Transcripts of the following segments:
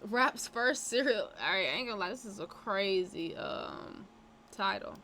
Rap's first serial. Alright, I ain't gonna lie, this is a crazy title.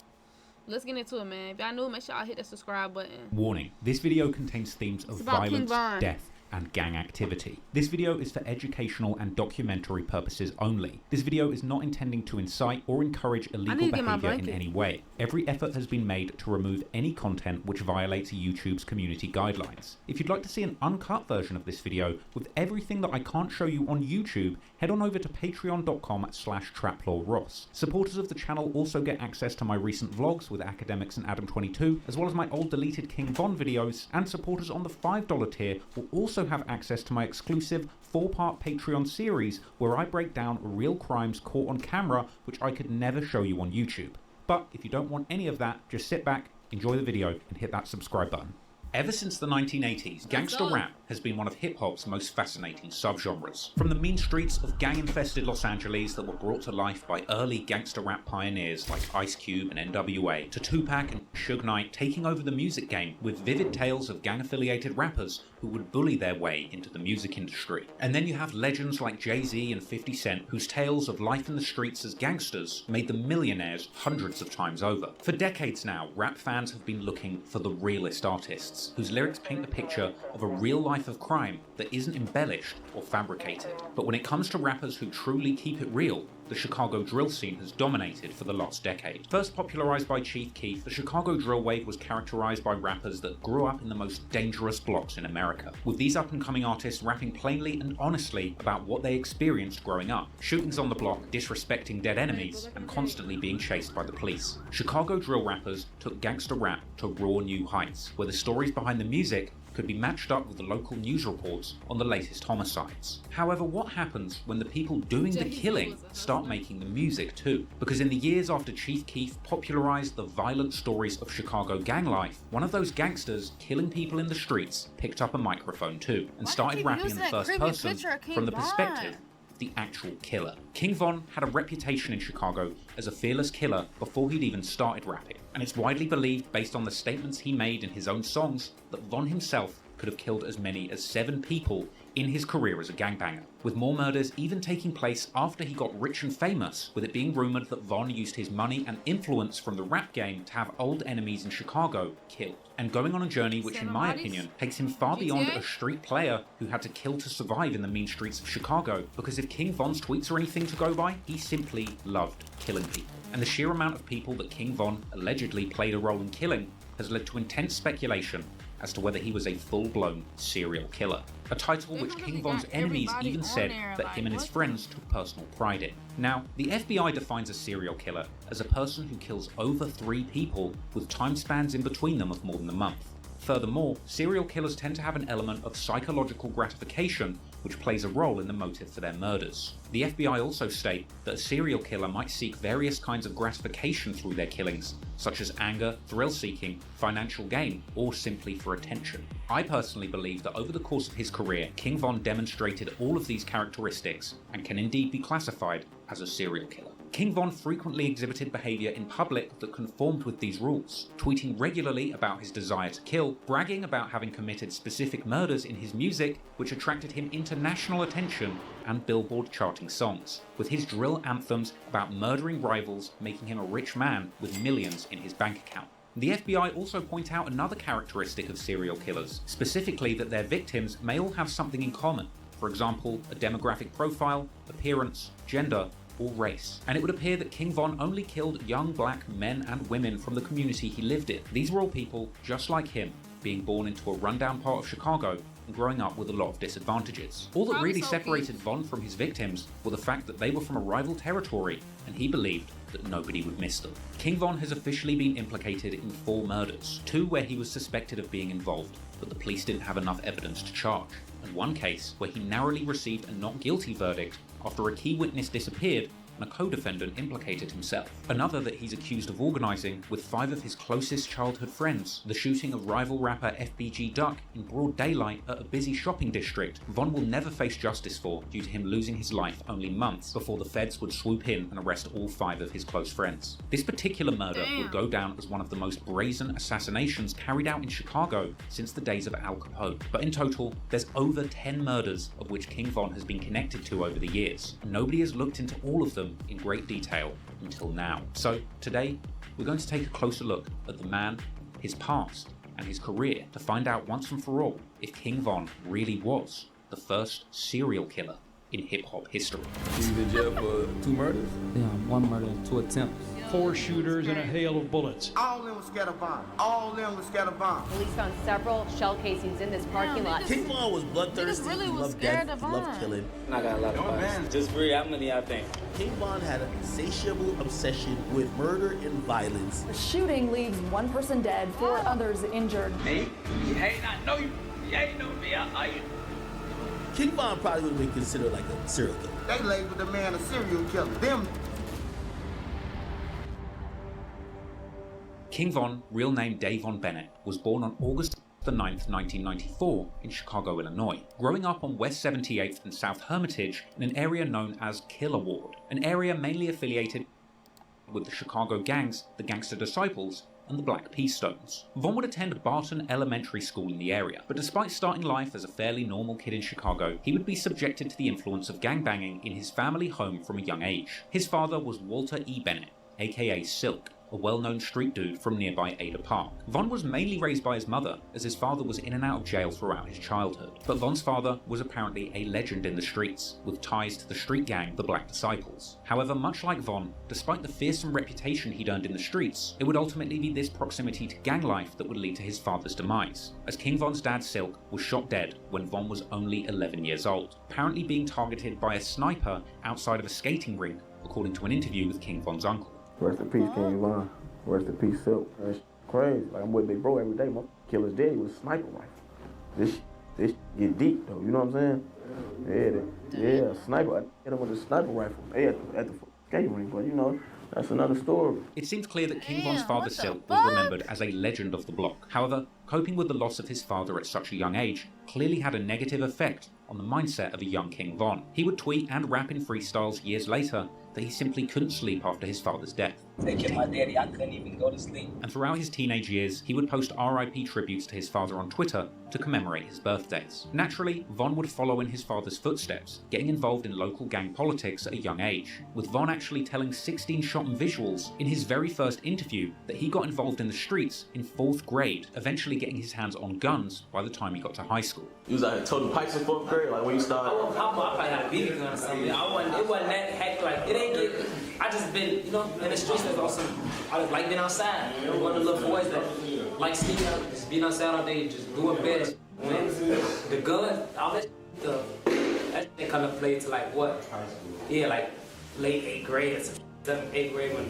Let's get into it, man. If y'all new, make sure y'all hit the subscribe button. Warning, this video contains themes of violence, death, and gang activity. This video is for educational and documentary purposes only. This video is not intending to incite or encourage illegal behavior in any way. Every effort has been made to remove any content which violates YouTube's community guidelines. If you'd like to see an uncut version of this video with everything that I can't show you on YouTube, head on over to patreon.com/traplawross. Supporters of the channel also get access to my recent vlogs with Academics and Adam22, as well as my old deleted King Von videos, and supporters on the $5 tier will also have access to my exclusive 4-part Patreon series where I break down real crimes caught on camera which I could never show you on YouTube. But if you don't want any of that, just sit back, enjoy the video, and hit that subscribe button. Ever since the 1980s, gangster rap has been one of hip-hop's most fascinating subgenres. From the mean streets of gang-infested Los Angeles that were brought to life by early gangster rap pioneers like Ice Cube and NWA, to Tupac and Suge Knight taking over the music game with vivid tales of gang-affiliated rappers who would bully their way into the music industry. And then you have legends like Jay-Z and 50 Cent, whose tales of life in the streets as gangsters made them millionaires hundreds of times over. For decades now, rap fans have been looking for the realest artists, whose lyrics paint a picture of a real life of crime that isn't embellished or fabricated. But when it comes to rappers who truly keep it real, the Chicago drill scene has dominated for the last decade. First popularized by Chief Keef, the Chicago drill wave was characterized by rappers that grew up in the most dangerous blocks in America, with these up-and-coming artists rapping plainly and honestly about what they experienced growing up. Shootings on the block, disrespecting dead enemies, and constantly being chased by the police. Chicago drill rappers took gangster rap to raw new heights, where the stories behind the music could be matched up with the local news reports on the latest homicides. However, what happens when the people doing the killing start making the music too? Because in the years after Chief Keef popularized the violent stories of Chicago gang life, one of those gangsters killing people in the streets picked up a microphone too and started rapping in the first person from the perspective of the actual killer. King Von had a reputation in Chicago as a fearless killer before he'd even started rapping, and it's widely believed, based on the statements he made in his own songs, that Von himself could have killed as many as 7 people in his career as a gangbanger, with more murders even taking place after he got rich and famous, with it being rumoured that Von used his money and influence from the rap game to have old enemies in Chicago killed, and going on a journey which in my opinion takes him far beyond a street player who had to kill to survive in the mean streets of Chicago, because if King Von's tweets are anything to go by, he simply loved killing people. And the sheer amount of people that King Von allegedly played a role in killing has led to intense speculation as to whether he was a full-blown serial killer, a title which King Von's enemies even said that him and his friends took personal pride in. Now, the FBI defines a serial killer as a person who kills over 3 people with time spans in between them of more than a month. Furthermore, serial killers tend to have an element of psychological gratification which plays a role in the motive for their murders. The FBI also state that a serial killer might seek various kinds of gratification through their killings, such as anger, thrill-seeking, financial gain, or simply for attention. I personally believe that over the course of his career, King Von demonstrated all of these characteristics and can indeed be classified as a serial killer. King Von frequently exhibited behaviour in public that conformed with these rules, tweeting regularly about his desire to kill, bragging about having committed specific murders in his music, which attracted him international attention and Billboard charting songs, with his drill anthems about murdering rivals making him a rich man with millions in his bank account. The FBI also point out another characteristic of serial killers, specifically that their victims may all have something in common, for example, a demographic profile, appearance, gender, or race. And it would appear that King Von only killed young black men and women from the community he lived in. These were all people just like him, being born into a rundown part of Chicago and growing up with a lot of disadvantages. All that really separated Von from his victims were the fact that they were from a rival territory, and he believed that nobody would miss them. King Von has officially been implicated in 4 murders, 2 where he was suspected of being involved, but the police didn't have enough evidence to charge, and 1 case where he narrowly received a not guilty verdict after a key witness disappeared and a co-defendant implicated himself. Another that he's accused of organising with 5 of his closest childhood friends, the shooting of rival rapper FBG Duck in broad daylight at a busy shopping district. Von will never face justice for due to him losing his life only months before the feds would swoop in and arrest all 5 of his close friends. This particular murder would go down as one of the most brazen assassinations carried out in Chicago since the days of Al Capone. But in total, there's over 10 murders of which King Von has been connected to over the years. Nobody has looked into all of them in great detail until now. So today, we're going to take a closer look at the man, his past, and his career to find out once and for all if King Von really was the first serial killer in hip-hop history. He's in jail for 2 murders? Yeah, 1 murder and 2 attempts. 4 shooters and a hail of bullets. All of them was scatter bomb. All of them was scatter bomb. Police found several shell casings in this parking lot. King Von was bloodthirsty. Really he loved death. He loved killing. I got a lot of fights. Just for how many I think? King Von had an insatiable obsession with murder and violence. The shooting leaves 1 person dead, 4 others injured. Me? Hey, I know you. You ain't know me. I you. King Von probably would have been considered like a serial killer. They labeled the man a serial killer. Them. King Von, real name Davon Bennett, was born on August the 9th, 1994 in Chicago, Illinois, growing up on West 78th and South Hermitage in an area known as Killer Ward, an area mainly affiliated with the Chicago gangs, the Gangster Disciples, and the Black Pea Stones. Von would attend Barton Elementary School in the area, but despite starting life as a fairly normal kid in Chicago, he would be subjected to the influence of gangbanging in his family home from a young age. His father was Walter E. Bennett, aka Silk, a well-known street dude from nearby Ada Park. Von was mainly raised by his mother, as his father was in and out of jail throughout his childhood. But Von's father was apparently a legend in the streets, with ties to the street gang, the Black Disciples. However, much like Von, despite the fearsome reputation he'd earned in the streets, it would ultimately be this proximity to gang life that would lead to his father's demise, as King Von's dad Silk was shot dead when Von was only 11 years old, apparently being targeted by a sniper outside of a skating rink, according to an interview with King Von's uncle. Rest in peace, King Von. Rest in peace, Silk. That's crazy. Like, I'm with Big Bro every day. My killer's dead with a sniper rifle. This get deep, though. You know what I'm saying? Yeah, a sniper. I hit him with a sniper rifle. They at the skating rink, but you know, that's another story. It seems clear that King Von's father Silk was remembered as a legend of the block. However, coping with the loss of his father at such a young age clearly had a negative effect on the mindset of a young King Von. He would tweet and rap in freestyles years later that he simply couldn't sleep after his father's death. They killed my daddy, I couldn't even go to sleep. And throughout his teenage years, he would post RIP tributes to his father on Twitter to commemorate his birthdays. Naturally, Von would follow in his father's footsteps, getting involved in local gang politics at a young age, with Von actually telling 16-shot visuals in his very first interview that he got involved in the streets in 4th grade, eventually getting his hands on guns by the time he got to high school. You was out here toting pipes in 4th grade, like when you started? I probably had a BB gun or something. It wasn't that hectic, like, it ain't get, I just been, you know, in the streets with awesome. I just like being outside. You know, one of the little boys that like sneaking out, just being outside all day, just doing bad. When the gun, all that that shit come to play to like what? Yeah, like late 8th grade, 7th, 8th grade when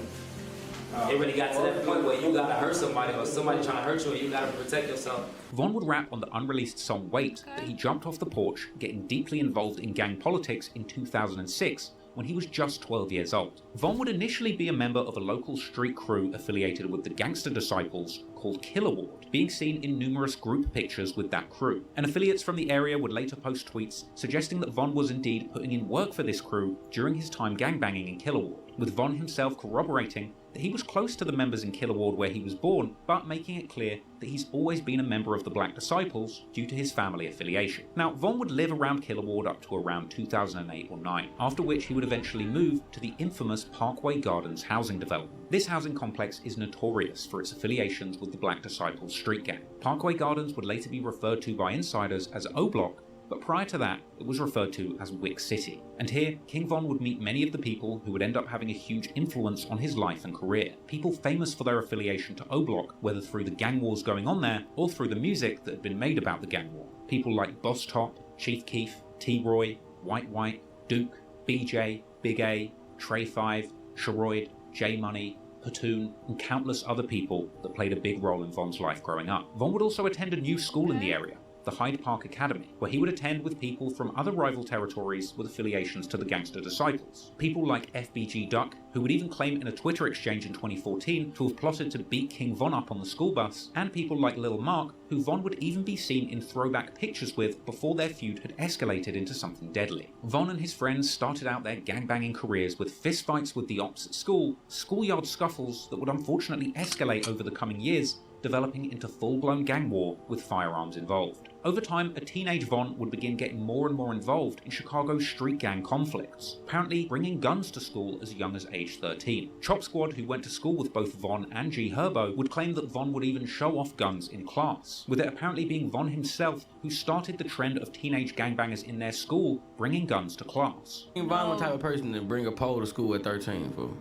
it really got to that point where you gotta hurt somebody or somebody trying to hurt you and you gotta protect yourself. Von would rap on the unreleased song Wait that he jumped off the porch, getting deeply involved in gang politics in 2006 when he was just 12 years old. Von would initially be a member of a local street crew affiliated with the Gangster Disciples called Killer Ward, being seen in numerous group pictures with that crew. And affiliates from the area would later post tweets suggesting that Von was indeed putting in work for this crew during his time gangbanging in Killer Ward, with Von himself corroborating that he was close to the members in Killer Ward where he was born, but making it clear that he's always been a member of the Black Disciples due to his family affiliation. Now, Von would live around Killer Ward up to around 2008 or 9, after which he would eventually move to the infamous Parkway Gardens housing development. This housing complex is notorious for its affiliations with the Black Disciples street gang. Parkway Gardens would later be referred to by insiders as O Block, but prior to that, it was referred to as Wick City. And here, King Von would meet many of the people who would end up having a huge influence on his life and career. People famous for their affiliation to O Block, whether through the gang wars going on there, or through the music that had been made about the gang war. People like Boss Top, Chief Keef, T-Roy, White, Duke, BJ, Big A, Trey 5, Sharoid, J Money, Platoon, and countless other people that played a big role in Von's life growing up. Von would also attend a new school in the area, the Hyde Park Academy, where he would attend with people from other rival territories with affiliations to the Gangster Disciples. People like FBG Duck, who would even claim in a Twitter exchange in 2014 to have plotted to beat King Von up on the school bus, and people like Lil Mark, who Von would even be seen in throwback pictures with before their feud had escalated into something deadly. Von and his friends started out their gangbanging careers with fistfights with the ops at school, schoolyard scuffles that would unfortunately escalate over the coming years, developing into full-blown gang war with firearms involved. Over time, a teenage Von would begin getting more and more involved in Chicago's street gang conflicts, apparently bringing guns to school as young as age 13. Chop Squad, who went to school with both Von and G Herbo, would claim that Von would even show off guns in class, with it apparently being Von himself who started the trend of teenage gangbangers in their school bringing guns to class. Von was the type of person to bring a pole to school at 13, fool.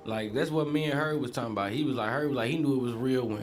Like, that's what me and Herb was talking about. He was like, he knew it was real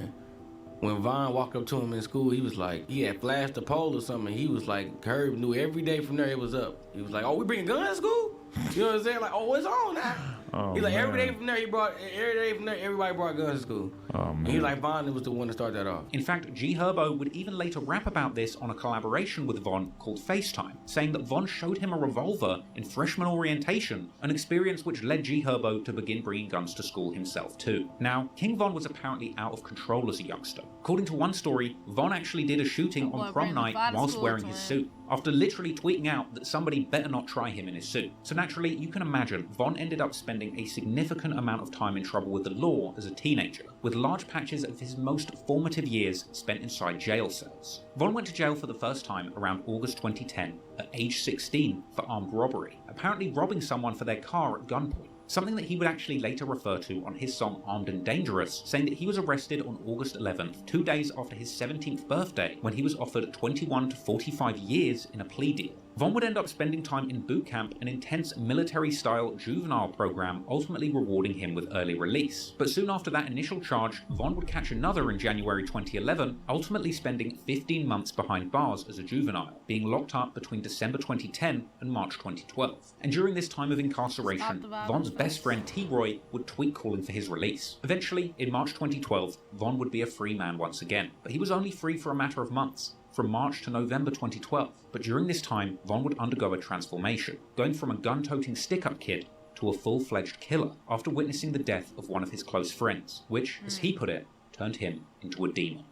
when Von walked up to him in school. He was like, he had flashed the pole or something. He was like, Herb knew every day from there it was up. He was like, oh, we bringing guns to school? You know what I'm saying? Like, oh, it's on now. Oh, he's like, man. every day from there, everybody brought guns to school. Oh, man. And he's like, Von was the one to start that off. In fact, G Herbo would even later rap about this on a collaboration with Von called FaceTime, saying that Von showed him a revolver in freshman orientation, an experience which led G Herbo to begin bringing guns to school himself too. Now, King Von was apparently out of control as a youngster. According to one story, Von actually did a shooting on prom night whilst wearing his suit, after literally tweeting out that somebody better not try him in his suit. So naturally, you can imagine Von ended up spending a significant amount of time in trouble with the law as a teenager, with large patches of his most formative years spent inside jail cells. Von went to jail for the first time around August 2010 at age 16 for armed robbery, apparently robbing someone for their car at gunpoint. Something that he would actually later refer to on his song Armed and Dangerous, saying that he was arrested on August 11th, 2 days after his 17th birthday, when he was offered 21 to 45 years in a plea deal. Von would end up spending time in boot camp, an intense military-style juvenile program, ultimately rewarding him with early release. But soon after that initial charge, Von would catch another in January 2011, ultimately spending 15 months behind bars as a juvenile, being locked up between December 2010 and March 2012. And during this time of incarceration, Von's best friend T-Roy would tweet calling for his release. Eventually, in March 2012, Von would be a free man once again, but he was only free for a matter of months, from March to November 2012. But during this time, Von would undergo a transformation, going from a gun-toting stick-up kid to a full-fledged killer after witnessing the death of one of his close friends, which, as he put it, turned him into a demon.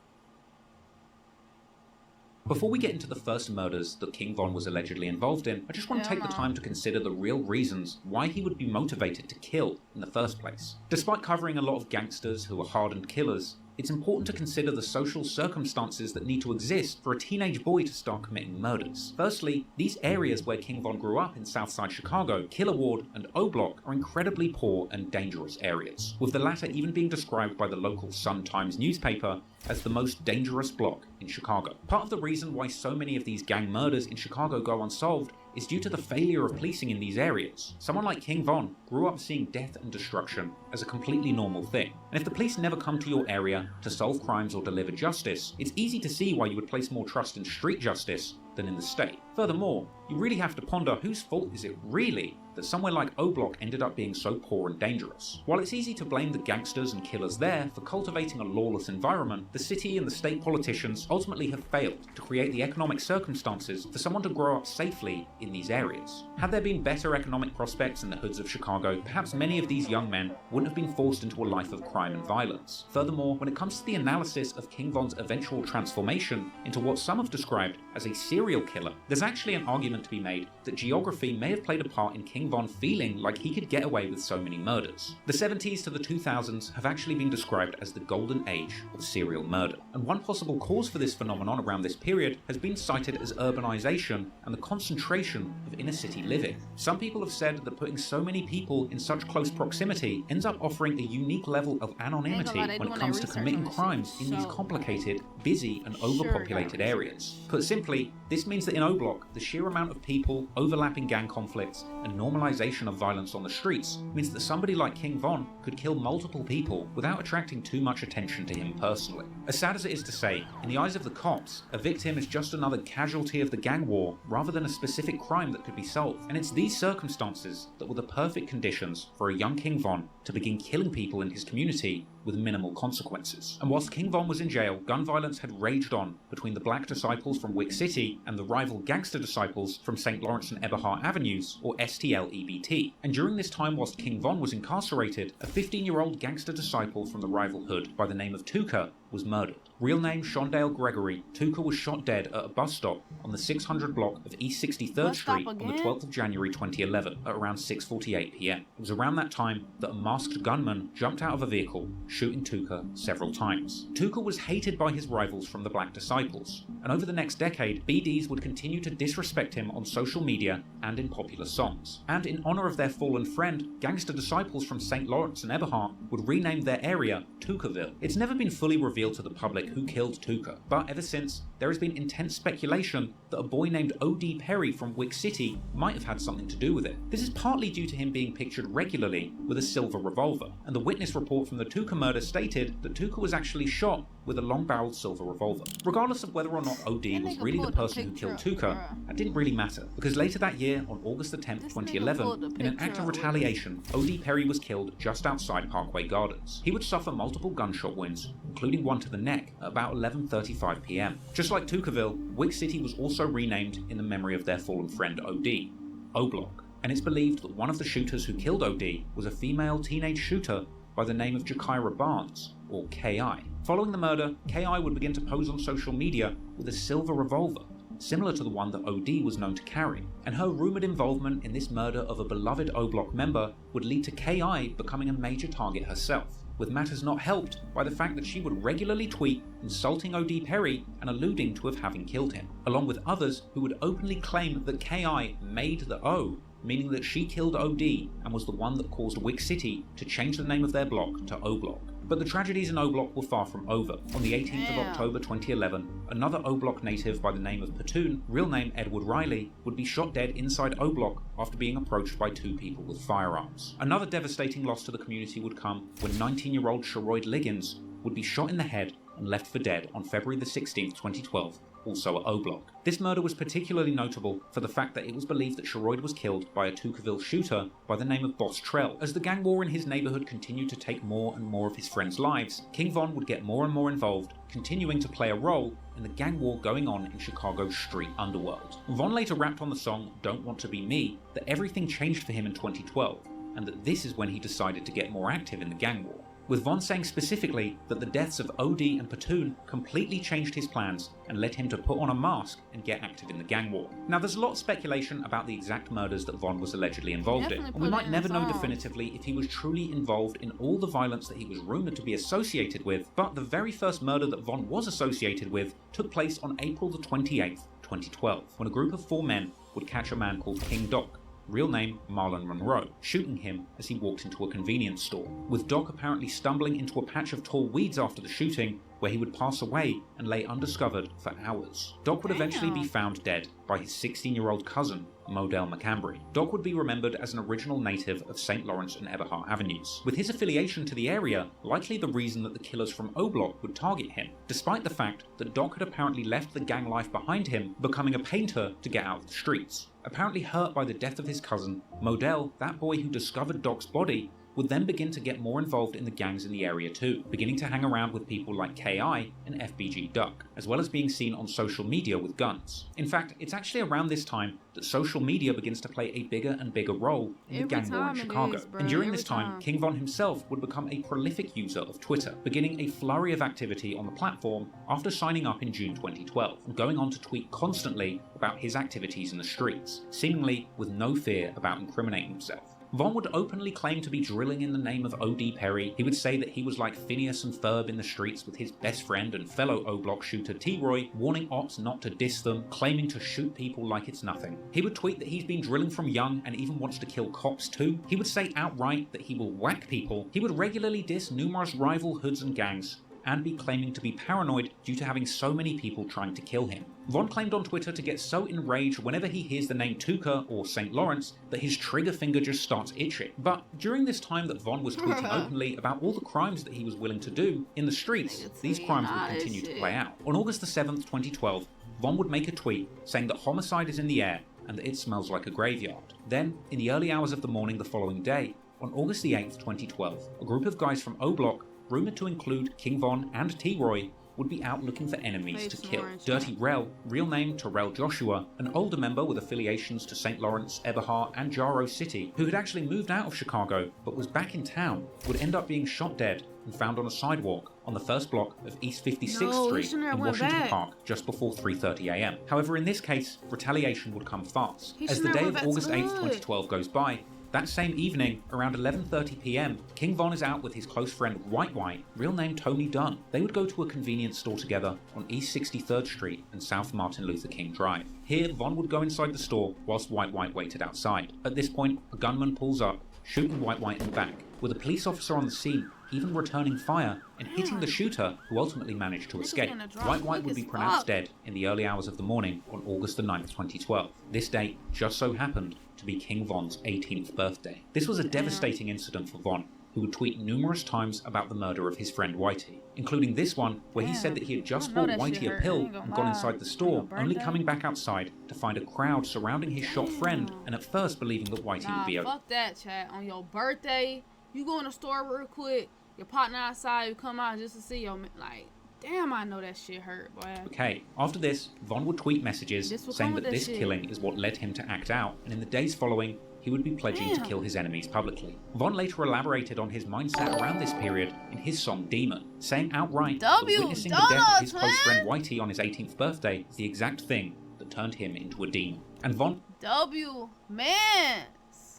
Before we get into the first murders that King Von was allegedly involved in, I just want to take the time to consider the real reasons why he would be motivated to kill in the first place. Despite covering a lot of gangsters who are hardened killers, it's important to consider the social circumstances that need to exist for a teenage boy to start committing murders. Firstly, these areas where King Von grew up in Southside Chicago, Killer Ward and O Block, are incredibly poor and dangerous areas, with the latter even being described by the local Sun-Times newspaper as the most dangerous block in Chicago. Part of the reason why so many of these gang murders in Chicago go unsolved is due to the failure of policing in these areas. Someone like King Von grew up seeing death and destruction as a completely normal thing. And if the police never come to your area to solve crimes or deliver justice, it's easy to see why you would place more trust in street justice than in the state. Furthermore, you really have to ponder whose fault is it really that somewhere like O Block ended up being so poor and dangerous. While it's easy to blame the gangsters and killers there for cultivating a lawless environment, the city and the state politicians ultimately have failed to create the economic circumstances for someone to grow up safely in these areas. Had there been better economic prospects in the hoods of Chicago, perhaps many of these young men wouldn't have been forced into a life of crime and violence. Furthermore, when it comes to the analysis of King Von's eventual transformation into what some have described as a serial killer, there's actually an argument to be made that geography may have played a part in King Von feeling like he could get away with so many murders. The 70s to the 2000s have actually been described as the golden age of serial murder, and one possible cause for this phenomenon around this period has been cited as urbanization and the concentration of inner city living. Some people have said that putting so many people in such close proximity ends up offering a unique level of anonymity when it comes to committing crimes in these complicated, busy and overpopulated areas. Put simply, this means that in O Block, the sheer amount of people, overlapping gang conflicts, and normalization of violence on the streets means that somebody like King Von could kill multiple people without attracting too much attention to him personally. As sad as it is to say, in the eyes of the cops, a victim is just another casualty of the gang war rather than a specific crime that could be solved. And it's these circumstances that were the perfect conditions for a young King Von to begin killing people in his community with minimal consequences. And whilst King Von was in jail, gun violence had raged on between the black disciples from Wick City and the rival gangster disciples from St. Lawrence and Eberhard Avenues, or STL-EBT. And during this time, whilst King Von was incarcerated, a 15-year-old gangster disciple from the rival hood by the name of Tuka was murdered. Real name Shondale Gregory, Tuka was shot dead at a bus stop on the 600 block of East 63rd Street on the 12th of January 2011 at around 6:48 p.m. It was around that time that a masked gunman jumped out of a vehicle, shooting Tuka several times. Tuka was hated by his rivals from the Black Disciples, and over the next decade, BDs would continue to disrespect him on social media and in popular songs. And in honor of their fallen friend, gangster disciples from St. Lawrence and Eberhard would rename their area Tukaville. It's never been fully revealed to the public who killed Tuka, but ever since, there has been intense speculation that a boy named O.D. Perry from Wick City might have had something to do with it. This is partly due to him being pictured regularly with a silver revolver, and the witness report from the Tuka murder stated that Tuka was actually shot with a long-barreled silver revolver. Regardless of whether or not O.D. was really the person who killed Tuka, that didn't really matter, because later that year, on August the 10th, 2011, in an act of retaliation, O.D. Perry was killed just outside Parkway Gardens. He would suffer multiple gunshot wounds, including one to the neck, at about 11:35 p.m. Just like Tukaville, Wick City was also renamed in the memory of their fallen friend O.D., O-Block, and it's believed that one of the shooters who killed O.D. was a female teenage shooter by the name of Jakira Barnes, or K.I. Following the murder, K.I. would begin to pose on social media with a silver revolver, similar to the one that O.D. was known to carry, and her rumoured involvement in this murder of a beloved O-Block member would lead to K.I. becoming a major target herself, with matters not helped by the fact that she would regularly tweet insulting O.D. Perry and alluding to having killed him, along with others who would openly claim that K.I. made the O, meaning that she killed O.D. and was the one that caused Wick City to change the name of their block to O-Block. But the tragedies in O-Block were far from over. On the 18th of October 2011, another O-Block native by the name of Patoon, real name Edward Riley, would be shot dead inside O-Block after being approached by two people with firearms. Another devastating loss to the community would come when 19-year-old Sherroyd Liggins would be shot in the head and left for dead on February the 16th, 2012, also at O-Block. This murder was particularly notable for the fact that it was believed that Sherroyd was killed by a Tukaville shooter by the name of Boss Trell. As the gang war in his neighbourhood continued to take more and more of his friends' lives, King Von would get more and more involved, continuing to play a role in the gang war going on in Chicago's street underworld. Von later rapped on the song Don't Want to Be Me that everything changed for him in 2012, and that this is when he decided to get more active in the gang war, with Von saying specifically that the deaths of O.D. and Patoon completely changed his plans and led him to put on a mask and get active in the gang war. Now, there's a lot of speculation about the exact murders that Von was allegedly involved in, and we might never know definitively if he was truly involved in all the violence that he was rumoured to be associated with, but the very first murder that Von was associated with took place on April the 28th, 2012, when a group of 4 men would catch a man called King Doc, real name Marlon Monroe, shooting him as he walked into a convenience store, with Doc apparently stumbling into a patch of tall weeds after the shooting, where he would pass away and lay undiscovered for hours. Doc would eventually be found dead by his 16-year-old cousin, Modell McCambry. Doc would be remembered as an original native of St. Lawrence and Eberhard Avenues, with his affiliation to the area likely the reason that the killers from O-Block would target him, despite the fact that Doc had apparently left the gang life behind him, becoming a painter to get out of the streets. Apparently hurt by the death of his cousin, Modell, that boy who discovered Doc's body, would then begin to get more involved in the gangs in the area too, beginning to hang around with people like K.I. and FBG Duck, as well as being seen on social media with guns. In fact, it's actually around this time that social media begins to play a bigger and bigger role in the gang war in Chicago. And during this time, King Von himself would become a prolific user of Twitter, beginning a flurry of activity on the platform after signing up in June 2012, and going on to tweet constantly about his activities in the streets, seemingly with no fear about incriminating himself. Von would openly claim to be drilling in the name of O.D. Perry. He would say that he was like Phineas and Ferb in the streets with his best friend and fellow O-Block shooter T-Roy, warning ops not to diss them, claiming to shoot people like it's nothing. He would tweet that he's been drilling from young and even wants to kill cops too. He would say outright that he will whack people. He would regularly diss numerous rival hoods and gangs, and be claiming to be paranoid due to having so many people trying to kill him. Von claimed on Twitter to get so enraged whenever he hears the name Tuka or St. Lawrence that his trigger finger just starts itching. But during this time that Von was tweeting openly about all the crimes that he was willing to do in the streets, these crimes would continue to play out. On August the 7th, 2012, Von would make a tweet saying that homicide is in the air and that it smells like a graveyard. Then, in the early hours of the morning the following day, on August the 8th, 2012, a group of guys from O-Block rumoured to include King Von and T-Roy, would be out looking for enemies to kill. Dirty Rel, real name Terrell Joshua, an older member with affiliations to St. Lawrence, Eberhart, and Jarrow City, who had actually moved out of Chicago but was back in town, would end up being shot dead and found on a sidewalk on the first block of East 56th Street in Washington Park just before 3:30 a.m. However, in this case, retaliation would come fast. As the day of August 8th, 2012 goes by, that same evening, around 11:30 p.m, King Von is out with his close friend White, real name Tony Dunn. They would go to a convenience store together on East 63rd Street and South Martin Luther King Drive. Here, Von would go inside the store whilst White waited outside. At this point, a gunman pulls up, shooting White in the back, with a police officer on the scene even returning fire and hitting the shooter, who ultimately managed to escape. White would be pronounced dead in the early hours of the morning on August the 9th, 2012. This date just so happened to be King Von's 18th birthday. This was a devastating incident for Von, who would tweet numerous times about the murder of his friend Whitey, including this one where he said that he had just bought Whitey a pill and gone inside the store, only coming back outside to find a crowd surrounding his shot friend, and at first believing that Whitey would be okay. Fuck that, chat. On your birthday, you go in the store real quick, your partner outside, you come out just to see your, like, damn, I know that shit hurt, boy. Okay, after this, Von would tweet messages saying that this killing is what led him to act out, and in the days following, he would be pledging to kill his enemies publicly. Von later elaborated on his mindset around this period in his song Demon, saying outright that witnessing the death of his close friend Whitey on his 18th birthday is the exact thing that turned him into a demon. And Von...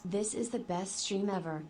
This is the best stream ever.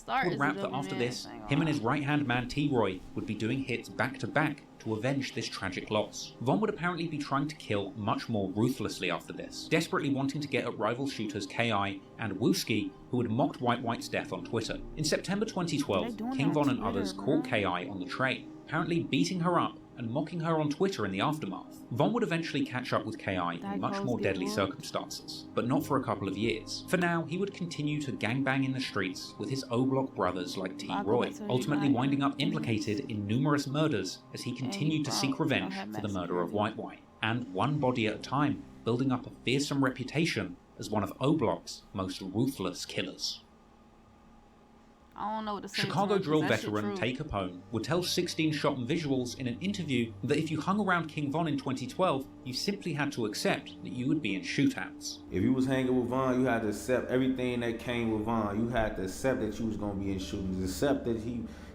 Would rap that after this, him and his right-hand man T-Roy would be doing hits back-to-back to avenge this tragic loss. Von would apparently be trying to kill much more ruthlessly after this, desperately wanting to get at rival shooters K.I. and Wooski, who had mocked White's death on Twitter. In September 2012, King Von and others caught K.I. on the train, apparently beating her up and mocking her on Twitter in the aftermath. Von would eventually catch up with K.I. in much more deadly circumstances, but not for a couple of years. For now, he would continue to gangbang in the streets with his O-Block brothers like T-Roy, ultimately winding up implicated in numerous murders as he continued to seek revenge for the murder of White, and one body at a time, building up a fearsome reputation as one of O-Block's most ruthless killers. I don't know what to say. Chicago drill veteran Tay Capone would tell 16 Shot and Visuals in an interview that if you hung around King Von in 2012, you simply had to accept that you would be in shootouts. If you was hanging with Von, you had to accept everything that came with Von. You had to accept that you was going to be in shootings, accept that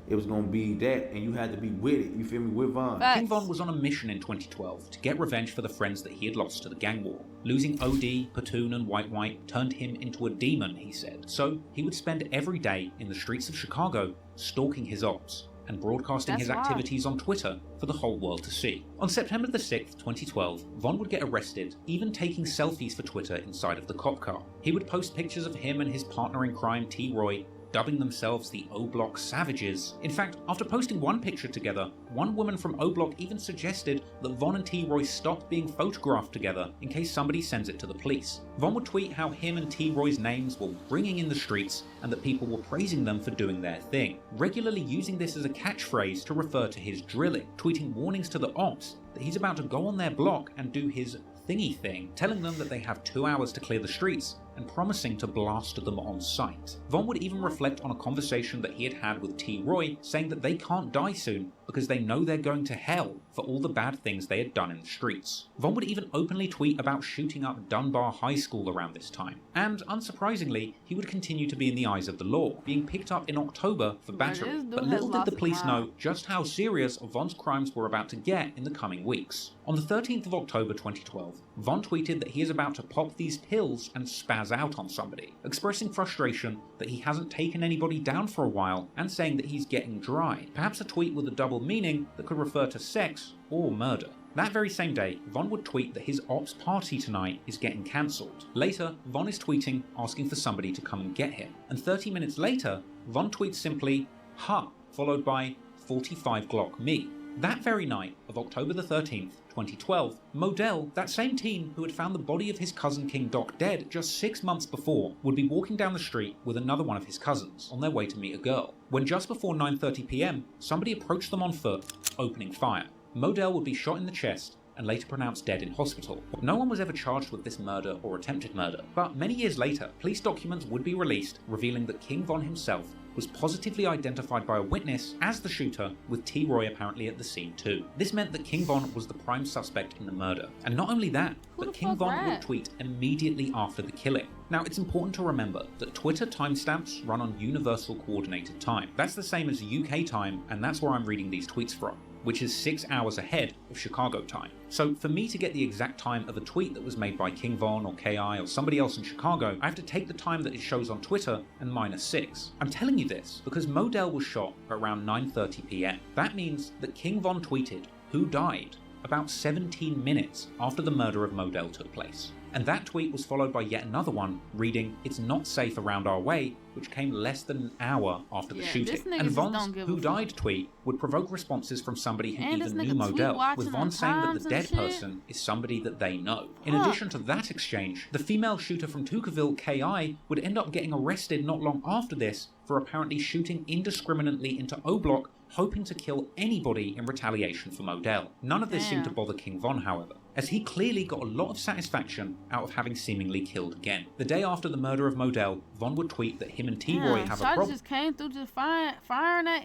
it was going to be that, and you had to be with it, you feel me, with Von. King Von was on a mission in 2012 to get revenge for the friends that he had lost to the gang war. Losing OD, Platoon, and White turned him into a demon, he said. So he would spend every day in the streets of Chicago stalking his ops and broadcasting his activities on Twitter for the whole world to see. On September the 6th, 2012, Von would get arrested, even taking selfies for Twitter inside of the cop car. He would post pictures of him and his partner in crime, T-Roy, dubbing themselves the O-Block Savages. In fact, after posting one picture together, one woman from O-Block even suggested that Von and T-Roy stop being photographed together in case somebody sends it to the police. Von would tweet how him and T-Roy's names were ringing in the streets and that people were praising them for doing their thing, regularly using this as a catchphrase to refer to his drilling, tweeting warnings to the ops that he's about to go on their block and do his thingy thing, telling them that they have 2 hours to clear the streets and promising to blast them on sight. Von would even reflect on a conversation that he had had with T-Roy, saying that they can't die soon because they know they're going to hell for all the bad things they had done in the streets. Von would even openly tweet about shooting up Dunbar High School around this time. And unsurprisingly, he would continue to be in the eyes of the law, being picked up in October for battery. But little did the police know just how serious Von's crimes were about to get in the coming weeks. On the 13th of October 2012, Von tweeted that he is about to pop these pills and spaz out on somebody, expressing frustration that he hasn't taken anybody down for a while and saying that he's getting dry, perhaps a tweet with a double meaning that could refer to sex or murder. That very same day, Von would tweet that his ops party tonight is getting cancelled. Later, Von is tweeting asking for somebody to come and get him, and 30 minutes later, Von tweets simply, "Ha," followed by 45 Glock me. That very night of October the 13th, 2012, Modell, that same teen who had found the body of his cousin King Doc dead just 6 months before, would be walking down the street with another one of his cousins on their way to meet a girl, when just before 9:30 p.m, somebody approached them on foot, opening fire. Modell would be shot in the chest and later pronounced dead in hospital. No one was ever charged with this murder or attempted murder, but many years later, police documents would be released revealing that King Von himself was positively identified by a witness as the shooter, with T. Roy apparently at the scene too. This meant that King Von was the prime suspect in the murder. And not only that, but King Von would tweet immediately after the killing. Now, it's important to remember that Twitter timestamps run on Universal Coordinated Time. That's the same as UK time, and that's where I'm reading these tweets from, which is 6 hours ahead of Chicago time. So for me to get the exact time of a tweet that was made by King Von or KI or somebody else in Chicago, I have to take the time that it shows on Twitter and -6. I'm telling you this because Modell was shot at around 9:30 PM. That means that King Von tweeted, "Who died?" about 17 minutes after the murder of Modell took place. And that tweet was followed by yet another one reading, "It's not safe around our way," which came less than an hour after the shooting. And Von's "Who died?" tweet would provoke responses from somebody who even knew Modell, with Von saying that the dead person is somebody that they know. In addition to that exchange, the female shooter from Tuckerville, KI, would end up getting arrested not long after this for apparently shooting indiscriminately into O Block, hoping to kill anybody in retaliation for Modell. None of this seemed to bother King Von, however, as he clearly got a lot of satisfaction out of having seemingly killed again. The day after the murder of Modell, Von would tweet that him and T. Roy have a problem. She just came through just firing at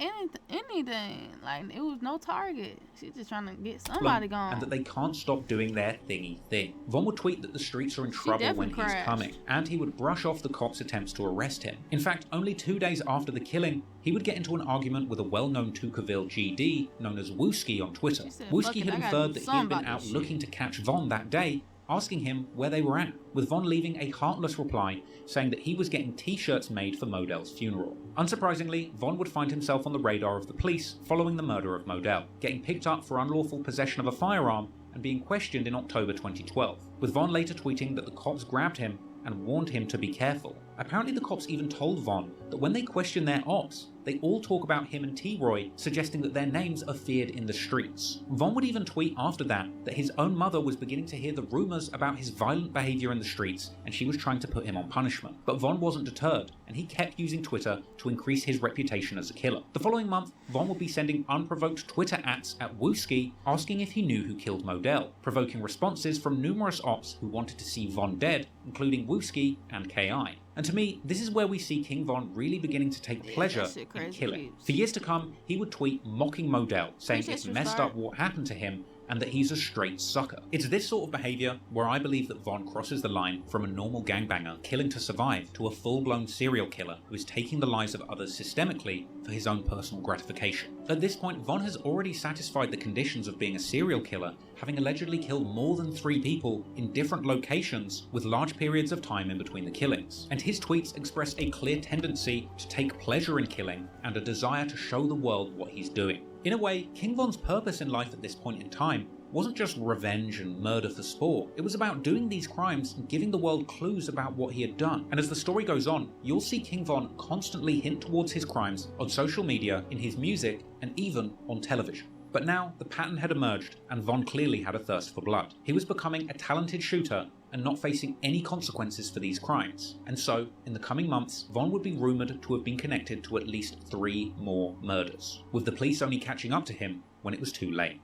anything. Like, it was no target. She's just trying to get somebody gone. And that they can't stop doing their thingy thing. Von would tweet that the streets are in trouble when he's coming, and he would brush off the cops' attempts to arrest him. In fact, only 2 days after the killing, he would get into an argument with a well-known Tuckerville GD known as Wooski on Twitter. Wooski had inferred that he had been out looking to catch Von that day, asking him where they were at, with Von leaving a heartless reply saying that he was getting t-shirts made for Modell's funeral. Unsurprisingly, Von would find himself on the radar of the police following the murder of Modell, getting picked up for unlawful possession of a firearm and being questioned in October 2012, with Von later tweeting that the cops grabbed him and warned him to be careful. Apparently the cops even told Von that when they question their ops, they all talk about him and T. Roy, suggesting that their names are feared in the streets. Von would even tweet after that his own mother was beginning to hear the rumours about his violent behaviour in the streets and she was trying to put him on punishment. But Von wasn't deterred, and he kept using Twitter to increase his reputation as a killer. The following month, Von would be sending unprovoked Twitter ats at Wooski asking if he knew who killed Modell, provoking responses from numerous ops who wanted to see Von dead, including Wooski and KI. And to me, this is where we see King Von really beginning to take pleasure in killing. For years to come, he would tweet mocking Modell, saying it's messed up what happened to him and that he's a straight sucker. It's this sort of behaviour where I believe that Von crosses the line from a normal gangbanger killing to survive to a full-blown serial killer who is taking the lives of others systemically for his own personal gratification. At this point, Von has already satisfied the conditions of being a serial killer, having allegedly killed more than 3 people in different locations with large periods of time in between the killings. And his tweets express a clear tendency to take pleasure in killing and a desire to show the world what he's doing. In a way, King Von's purpose in life at this point in time wasn't just revenge and murder for sport. It was about doing these crimes and giving the world clues about what he had done. And as the story goes on, you'll see King Von constantly hint towards his crimes on social media, in his music, and even on television. But now, the pattern had emerged, and Von clearly had a thirst for blood. He was becoming a talented shooter and not facing any consequences for these crimes. And so, in the coming months, Von would be rumoured to have been connected to at least 3 more murders, with the police only catching up to him when it was too late.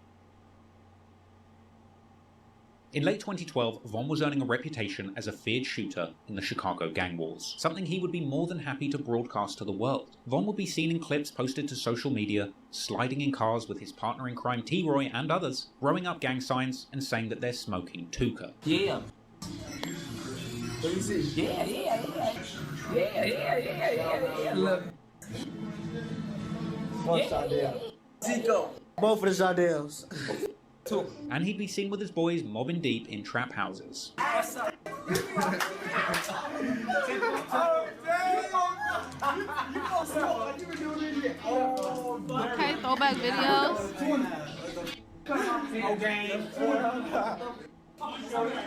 In late 2012, Von was earning a reputation as a feared shooter in the Chicago gang wars, something he would be more than happy to broadcast to the world. Von would be seen in clips posted to social media, sliding in cars with his partner in crime T. Roy and others, throwing up gang signs and saying that they're smoking Tuka. Yeah. Look. Zico. Both of the Jardels. And he'd be seen with his boys mobbing deep in trap houses. Okay, throwback videos.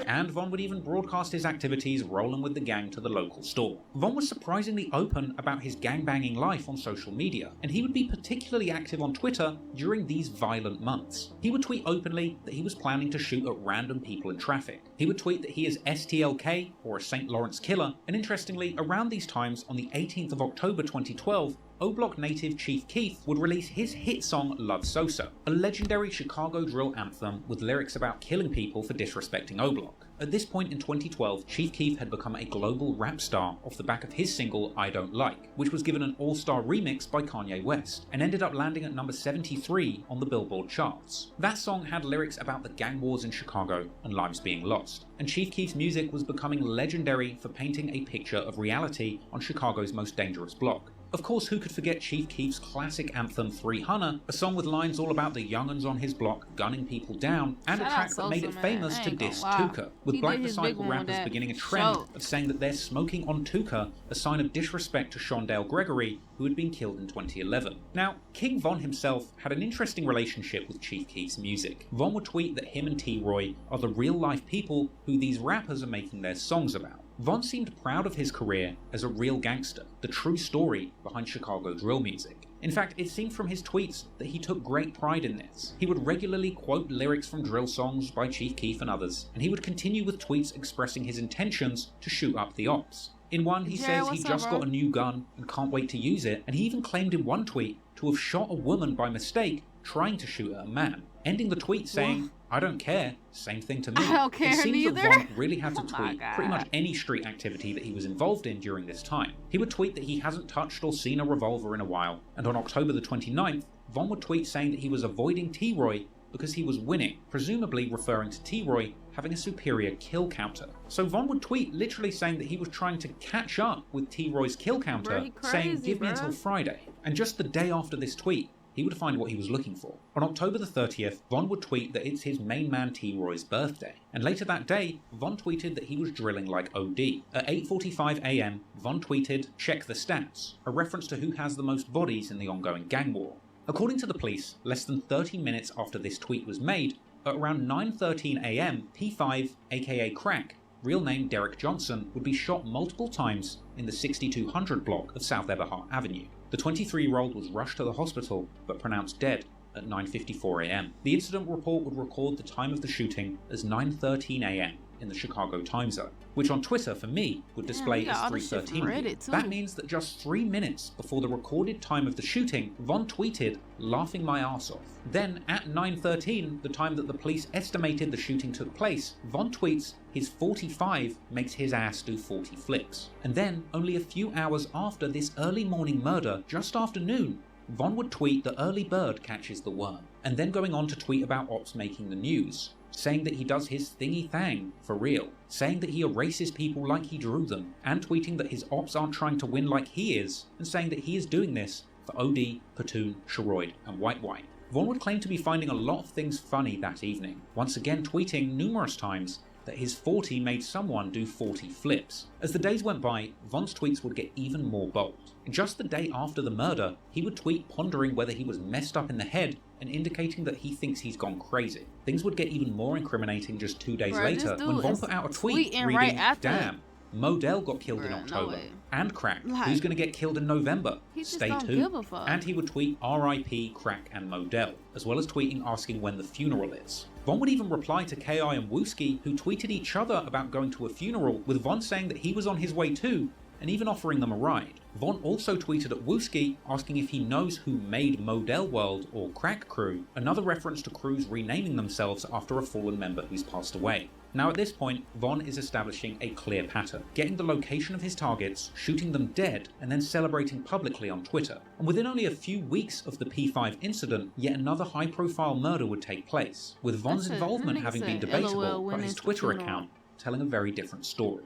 And Von would even broadcast his activities rolling with the gang to the local store. Von was surprisingly open about his gangbanging life on social media, and he would be particularly active on Twitter during these violent months. He would tweet openly that he was planning to shoot at random people in traffic. He would tweet that he is STLK, or a St. Lawrence Killer, and interestingly, around these times, on the 18th of October 2012, O-Block native Chief Keef would release his hit song Love So-So, a legendary Chicago drill anthem with lyrics about killing people for disrespecting O-Block. At this point in 2012, Chief Keef had become a global rap star off the back of his single I Don't Like, which was given an all-star remix by Kanye West, and ended up landing at number 73 on the Billboard charts. That song had lyrics about the gang wars in Chicago and lives being lost, and Chief Keef's music was becoming legendary for painting a picture of reality on Chicago's most dangerous block. Of course, who could forget Chief Keef's classic anthem 300, a song with lines all about the young'uns on his block gunning people down, and a track that made it famous to diss Tuka, with Black Disciple rappers beginning a trend of saying that they're smoking on Tuka, a sign of disrespect to Shondale Gregory, who had been killed in 2011. Now, King Von himself had an interesting relationship with Chief Keef's music. Von would tweet that him and T-Roy are the real-life people who these rappers are making their songs about. Von seemed proud of his career as a real gangster, the true story behind Chicago drill music. In fact, it seemed from his tweets that he took great pride in this. He would regularly quote lyrics from drill songs by Chief Keef and others, and he would continue with tweets expressing his intentions to shoot up the ops. In one, he says he just got a new gun and can't wait to use it, and he even claimed in one tweet to have shot a woman by mistake trying to shoot at a man, ending the tweet saying, I don't care, same thing to me. I don't care it seems neither. that Von really had to tweet pretty much any street activity that he was involved in during this time. He would tweet that he hasn't touched or seen a revolver in a while, and on October the 29th, Von would tweet saying that he was avoiding T-Roy because he was winning, presumably referring to T-Roy having a superior kill counter. So Von would tweet literally saying that he was trying to catch up with T-Roy's kill counter, saying give me until Friday. And just the day after this tweet, he would find what he was looking for. On October the 30th, Von would tweet that it's his main man T-Roy's birthday. And later that day, Von tweeted that he was drilling like OD. At 8:45 AM, Von tweeted, check the stats, a reference to who has the most bodies in the ongoing gang war. According to the police, less than 30 minutes after this tweet was made, at around 9:13 AM, P5, aka Crack, real name Derek Johnson, would be shot multiple times in the 6200 block of South Eberhart Avenue. The 23-year-old was rushed to the hospital, but pronounced dead at 9:54 AM. The incident report would record the time of the shooting as 9:13 AM in the Chicago time zone, which on Twitter, for me, would display as 3:13. That means that just 3 minutes before the recorded time of the shooting, Von tweeted, laughing my ass off. Then, at 9:13, the time that the police estimated the shooting took place, Von tweets, his 45 makes his ass do 40 flips. And then, only a few hours after this early morning murder, just after noon, Von would tweet the early bird catches the worm, and then going on to tweet about ops making the news, saying that he does his thingy thang for real, saying that he erases people like he drew them, and tweeting that his ops aren't trying to win like he is, and saying that he is doing this for OD, Platoon, Sherroid, and White White. Von would claim to be finding a lot of things funny that evening, once again tweeting numerous times that his 40 made someone do 40 flips. As the days went by, Von's tweets would get even more bold. Just the day after the murder, he would tweet pondering whether he was messed up in the head and indicating that he thinks he's gone crazy. Things would get even more incriminating just 2 days later when Von put out a tweet reading, damn, Modell got killed in October, and Crack, who's going to get killed in November, stay tuned. And he would tweet RIP Crack and Modell, as well as tweeting asking when the funeral is. Von would even reply to KI and Wooski, who tweeted each other about going to a funeral, with Von saying that he was on his way too, and even offering them a ride. Von also tweeted at Wooski asking if he knows who made Modell World or Crack Crew, another reference to crews renaming themselves after a fallen member who's passed away. Now at this point, Von is establishing a clear pattern, getting the location of his targets, shooting them dead, and then celebrating publicly on Twitter. And within only a few weeks of the P5 incident, yet another high-profile murder would take place, with Von's involvement having been debatable, but his Twitter account telling a very different story.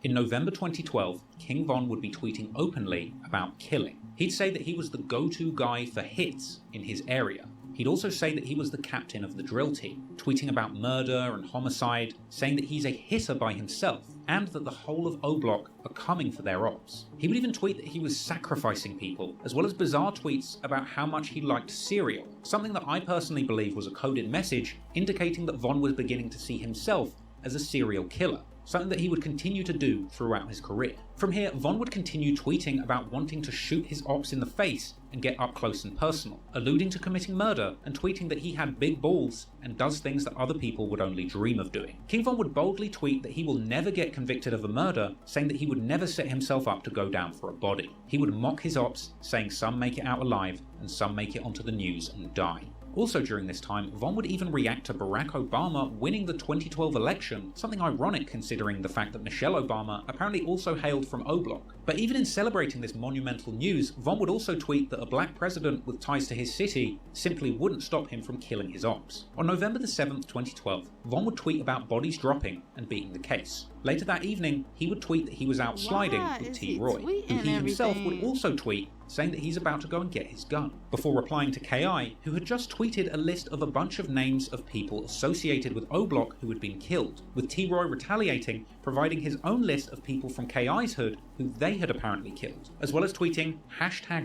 In November 2012, King Von would be tweeting openly about killing. He'd say that he was the go-to guy for hits in his area. He'd also say that he was the captain of the drill team, tweeting about murder and homicide, saying that he's a hitter by himself, and that the whole of O-Block are coming for their ops. He would even tweet that he was sacrificing people, as well as bizarre tweets about how much he liked cereal, something that I personally believe was a coded message indicating that Von was beginning to see himself as a serial killer. something that he would continue to do throughout his career. From here, Von would continue tweeting about wanting to shoot his ops in the face and get up close and personal, alluding to committing murder and tweeting that he had big balls and does things that other people would only dream of doing. King Von would boldly tweet that he will never get convicted of a murder, saying that he would never set himself up to go down for a body. He would mock his ops, saying some make it out alive and some make it onto the news and die. Also during this time, Von would even react to Barack Obama winning the 2012 election, something ironic considering the fact that Michelle Obama apparently also hailed from O Block. But even in celebrating this monumental news, Von would also tweet that a black president with ties to his city simply wouldn't stop him from killing his ops. On November the 7th, 2012, Von would tweet about bodies dropping and beating the case. Later that evening, he would tweet that he was out sliding with T. Roy, who he himself would also tweet saying that he's about to go and get his gun, before replying to KI, who had just tweeted a list of a bunch of names of people associated with O Block who had been killed, with T. Roy retaliating, providing his own list of people from KI's hood who they had apparently killed, as well as tweeting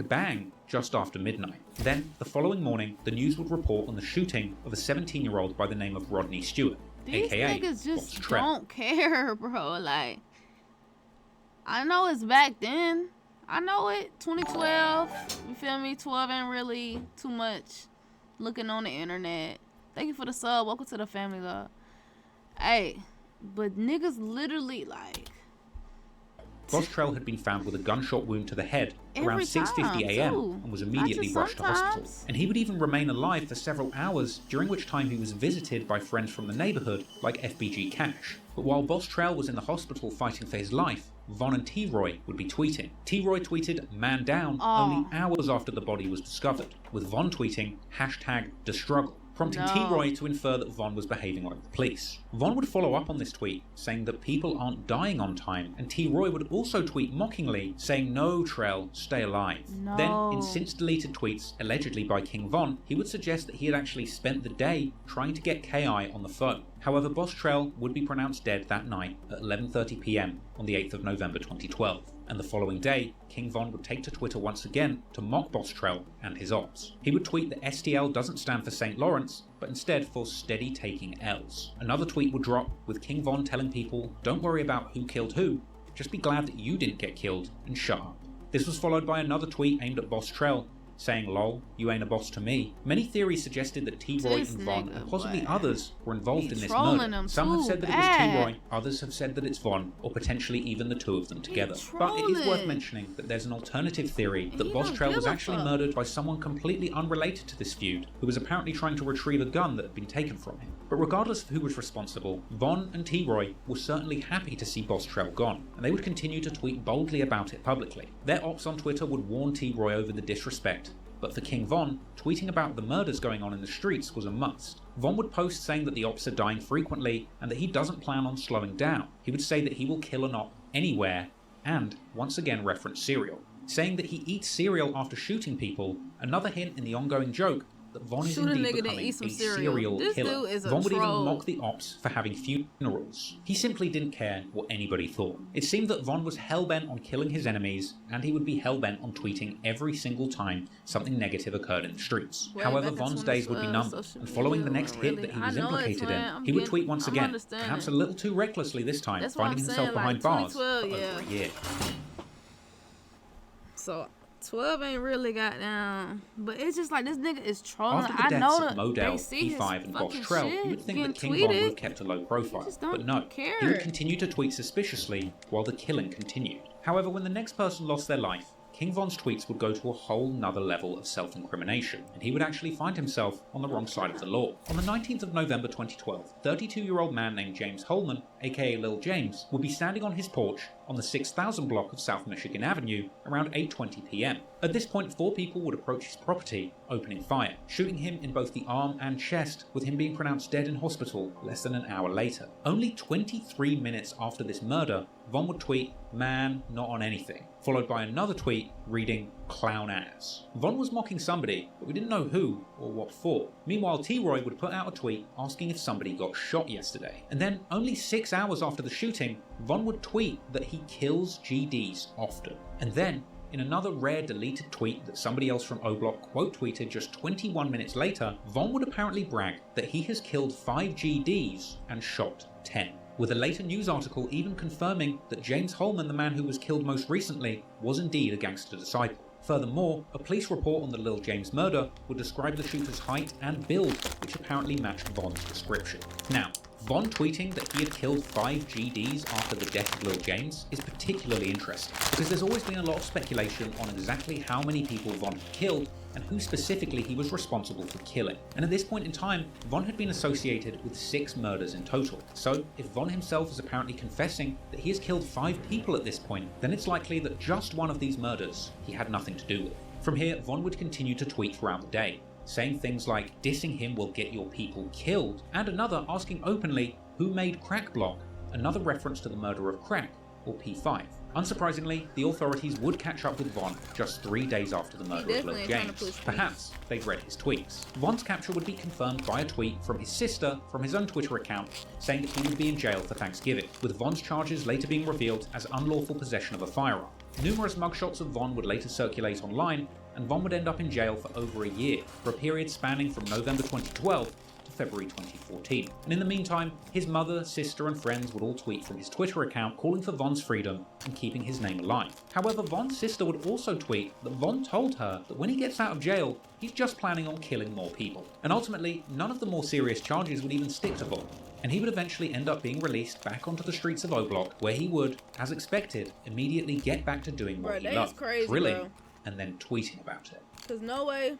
#bang just after midnight. Then, the following morning, the news would report on the shooting of a 17-year-old by the name of Rodney Stewart, These aka niggas just Boss Trell. don't care, bro. Like, I know it's back then. I know it. 2012. You feel me? 12 ain't really too much looking on the internet. Thank you for the sub. Welcome to the family, love. Hey, but niggas literally like. Boss Trell had been found with a gunshot wound to the head around 6:50 a.m. and was immediately rushed to hospital. And he would even remain alive for several hours, during which time he was visited by friends from the neighborhood like FBG Cash. But while Boss Trell was in the hospital fighting for his life, Von and T. Roy would be tweeting. T. Roy tweeted "man down" only hours after the body was discovered, with Von tweeting #destruggle, prompting T. Roy to infer that Von was behaving like the police. Von would follow up on this tweet, saying that people aren't dying on time, and T. Roy would also tweet mockingly, saying "no, Trell, stay alive." No. Then, in since deleted tweets, allegedly by King Von, he would suggest that he had actually spent the day trying to get KI on the phone. However, Boss Trell would be pronounced dead that night at 11:30 p.m. on the 8th of November 2012. And the following day, King Von would take to Twitter once again to mock Boss Trell and his ops. He would tweet that STL doesn't stand for St. Lawrence, but instead for steady taking L's. Another tweet would drop with King Von telling people, "Don't worry about who killed who, just be glad that you didn't get killed and shut up." This was followed by another tweet aimed at Boss Trell, saying "lol, you ain't a boss to me." Many theories suggested that T. Roy and Von and possibly others were involved in this murder. Some have said that it was T. Roy, others have said that it's Von, or potentially even the two of them together. But it is worth mentioning that there's an alternative theory that Boss Trell was actually murdered by someone completely unrelated to this feud, who was apparently trying to retrieve a gun that had been taken from him. But regardless of who was responsible, Von and T. Roy were certainly happy to see Boss Trell gone, and they would continue to tweet boldly about it publicly. Their ops on Twitter would warn T. Roy over the disrespect, but for King Von, tweeting about the murders going on in the streets was a must. Von would post saying that the ops are dying frequently and that he doesn't plan on slowing down. He would say that he will kill an op anywhere, and once again reference cereal, saying that he eats cereal after shooting people, another hint in the ongoing joke that Von is indeed becoming a serial killer. Von would even mock the ops for having funerals. He simply didn't care what anybody thought. It seemed that Von was hell-bent on killing his enemies, and he would be hell-bent on tweeting every single time something negative occurred in the streets. However, Von's days would be numbered, and following the next hit that he was implicated in, he would tweet once again, perhaps a little too recklessly this time, finding himself behind bars for over a year. So 12 ain't really got down, but it's just like this nigga is trolling. After the deaths of Modell, E5, and Boss Trell, you would think that King Von would have kept a low profile, but no, he would continue to tweet suspiciously while the killing continued. However, when the next person lost their life, King Von's tweets would go to a whole nother level of self-incrimination, and he would actually find himself on the wrong side of the law. On the 19th of November 2012, 32-year-old man named James Holman, aka Lil James, would be standing on his porch on the 6000 block of South Michigan Avenue around 8:20 p.m. At this point, 4 people would approach his property, opening fire, shooting him in both the arm and chest, with him being pronounced dead in hospital less than an hour later. Only 23 minutes after this murder, Von would tweet, "Man, not on anything," followed by another tweet reading, "clown ass." Von was mocking somebody, but we didn't know who or what for. Meanwhile, T. Roy would put out a tweet asking if somebody got shot yesterday. And then, only 6 hours after the shooting, Von would tweet that he kills GDs often. And then, in another rare deleted tweet that somebody else from O Block quote tweeted just 21 minutes later, Von would apparently brag that he has killed 5 GDs and shot 10. with a later news article even confirming that James Holman, the man who was killed most recently, was indeed a gangster disciple. Furthermore, a police report on the Lil James murder would describe the shooter's height and build, which apparently matched Von's description. Now, Von tweeting that he had killed 5 GDs after the death of Lil James is particularly interesting, because there's always been a lot of speculation on exactly how many people Von had killed and who specifically he was responsible for killing. And at this point in time, Von had been associated with 6 murders in total. So if Von himself is apparently confessing that he has killed 5 people at this point, then it's likely that just one of these murders he had nothing to do with. From here, Von would continue to tweet throughout the day, saying things like dissing him will get your people killed, and another asking openly who made Crack Block, another reference to the murder of Crack, or P5. Unsurprisingly, the authorities would catch up with Von just 3 days after the murder of Lil James. Perhaps they'd read his tweets. Von's capture would be confirmed by a tweet from his sister from his own Twitter account saying that he would be in jail for Thanksgiving, with Von's charges later being revealed as unlawful possession of a firearm. Numerous mugshots of Von would later circulate online, and Von would end up in jail for over a year, for a period spanning from November 2012 to February 2014. And in the meantime, his mother, sister and friends would all tweet from his Twitter account calling for Von's freedom and keeping his name alive. However, Von's sister would also tweet that Von told her that when he gets out of jail, he's just planning on killing more people. And ultimately, none of the more serious charges would even stick to Von, and he would eventually end up being released back onto the streets of O-Block, where he would, as expected, immediately get back to doing what he loved, drilling and then tweeting about it. Cause no way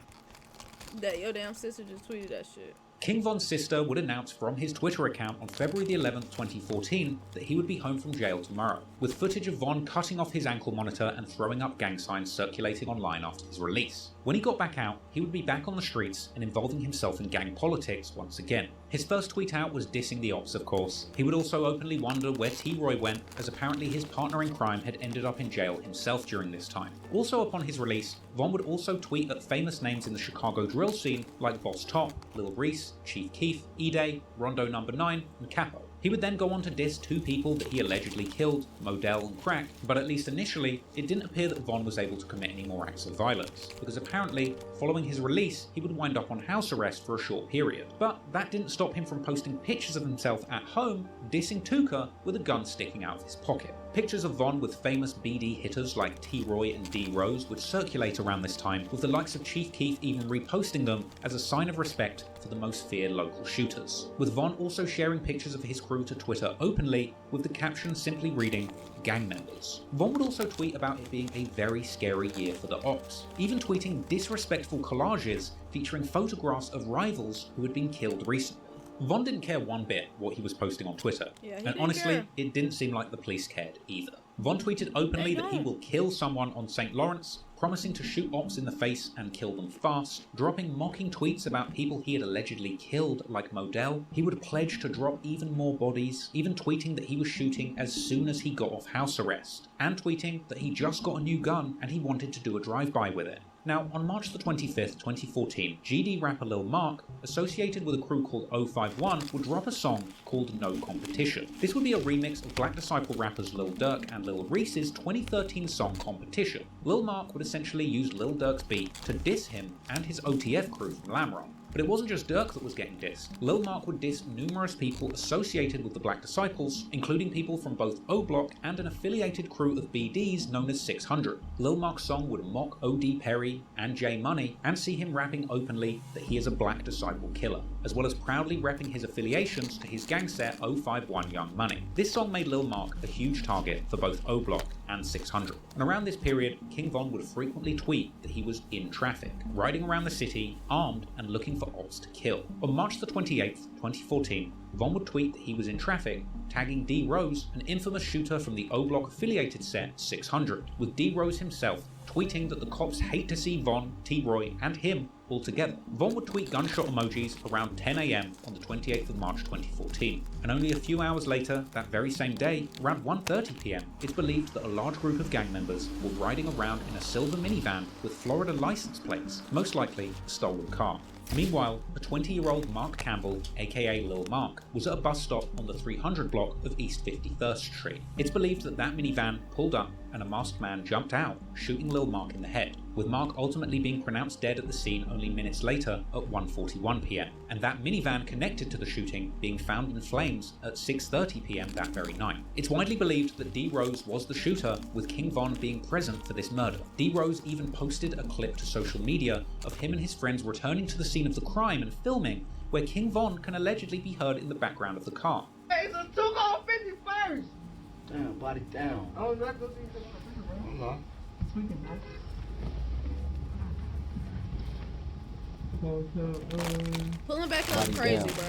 that your damn sister just tweeted that shit. King Von's sister would announce from his Twitter account on February the 11th, 2014 that he would be home from jail tomorrow, with footage of Von cutting off his ankle monitor and throwing up gang signs circulating online after his release. When he got back out, he would be back on the streets and involving himself in gang politics once again. His first tweet out was dissing the ops, of course. He would also openly wonder where T-Roy went, as apparently his partner in crime had ended up in jail himself during this time. Also upon his release, Von would also tweet at famous names in the Chicago drill scene like Boss Top, Lil Reese, Chief Keef, E-Day, Rondo No. 9, and Capo. He would then go on to diss 2 people that he allegedly killed, Modell and Crack, but at least initially, it didn't appear that Von was able to commit any more acts of violence, because apparently, following his release, he would wind up on house arrest for a short period. But that didn't stop him from posting pictures of himself at home, dissing Tuka with a gun sticking out of his pocket. Pictures of Von with famous BD hitters like T-Roy and D-Rose would circulate around this time, with the likes of Chief Keef even reposting them as a sign of respect for the most feared local shooters, with Von also sharing pictures of his crew to Twitter openly, with the caption simply reading, gang members. Von would also tweet about it being a very scary year for the ops, even tweeting disrespectful collages featuring photographs of rivals who had been killed recently. Von didn't care one bit what he was posting on Twitter, and honestly, it didn't seem like the police cared either. Von tweeted openly that he will kill someone on St. Lawrence, promising to shoot ops in the face and kill them fast, dropping mocking tweets about people he had allegedly killed like Modell. He would pledge to drop even more bodies, even tweeting that he was shooting as soon as he got off house arrest, and tweeting that he just got a new gun and he wanted to do a drive-by with it. Now, on March the 25th, 2014, GD rapper Lil Mark, associated with a crew called 051, would drop a song called No Competition. This would be a remix of Black Disciple rappers Lil Durk and Lil Reese's 2013 song Competition. Lil Mark would essentially use Lil Durk's beat to diss him and his OTF crew from Lamron. But it wasn't just Durk that was getting dissed. Lil Mark would diss numerous people associated with the Black Disciples, including people from both O-Block and an affiliated crew of BDs known as 600. Lil Mark's song would mock O.D. Perry and J Money and see him rapping openly that he is a Black Disciple killer, as well as proudly repping his affiliations to his gang set 051 Young Money. This song made Lil Mark a huge target for both O-Block and 600. And around this period, King Von would frequently tweet that he was in traffic, riding around the city, armed and looking for ops to kill. On March the 28th, 2014, Von would tweet that he was in traffic, tagging D-Rose, an infamous shooter from the O-Block affiliated set 600, with D-Rose himself tweeting that the cops hate to see Von, T-Roy, and him all together. Von would tweet gunshot emojis around 10 AM on the 28th of March 2014, and only a few hours later, that very same day, around 1:30 PM, it's believed that a large group of gang members were riding around in a silver minivan with Florida license plates, most likely a stolen car. Meanwhile, a 20-year-old Mark Campbell, aka Lil Mark, was at a bus stop on the 300 block of East 51st Street. It's believed that that minivan pulled up and a masked man jumped out, shooting Lil Mark in the head, with Mark ultimately being pronounced dead at the scene only minutes later at 1:41 p.m, and that minivan connected to the shooting being found in flames at 6:30 p.m. that very night. It's widely believed that D. Rose was the shooter, with King Von being present for this murder. D. Rose even posted a clip to social media of him and his friends returning to the scene of the crime and filming, where King Von can allegedly be heard in the background of the car. Hey, so 251st. Damn, body down. I was not gonna see the Pulling back up crazy, bro.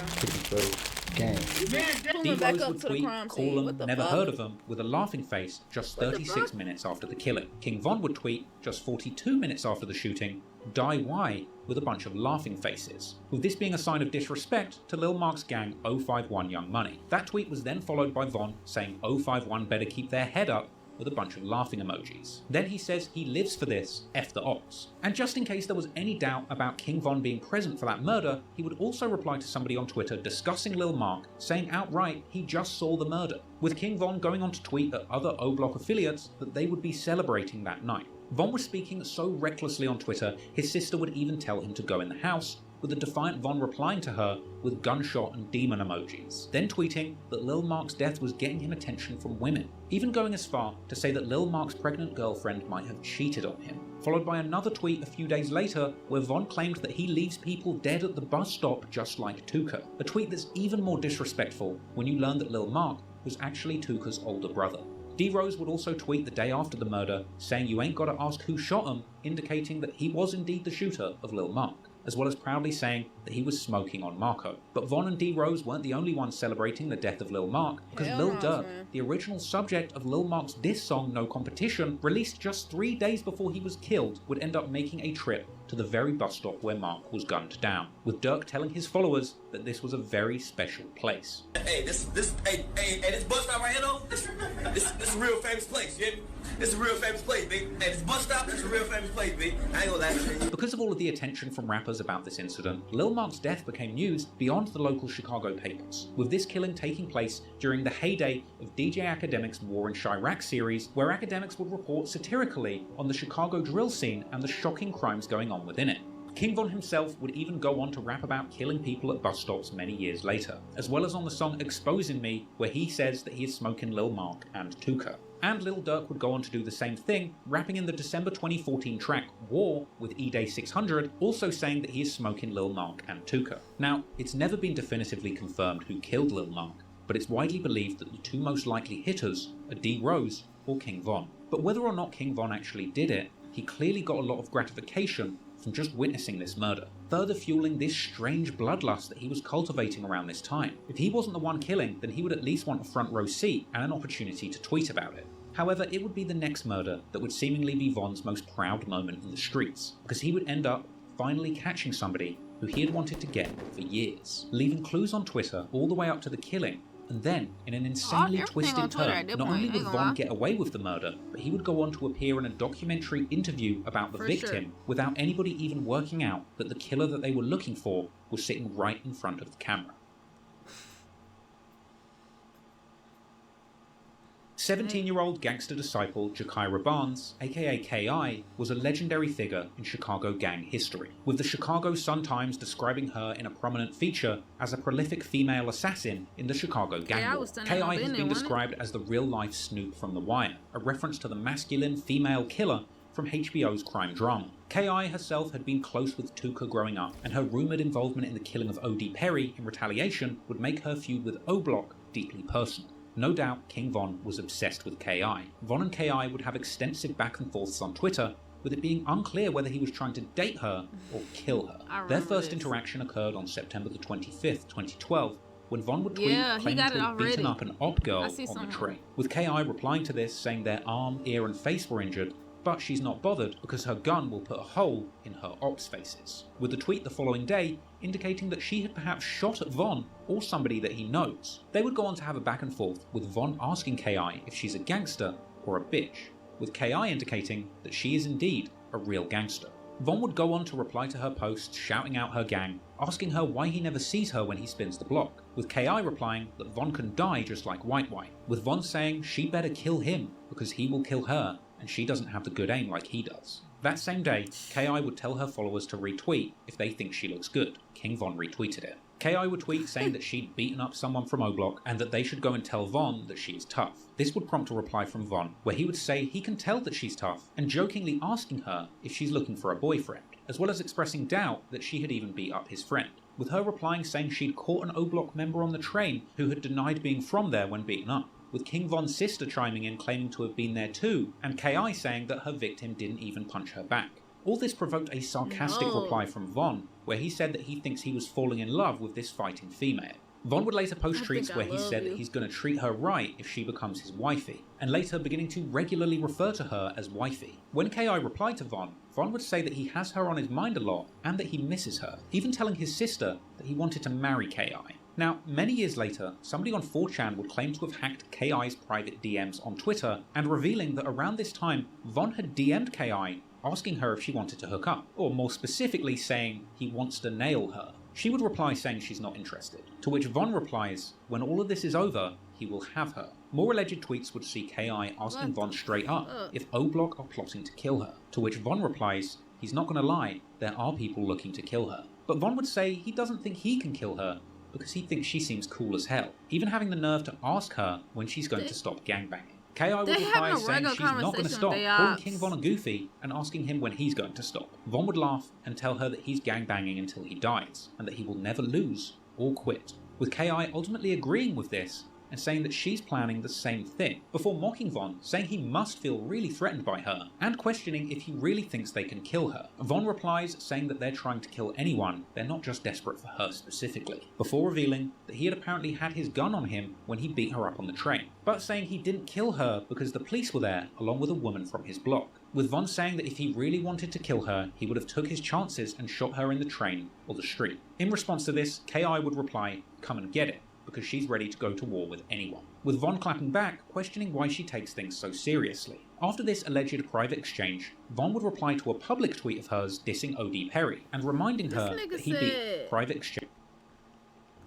D. Rose would tweet, call them, never heard of them, with a laughing face just 36 minutes after the killing. King Von would tweet, just 42 minutes after the shooting, die why, with a bunch of laughing faces, with this being a sign of disrespect to Lil Mark's gang 051 Young Money. That tweet was then followed by Von saying 051 better keep their head up, with a bunch of laughing emojis. Then he says he lives for this, F the ops. And just in case there was any doubt about King Von being present for that murder, he would also reply to somebody on Twitter discussing Lil Mark, saying outright he just saw the murder, with King Von going on to tweet at other O-Block affiliates that they would be celebrating that night. Von was speaking so recklessly on Twitter, his sister would even tell him to go in the house, with the defiant Von replying to her with gunshot and demon emojis, then tweeting that Lil Mark's death was getting him attention from women, even going as far to say that Lil Mark's pregnant girlfriend might have cheated on him, followed by another tweet a few days later where Von claimed that he leaves people dead at the bus stop just like Tuka, a tweet that's even more disrespectful when you learn that Lil Mark was actually Tuka's older brother. D. Rose would also tweet the day after the murder saying you ain't gotta ask who shot him, indicating that he was indeed the shooter of Lil Mark, as well as proudly saying that he was smoking on Marco. But Von and D. Rose weren't the only ones celebrating the death of Lil Mark, because Lil Durk, the original subject of Lil Mark's diss song No Competition, released just 3 days before he was killed, would end up making a trip to the very bus stop where Mark was gunned down, with Durk telling his followers that this was a very special place. Hey, this bus stop right here though, this is a real famous place, yeah? This is a real famous place, big. Hey, this bus stop, this is a real famous place, big. I ain't gonna lie to you. Because of all of the attention from rappers about this incident, Lil Mark's death became news beyond the local Chicago papers, with this killing taking place during the heyday of DJ Academic's War in Chirac series, where Academics would report satirically on the Chicago drill scene and the shocking crimes going on within it. King Von himself would even go on to rap about killing people at bus stops many years later, as well as on the song Exposing Me, where he says that he is smoking Lil Mark and Tuka. And Lil Durk would go on to do the same thing, rapping in the December 2014 track War with E-Day 600, also saying that he is smoking Lil Mark and Tuka. Now, it's never been definitively confirmed who killed Lil Mark, but it's widely believed that the two most likely hitters are D. Rose or King Von. But whether or not King Von actually did it, he clearly got a lot of gratification from just witnessing this murder, further fueling this strange bloodlust that he was cultivating around this time. If he wasn't the one killing, then he would at least want a front row seat and an opportunity to tweet about it. However, it would be the next murder that would seemingly be Von's most proud moment in the streets, because he would end up finally catching somebody who he had wanted to get for years, leaving clues on Twitter all the way up to the killing. And then, in an insanely twisted turn, not only would Von get away with the murder, but he would go on to appear in a documentary interview about the victim without anybody even working out that the killer that they were looking for was sitting right in front of the camera. 17-year-old gangster disciple Jakira Barnes, aka K.I., was a legendary figure in Chicago gang history, with the Chicago Sun-Times describing her in a prominent feature as a prolific female assassin in the Chicago gang war. K.I. has been described as the real-life Snoop from The Wire, a reference to the masculine female killer from HBO's crime drama. K.I. herself had been close with Tuka growing up, and her rumoured involvement in the killing of O.D. Perry in retaliation would make her feud with O-Block deeply personal. No doubt King Von was obsessed with K.I. Von and K.I. would have extensive back and forths on Twitter, with it being unclear whether he was trying to date her or kill her. Their first interaction occurred on September the 25th, 2012, when Von would tweet claiming to have beaten up an op girl on the train, with K.I. replying to this saying their arm, ear and face were injured, but she's not bothered because her gun will put a hole in her ops faces, with the tweet the following day indicating that she had perhaps shot at Von or somebody that he knows. They would go on to have a back and forth, with Von asking K.I. if she's a gangster or a bitch, with K.I. indicating that she is indeed a real gangster. Von would go on to reply to her posts shouting out her gang, asking her why he never sees her when he spins the block, with K.I. replying that Von can die just like White White, with Von saying she better kill him because he will kill her and she doesn't have the good aim like he does. That same day, KI would tell her followers to retweet if they think she looks good. King Von retweeted it. KI would tweet saying that she'd beaten up someone from O-Block and that they should go and tell Von that she is tough. This would prompt a reply from Von, where he would say he can tell that she's tough, and jokingly asking her if she's looking for a boyfriend, as well as expressing doubt that she had even beat up his friend, with her replying saying she'd caught an O-Block member on the train who had denied being from there when beaten up, with King Von's sister chiming in claiming to have been there too, and KI saying that her victim didn't even punch her back. All this provoked a sarcastic reply from Von, where he said that he thinks he was falling in love with this fighting female. Von would later post tweets where he said that he's going to treat her right if she becomes his wifey, and later beginning to regularly refer to her as wifey. When KI replied to Von, Von would say that he has her on his mind a lot and that he misses her, even telling his sister that he wanted to marry KI. Now, many years later, somebody on 4chan would claim to have hacked KI's private DMs on Twitter, and revealing that around this time, Von had DM'd KI asking her if she wanted to hook up, or more specifically saying he wants to nail her. She would reply saying she's not interested, to which Von replies, when all of this is over, he will have her. More alleged tweets would see KI asking Von straight up if O-Block are plotting to kill her, to which Von replies, he's not gonna lie, there are people looking to kill her. But Von would say he doesn't think he can kill her because he thinks she seems cool as hell, even having the nerve to ask her when she's going to stop gangbanging. KI would reply saying she's not going to stop, calling King Von a goofy and asking him when he's going to stop. Von would laugh and tell her that he's gangbanging until he dies, and that he will never lose or quit, with KI ultimately agreeing with this and saying that she's planning the same thing, before mocking Von, saying he must feel really threatened by her, and questioning if he really thinks they can kill her. Von replies saying that they're trying to kill anyone, they're not just desperate for her specifically, before revealing that he had apparently had his gun on him when he beat her up on the train, but saying he didn't kill her because the police were there along with a woman from his block, with Von saying that if he really wanted to kill her, he would have took his chances and shot her in the train or the street. In response to this, KI would reply, come and get it, because she's ready to go to war with anyone, with Von clapping back, questioning why she takes things so seriously. After this alleged private exchange, Von would reply to a public tweet of hers dissing O.D. Perry, and reminding her that he beat private exchange,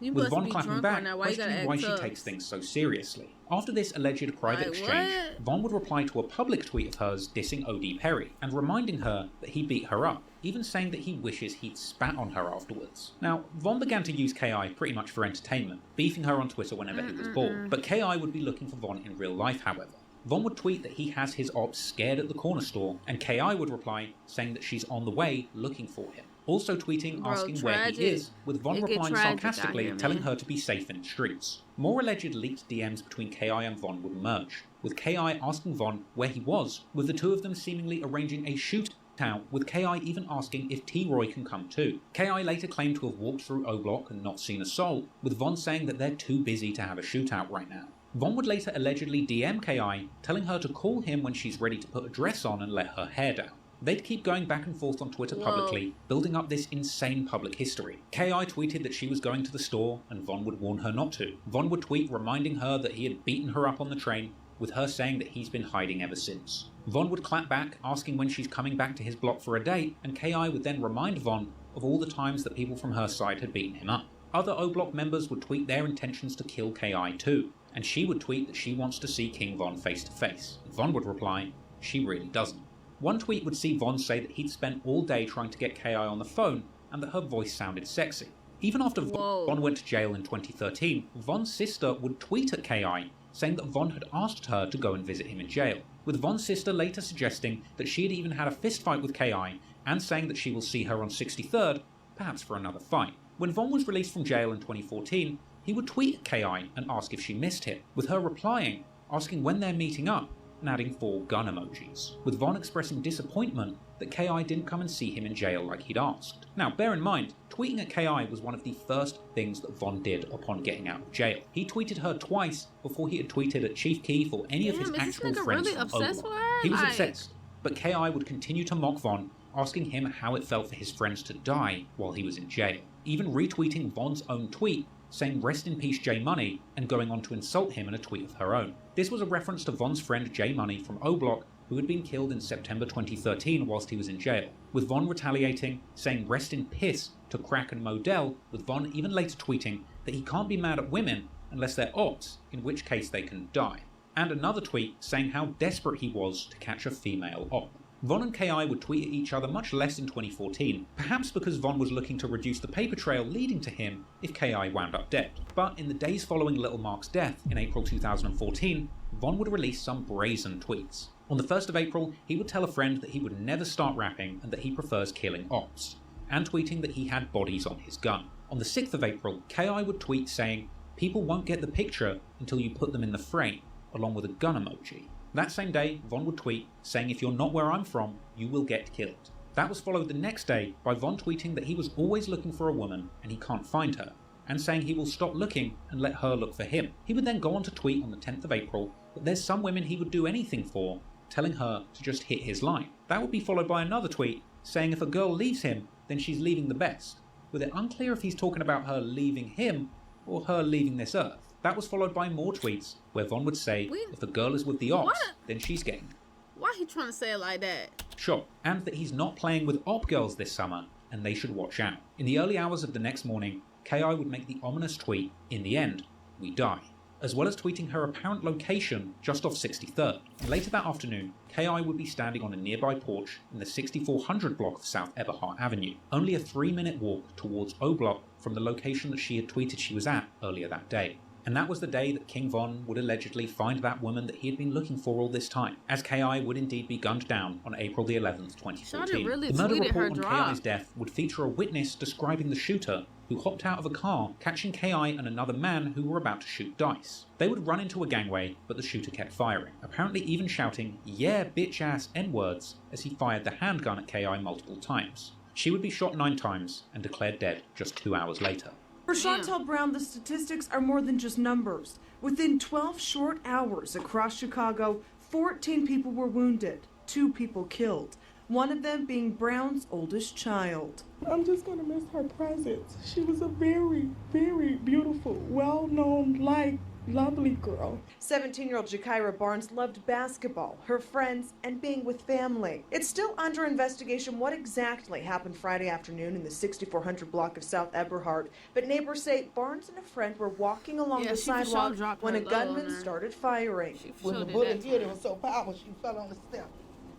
with Von clapping back, questioning why she takes things so seriously. After this alleged private exchange, Von would reply to a public tweet of hers dissing O.D. Perry, and reminding her that he beat her up, even saying that he wishes he'd spat on her afterwards. Now, Von began to use KI pretty much for entertainment, beefing her on Twitter whenever he was bored, but KI would be looking for Von in real life, however. Von would tweet that he has his ops scared at the corner store, and KI would reply saying that she's on the way looking for him. Also tweeting asking where he is, with Von replying sarcastically telling her to be safe in the streets. More alleged leaked DMs between KI and Von would emerge, with KI asking Von where he was, with the two of them seemingly arranging a shootout, with KI even asking if T-Roy can come too. KI later claimed to have walked through O-Block and not seen a soul, with Von saying that they're too busy to have a shootout right now. Von would later allegedly DM KI, telling her to call him when she's ready to put a dress on and let her hair down. They'd keep going back and forth on Twitter publicly, building up this insane public history. KI tweeted that she was going to the store, and Von would warn her not to. Von would tweet reminding her that he had beaten her up on the train, with her saying that he's been hiding ever since. Von would clap back, asking when she's coming back to his block for a date, and KI would then remind Von of all the times that people from her side had beaten him up. Other O-Block members would tweet their intentions to kill KI too, and she would tweet that she wants to see King Von face to face. Von would reply, she really doesn't. One tweet would see Von say that he'd spent all day trying to get KI on the phone and that her voice sounded sexy. Even after Von went to jail in 2013, Von's sister would tweet at KI saying that Von had asked her to go and visit him in jail, with Von's sister later suggesting that she had even had a fistfight with KI and saying that she will see her on 63rd, perhaps for another fight. When Von was released from jail in 2014, he would tweet at KI and ask if she missed him, with her replying, asking when they're meeting up, and adding 4 gun emojis, with Von expressing disappointment that KI didn't come and see him in jail like he'd asked. Now, bear in mind, tweeting at KI was one of the first things that Von did upon getting out of jail. He tweeted her twice before he had tweeted at Chief Keef or any of his actual friends from O-Block. He was obsessed, but KI would continue to mock Von, asking him how it felt for his friends to die while he was in jail, even retweeting Von's own tweet saying rest in peace J Money, and going on to insult him in a tweet of her own. This was a reference to Von's friend J Money from O-Block, who had been killed in September 2013 whilst he was in jail, with Von retaliating, saying rest in piss to Crack and Modell, with Von even later tweeting that he can't be mad at women unless they're ops, in which case they can die. and another tweet saying how desperate he was to catch a female op. Von and KI would tweet at each other much less in 2014, perhaps because Von was looking to reduce the paper trail leading to him if KI wound up dead. But in the days following Little Mark's death in April 2014, Von would release some brazen tweets. On the 1st of April, he would tell a friend that he would never start rapping and that he prefers killing ops, and tweeting that he had bodies on his gun. On the 6th of April, KI would tweet saying, "People won't get the picture until you put them in the frame," along with a gun emoji. That same day, Von would tweet saying, "If you're not where I'm from, you will get killed." That was followed the next day by Von tweeting that he was always looking for a woman and he can't find her, and saying he will stop looking and let her look for him. He would then go on to tweet on the 10th of April that there's some women he would do anything for, telling her to just hit his line. That would be followed by another tweet saying if a girl leaves him, then she's leaving the best, with it unclear if he's talking about her leaving him or her leaving this earth. That was followed by more tweets where Von would say if a girl is with the ops, then she's getting. Why he trying to say it like that? Sure, and that he's not playing with op girls this summer and they should watch out. In the early hours of the next morning, KI would make the ominous tweet, "In the end, we die," as well as tweeting her apparent location just off 63rd. And later that afternoon, KI would be standing on a nearby porch in the 6400 block of South Eberhart Avenue, only a 3-minute walk towards O Block from the location that she had tweeted she was at earlier that day. And that was the day that King Von would allegedly find that woman that he had been looking for all this time, as KI would indeed be gunned down on April the 11th, 2014. Really the murder report on drop. KI's death would feature a witness describing the shooter who hopped out of a car, catching KI and another man who were about to shoot dice. They would run into a gangway, but the shooter kept firing, apparently even shouting, "Yeah, bitch-ass N-words," as he fired the handgun at KI multiple times. She would be shot 9 times and declared dead just 2 hours later. For Chantel Brown, the statistics are more than just numbers. Within 12 short hours across Chicago, 14 people were wounded, 2 people killed, one of them being Brown's oldest child. I'm just going to miss her presence. She was a very, very beautiful, well-known, lovely girl. 17-year-old Jakira Barnes loved basketball, her friends, and being with family. It's still under investigation what exactly happened Friday afternoon in the 6400 block of South Eberhart, but neighbors say Barnes and a friend were walking along the sidewalk when a gunman started firing. When the bullet hit, it was so powerful she fell on the step.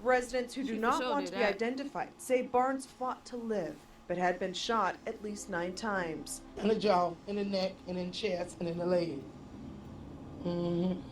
Residents who do not want to be identified say Barnes fought to live, but had been shot at least 9 times. In the jaw, in the neck, and in the chest, and in the leg. 9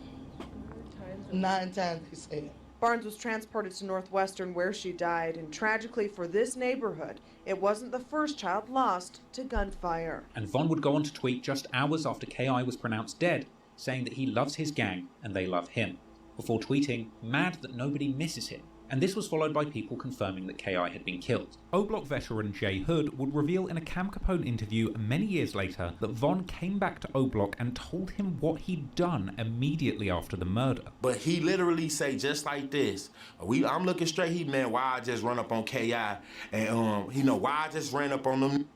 times, he said. Barnes was transported to Northwestern where she died, and tragically for this neighborhood, it wasn't the first child lost to gunfire. And Von would go on to tweet just hours after KI was pronounced dead, saying that he loves his gang and they love him, before tweeting, "Mad that nobody misses him." And this was followed by people confirming that KI had been killed. O-Block veteran Jay Hood would reveal in a Cam Capone interview many years later that Von came back to O-Block and told him what he'd done immediately after the murder. But he literally say just like this, I'm looking straight, he man, why I just run up on KI and why I just ran up on them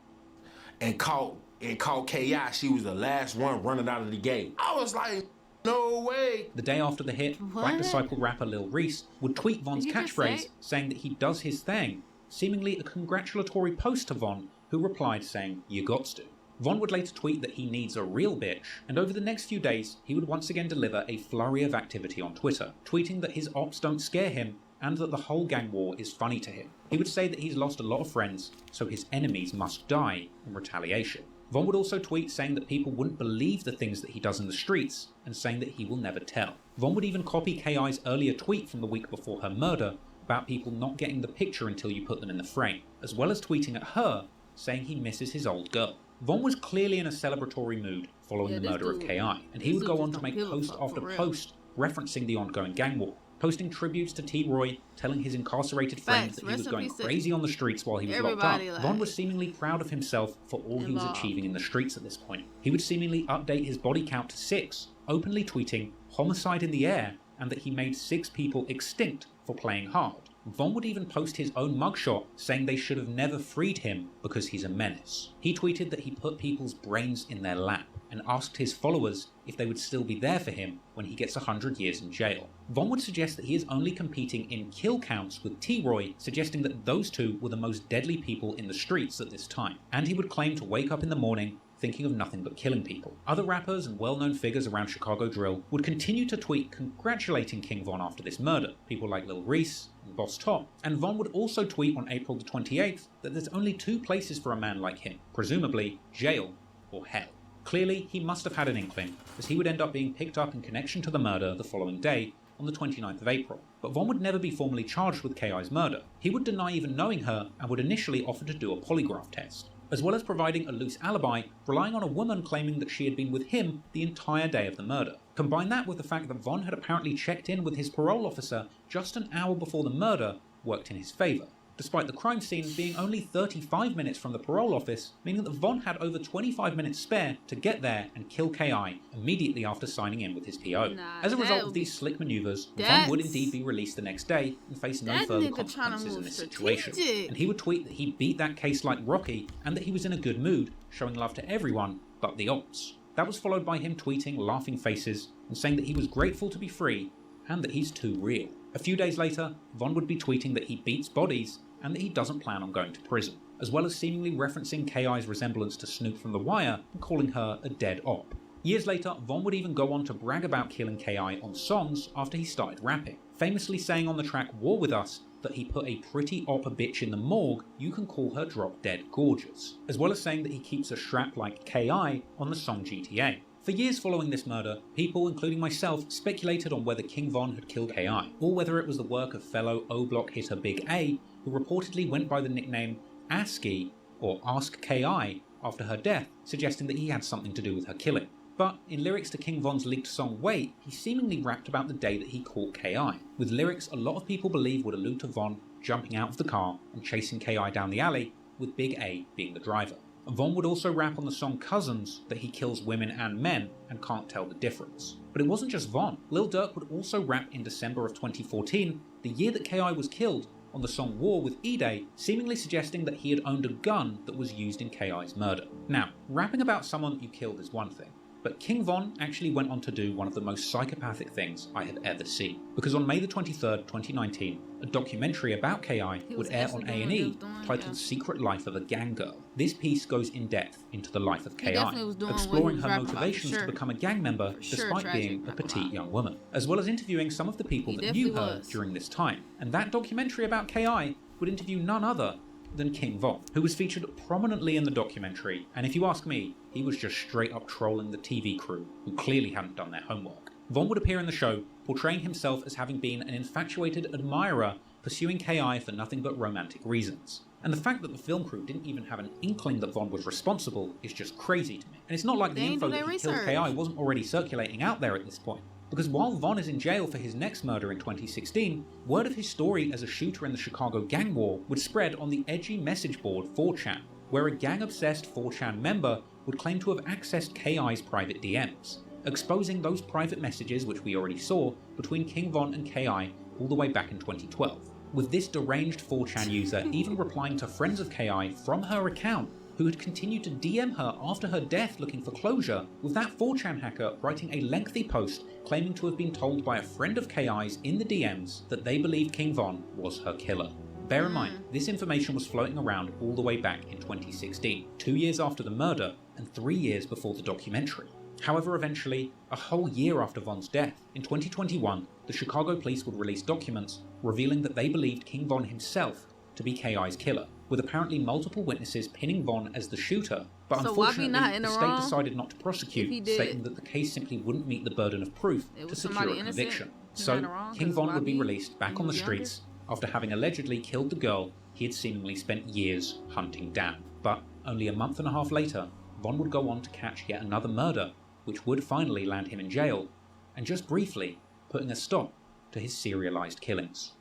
and caught KI. She was the last one running out of the gate. I was like, no way. The day after the hit, Black Disciple rapper Lil Reese would tweet Von's catchphrase saying that he does his thing, seemingly a congratulatory post to Von, who replied saying, "You gots to." Von would later tweet that he needs a real bitch, and over the next few days, he would once again deliver a flurry of activity on Twitter, tweeting that his ops don't scare him and that the whole gang war is funny to him. He would say that he's lost a lot of friends, so his enemies must die in retaliation. Von would also tweet saying that people wouldn't believe the things that he does in the streets, and saying that he will never tell. Von would even copy KI's earlier tweet from the week before her murder about people not getting the picture until you put them in the frame, as well as tweeting at her, saying he misses his old girl. Von was clearly in a celebratory mood following the murder of KI, and he would go on to make post after post referencing the ongoing gang war, posting tributes to T. Roy, telling his incarcerated friends that he was going crazy on the streets while he was locked up. Von was seemingly proud of himself for all he was achieving in the streets at this point. He would seemingly update his body count to 6, openly tweeting "homicide in the air" and that he made 6 people extinct for playing hard. Von would even post his own mugshot saying they should have never freed him because he's a menace. He tweeted that he put people's brains in their lap and asked his followers if they would still be there for him when he gets 100 years in jail. Von would suggest that he is only competing in kill counts with T-Roy, suggesting that those two were the most deadly people in the streets at this time. And he would claim to wake up in the morning, thinking of nothing but killing people. Other rappers and well-known figures around Chicago drill would continue to tweet congratulating King Von after this murder, people like Lil Reese and Boss Top, and Von would also tweet on April the 28th that there's only 2 places for a man like him, presumably jail or hell. Clearly, he must have had an inkling, as he would end up being picked up in connection to the murder the following day, on the 29th of April. But Von would never be formally charged with K.I.'s murder. He would deny even knowing her and would initially offer to do a polygraph test, as well as providing a loose alibi, relying on a woman claiming that she had been with him the entire day of the murder. Combine that with the fact that Von had apparently checked in with his parole officer just an hour before the murder worked in his favour, despite the crime scene being only 35 minutes from the parole office, meaning that Von had over 25 minutes spare to get there and kill K.I. immediately after signing in with his PO. As a result of these slick manoeuvres, Von would indeed be released the next day and face no further consequences in this situation. And he would tweet that he beat that case like Rocky and that he was in a good mood, showing love to everyone but the ops. That was followed by him tweeting laughing faces and saying that he was grateful to be free and that he's too real. A few days later, Von would be tweeting that he beats bodies and that he doesn't plan on going to prison, as well as seemingly referencing K.I.'s resemblance to Snoop from The Wire and calling her a dead op. Years later, Von would even go on to brag about killing K.I. on songs after he started rapping, famously saying on the track War With Us that he put a pretty op a bitch in the morgue, you can call her drop dead gorgeous, as well as saying that he keeps a strap like K.I. on the song GTA. For years following this murder, people, including myself, speculated on whether King Von had killed K.I., or whether it was the work of fellow O-Block hitter Big A, who reportedly went by the nickname ASCII, or Ask K.I., after her death, suggesting that he had something to do with her killing. But in lyrics to King Von's leaked song Wait, he seemingly rapped about the day that he caught K.I., with lyrics a lot of people believe would allude to Von jumping out of the car and chasing K.I. down the alley, with Big A being the driver. Von would also rap on the song Cousins that he kills women and men and can't tell the difference. But it wasn't just Von. Lil Durk would also rap in December of 2014, the year that K.I. was killed, on the song War with E-Day, seemingly suggesting that he had owned a gun that was used in K.I.'s murder. Now, rapping about someone that you killed is one thing, but King Von actually went on to do one of the most psychopathic things I have ever seen. Because on May the 23rd, 2019, a documentary about K.I. would air on A&E titled Secret Life of a Gang Girl. This piece goes in depth into the life of K.I., exploring her motivations to become a gang member despite being a petite young woman, as well as interviewing some of the people that knew her during this time. And that documentary about K.I. would interview none other than King Von, who was featured prominently in the documentary, and if you ask me, he was just straight up trolling the TV crew, who clearly hadn't done their homework. Von would appear in the show, portraying himself as having been an infatuated admirer pursuing K.I. for nothing but romantic reasons. And the fact that the film crew didn't even have an inkling that Von was responsible is just crazy to me. And it's not like the info that he killed K.I. wasn't already circulating out there at this point. Because while Von is in jail for his next murder in 2016, word of his story as a shooter in the Chicago gang war would spread on the edgy message board 4chan, where a gang-obsessed 4chan member would claim to have accessed K.I.'s private DMs, exposing those private messages which we already saw between King Von and K.I. all the way back in 2012. With this deranged 4chan user even replying to friends of K.I. from her account, who had continued to DM her after her death looking for closure, with that 4chan hacker writing a lengthy post claiming to have been told by a friend of K.I.'s in the DMs that they believed King Von was her killer. Bear in mind, this information was floating around all the way back in 2016, 2 years after the murder and 3 years before the documentary. However, eventually, a whole year after Von's death, in 2021, the Chicago police would release documents revealing that they believed King Von himself to be K.I.'s killer, with apparently multiple witnesses pinning Von as the shooter, but unfortunately the state decided not to prosecute, stating that the case simply wouldn't meet the burden of proof to secure a conviction. So, King Von would be released back on the streets after having allegedly killed the girl he had seemingly spent years hunting down. But only a month and a half later, Von would go on to catch yet another murder, which would finally land him in jail, and just briefly putting a stop to his serialized killings.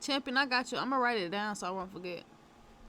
Champion, I got you. I'm gonna write it down so I won't forget.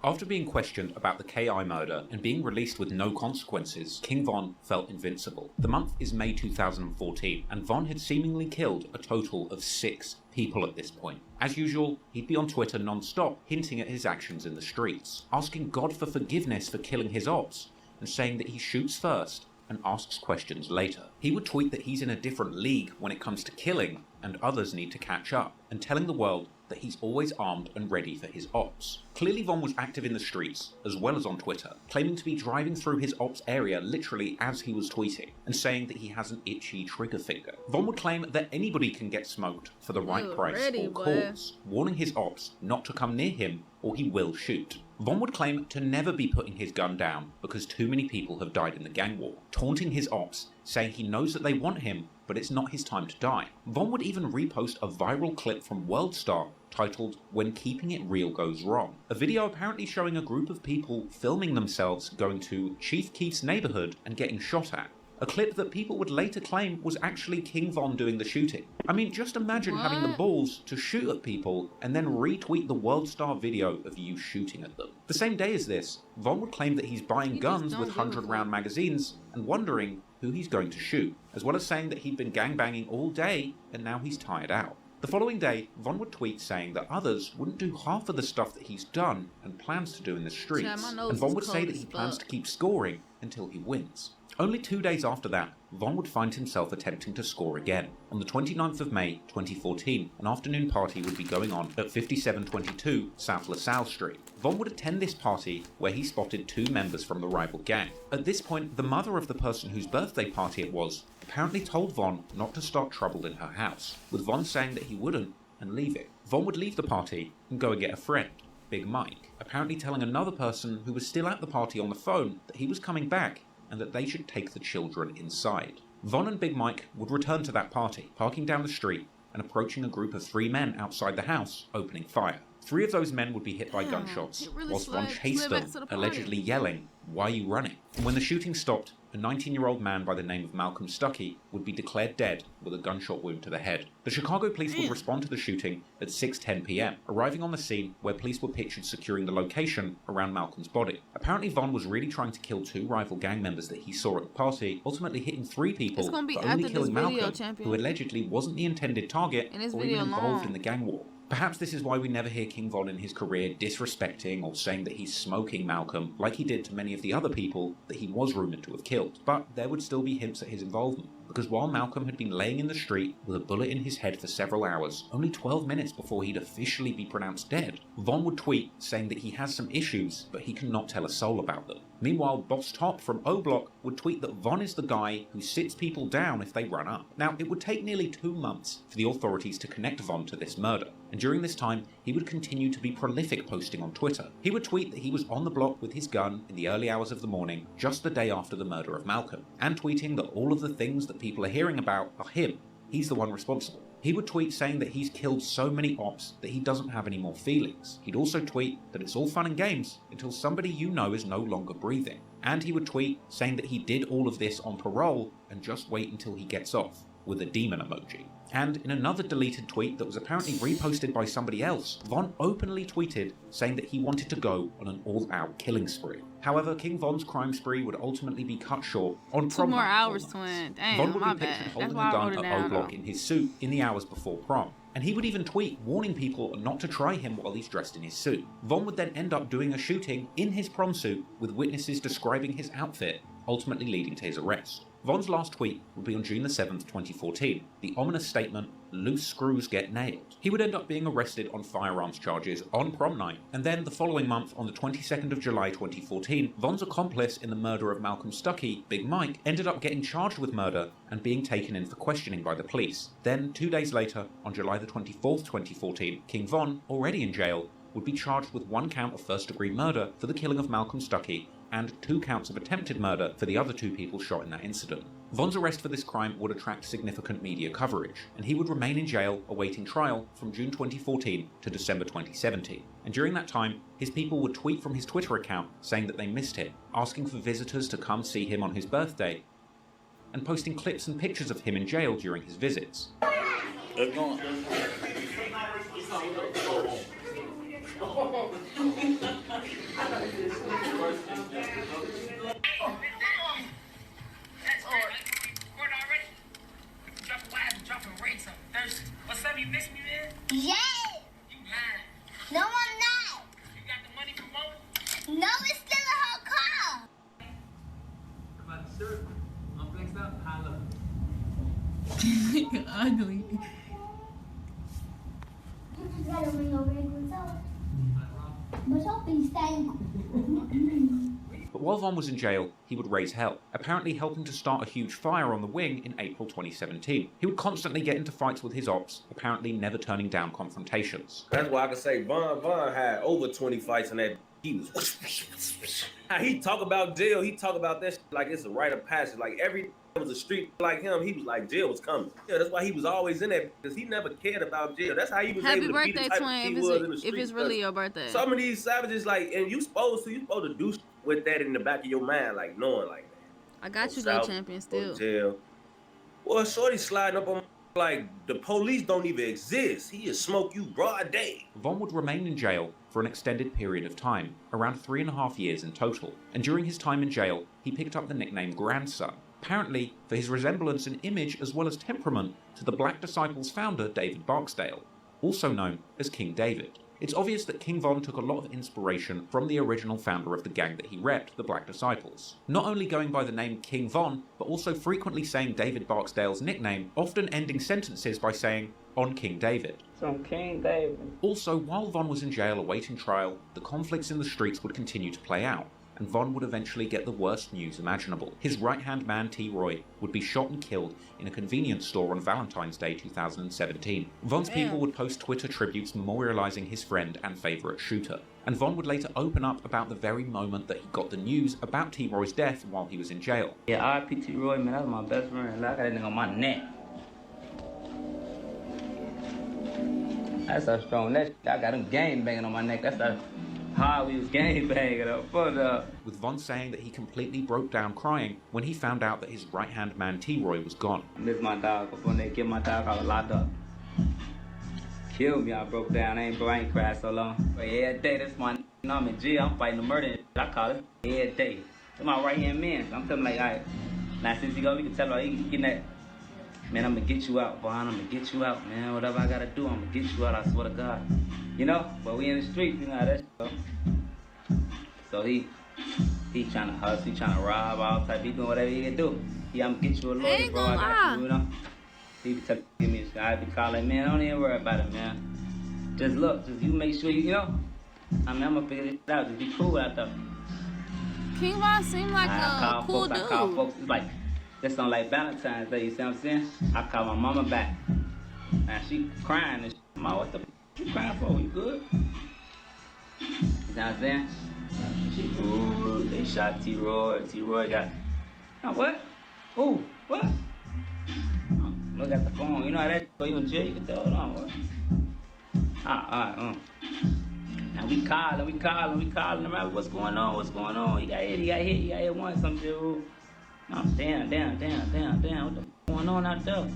After being questioned about the K.I. murder and being released with no consequences, King Von felt invincible. The month is May 2014, and Von had seemingly killed a total of 6 people at this point. As usual, he'd be on Twitter non-stop, hinting at his actions in the streets, asking God for forgiveness for killing his ops, and saying that he shoots first and asks questions later. He would tweet that he's in a different league when it comes to killing, and others need to catch up, and telling the world that he's always armed and ready for his ops. Clearly Von was active in the streets, as well as on Twitter, claiming to be driving through his ops area literally as he was tweeting, and saying that he has an itchy trigger finger. Von would claim that anybody can get smoked for the right price or cause, warning his ops not to come near him or he will shoot. Von would claim to never be putting his gun down because too many people have died in the gang war, taunting his ops, saying he knows that they want him, but it's not his time to die. Von would even repost a viral clip from WorldStar titled "When Keeping It Real Goes Wrong," a video apparently showing a group of people filming themselves going to Chief Keef's neighborhood and getting shot at. A clip that people would later claim was actually King Von doing the shooting. I mean, just imagine having the balls to shoot at people and then retweet the WorldStar video of you shooting at them. The same day as this, Von would claim that he's buying guns with 100-round magazines and wondering who he's going to shoot, as well as saying that he'd been gangbanging all day and now he's tired out. The following day, Von would tweet saying that others wouldn't do half of the stuff that he's done and plans to do in the streets, and Von would say that he plans to keep scoring until he wins. Only 2 days after that, Von would find himself attempting to score again. On the 29th of May, 2014, an afternoon party would be going on at 5722 South LaSalle Street. Von would attend this party where he spotted 2 members from the rival gang. At this point, the mother of the person whose birthday party it was apparently told Von not to start trouble in her house, with Von saying that he wouldn't and leave it. Von would leave the party and go and get a friend, Big Mike, apparently telling another person who was still at the party on the phone that he was coming back and that they should take the children inside. Von and Big Mike would return to that party, parking down the street and approaching a group of 3 men outside the house, opening fire. 3 of those men would be hit by gunshots, whilst Von chased them, allegedly yelling, "Why are you running?" And when the shooting stopped, a 19-year-old man by the name of Malcolm Stuckey would be declared dead with a gunshot wound to the head. The Chicago police would respond to the shooting at 6:10 p.m, arriving on the scene where police were pictured securing the location around Malcolm's body. Apparently Von was really trying to kill 2 rival gang members that he saw at the party, ultimately hitting 3 people, but only killing Malcolm, who allegedly wasn't the intended target or even involved in the gang war. Perhaps this is why we never hear King Von in his career disrespecting or saying that he's smoking Malcolm like he did to many of the other people that he was rumoured to have killed. But there would still be hints at his involvement, because while Malcolm had been laying in the street with a bullet in his head for several hours, only 12 minutes before he'd officially be pronounced dead, Von would tweet saying that he has some issues, but he cannot tell a soul about them. Meanwhile, Boss Top from O Block would tweet that Von is the guy who sits people down if they run up. Now, it would take nearly 2 months for the authorities to connect Von to this murder, and during this time, he would continue to be prolific posting on Twitter. He would tweet that he was on the block with his gun in the early hours of the morning, just the day after the murder of Malcolm, and tweeting that all of the things that people are hearing about are him. He's the one responsible. He would tweet saying that he's killed so many ops that he doesn't have any more feelings. He'd also tweet that it's all fun and games until somebody you know is no longer breathing. And he would tweet saying that he did all of this on parole and just wait until he gets off, with a demon emoji. And in another deleted tweet that was apparently reposted by somebody else, Von openly tweeted saying that he wanted to go on an all-out killing spree. However, King Von's crime spree would ultimately be cut short on prom night. 2 more hours, twin. Damn, Von would my be pictured bad. holding That's a why I gun wrote it at O down, Block though. in his suit in the hours before prom. And he would even tweet warning people not to try him while he's dressed in his suit. Von would then end up doing a shooting in his prom suit with witnesses describing his outfit, ultimately leading to his arrest. Von's last tweet would be on June the 7th, 2014, the ominous statement, "Loose screws get nailed." He would end up being arrested on firearms charges on prom night, and then the following month, on the 22nd of July 2014, Von's accomplice in the murder of Malcolm Stuckey, Big Mike, ended up getting charged with murder and being taken in for questioning by the police. Then, 2 days later, on July the 24th, 2014, King Von, already in jail, would be charged with 1 count of first-degree murder for the killing of Malcolm Stuckey and 2 counts of attempted murder for the other 2 people shot in that incident. Von's arrest for this crime would attract significant media coverage, and he would remain in jail awaiting trial from June 2014 to December 2017. And during that time, his people would tweet from his Twitter account saying that they missed him, asking for visitors to come see him on his birthday, and posting clips and pictures of him in jail during his visits. Let's go. What's up, you miss me, man? Yeah. You lying. No, I'm not. You got the money from Mo? No, it's still a whole car. About the shirt, I'm flexed out, holla. Ugly. while Von was in jail, he would raise hell, apparently helping to start a huge fire on the wing in April 2017. He would constantly get into fights with his ops, apparently never turning down confrontations. That's why I can say Von had over 20 fights in that. He was. He talk about jail. He talk about that like it's a rite of passage. Like every was a street like him, he was like jail was coming. Yeah, that's why he was always in that because he never cared about jail. That's how he was able to be the type of he was in the street. If it's really your birthday. Some of these savages like, and you supposed to do with that in the back of your mind, like knowing like. I got you, though, champion. Still. Jail. Well, shorty sliding up on. Like, the police don't even exist. He just smoke you broad day. Von would remain in jail for an extended period of time, around 3.5 years in total. And during his time in jail, he picked up the nickname Grandson, apparently for his resemblance in image as well as temperament to the Black Disciples founder David Barksdale, also known as King David. It's obvious that King Von took a lot of inspiration from the original founder of the gang that he repped, the Black Disciples. Not only going by the name King Von, but also frequently saying David Barksdale's nickname, often ending sentences by saying, "on King David." So King David. Also, while Von was in jail awaiting trial, the conflicts in the streets would continue to play out, and Von would eventually get the worst news imaginable. His right-hand man T-Roy would be shot and killed in a convenience store on Valentine's Day 2017. Von's people would post Twitter tributes memorializing his friend and favorite shooter. And Von would later open up about the very moment that he got the news about T-Roy's death while he was in jail. Yeah, R.I.P. T-Roy, man, that was my best friend. I got that nigga on my neck. That's how strong that I got him gang banging on my neck. That's how we was gang banging up. With Von saying that he completely broke down crying when he found out that his right-hand man T-Roy was gone. Miss my dog up on there, get my dog, I was locked up. Killed me, I broke down. I ain't cried so long. But every day, that's my I'm in jail, I'm fighting the murder. I call it every day. That's my right-hand man. I'm telling him like, all right, now since he go, we can tell him, he getting that. Man, I'm gonna get you out, Von. I'm gonna get you out, man. Whatever I gotta do, I'm gonna get you out, I swear to God. You know? But we in the streets, you know how that shit go. So he trying to hustle, he trying to rob, all type. He doing whatever he can do. Yeah, I'm gonna get you a lawyer, bro. I got you, you know? He be telling me, I be calling, man, don't even worry about it, man. Just look, just you make sure you know. I mean, I'm gonna figure this out. Just be cool out there. King Von seemed like a cool dude. I call folks, it's like, that's on like Valentine's Day, you see what I'm saying? I call my mama back. And she crying and Mom, what the you crying for? You good? You know what I'm saying? She, ooh, they shot T-Roy. T-Roy got, oh, what? Ooh, what? Look at the phone. You know how that, so you in jail, you can tell, hold on, what? Now we calling around, what's going on? He got hit once, some shit, ooh. I'm damn, what the going on out there?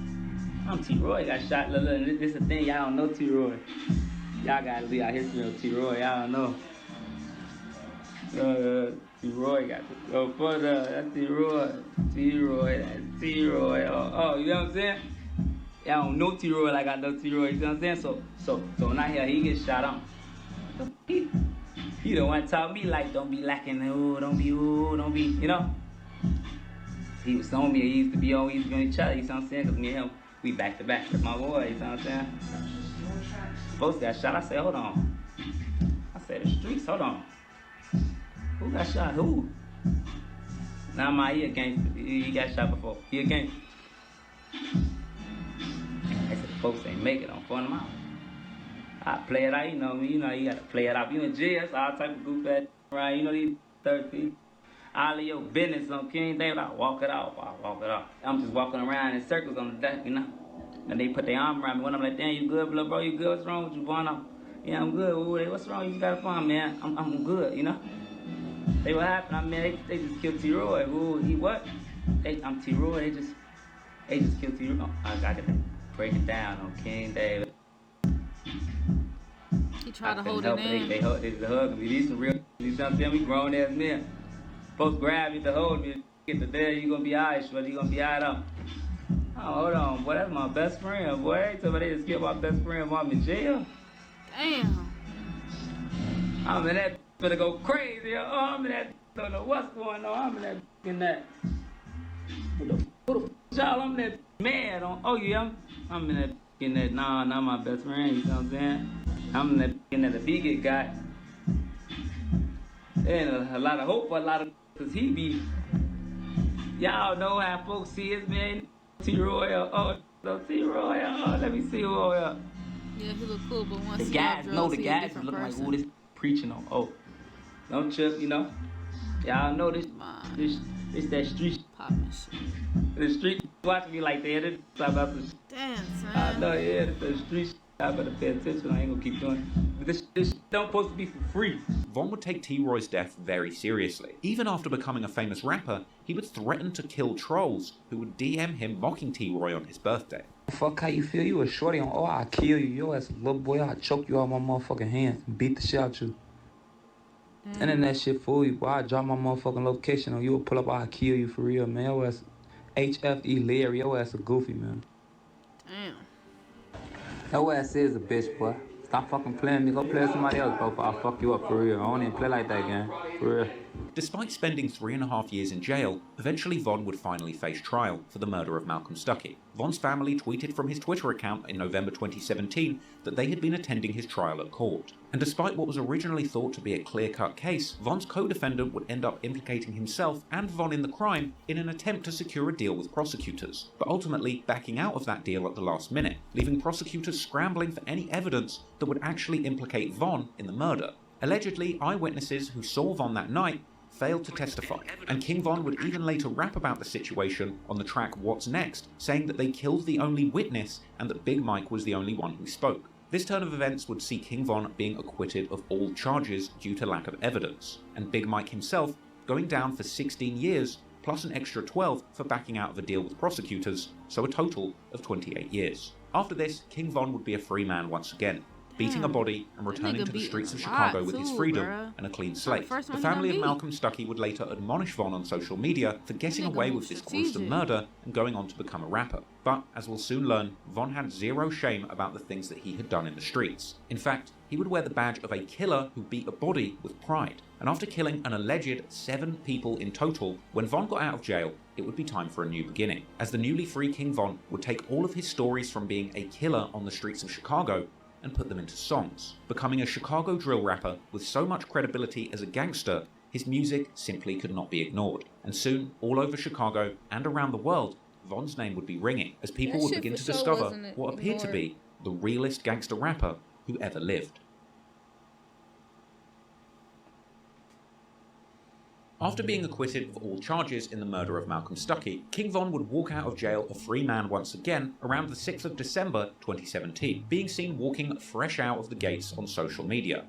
I'm T-Roy, got shot, look, this is the thing, y'all don't know T-Roy. Y'all gotta see our history of T-Roy, y'all don't know. T-Roy got to go further, that's T-Roy, that's T-Roy, oh, you know what I'm saying? Y'all don't know T-Roy like I know T-Roy, you know what I'm saying? So when I hear he gets shot on, he don't want to talk me like, don't be lacking, don't be, you know? He was on me, he used to be on each other, you know what I'm saying? Because me and him, we back to back, that's my boy, you know what I'm saying? Folks got shot, I said, hold on. I said, the streets, hold on. Who got shot, who? Nah, he a gangster, he got shot before, he a gangster. I said, the folks ain't make it, I'm pulling them out. I play it out, you know me, you gotta play it out. You in jail, so all type of goof ass, right? You know these 30 people. All of your business on King David, I walk it off. I'm just walking around in circles on the deck, you know? And they put their arm around me when I'm like, damn, you good, bro? You good? What's wrong with you, Bono? Yeah, I'm good. Ooh, what's wrong? You got a phone, man? I'm good, you know? They what happened? I mean, they just killed T-Roy. Ooh, he what? I'm T-Roy. They just killed T-Roy. Oh, I got to break it down on King David. He tried to hold it in. They hug me. These some real, you know what I'm saying? We grown ass men. Folks grab you to hold me. Get the there, you gonna be alright, shorty. You gonna be alright up. Oh, hold on, boy. That's my best friend, boy. Somebody just killed my best friend while I'm in jail. Damn. I'm in that, finna go crazy. Oh, I'm in that, don't know what's going on. I'm in that, who the y'all? I'm that mad on. Oh, yeah. I'm in that, nah, not my best friend, you know what I'm saying? I'm in that the bigot guy. And a lot of hope for a lot of Cause he be, y'all know how folks see his man. T-Roy, oh, no T-Roy, oh, let me see who are. Yeah, he look cool, but once The he guys off know drugs, the he a guys is different looking person. like, ooh, this preaching on. Oh, don't trip, you know. Y'all know this that street. Poppin' shit. The street watch me like that. It's about the. Damn, I son. know, yeah, the street. I better pay attention. I ain't gonna keep doing it. But this don't supposed to be for free. Von would take T-Roy's death very seriously. Even after becoming a famous rapper, he would threaten to kill trolls who would DM him mocking T-Roy on his birthday. Fuck how you feel? You a shorty on, oh, I'll kill you. Your ass a little boy, I'll choke you out my motherfucking hands and beat the shit out you. And then that shit fool you, boy. I'll drop my motherfucking location on you, will pull up, I'll kill you for real, man. Your ass, HFE Larry, your ass a goofy, man. Damn. Your ass is a bitch, boy. Stop fucking playing me. Go play with somebody else, bro. I'll fuck you up for real. I don't even play like that, gang. For real. Despite spending 3.5 years in jail, eventually Von would finally face trial for the murder of Malcolm Stuckey. Von's family tweeted from his Twitter account in November 2017 that they had been attending his trial at court. And despite what was originally thought to be a clear-cut case, Von's co-defendant would end up implicating himself and Von in the crime in an attempt to secure a deal with prosecutors, but ultimately backing out of that deal at the last minute, leaving prosecutors scrambling for any evidence that would actually implicate Von in the murder. Allegedly, eyewitnesses who saw Von that night failed to testify, and King Von would even later rap about the situation on the track What's Next, saying that they killed the only witness and that Big Mike was the only one who spoke. This turn of events would see King Von being acquitted of all charges due to lack of evidence, and Big Mike himself going down for 16 years, plus an extra 12 for backing out of a deal with prosecutors, so a total of 28 years. After this, King Von would be a free man once again, beating a body and returning to the streets of Chicago with his freedom and a clean slate. The family of Malcolm Stuckey would later admonish Von on social media for getting away with this gruesome murder and going on to become a rapper. But, as we'll soon learn, Von had zero shame about the things that he had done in the streets. In fact, he would wear the badge of a killer who beat a body with pride. And after killing an alleged 7 people in total, when Von got out of jail, it would be time for a new beginning, as the newly free King Von would take all of his stories from being a killer on the streets of Chicago and put them into songs. Becoming a Chicago drill rapper with so much credibility as a gangster, his music simply could not be ignored. And soon, all over Chicago and around the world, Von's name would be ringing, as people would begin to discover what appeared to be the realest gangster rapper who ever lived. After being acquitted of all charges in the murder of Malcolm Stuckey, King Von would walk out of jail a free man once again around the 6th of December 2017, being seen walking fresh out of the gates on social media.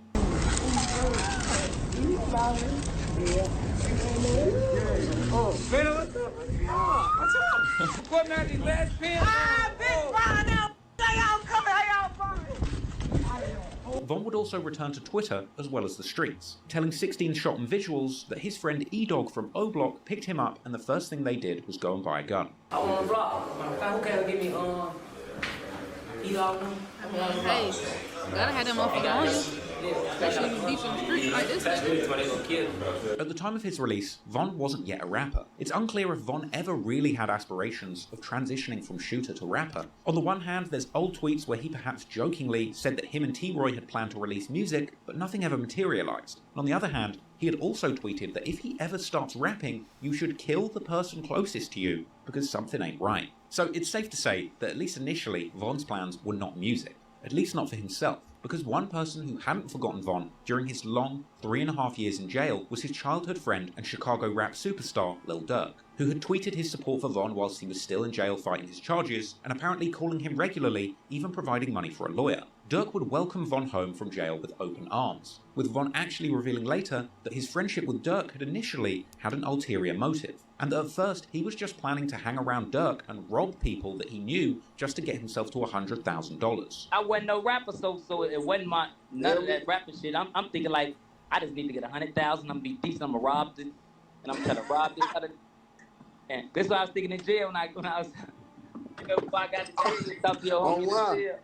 Von would also return to Twitter as well as the streets, telling 16 Shot and Visuals that his friend E-Dog from O-Block picked him up and the first thing they did was go and buy a gun. I want to block. Who can't give me E-Dog? Hey, gotta have them motherfucker on you. Especially if you deep in the street like this. At the time of his release, Von wasn't yet a rapper. It's unclear if Von ever really had aspirations of transitioning from shooter to rapper. On the one hand, there's old tweets where he perhaps jokingly said that him and T-Roy had planned to release music, but nothing ever materialized. And on the other hand, he had also tweeted that if he ever starts rapping, you should kill the person closest to you, because something ain't right. So it's safe to say that at least initially, Von's plans were not music. At least not for himself. Because one person who hadn't forgotten Von during his long 3.5 years in jail was his childhood friend and Chicago rap superstar Lil Durk, who had tweeted his support for Von whilst he was still in jail fighting his charges, and apparently calling him regularly, even providing money for a lawyer. Durk would welcome Von home from jail with open arms, with Von actually revealing later that his friendship with Durk had initially had an ulterior motive, and that at first he was just planning to hang around Durk and rob people that he knew just to get himself to $100,000. I wasn't no rapper, so it wasn't none of that rapping shit. I'm thinking like, I just need to get 100,000, I'm gonna be decent, I'm gonna rob this, and I'm trying to rob this. And this is what I was thinking in jail when I was, before I got to jail, talk to your homies in jail.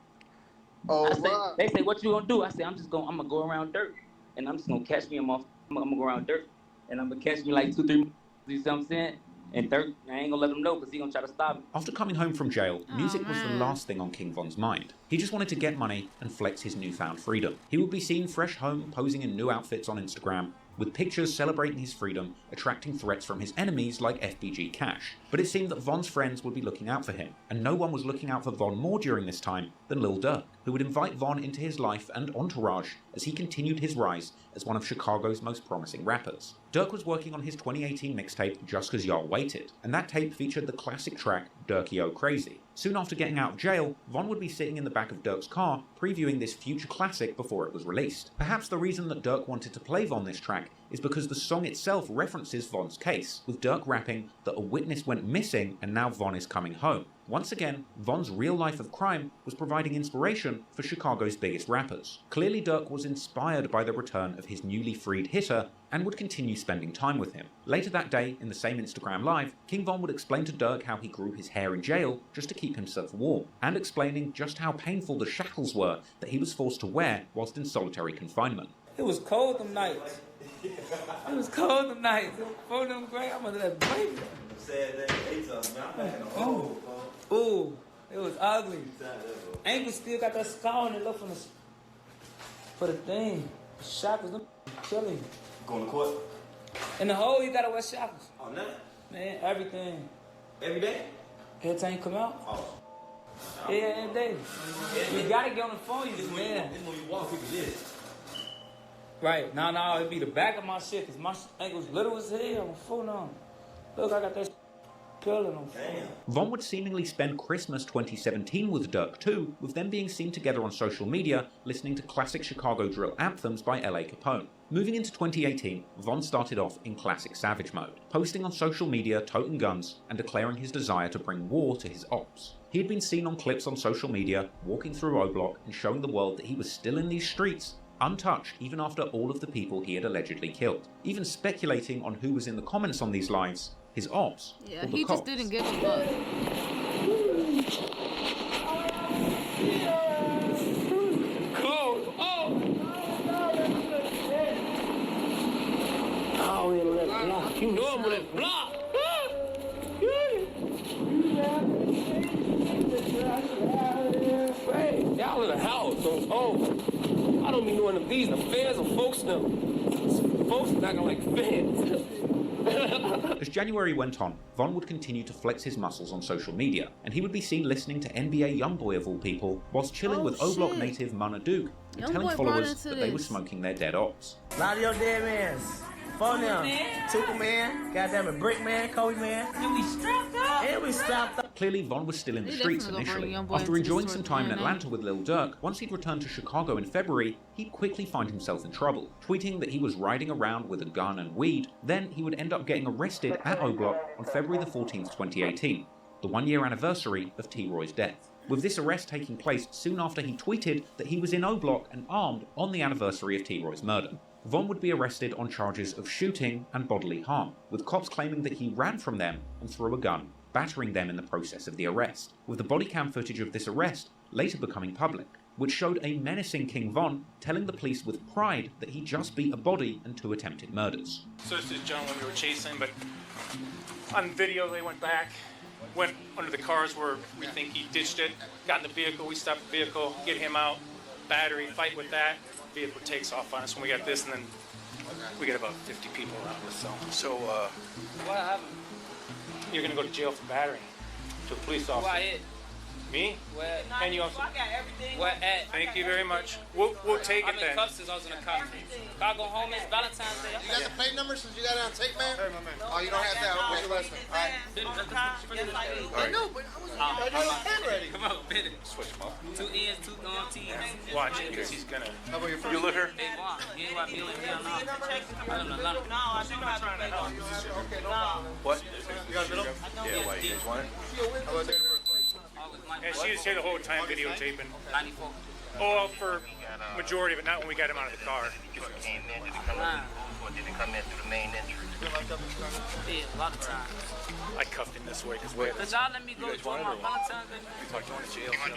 They say, what you gonna do? I say, I'm gonna go around dirt, and I'm just gonna catch me. I'm gonna go around dirt, and I'm gonna catch me like 2-3. You see what I'm saying? And third, I ain't gonna let him know because he gonna try to stop me. After coming home from jail, music was the last thing on King Von's mind. He just wanted to get money and flex his newfound freedom. He would be seen fresh home, posing in new outfits on Instagram, with pictures celebrating his freedom attracting threats from his enemies like FBG Cash. But it seemed that Von's friends would be looking out for him, and no one was looking out for Von more during this time than Lil Durk, who would invite Von into his life and entourage as he continued his rise as one of Chicago's most promising rappers. Durk was working on his 2018 mixtape Just 'Cause Y'all Waited, and that tape featured the classic track Durky-O Crazy. Soon after getting out of jail, Von would be sitting in the back of Durk's car previewing this future classic before it was released. Perhaps the reason that Durk wanted to play Von this track is because the song itself references Von's case, with Durk rapping that a witness went missing and now Von is coming home. Once again, Von's real life of crime was providing inspiration for Chicago's biggest rappers. Clearly Durk was inspired by the return of his newly freed hitter and would continue spending time with him. Later that day, in the same Instagram Live, King Von would explain to Durk how he grew his hair in jail just to keep himself warm, and explaining just how painful the shackles were that he was forced to wear whilst in solitary confinement. It was cold them nights. It was cold them nights. Before them great, I'm under that baby. Ooh, it was ugly. Ankle still got that scar on it. Look for the thing. The shackles, them killing. Going to court? In the hole, you gotta wear shackles. Oh, no? Man, everything. Every day? Every time you come out? Oh. Yeah, every day. You gotta get on the phone, you just man. This when you walk, people live. Right, now it'd be the back of my shit, cause my ankle's little as hell. I'm full on. Look, I got that curling on. Damn. Von would seemingly spend Christmas 2017 with Durk too, with them being seen together on social media, listening to classic Chicago drill anthems by L.A. Capone. Moving into 2018, Von started off in classic savage mode, posting on social media, toting guns, and declaring his desire to bring war to his ops. He had been seen on clips on social media, walking through O-Block and showing the world that he was still in these streets, untouched even after all of the people he had allegedly killed. Even speculating on who was in the comments on these lives, his ops, yeah, or the he cops. just didn't give a fuck. Cold. Oh, we let it block. You know I'm gonna block. Hey, y'all in the house, so oh, I don't be knowing if these the fans or folks know. Folks not gonna like fans. As January went on, Von would continue to flex his muscles on social media, and he would be seen listening to NBA Youngboy of all people, whilst chilling with O-Block native Munna Duke, and telling followers that they were smoking their dead ops. A lot of your dead mans. Phone them. Tuka man, goddamn it, Brick man, Kobe man. And we strapped up. And we strapped up. Clearly, Von was still in the streets initially. After enjoying some time in Atlanta with Lil Durk, once he'd returned to Chicago in February, he'd quickly find himself in trouble, tweeting that he was riding around with a gun and weed. Then he would end up getting arrested at O-Block on February the 14th, 2018, the one-year anniversary of T-Roy's death. With this arrest taking place soon after he tweeted that he was in O-Block and armed on the anniversary of T-Roy's murder. Von would be arrested on charges of shooting and bodily harm, with cops claiming that he ran from them and threw a gun, battering them in the process of the arrest, with the body cam footage of this arrest later becoming public, which showed a menacing King Von telling the police with pride that he just beat a body and 2 attempted murders. Searched this gentleman we were chasing, but on video they went back, went under the cars where we think he ditched it, got in the vehicle, we stopped the vehicle, get him out, battery, fight with that. Vehicle takes off on us when we got this, and then we got about 50 people around us. So What happened? you're gonna go to jail for battery to a police officer. Why it? Me? Where? And you also. I got everything. Where at? Thank you very much. We'll take it then. I'm in cuffs since I was in the cuffs. If I go home, it's Valentine's Day. You got the plate number since you got it on tape, man? Oh, you don't have that. What's your last name? All right. I know, but I don't have ready. Come on, bid it. Switch them up. 2 N's, 2 T's. Watch it, because he's gonna. How about your first? You live here? Big one. You ain't want me like me or not. I live in Atlanta. No, I think I'm trying to help. Okay, no problem. What? You got a middle? Yeah, why you guys want it? How about that? And she was here the whole time videotaping. 94. Oh, for majority of it, not when we got him out of the car. Came in, did it come in or did it come in through the main entrance? Yeah, a lot of times. I cuffed him this way because But y'all let me go to my Valentine's Day. We talked going to jail. I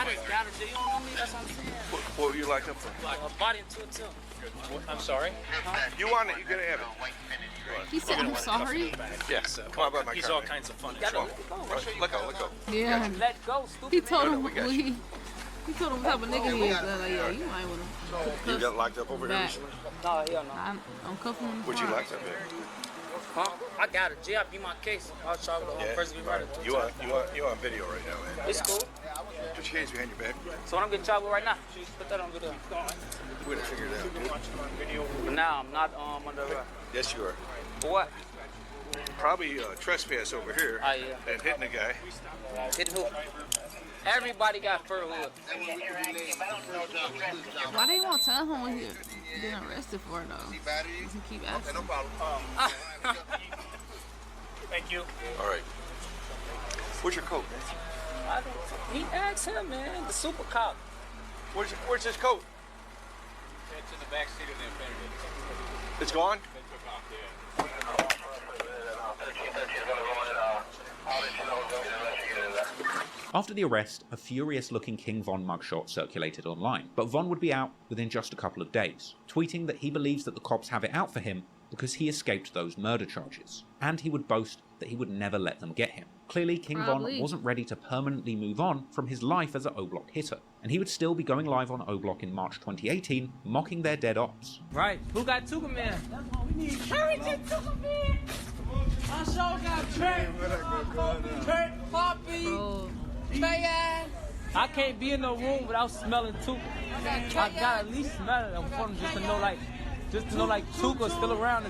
just got it. You don't know me, that's what I'm saying. What would you like up for? Like a body into a tip. I'm sorry? You want it, you gotta have it. He said, I'm sorry. Yes. Come on, my He's car, all man. kinds of fun. Let go. Let go. Yeah. Let go, stupid. He told him we got he told him what type of nigga he is. Like, yeah, you might want to. You got locked up over here recently? No, hell no. I'm cuffing him. What you locked up here? Huh? I got it. Jail, be my case. I was charged with first degree murder. You on video right now, man. It's cool. Put your hands behind your back. So what I'm getting charged with right now? Put that on video. We're gonna figure it out, dude. But now I'm not under arrest. Yes, you are. For what? Probably trespass over here and hitting a guy. Hitting who? Everybody got fur hood. Why they won't tell him what he been arrested for though? He keep asking. No problem. Thank you. All right. Where's your coat, man? He asked him, man. The super cop. Where's his coat? It's in the back seat of the Infiniti. It's gone? After the arrest, a furious-looking King Von mugshot circulated online, but Von would be out within just a couple of days, tweeting that he believes that the cops have it out for him because he escaped those murder charges, and he would boast that he would never let them get him. Clearly, King Von wasn't ready to permanently move on from his life as an O-Block hitter, and he would still be going live on O-Block in March 2018, mocking their dead ops. Right. Who got Tuka Man? That's what we need. Hurry to Tuka Man! I sure got Trent, Poppy, man. I can't be in no room without smelling Tuka. I gotta at least smell it for them just to know like Tuka's still around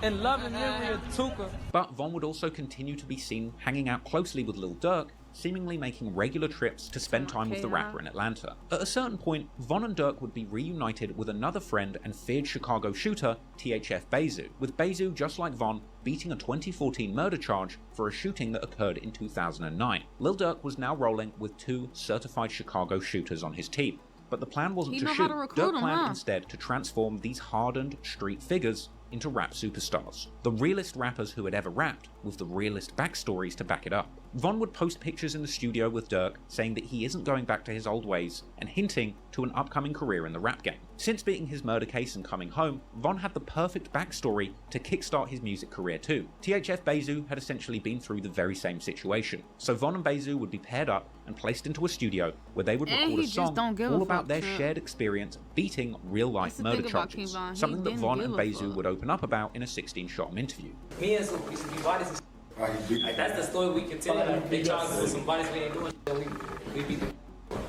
and loving memory of Tuka. But Von would also continue to be seen hanging out closely with Lil Durk, seemingly making regular trips to spend time with the rapper in Atlanta. At a certain point, Von and Durk would be reunited with another friend and feared Chicago shooter, THF Bezu, with Bezu, just like Von, beating a 2014 murder charge for a shooting that occurred in 2009. Lil Durk was now rolling with 2 certified Chicago shooters on his team, but the plan wasn't to shoot. Durk planned instead to transform these hardened street figures into rap superstars, the realest rappers who had ever rapped, with the realest backstories to back it up. Von would post pictures in the studio with Durk, saying that he isn't going back to his old ways, and hinting to an upcoming career in the rap game. Since beating his murder case and coming home, Von had the perfect backstory to kickstart his music career too. THF Bezu had essentially been through the very same situation, so Von and Bezu would be paired up and placed into a studio where they would record a song all about their shared experience beating real-life murder charges, something that Von and Bezu would open up about in a 16-shot interview. Me and some bodies. Like, that's the story we can tell. Like, they try to put some bodies we ain't doing. We beat them.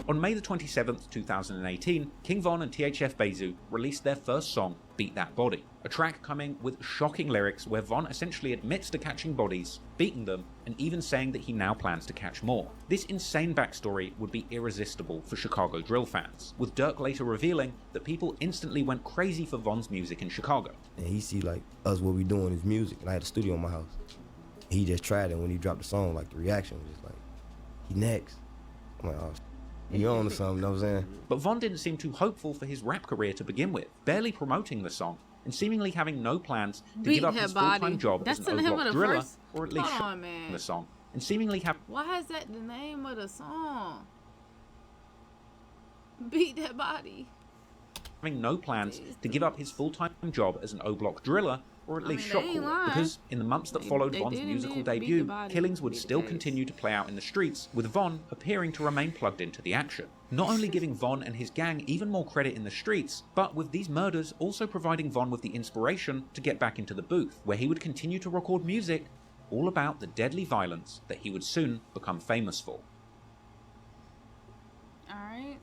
On May the 27th, 2018, King Von and THF Bezu released their first song, Beat That Body, a track coming with shocking lyrics where Von essentially admits to catching bodies, beating them, and even saying that he now plans to catch more. This insane backstory would be irresistible for Chicago drill fans, with Durk later revealing that people instantly went crazy for Von's music in Chicago. And he see like us what we doing is music, and I had a studio in my house. He just tried it. When he dropped the song, like the reaction was just like, he next. I'm like, oh, you on to something, you know what I'm saying? But Von didn't seem too hopeful for his rap career to begin with, barely promoting the song, and seemingly having no plans to give up his full-time job as an O-Block driller, or at least show the song, and seemingly have... Why is that the name of the song? Beat That Body. Having no plans to give up his full-time job as an O-Block driller, or at least shot caller, because in the months that followed Von's musical debut, killings would still continue to play out in the streets, with Von appearing to remain plugged into the action. Not only giving Von and his gang even more credit in the streets, but with these murders also providing Von with the inspiration to get back into the booth, where he would continue to record music all about the deadly violence that he would soon become famous for. Alright.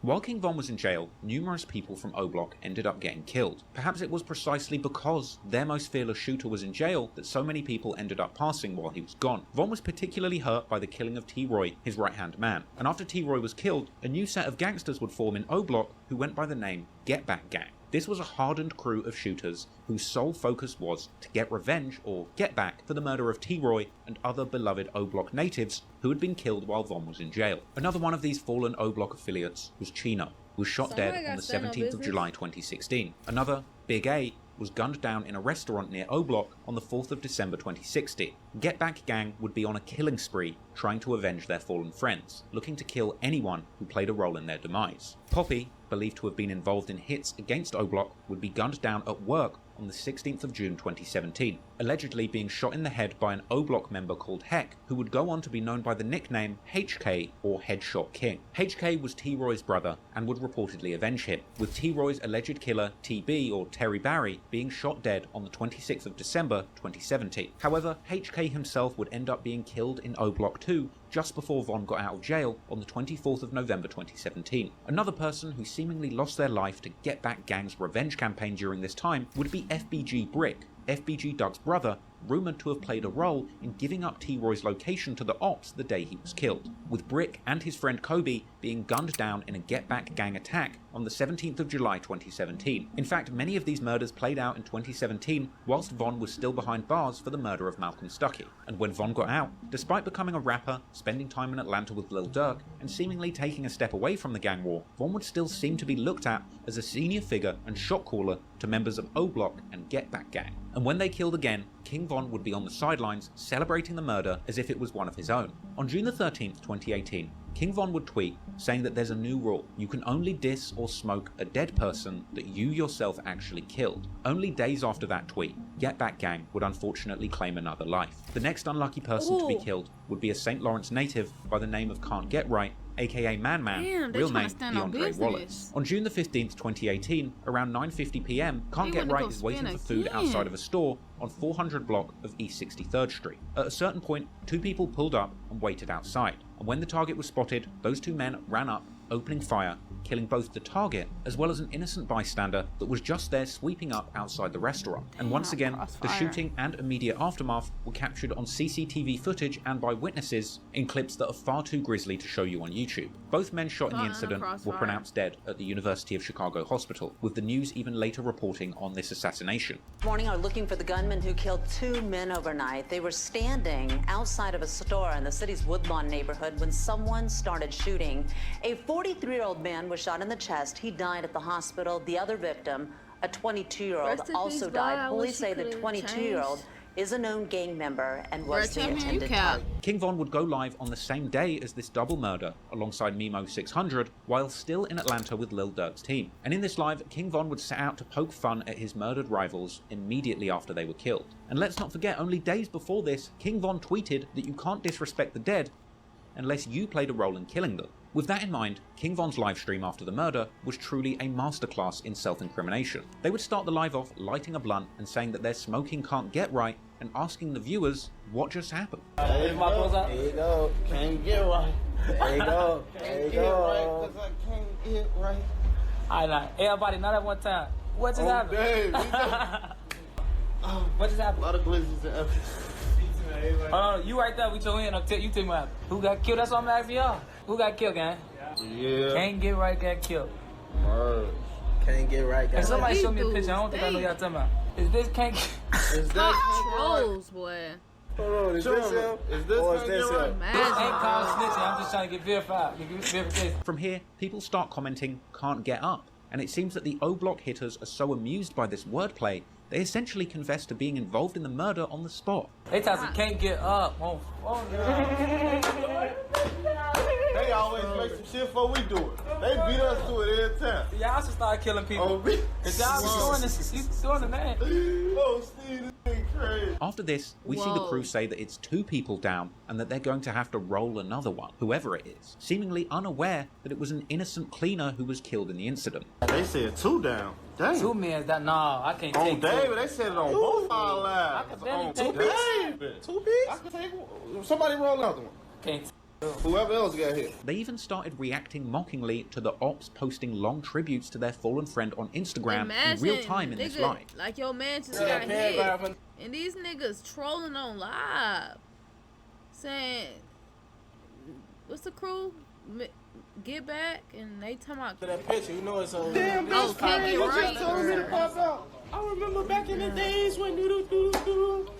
While King Von was in jail, numerous people from O-Block ended up getting killed. Perhaps it was precisely because their most fearless shooter was in jail that so many people ended up passing while he was gone. Von was particularly hurt by the killing of T-Roy, his right-hand man, and after T-Roy was killed, a new set of gangsters would form in O-Block who went by the name Get Back Gang. This was a hardened crew of shooters whose sole focus was to get revenge or get back for the murder of T-Roy and other beloved O-Block natives who had been killed while Von was in jail. Another one of these fallen O-Block affiliates was Chino, who was shot dead on the 17th of July 2016. Another, Big A, was gunned down in a restaurant near O-Block on the 4th of December 2016. Get Back Gang would be on a killing spree trying to avenge their fallen friends, looking to kill anyone who played a role in their demise. Poppy, believed to have been involved in hits against O-Block, would be gunned down at work on the 16th of June 2017, allegedly being shot in the head by an O-Block member called Heck, who would go on to be known by the nickname HK or Headshot King. HK was T-Roy's brother and would reportedly avenge him, with T-Roy's alleged killer TB or Terry Barry being shot dead on the 26th of December 2017. However, HK himself would end up being killed in O-Block 2 just before Von got out of jail on the 24th of November 2017. Another person who seemingly lost their life to Get Back Gang's revenge campaign during this time would be FBG Brick, FBG Duck's brother, rumoured to have played a role in giving up T-Roy's location to the ops the day he was killed, with Brick and his friend Kobe being gunned down in a Get Back Gang attack on the 17th of July 2017. In fact, many of these murders played out in 2017 whilst Von was still behind bars for the murder of Malcolm Stuckey. And when Von got out, despite becoming a rapper, spending time in Atlanta with Lil Durk, and seemingly taking a step away from the gang war, Von would still seem to be looked at as a senior figure and shot caller to members of O-Block and Get Back Gang. And when they killed again, King Von would be on the sidelines celebrating the murder as if it was one of his own. On June the 13th, 2018, King Von would tweet saying that there's a new rule. You can only diss or smoke a dead person that you yourself actually killed. Only days after that tweet, Get Back Gang would unfortunately claim another life. The next unlucky person to be killed would be a St. Lawrence native by the name of Can't Get Right, aka Man Man, real name DeAndre Wallace. On June the 15th, 2018, around 9:50 PM, Can't Get Right is waiting for food outside of a store on 400 block of East 63rd Street. At a certain point, two people pulled up and waited outside, and when the target was spotted, those two men ran up, opening fire, killing both the target as well as an innocent bystander that was just there sweeping up outside the restaurant. And once again, the shooting and immediate aftermath were captured on CCTV footage and by witnesses in clips that are far too grisly to show you on YouTube. Both men shot in the incident were pronounced dead at the University of Chicago Hospital, with the news even later reporting on this assassination. Morning are looking for the gunman who killed two men overnight. They were standing outside of a store in the city's Woodlawn neighborhood when someone started shooting. A 43-year-old man was shot in the chest. He died at the hospital. The other victim, a 22-year-old, also died. Police say the 22-year-old is a known gang member and was the intended target. King Von would go live on the same day as this double murder alongside Memo 600 while still in Atlanta with Lil Durk's team. And in this live, King Von would set out to poke fun at his murdered rivals immediately after they were killed. And let's not forget, only days before this, King Von tweeted that you can't disrespect the dead unless you played a role in killing them. With that in mind, King Von's livestream after the murder was truly a masterclass in self-incrimination. They would start the live off lighting a blunt and saying that their smoking can't get right and asking the viewers what just happened. There you go, can't get right. There you go, there you go. Cause I can't get right. All right, everybody, not at one time. What just happened? What just happened? A lot of glizzies and Oh, you right there with your hand up. You tell me what happened. Who got killed? That's what I'm asking y'all. Who got killed, gang? Yeah. Can't get right, got killed. Word. Can't get right, And somebody show me a picture. I don't think I know y'all talking about. Is this can't get... Is that trolls, boy. Hold on, is this him? Is this Or is this him? Imagine. Ain't called snitching. I'm just trying to get verified. Verification. From here, people start commenting, can't get up. And it seems that the O-Block hitters are so amused by this wordplay, they essentially confess to being involved in the murder on the spot. They tell us can't get up. Oh, They always make some shit before we do it. They beat us to it every time. Y'all should start killing people. Cause y'all be doing this. You doing the man. Oh, Steve, this thing crazy. After this, we see the crew say that it's two people down and that they're going to have to roll another one, whoever it is, seemingly unaware that it was an innocent cleaner who was killed in the incident. They said two down. Dang. 2 men that I can't on take David, two. they said it on both our lives. I can barely On take David. 2 pieces? I can take one. Somebody roll another one. Can't. Whoever else got hit. They even started reacting mockingly to the ops posting long tributes to their fallen friend on Instagram in real time in this live. Like your man just got hit. And these niggas trolling on live. Saying, what's the crew? Get back, and they talking about that picture, you know it's so. Damn, that's crazy. You just told me to pop out. I remember back in the days when you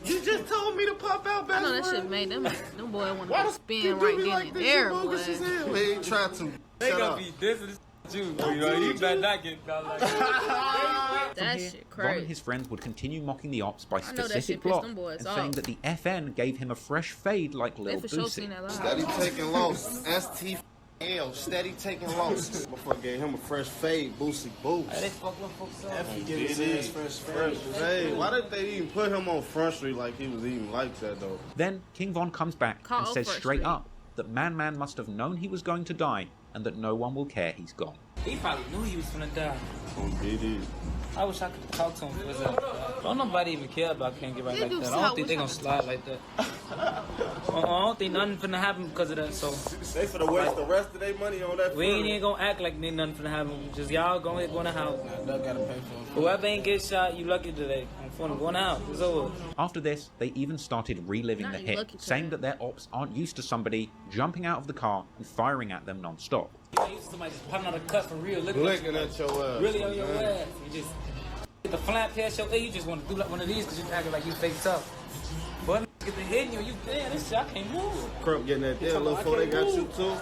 just told me to pop out back. I know that shit made them boy want to spin right then and there, boy. They ain't try to. They gonna be dissing you, you better not get caught like that. That shit Von crazy. and his friends would continue mocking the ops by I know that specific shit pissed plot them boys and off. saying that the FN gave him a fresh fade like They Lil for sure Boosie. seen that live. Steady taking loss. ST L, steady taking losses. Motherfucker gave him a fresh fade, boosty boost. Hey, they fuck with folks up. He gave his ass fresh. Hey, why did they even put him on Front Street like he was even like that, though? Then King Von comes back and says straight up that Man must have known he was going to die and that no one will care he's gone. He probably knew he was gonna die. On BD. I wish I could talk to him for that. Don't nobody even care about Can't Get Right like that. I don't think they gonna slide like that. I don't think nothing finna happen because of that. So they finna waste the rest of their money on that. We ain't even gonna act like nothing finna happen. Just y'all go in the house. Whoever ain't get shot, you lucky today. I'm finna go in the house. It's over. After this, they even started reliving the hit, saying that their ops aren't used to somebody jumping out of the car and firing at them non-stop. You used to somebody just popping out a cut for real, looking at your ass. Really on your ass. You just get the flap past your you just want to do like one of these because you acting like you fake tough. But get the hitting you, damn, this shit, I can't move. Crump getting that there, little before they got you too.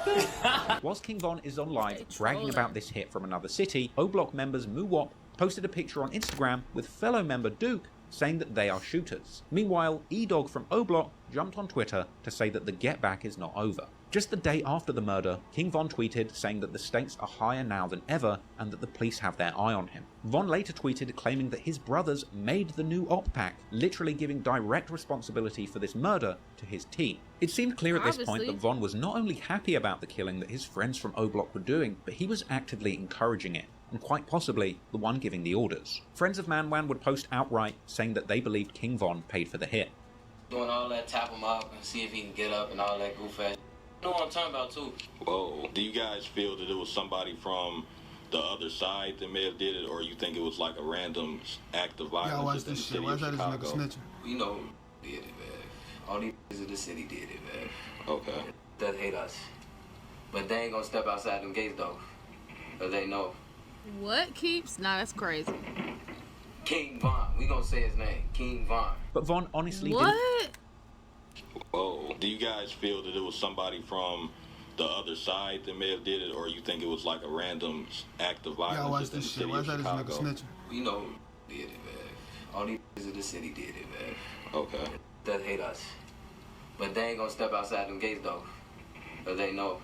Whilst King Von is on live bragging about this hit from another city, O-Block members Muwop posted a picture on Instagram with fellow member Duke saying that they are shooters. Meanwhile, E-Dog from O-Block jumped on Twitter to say that the get back is not over. Just the day after the murder, King Von tweeted saying that the stakes are higher now than ever and that the police have their eye on him. Von later tweeted claiming that his brothers made the new op pack, literally giving direct responsibility for this murder to his team. It seemed clear at this point that Von was not only happy about the killing that his friends from O-Block were doing, but he was actively encouraging it, and quite possibly the one giving the orders. Friends of Man would post outright saying that they believed King Von paid for the hit. Doing all that, tap him up and see if he can get up and all that goof ass. You know what I'm talking about too. Well, do you guys feel that it was somebody from the other side that may have did it, or you think it was like a random act of violence in the city of Chicago? We know who did it, man. All these of the city did it, man. Okay. That hate us. But they ain't gonna step outside them gates though. Cause they know. What keeps? Nah, that's crazy. King Von. We gonna say his name. King Von. But Von honestly didn't. What? Oh, do you guys feel that it was somebody from the other side that may have did it, or you think it was like a random act of violence in the city of Chicago? We know who did it, man. All these of the city did it, man. Okay. That hate us. But they ain't gonna step outside them gates though. Cause they know.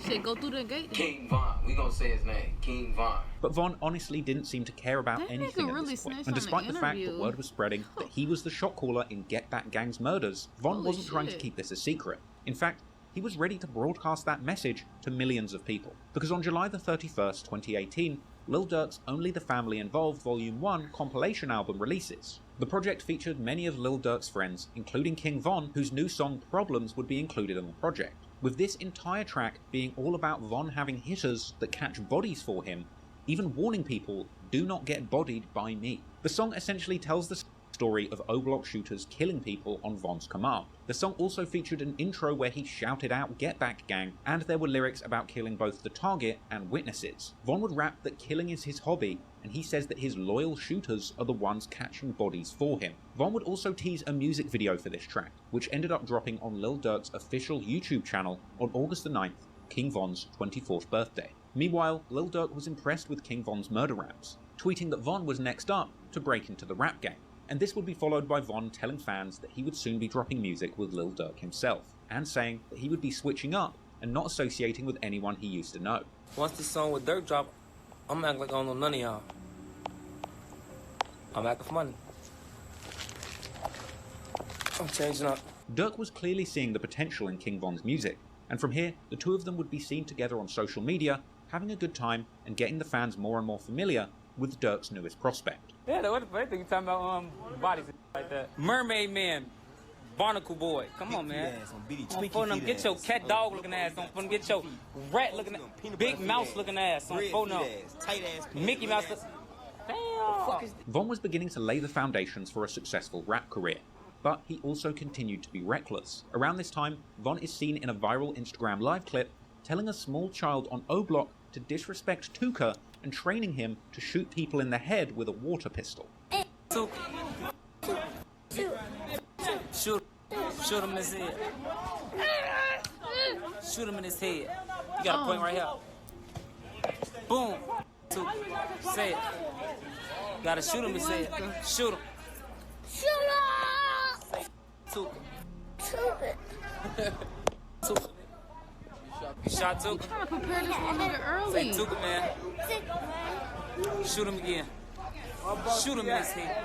Shit, go through the gate. King Von. We gonna say his name. King Von. But Von honestly didn't seem to care about anything at really this point. And despite the fact that word was spreading that he was the shot caller in Get Back Gang's murders, Von wasn't trying to keep this a secret. In fact, he was ready to broadcast that message to millions of people. Because on July the 31st, 2018, Lil Durk's Only the Family Involved Volume 1 compilation album releases. The project featured many of Lil Durk's friends, including King Von, whose new song Problems would be included in the project. With this entire track being all about Von having hitters that catch bodies for him, even warning people, do not get bodied by me. The song essentially tells the story of O-Block shooters killing people on Von's command. The song also featured an intro where he shouted out Get Back Gang, and there were lyrics about killing both the target and witnesses. Von would rap that killing is his hobby, and he says that his loyal shooters are the ones catching bodies for him. Von would also tease a music video for this track, which ended up dropping on Lil Durk's official YouTube channel on August the 9th, King Von's 24th birthday. Meanwhile, Lil Durk was impressed with King Von's murder raps, tweeting that Von was next up to break into the rap game. And this would be followed by Von telling fans that he would soon be dropping music with Lil Durk himself, and saying that he would be switching up and not associating with anyone he used to know. Once this song with Durk drop, I'm acting like I don't know none of y'all. I'm acting for money. I'm changing up. Durk was clearly seeing the potential in King Von's music, and from here, the two of them would be seen together on social media, having a good time and getting the fans more and more familiar with Durk's newest prospect. Yeah, what the thing you talking about bodies like that. Mermaid Man, Barnacle Boy. Come on, man. On phone them, get your cat dog looking ass on phone. Get your rat looking ass, big mouse looking ass on phone them. Mickey Mouse. Damn. Von was beginning to lay the foundations for a successful rap career, but he also continued to be reckless. Around this time, Von is seen in a viral Instagram live clip telling a small child on O-Block to disrespect Tuka and training him to shoot people in the head with a water pistol. Shoot him in his head. Shoot him in his head. You got a point right here. Boom. Say it. Gotta shoot him in his head. Shoot him. Shoot him! Shoot him. shot Tuka? Trying to prepare this motherfucker early. Say Tuka, man. Shoot him again. Shoot him in his head.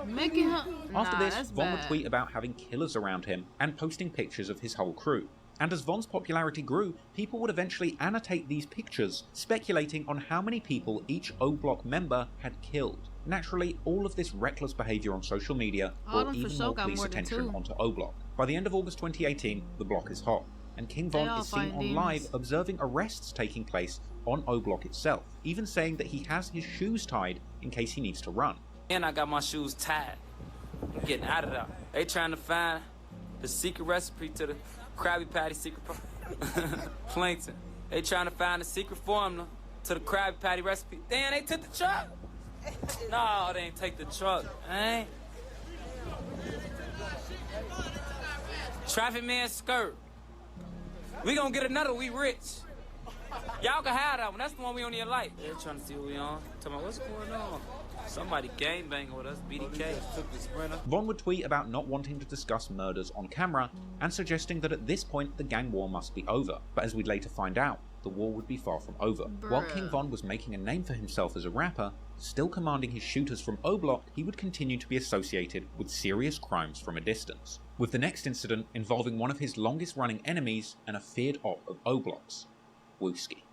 Making him. After Nah, this, that's Von would bad. tweet about having killers around him and posting pictures of his whole crew. And as Von's popularity grew, people would eventually annotate these pictures, speculating on how many people each O Block member had killed. Naturally, all of this reckless behaviour on social media All brought them for even sure more got police more than attention two. onto O Block. By the end of August 2018, the block is hot, and King Von all is seen find on demons. live observing arrests taking place on O Block itself, even saying that he has his shoes tied in case he needs to run. And I got my shoes tied. I'm getting out of there. They trying to find the secret recipe to the Krabby Patty secret plankton. They trying to find the secret formula to the Krabby Patty recipe. Damn, they took the truck. No, they ain't take the truck. Eh? Traffic man skirt. We gonna get another. We rich. Y'all can have that one. That's the one we on your light. They're trying to see what we on. Tell me what's going on. Somebody gangbanging with us. BDK took the sprinter. Von would tweet about not wanting to discuss murders on camera and suggesting that at this point the gang war must be over. But as we'd later find out, the war would be far from over. While King Von was making a name for himself as a rapper, still commanding his shooters from O Block, he would continue to be associated with serious crimes from a distance. With the next incident involving one of his longest running enemies and a feared op of O Block's, Wooski.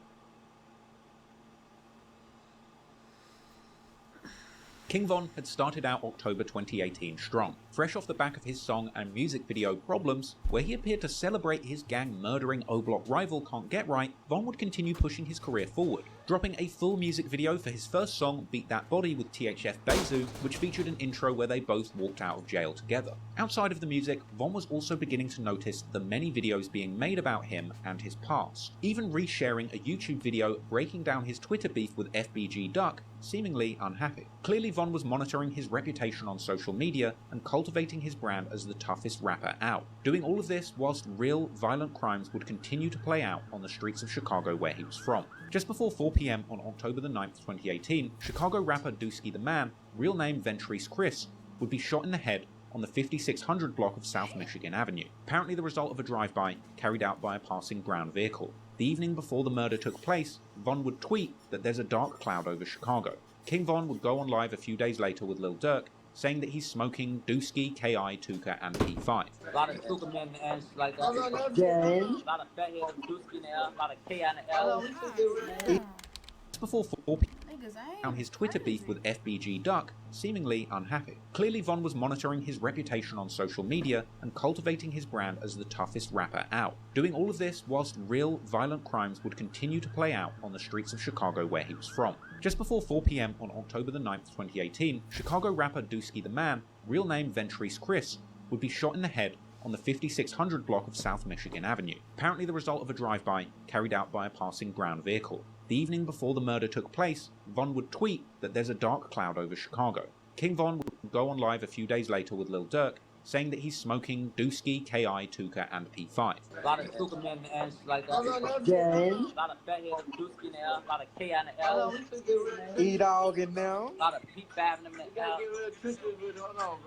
King Von had started out October 2018 strong, fresh off the back of his song and music video Problems, where he appeared to celebrate his gang murdering O Block rival Can't Get Right. Von would continue pushing his career forward, dropping a full music video for his first song, Beat That Body with THF Bezu, which featured an intro where they both walked out of jail together. Outside of the music, Von was also beginning to notice the many videos being made about him and his past, even resharing a YouTube video breaking down his Twitter beef with FBG Duck, seemingly unhappy. Clearly Von was monitoring his reputation on social media and cultivating his brand as the toughest rapper out, doing all of this whilst real violent crimes would continue to play out on the streets of Chicago where he was from. Just before 4 PM on October the 9th, 2018, Chicago rapper Dusky the Man, real name Ventrice Chris, would be shot in the head on the 5600 block of South Michigan Avenue, apparently the result of a drive-by carried out by a passing ground vehicle. The evening before the murder took place, Von would tweet that there's a dark cloud over Chicago. King Von would go on live a few days later with Lil Durk, saying that he's smoking Dusky, KI, Tuka, and P5. A lot of Tuka men in the ass, like that. Jay. A lot of fat heads, Dusky in the air, a lot of K in the L. Just before 4 p.m. on his Twitter beef with FBG Duck, seemingly unhappy. Clearly Von was monitoring his reputation on social media and cultivating his brand as the toughest rapper out, doing all of this whilst real violent crimes would continue to play out on the streets of Chicago where he was from. Just before 4 PM on October the 9th, 2018, Chicago rapper Dusky the Man, real name Ventrice Chris, would be shot in the head on the 5600 block of South Michigan Avenue, apparently the result of a drive-by carried out by a passing ground vehicle. The evening before the murder took place, Von would tweet that there's a dark cloud over Chicago. King Von would go on live a few days later with Lil Durk, saying that he's smoking Dusky, KI, Tuka, and P5. A lot of Tuka men in the ass, like that. Jay. A lot of fat heads, Dusky in the air, a lot of K in the L. E-Dog in there. A lot of P5 in the L.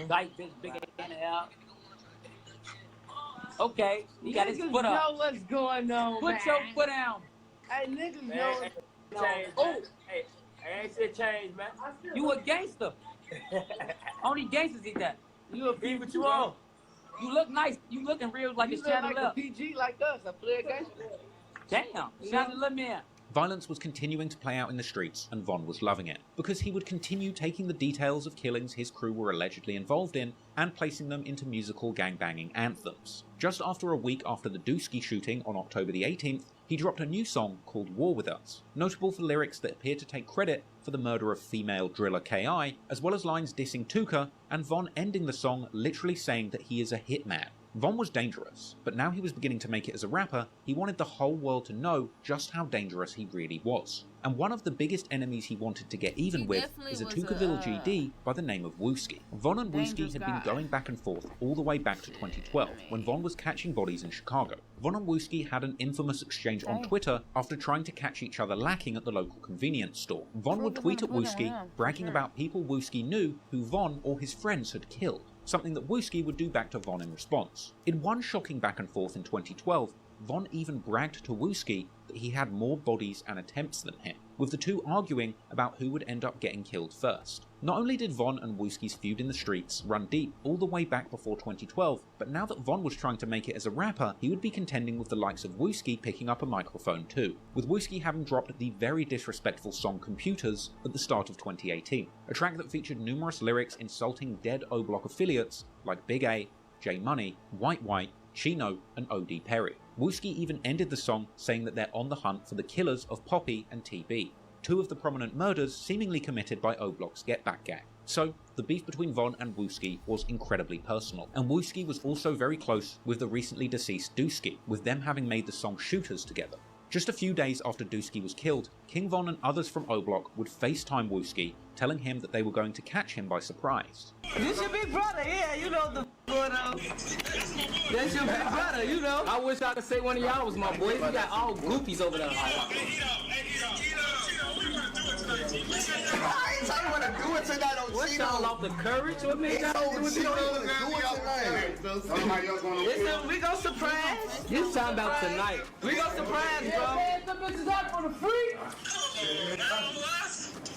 Dyke bitch big in the L. Okay, he got his foot up. Know what's going on, Put man. your foot down. Hey, niggas Man, know. change, Oh, hey, ain't shit changed, man. You a gangster. Only gangsters eat that. You a beef what you on? You look nice. You looking real like You it's look Channel like Up. a PG like us. I play a gangster. Damn, shout to little man. Violence was continuing to play out in the streets, and Von was loving it, because he would continue taking the details of killings his crew were allegedly involved in and placing them into musical gangbanging anthems. Just after a week after the Dusky shooting on October the 18th, he dropped a new song called War With Us, notable for lyrics that appear to take credit for the murder of female driller KI, as well as lines dissing Tuka, and Von ending the song literally saying that he is a hitman. Von was dangerous, but now he was beginning to make it as a rapper. He wanted the whole world to know just how dangerous he really was. And one of the biggest enemies he wanted to get even with is a Tukaville GD by the name of Wooski. Von and Wooski had been going back and forth all the way back to 2012, when Von was catching bodies in Chicago. Von and Wooski had an infamous exchange on Twitter after trying to catch each other lacking at the local convenience store. Von would tweet at Wooski, bragging about people Wooski knew who Von or his friends had killed. something that Wooski would do back to Von in response. In one shocking back and forth in 2012, Von even bragged to Wooski that he had more bodies and attempts than him, with the two arguing about who would end up getting killed first. Not only did Von and Wooski's feud in the streets run deep all the way back before 2012, but now that Von was trying to make it as a rapper, he would be contending with the likes of Wooski picking up a microphone too, with Wooski having dropped the very disrespectful song Computers at the start of 2018, a track that featured numerous lyrics insulting dead O-Block affiliates like Big A, J Money, White, Chino, and OD Perry. Wooski even ended the song saying that they're on the hunt for the killers of Poppy and TB, two of the prominent murders seemingly committed by O-Block's Get Back gang. So, the beef between Von and Wooski was incredibly personal, and Wooski was also very close with the recently deceased Dusky, with them having made the song Shooters together. Just a few days after Dusky was killed, King Von and others from O-Block would FaceTime Wooski, telling him that they were going to catch him by surprise. This your big brother, yeah, you know the going on. That's your big brother, you know. I wish I could say one of y'all was my boy. We got all goofies over there. I ain't tell you what to do it tonight on What's y'all off the courage with me? Listen, we gon' surprise. You talking about tonight. We gon' surprise, bro. The bitches out for the free.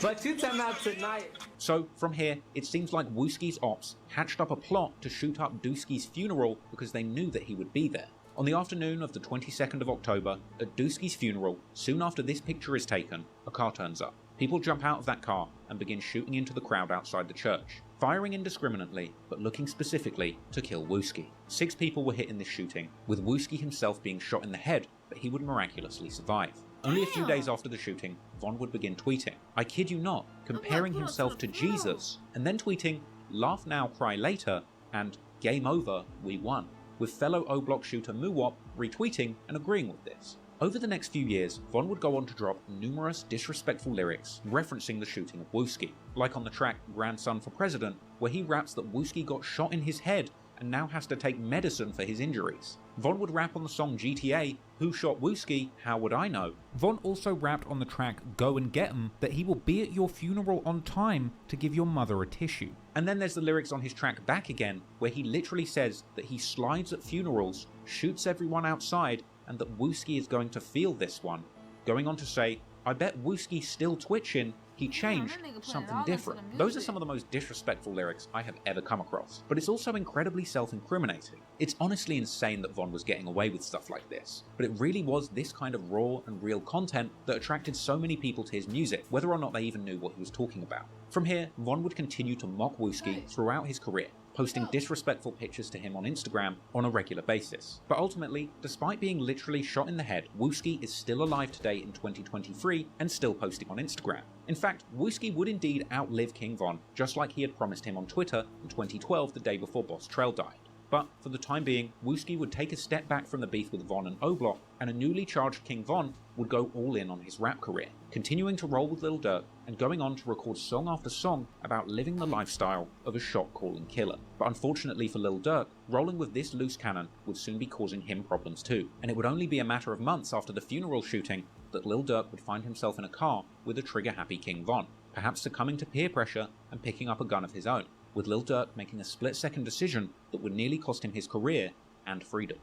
But you talking about tonight. So, from here, it seems like Wooski's ops hatched up a plot to shoot up Dusky's funeral because they knew that he would be there. On the afternoon of the 22nd of October, at Dusky's funeral, soon after this picture is taken, a car turns up. People jump out of that car and begin shooting into the crowd outside the church, firing indiscriminately, but looking specifically to kill Wooski. 6 people were hit in this shooting, with Wooski himself being shot in the head, but he would miraculously survive. Only a few days after the shooting, Von would begin tweeting, I kid you not, comparing himself to Jesus, and then tweeting, laugh now, cry later, and game over, we won, with fellow O-Block shooter Muwop retweeting and agreeing with this. Over the next few years, Von would go on to drop numerous disrespectful lyrics referencing the shooting of Wooski, like on the track Grandson for President, where he raps that Wooski got shot in his head and now has to take medicine for his injuries. Von would rap on the song GTA, Who Shot Wooski, How Would I Know? Von also rapped on the track Go and Get 'Em that he will be at your funeral on time to give your mother a tissue. And then there's the lyrics on his track Back Again, where he literally says that he slides at funerals, shoots everyone outside, and that Wooski is going to feel this one, going on to say, I bet Wooski's still twitching, he changed, something different. Those are some of the most disrespectful lyrics I have ever come across, but it's also incredibly self-incriminating. It's honestly insane that Von was getting away with stuff like this, but it really was this kind of raw and real content that attracted so many people to his music, whether or not they even knew what he was talking about. From here, Von would continue to mock Wooski throughout his career, posting disrespectful pictures to him on Instagram on a regular basis. But ultimately, despite being literally shot in the head, Wooski is still alive today in 2023 and still posting on Instagram. In fact, Wooski would indeed outlive King Von, just like he had promised him on Twitter in 2012, the day before Boss Trell died. But for the time being, Wooski would take a step back from the beef with Von and O-Block, and a newly charged King Von would go all in on his rap career, continuing to roll with Lil Durk and going on to record song after song about living the lifestyle of a shot-calling killer. But unfortunately for Lil Durk, rolling with this loose cannon would soon be causing him problems too, and it would only be a matter of months after the funeral shooting that Lil Durk would find himself in a car with a trigger-happy King Von, perhaps succumbing to peer pressure and picking up a gun of his own, with Lil Durk making a split-second decision that would nearly cost him his career and freedom.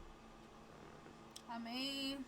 I mean...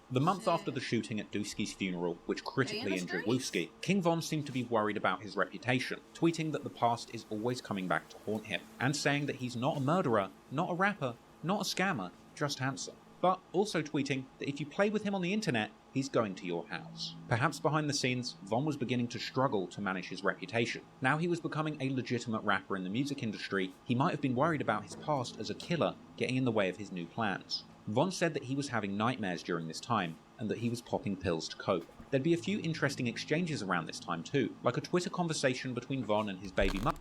The month after the shooting at Dusky's funeral, which critically injured Wooski, King Von seemed to be worried about his reputation, tweeting that the past is always coming back to haunt him, and saying that he's not a murderer, not a rapper, not a scammer, just handsome. But also tweeting that if you play with him on the internet, he's going to your house. Perhaps behind the scenes, Von was beginning to struggle to manage his reputation. Now he was becoming a legitimate rapper in the music industry, he might have been worried about his past as a killer getting in the way of his new plans. Von said that he was having nightmares during this time, and that he was popping pills to cope. There'd be a few interesting exchanges around this time too, like a Twitter conversation between Von and his baby mum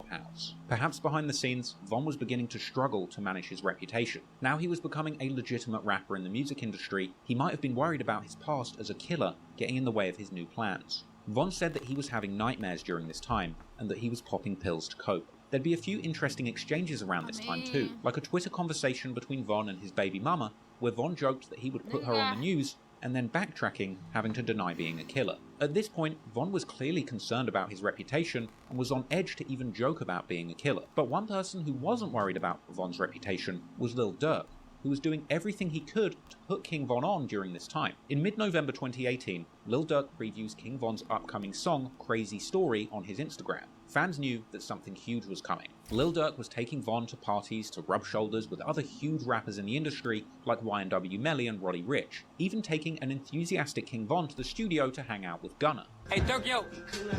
house. Perhaps behind the scenes, Von was beginning to struggle to manage his reputation. Now he was becoming a legitimate rapper in the music industry, he might have been worried about his past as a killer getting in the way of his new plans. Von said that he was having nightmares during this time, and that he was popping pills to cope. There'd be a few interesting exchanges around this time too, like a Twitter conversation between Von and his baby mama, where Von joked that he would put her on the news and then backtracking, having to deny being a killer. At this point, Von was clearly concerned about his reputation and was on edge to even joke about being a killer. But one person who wasn't worried about Von's reputation was Lil Durk, who was doing everything he could to put King Von on during this time. In mid-November 2018, Lil Durk previews King Von's upcoming song, Crazy Story, on his Instagram. Fans knew that something huge was coming. Lil Durk was taking Von to parties to rub shoulders with other huge rappers in the industry like YNW Melly and Roddy Ricch, even taking an enthusiastic King Von to the studio to hang out with Gunna. Hey, Durk, yo,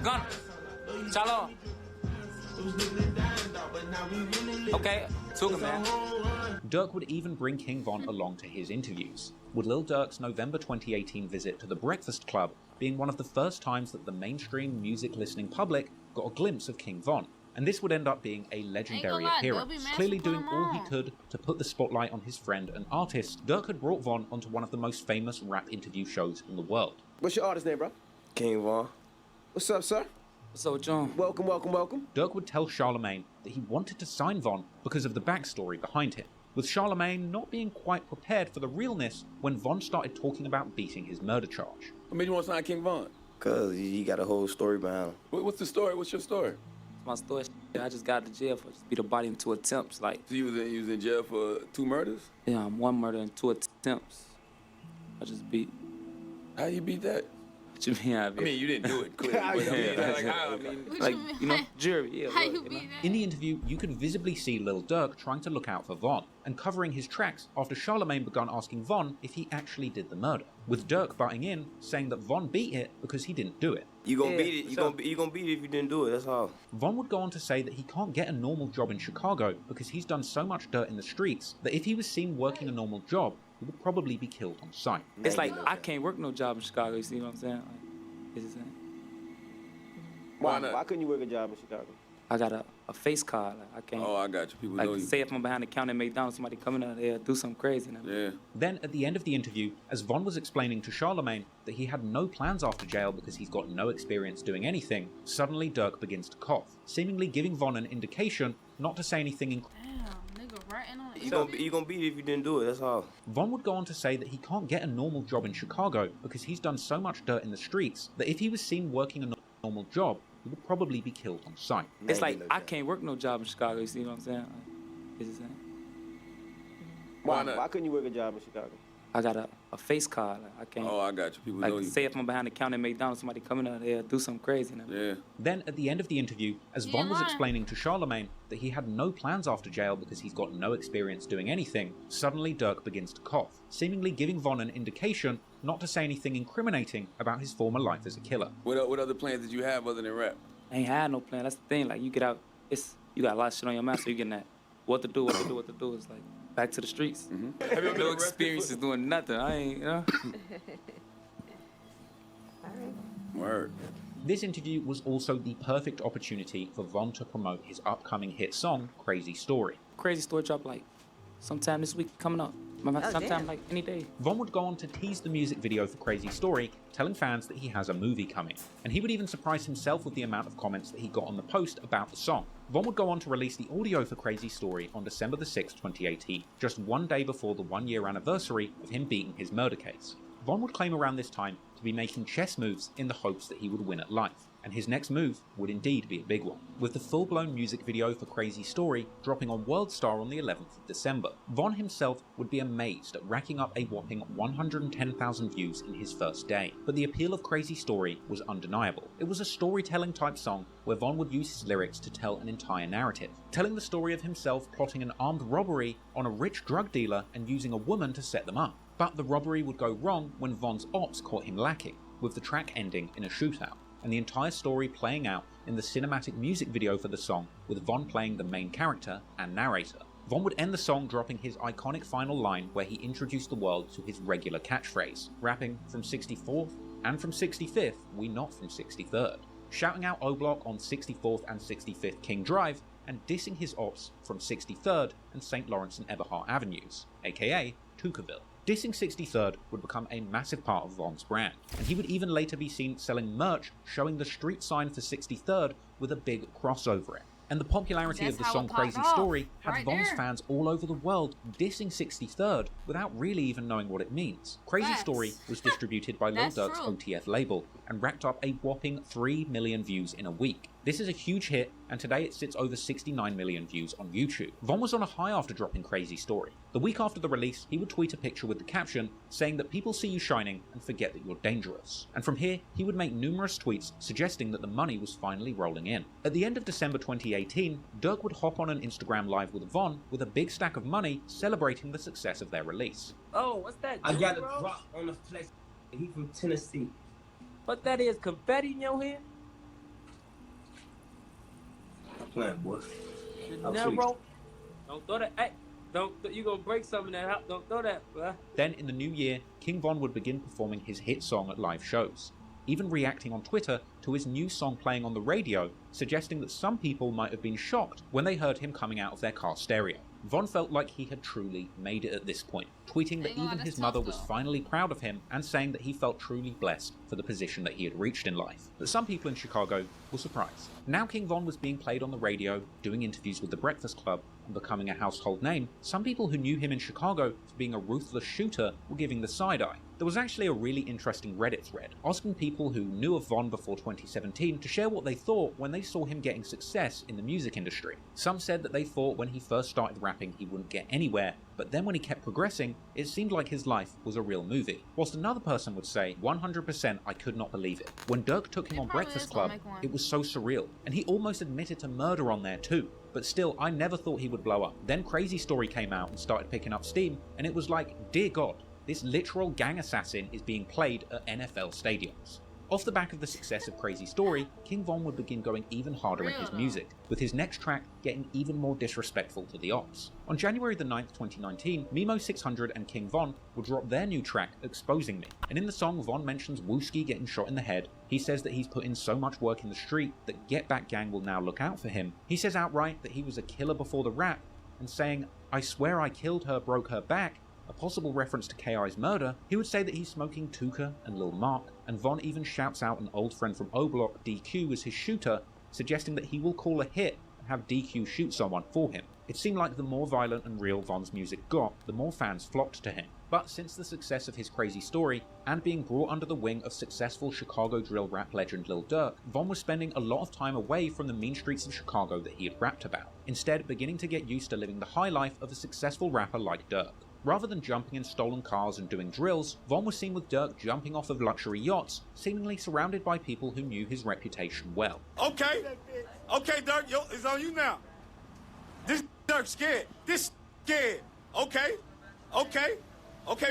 Gunna, Shalom. Okay, Tuga, man. Durk would even bring King Von along to his interviews, with Lil Durk's November 2018 visit to the Breakfast Club being one of the first times that the mainstream music-listening public got a glimpse of King Von. And this would end up being a legendary appearance, clearly doing all he could to put the spotlight on his friend and artist. Durk had brought Von onto one of the most famous rap interview shows in the world. What's your artist name, bro? King Von. What's up, sir? What's up, John? Welcome, welcome, welcome. Durk would tell Charlemagne that he wanted to sign Von because of the backstory behind him, with Charlemagne not being quite prepared for the realness when Von started talking about beating his murder charge. What made you want to sign King Von? Cause he got a whole story behind him. What's the story? What's your story? My story, I just got to jail for just beat a body in 2 attempts. Like, So you was in jail for 2 murders? yeah, 1 murder and 2 attempts. I just beat. How you beat that? What you mean? I mean, you didn't do it clearly, but you know, jury, yeah. How look, you know? beat that? In the interview, you could visibly see Lil Durk trying to look out for Von, and covering his tracks after Charlemagne began asking Von if he actually did the murder, with Durk butting in, saying that Von beat it because he didn't do it. You gonna beat it. You gonna beat it if you didn't do it. That's all. Von would go on to say that he can't get a normal job in Chicago because he's done so much dirt in the streets that if he was seen working a normal job, he would probably be killed on sight. It's like I can't work no job in Chicago. You see what I'm saying? Like, it's the same. Why not? Why couldn't you work a job in Chicago? I got a face card. Like, I can't. Oh, I got you. People like, know you. say if I'm behind the counter at McDonald's, somebody coming out there do something crazy. Yeah. Then, at the end of the interview, as Von was explaining to Charlemagne that he had no plans after jail because he's got no experience doing anything, suddenly Durk begins to cough, seemingly giving Von an indication not to say anything Damn, nigga, writing on it. You gonna beat it if you didn't do it. That's all. Von would go on to say that he can't get a normal job in Chicago because he's done so much dirt in the streets that if he was seen working a normal job, he would probably be killed on sight. It's like I can't work no job in Chicago. You see what I'm saying? Like, it's the same. Why not? Why couldn't you work a job in Chicago? I got a face card. Like, I can't. Oh, I got you. People like, know you. say if I'm behind the counter at McDonald's, somebody coming out there do something crazy. Yeah. Then, at the end of the interview, as Von was explaining to Charlemagne that he had no plans after jail because he's got no experience doing anything, suddenly Durk begins to cough, seemingly giving Von an indication not to say anything incriminating about his former life as a killer. What other plans did you have other than rap? I ain't had no plan. That's the thing. Like, you get out, you got a lot of shit on your mind, so you getting that what to do. It's like back to the streets. Mm-hmm. Have you ever no experiences doing nothing. I ain't, you know. Word. This interview was also the perfect opportunity for Von to promote his upcoming hit song, Crazy Story. Crazy Story drop like sometime this week coming up. Sometime like any day. Von would go on to tease the music video for Crazy Story, telling fans that he has a movie coming. And he would even surprise himself with the amount of comments that he got on the post about the song. Von would go on to release the audio for Crazy Story on December the 6th, 2018, just 1 day before the 1-year anniversary of him beating his murder case. Von would claim around this time to be making chess moves in the hopes that he would win at life. And his next move would indeed be a big one, with the full-blown music video for Crazy Story dropping on WorldStar on the 11th of December. Von himself would be amazed at racking up a whopping 110,000 views in his first day, but the appeal of Crazy Story was undeniable. It was a storytelling type song where Von would use his lyrics to tell an entire narrative, telling the story of himself plotting an armed robbery on a rich drug dealer and using a woman to set them up. But the robbery would go wrong when Von's ops caught him lacking, with the track ending in a shootout, and the entire story playing out in the cinematic music video for the song, with Von playing the main character and narrator. Von would end the song dropping his iconic final line where he introduced the world to his regular catchphrase, rapping from 64th and from 65th, we not from 63rd, shouting out O-Block on 64th and 65th King Drive, and dissing his ops from 63rd and St. Lawrence and Eberhart Avenues, aka Tucaville. Dissing 63rd would become a massive part of Von's brand, and he would even later be seen selling merch showing the street sign for 63rd with a big cross over it. And the popularity That's of the how song it popped Crazy off, Story had right Von's there. fans all over the world dissing 63rd without really even knowing what it means. Crazy Facts. Story was distributed by Lil That's Durk's true. OTF label and racked up a whopping 3 million views in a week. This is a huge hit, and today it sits over 69 million views on YouTube. Von was on a high after dropping Crazy Story. The week after the release, he would tweet a picture with the caption saying that people see you shining and forget that you're dangerous. And from here, he would make numerous tweets suggesting that the money was finally rolling in. At the end of December 2018, Durk would hop on an Instagram live with Von with a big stack of money celebrating the success of their release. Oh, what's that? I got a bro? drop on the flex. He from Tennessee. What that is? Confetti in your hand? I'm playing, boy. I'm Nero. Don't throw that. Hey, you gonna break some of that. Don't throw that, bruh. Then in the new year, King Von would begin performing his hit song at live shows, even reacting on Twitter to his new song playing on the radio, suggesting that some people might have been shocked when they heard him coming out of their car stereo. Von felt like he had truly made it at this point, tweeting that even his mother was finally proud of him and saying that he felt truly blessed for the position that he had reached in life. But some people in Chicago were surprised. Now King Von was being played on the radio, doing interviews with The Breakfast Club, and becoming a household name, some people who knew him in Chicago for being a ruthless shooter were giving the side eye. There was actually a really interesting Reddit thread asking people who knew of Von before 2017 to share what they thought when they saw him getting success in the music industry. Some said that they thought when he first started rapping he wouldn't get anywhere, but then when he kept progressing, it seemed like his life was a real movie. Whilst another person would say, 100% I could not believe it. When Durk took him on Breakfast Club, it was so surreal, and he almost admitted to murder on there too. But still, I never thought he would blow up. Then Crazy Story came out and started picking up steam, and it was like, dear God, this literal gang assassin is being played at NFL stadiums. Off the back of the success of Crazy Story, King Von would begin going even harder in his music, with his next track getting even more disrespectful to the ops. On January the 9th, 2019, Mimo 600 and King Von would drop their new track, Exposing Me, and in the song Von mentions Wooski getting shot in the head. He says that he's put in so much work in the street that Get Back Gang will now look out for him. He says outright that he was a killer before the rap, and saying, I swear I killed her, broke her back, a possible reference to K.I.'s murder. He would say that he's smoking Tuka and Lil Mark, and Von even shouts out an old friend from O-Block, DQ, as his shooter, suggesting that he will call a hit and have DQ shoot someone for him. It seemed like the more violent and real Von's music got, the more fans flocked to him. But since the success of his Crazy Story, and being brought under the wing of successful Chicago drill rap legend Lil Durk, Von was spending a lot of time away from the mean streets of Chicago that he had rapped about, instead beginning to get used to living the high life of a successful rapper like Durk. Rather than jumping in stolen cars and doing drills, Von was seen with Durk jumping off of luxury yachts, seemingly surrounded by people who knew his reputation well. Okay, Dirk, it's on you now. This Dirk scared. This scared. Okay,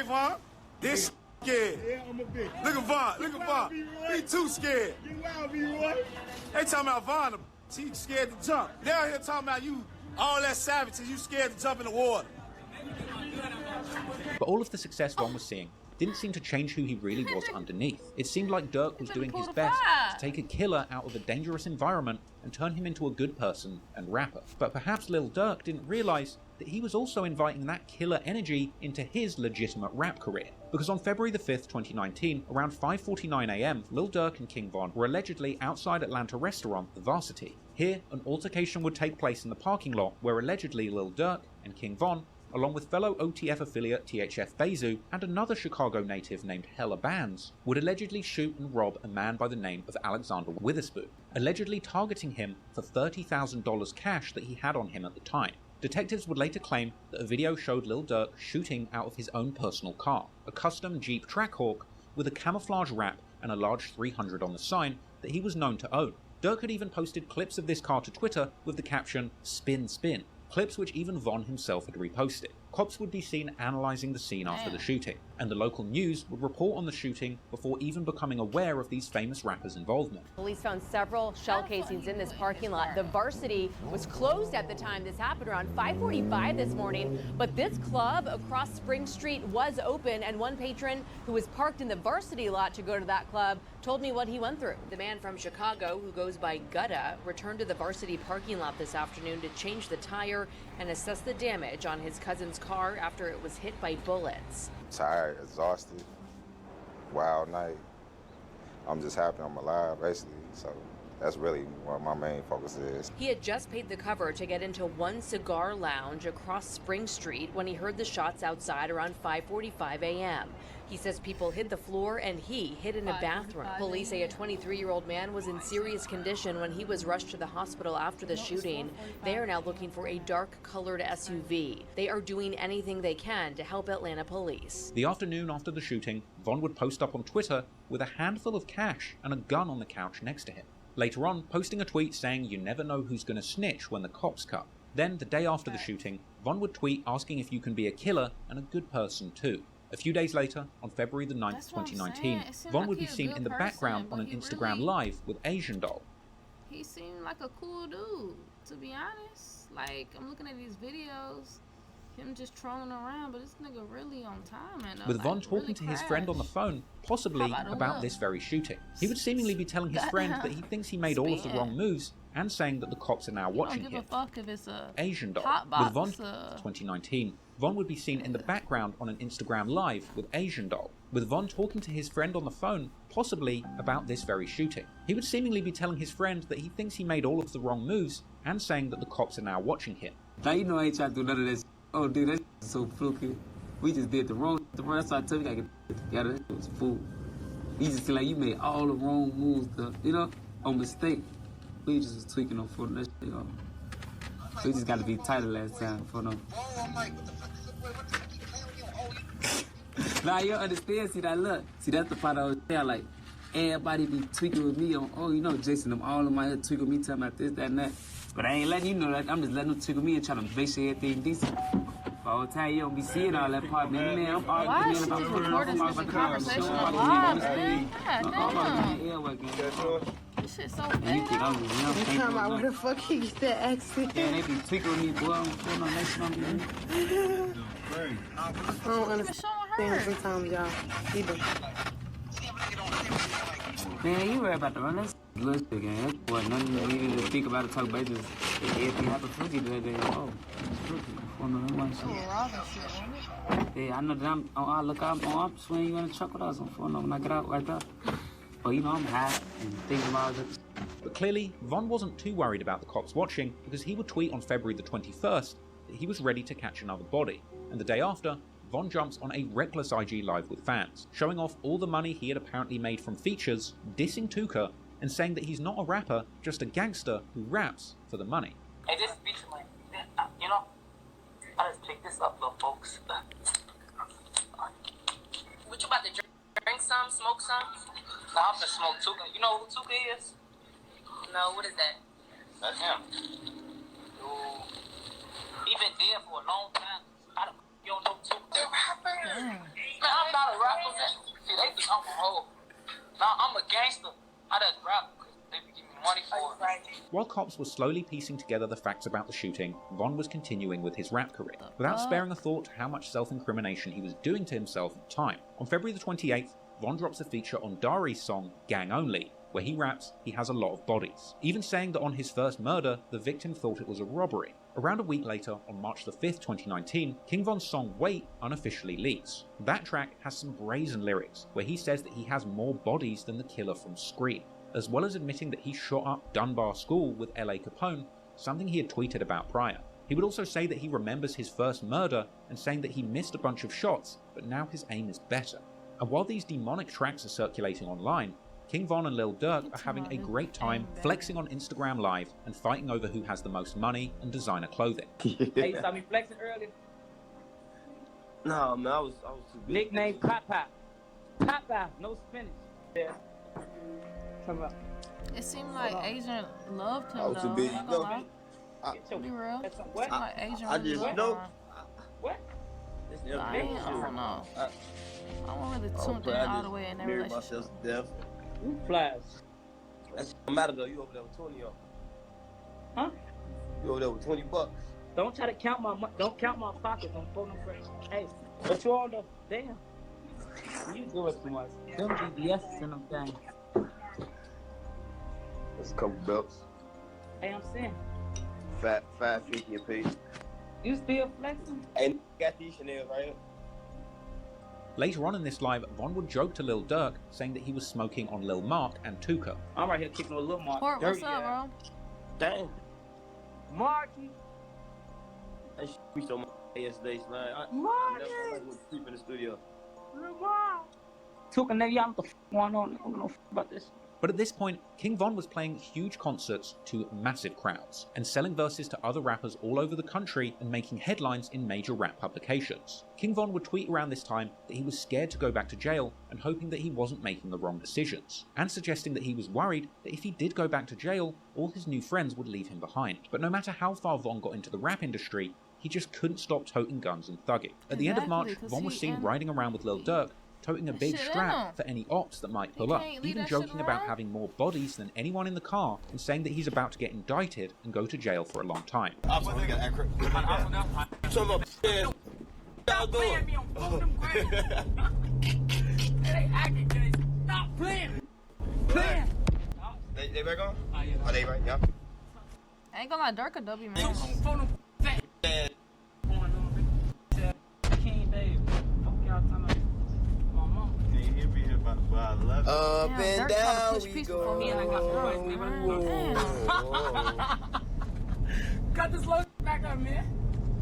Von. This scared. Yeah, I'm a bitch. Look at Von. He too scared. Get wild, B-Roy. They talking about Von, he scared to jump. They out here talking about you, all that savage, and you scared to jump in the water. But all of the success Von was seeing didn't seem to change who he really was underneath. It seemed like Durk was doing his best to take a killer out of a dangerous environment and turn him into a good person and rapper. But perhaps Lil Durk didn't realize that he was also inviting that killer energy into his legitimate rap career. Because on February the 5th, 2019, around 5:49 AM, Lil Durk and King Von were allegedly outside Atlanta restaurant The Varsity. Here, an altercation would take place in the parking lot where allegedly Lil Durk and King Von, along with fellow OTF affiliate THF Bezu and another Chicago native named Hella Bands, would allegedly shoot and rob a man by the name of Alexander Witherspoon, allegedly targeting him for $30,000 cash that he had on him at the time. Detectives would later claim that a video showed Lil Durk shooting out of his own personal car, a custom Jeep Trackhawk with a camouflage wrap and a large 300 on the sign that he was known to own. Durk had even posted clips of this car to Twitter with the caption, "Spin, spin," clips which even Von himself had reposted. Cops would be seen analysing the scene after the shooting, and the local news would report on the shooting before even becoming aware of these famous rappers' involvement. Police found several shell casings in this parking lot. The Varsity was closed at the time this happened, around 5:45 this morning, but this club across Spring Street was open, and one patron who was parked in the Varsity lot to go to that club told me what he went through. The man from Chicago, who goes by Gutta, returned to the Varsity parking lot this afternoon to change the tire and assess the damage on his cousin's car after it was hit by bullets. Tired, exhausted, wild night. I'm just happy I'm alive, basically. So That's really what my main focus is. He had just paid the cover to get into one cigar lounge across Spring Street when he heard the shots outside around 5:45 a.m. He says people hid the floor and he hid in a bathroom. Police say a 23-year-old man was in serious condition when he was rushed to the hospital after the shooting. They are now looking for a dark-colored SUV. They are doing anything they can to help Atlanta police. The afternoon after the shooting, Von would post up on Twitter with a handful of cash and a gun on the couch next to him. Later on, posting a tweet saying you never know who's gonna snitch when the cops come. Then, the day after the shooting, Von would tweet asking if you can be a killer and a good person too. A few days later, on February the 9th, 2019, Von would be seen in the background on an Instagram Live with Asian Doll. He seemed like a cool dude, to be honest. Like, I'm looking at these videos, him just trolling around, but this nigga really on time, man. With Von talking to his friend on the phone, possibly about this very shooting. He would seemingly be telling his friend that he thinks he made all of the wrong moves and saying that the cops are now watching him. Don't give a fuck if it's a Asian Doll. With Von, 2019, Von would be seen in the background on an Instagram Live with Asian Doll, with Von talking to his friend on the phone, possibly about this very shooting. He would seemingly be telling his friend that he thinks he made all of the wrong moves and saying that the cops are now watching him. Now you know I ain't trying to do none of this. Oh dude, that's so fluky. We just did the wrong. That's why I tell you, gotta get it together. It was fool. You just feel like you made all the wrong moves, you know, on mistake. We just was tweaking on for that, you know. So we just got to be tighter last time for them. Nah, you understand? See that look? See, that's the part I was saying. Like, everybody be tweaking with me on, oh, you know, Jason, them all in my head tweaking with me, talking about this, that, and that. But I ain't letting you know that. I'm just letting them tweak with me and trying to make sure everything decent. All the time, you don't be seeing all that part, man. I'm arguing about the recording this conversation live, man. God damn. This shit's so bad. You think I'm You talking about where the fuck he get that accent? Yeah, they be tweaking with me, boy. I'm feeling on next one, I don't understand sometimes, y'all. Either. Man, you worry about the run. That's bullshit, man. That's what nothing you need to think about it, talk about it. Just everything happened fluky that day. Oh, it's fluky. Yeah, I know that I'm swinging you in the truck with us on phone when I get out right there. But you know, I'm high and thinking about it. But clearly, Von wasn't too worried about the cops watching because he would tweet on February the 21st that he was ready to catch another body. And the day after, Von jumps on a reckless IG Live with fans, showing off all the money he had apparently made from features, dissing Tuka, and saying that he's not a rapper, just a gangster who raps for the money. Hey, this feature, you know, I just picked this up, little folks. What you about to drink some, smoke some? No, I'm gonna smoke Tuka. You know who Tuka is? No, what is that? That's him. Ooh. He been dead for a long time. You don't know Tuka. The rapper. Man, I'm not a rapper, man. See, they think I'm a hoe. Nah, I'm a gangster. I just rap because they be giving me money for it. While cops were slowly piecing together the facts about the shooting, Von was continuing with his rap career, without sparing a thought to how much self-incrimination he was doing to himself at the time. On February the 28th, Von drops a feature on Dari's song, Gang Only, where he raps he has a lot of bodies, even saying that on his first murder, the victim thought it was a robbery. Around a week later, on March the 5th, 2019, King Von's song Wait unofficially leaks. That track has some brazen lyrics, where he says that he has more bodies than the killer from Scream, as well as admitting that he shot up Dunbar School with LA Capone, something he had tweeted about prior. He would also say that he remembers his first murder and saying that he missed a bunch of shots, but now his aim is better. And while these demonic tracks are circulating online, King Von and Lil Durk are having a great time flexing on Instagram Live and fighting over who has the most money and designer clothing. Hey, you saw me flexing earlier? No, man, I was too big. Nickname Pop Pop. Pop Pop, no spinach. Yeah. Come up. It seemed like Asian loved him, I was too big. though. Be real. What? Like Asian I just loved know. him. What? I don't know. I don't really tune in all the way in that married relationship. myself to death. Who flies? That's no matter though. You over there with 20 y'all. Huh? You over there with $20. Don't try to count my don't count my pockets on phone no friends. Hey, what you on though? Damn. You do it too much. Them BBS and them things. That's a couple belts. Hey, I'm saying. Fat 550 a piece. You still flexing? Hey, got these Chanel right here. Later on in this live, Von would joke to Lil Durk, saying that he was smoking on Lil Mark and Tuka. I'm right here kicking with Lil Mark. Port, what's up, bro? Dang. Marky. That shit we so much yesterday, man. I never was sleep in the studio. Tuka, nigga, y'all what the f going on? I don't know about this. But at this point, King Von was playing huge concerts to massive crowds and selling verses to other rappers all over the country and making headlines in major rap publications. King Von would tweet around this time that he was scared to go back to jail and hoping that he wasn't making the wrong decisions, and suggesting that he was worried that if he did go back to jail, all his new friends would leave him behind. But no matter how far Von got into the rap industry, he just couldn't stop toting guns and thugging. At the end of March, Von was seen riding around with Lil Durk, toting a big strap for any ops that might pull up, even joking about having more bodies than anyone in the car and saying that he's about to get indicted and go to jail for a long time. They back on? Are they right? Yeah. I ain't gonna lie, Durk a W, man. Up and down we go. Got this low back up, man.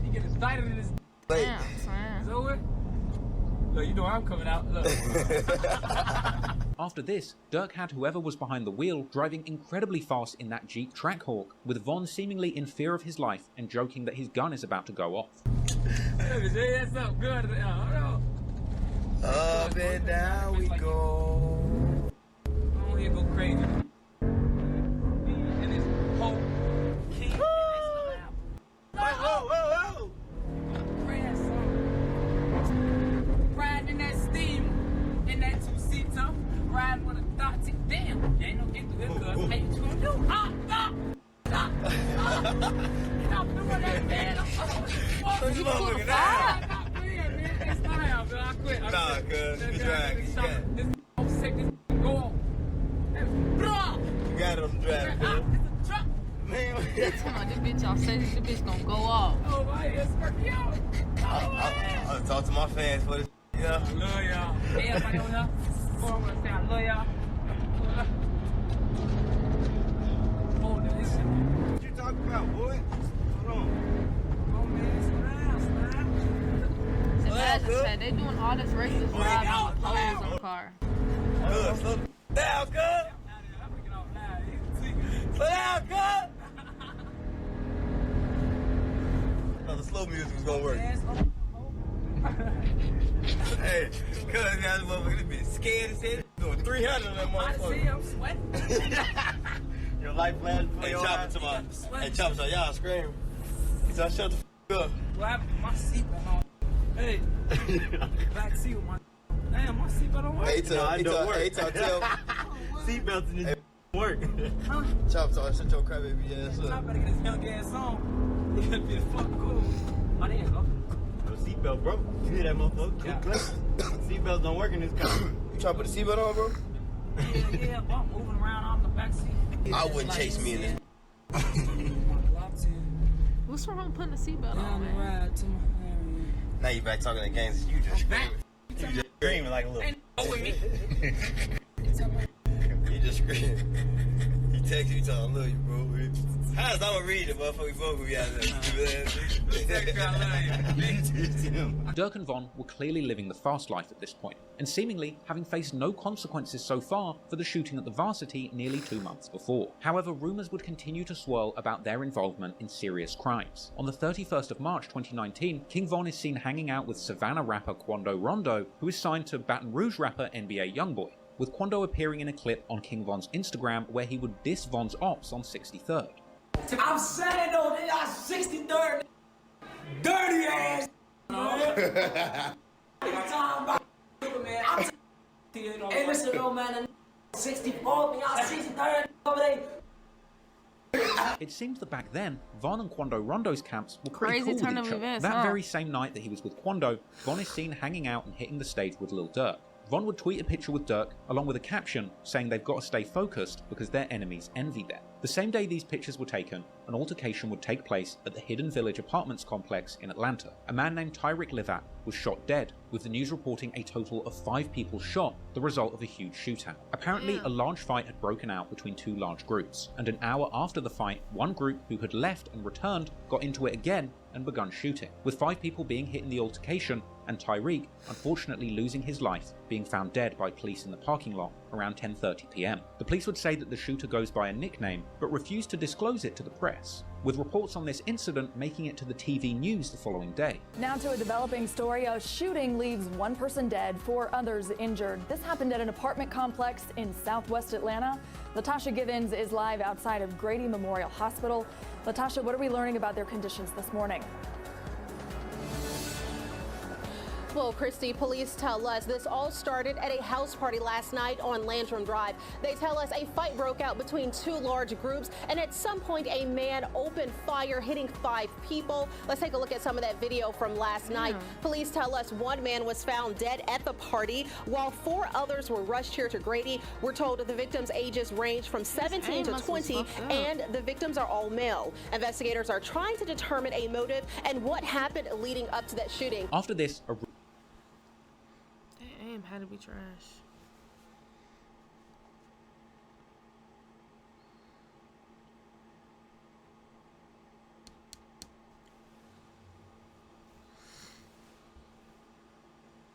He get indicted in his. Damn, it's over. Look, you know I'm coming out. Look. After this, Durk had whoever was behind the wheel driving incredibly fast in that Jeep Trackhawk, with Von seemingly in fear of his life and joking that his gun is about to go off. That's up good. Up and down we go. Oh, here go crazy. And this whole king. Whoa. Riding in that steam, in that two-seater, riding with a thought. Damn, you ain't no get to this cuz. Hey, what you gonna do? Stop. Stop doing that, man. So you looking at? It's not out, man. I quit. Nah, cuz. You drag. This sick, this go on. You got it on the drag, cuz. Man, This bitch, y'all say this bitch gonna go off. Oh, my head's working out. I'll talk to my fans for this. Yeah. I love y'all. Hey, everybody on here. I want to say I love y'all. Oh, this shit. What you talking about, boy? Hold on. Oh, man, it's Imagine that they doing all this reckless driving on the poles on the car. Good, slow down, cuz. Slow down, cuz. The slow music was gonna work. Hey, cuz guys, motherfucker, this bitch scared as hell. Doing 300 on that motherfucker. I see, I'm sweating. Your light flash. Hey, chop it to my. Hey, chop it to y'all scream. So shut the f up. What happened to my seatbelt on? Hey, back seat with my. Damn, my seatbelt don't work. Hey, tell. Seatbelts in this work. Chop it to shut your crybaby ass I up. better get this young ass on. It's gonna be the fuck cool. Oh, there you go. No seatbelt, bro. You hear that motherfucker? Yeah. Seatbelts don't work in this car. You trying to put the seatbelt on, bro? Yeah, but I'm moving around on the back seat. I wouldn't chase me in this. What's wrong with putting a seatbelt on, man? Now you back talking to gangs. You just screaming. You just screaming like a little. You just screaming. He text you, telling I love you, bro. How's I'm gonna read it, motherfucker? Both of you out there. Durk and Von were clearly living the fast life at this point, and seemingly having faced no consequences so far for the shooting at the Varsity nearly 2 months before. However, rumours would continue to swirl about their involvement in serious crimes. On the 31st of March 2019, King Von is seen hanging out with Savannah rapper Quando Rondo, who is signed to Baton Rouge rapper NBA Youngboy, with Quando appearing in a clip on King Von's Instagram where he would diss Von's ops on 63rd. I'm saying though, they are 63rd. Dirty ass. Hey, listen, though, man. 64, me, I'm 63rd. Over there. It seems that back then, Von and Quando Rondo's camps were pretty Crazy cool turn with of each other. events, That huh? very same night that he was with Quando, Von is seen hanging out and hitting the stage with Lil Durk. Von would tweet a picture with Dirk along with a caption saying they've got to stay focused because their enemies envy them. The same day these pictures were taken, an altercation would take place at the Hidden Village Apartments complex in Atlanta. A man named Tyreek Livat was shot dead, with the news reporting a total of 5 people shot, the result of a huge shootout. Apparently, a large fight had broken out between 2 large groups, and an hour after the fight, one group who had left and returned got into it again and begun shooting, with 5 people being hit in the altercation and Tyreek, unfortunately losing his life, being found dead by police in the parking lot around 10:30 p.m. The police would say that the shooter goes by a nickname, but refused to disclose it to the press, with reports on this incident making it to the TV news the following day. Now to a developing story. A shooting leaves 1 person dead, 4 others injured. This happened at an apartment complex in southwest Atlanta. Latasha Givens is live outside of Grady Memorial Hospital. Latasha, what are we learning about their conditions this morning? Well, Christy, police tell us this all started at a house party last night on Lantern Drive. They tell us a fight broke out between 2 large groups, and at some point a man opened fire, hitting 5 people. Let's take a look at some of that video from last night. Police tell us 1 man was found dead at the party, while 4 others were rushed here to Grady. We're told that the victims' ages range from 17 to 20, and the victims are all male. Investigators are trying to determine a motive and what happened leading up to that shooting. After this, Aim had to be trash.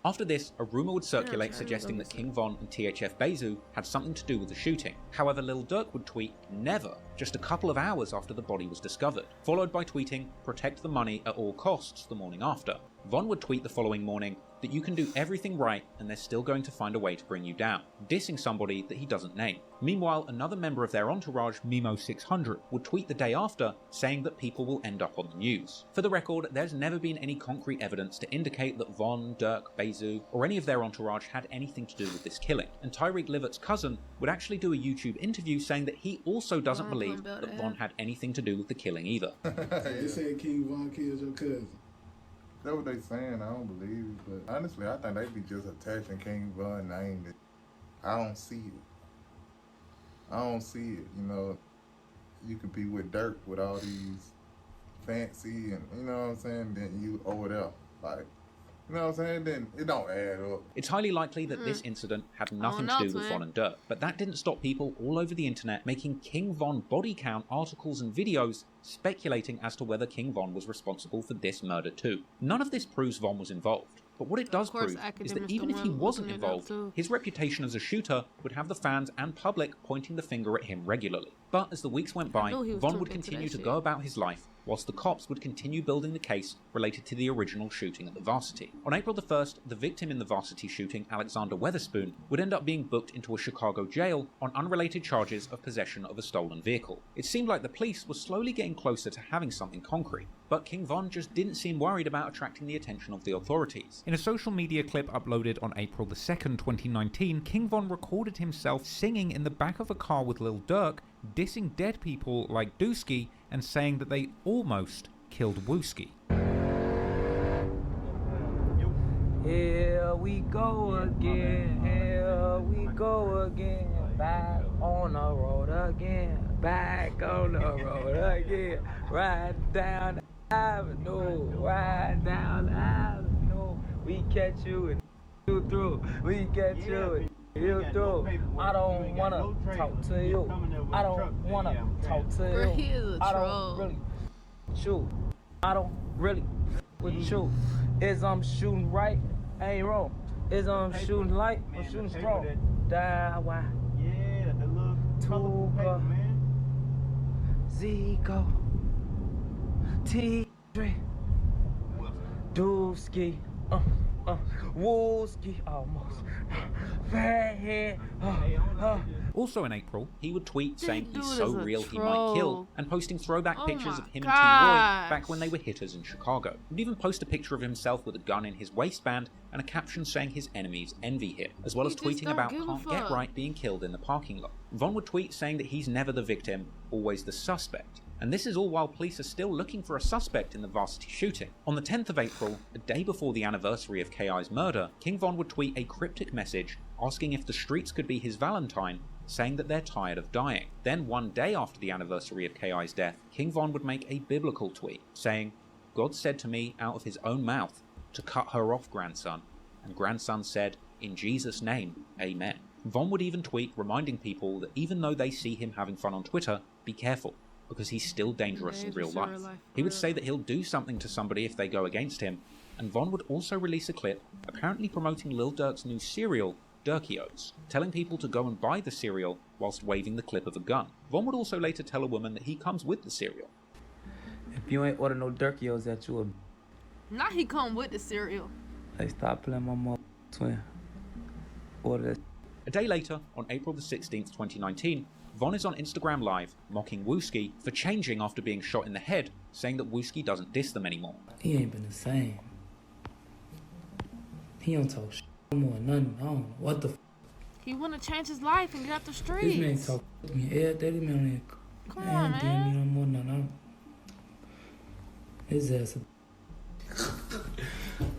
After this, a rumour would circulate suggesting that King Von and THF Bezu had something to do with the shooting. However, Lil Durk would tweet, "Never," just a couple of hours after the body was discovered, followed by tweeting, "Protect the money at all costs" the morning after. Von would tweet the following morning that you can do everything right and they're still going to find a way to bring you down, dissing somebody that he doesn't name. Meanwhile, another member of their entourage, Mimo600, would tweet the day after saying that people will end up on the news. For the record, there's never been any concrete evidence to indicate that Von, Dirk, Bezu, or any of their entourage had anything to do with this killing, and Tyreek Livat's cousin would actually do a YouTube interview saying that he also doesn't believe that Von had anything to do with the killing either. They said King Von killed your cousin. That's what they saying. I don't believe it, but honestly, I think they be just attaching King Von name. I don't see it. I don't see it. You know, you could be with Dirk with all these fancy and you know what I'm saying. Then you over there, like, you know what I'm saying. Then it don't add up. It's highly likely that this incident had nothing to do with Von and Dirk, but that didn't stop people all over the internet making King Von body count articles and videos speculating as to whether King Von was responsible for this murder too. None of this proves Von was involved, but what it does prove is that even if he wasn't involved, his reputation as a shooter would have the fans and public pointing the finger at him regularly. But as the weeks went by, Von would continue to go about his life, whilst the cops would continue building the case related to the original shooting at the Varsity. On April the 1st, the victim in the Varsity shooting, Alexander Weatherspoon, would end up being booked into a Chicago jail on unrelated charges of possession of a stolen vehicle. It seemed like the police were slowly getting closer to having something concrete, but King Von just didn't seem worried about attracting the attention of the authorities. In a social media clip uploaded on April the 2nd, 2019, King Von recorded himself singing in the back of a car with Lil Durk, dissing dead people like Dooski and saying that they almost killed Wooski. Here we go again, here we go again, back on the road again, back on the road again, right down the avenue, right down the avenue, we catch you and you through, we catch you and you through. I don't wanna talk to you, I don't wanna talk to you, I don't really shoot, I don't really with you. Is I'm shooting right, ain't wrong. Is I'm shooting light, I'm shooting strong. Die, why? Yeah, the little Tuba, Zico, T3, Dooski, Wooski, almost. Fat head, Also in April, he would tweet saying he's so real he might kill, and posting throwback pictures of him and Team Roy back when they were hitters in Chicago. He would even post a picture of himself with a gun in his waistband and a caption saying his enemies envy him, as well as tweeting about Can't Get Right being killed in the parking lot. Von would tweet saying that he's never the victim, always the suspect, And this is all while police are still looking for a suspect in the Varsity shooting. On the 10th of April, a day before the anniversary of K.I.'s murder, King Von would tweet a cryptic message asking if the streets could be his Valentine, saying that they're tired of dying. Then one day after the anniversary of K.I.'s death, King Von would make a biblical tweet saying, "God said to me out of his own mouth to cut her off, grandson." And grandson said, "In Jesus' name, amen." Von would even tweet reminding people that even though they see him having fun on Twitter, be careful, because he's still dangerous in real life. He would say that he'll do something to somebody if they go against him, and Von would also release a clip apparently promoting Lil Durk's new cereal, Durkios, telling people to go and buy the cereal whilst waving the clip of a gun. Von would also later tell a woman that he comes with the cereal. If you ain't order no Durkios, that you a... Now he come with the cereal. Hey, stop playing my mother twin. Order that. A day later, on April the 16th, 2019, Von is on Instagram Live mocking Wooski for changing after being shot in the head, saying that Wooski doesn't diss them anymore. He ain't been the same. He don't talk shit no more, nothing. I don't know what the f. He wanna change his life and get out the streets. This man talk to me every day. This man Come on, man. Me no more, nothing. His ass.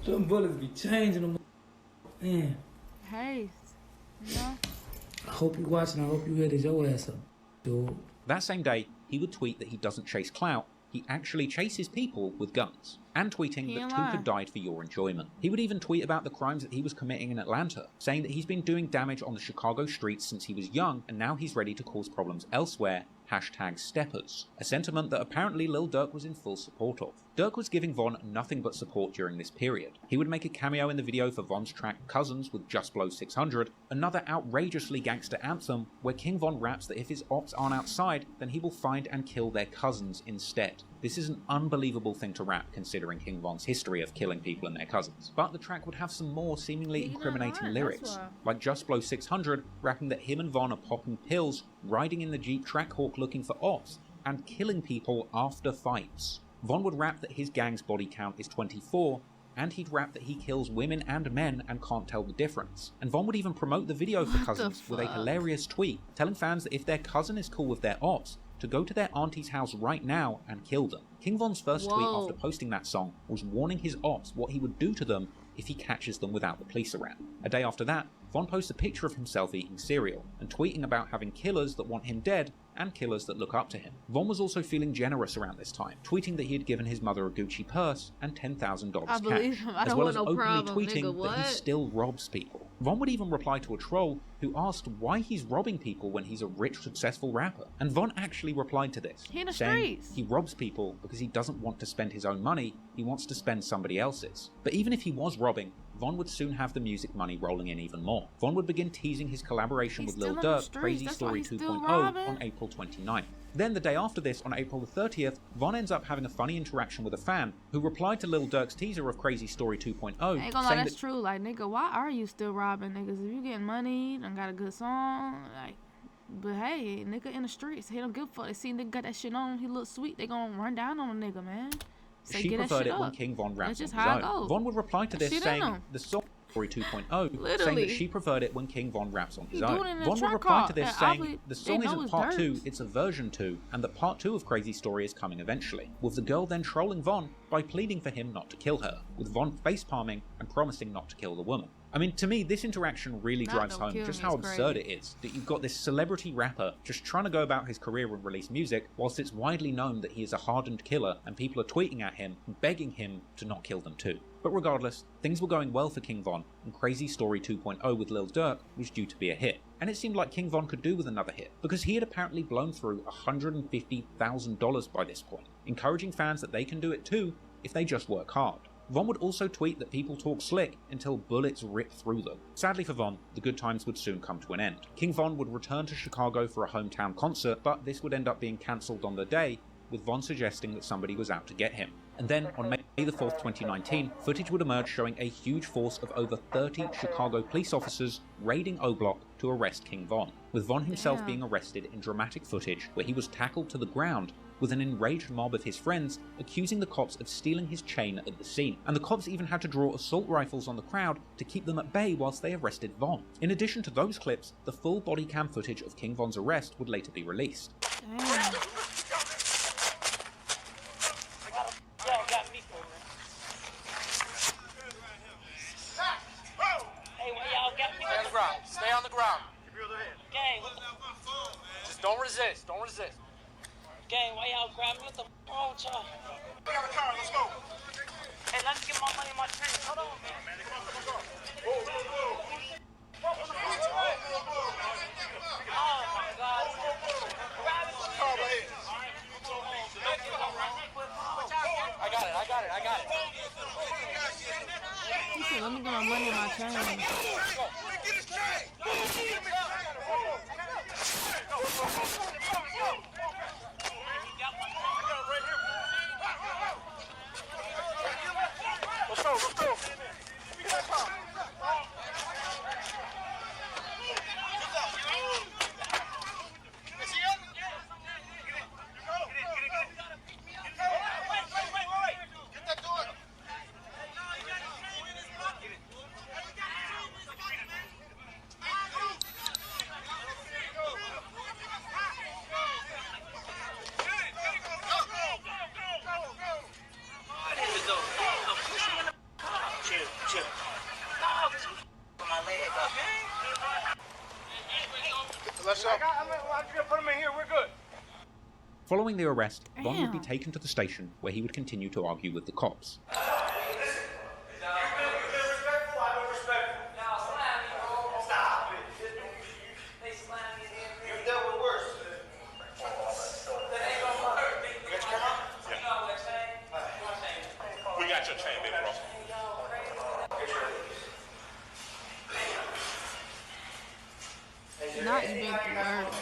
Them bullets be changing them. Man. Hey, you know? I hope you watching. I hope you hear this your ass up, dude. That same day, he would tweet that he doesn't chase clout, he actually chases people with guns, and tweeting that Took had died for your enjoyment. He would even tweet about the crimes that he was committing in Atlanta, saying that he's been doing damage on the Chicago streets since he was young, and now he's ready to cause problems elsewhere, #steppers, a sentiment that apparently Lil Durk was in full support of. Durk was giving Von nothing but support during this period. He would make a cameo in the video for Von's track Cousins with Just Blow 600, another outrageously gangster anthem where King Von raps that if his ops aren't outside, then he will find and kill their cousins instead. This is an unbelievable thing to rap considering King Von's history of killing people and their cousins. But the track would have some more seemingly incriminating lyrics, like Just Blow 600 rapping that him and Von are popping pills, riding in the Jeep Trackhawk looking for ops, and killing people after fights. Von would rap that his gang's body count is 24, and he'd rap that he kills women and men and can't tell the difference. And Von would even promote the video for Cousins with a hilarious tweet, telling fans that if their cousin is cool with their ops, to go to their auntie's house right now and kill them. King Von's first tweet after posting that song was warning his ops what he would do to them if he catches them without the police around. A day after that, Von posts a picture of himself eating cereal, and tweeting about having killers that want him dead and killers that look up to him. Von was also feeling generous around this time, tweeting that he had given his mother a Gucci purse and $10,000 cash, as well as openly tweeting that he still robs people. Von would even reply to a troll who asked why he's robbing people when he's a rich, successful rapper. And Von actually replied to this, saying he robs people because he doesn't want to spend his own money, he wants to spend somebody else's. But even if he was robbing, Von would soon have the music money rolling in even more. Von would begin teasing his collaboration with Lil Durk, Crazy Story 2.0, on April 29th. Then the day after this, on April the 30th, Von ends up having a funny interaction with a fan who replied to Lil Durk's teaser of Crazy Story 2.0, I ain't gonna lie, that's true. Like, nigga, why are you still robbing niggas? If you getting money, done got a good song, like, but hey, nigga in the streets, he don't give a fuck. They see nigga got that shit on, he look sweet, they gonna run down on a nigga, man. She preferred it when King Von raps on his own. Von would reply to this saying the song Story 2.0, saying that she preferred it when King Von raps on his own. Von would reply to this saying the song isn't part 2, it's a version 2, and that part 2 of Crazy Story is coming eventually, with the girl then trolling Von by pleading for him not to kill her, with Von face-palming and promising not to kill the woman. I mean, to me, this interaction really drives home just how absurd it is that you've got this celebrity rapper just trying to go about his career and release music, whilst it's widely known that he is a hardened killer and people are tweeting at him and begging him to not kill them too. But regardless, things were going well for King Von, and Crazy Story 2.0 with Lil Durk was due to be a hit. And it seemed like King Von could do with another hit, because he had apparently blown through $150,000 by this point, encouraging fans that they can do it too if they just work hard. Von would also tweet that people talk slick until bullets rip through them. Sadly for Von, the good times would soon come to an end. King Von would return to Chicago for a hometown concert, but this would end up being cancelled on the day, with Von suggesting that somebody was out to get him. And then, on May the 4th, 2019, footage would emerge showing a huge force of over 30 Chicago police officers raiding O-Block to arrest King Von, with Von himself being arrested in dramatic footage where he was tackled to the ground, with an enraged mob of his friends accusing the cops of stealing his chain at the scene. And the cops even had to draw assault rifles on the crowd to keep them at bay whilst they arrested Von. In addition to those clips, the full body cam footage of King Von's arrest would later be released. around me. Gang, just don't resist. Don't resist. Gang, why y'all grab me? What the wrong with y'all? We got a car. Let's go. Hey, let me get my money in my train. Hold on, man. Whoa, whoa, whoa. Oh, my God. Grab it. Car right here. I got it. He said, let me get my money in my train. Get his train. Let's go. Let's go. I'm just gonna put him in here. We're good. Following the arrest, Von would be Damn. taken to the station where he would continue to argue with the cops. We got your chain, big bro. Not you been through murders.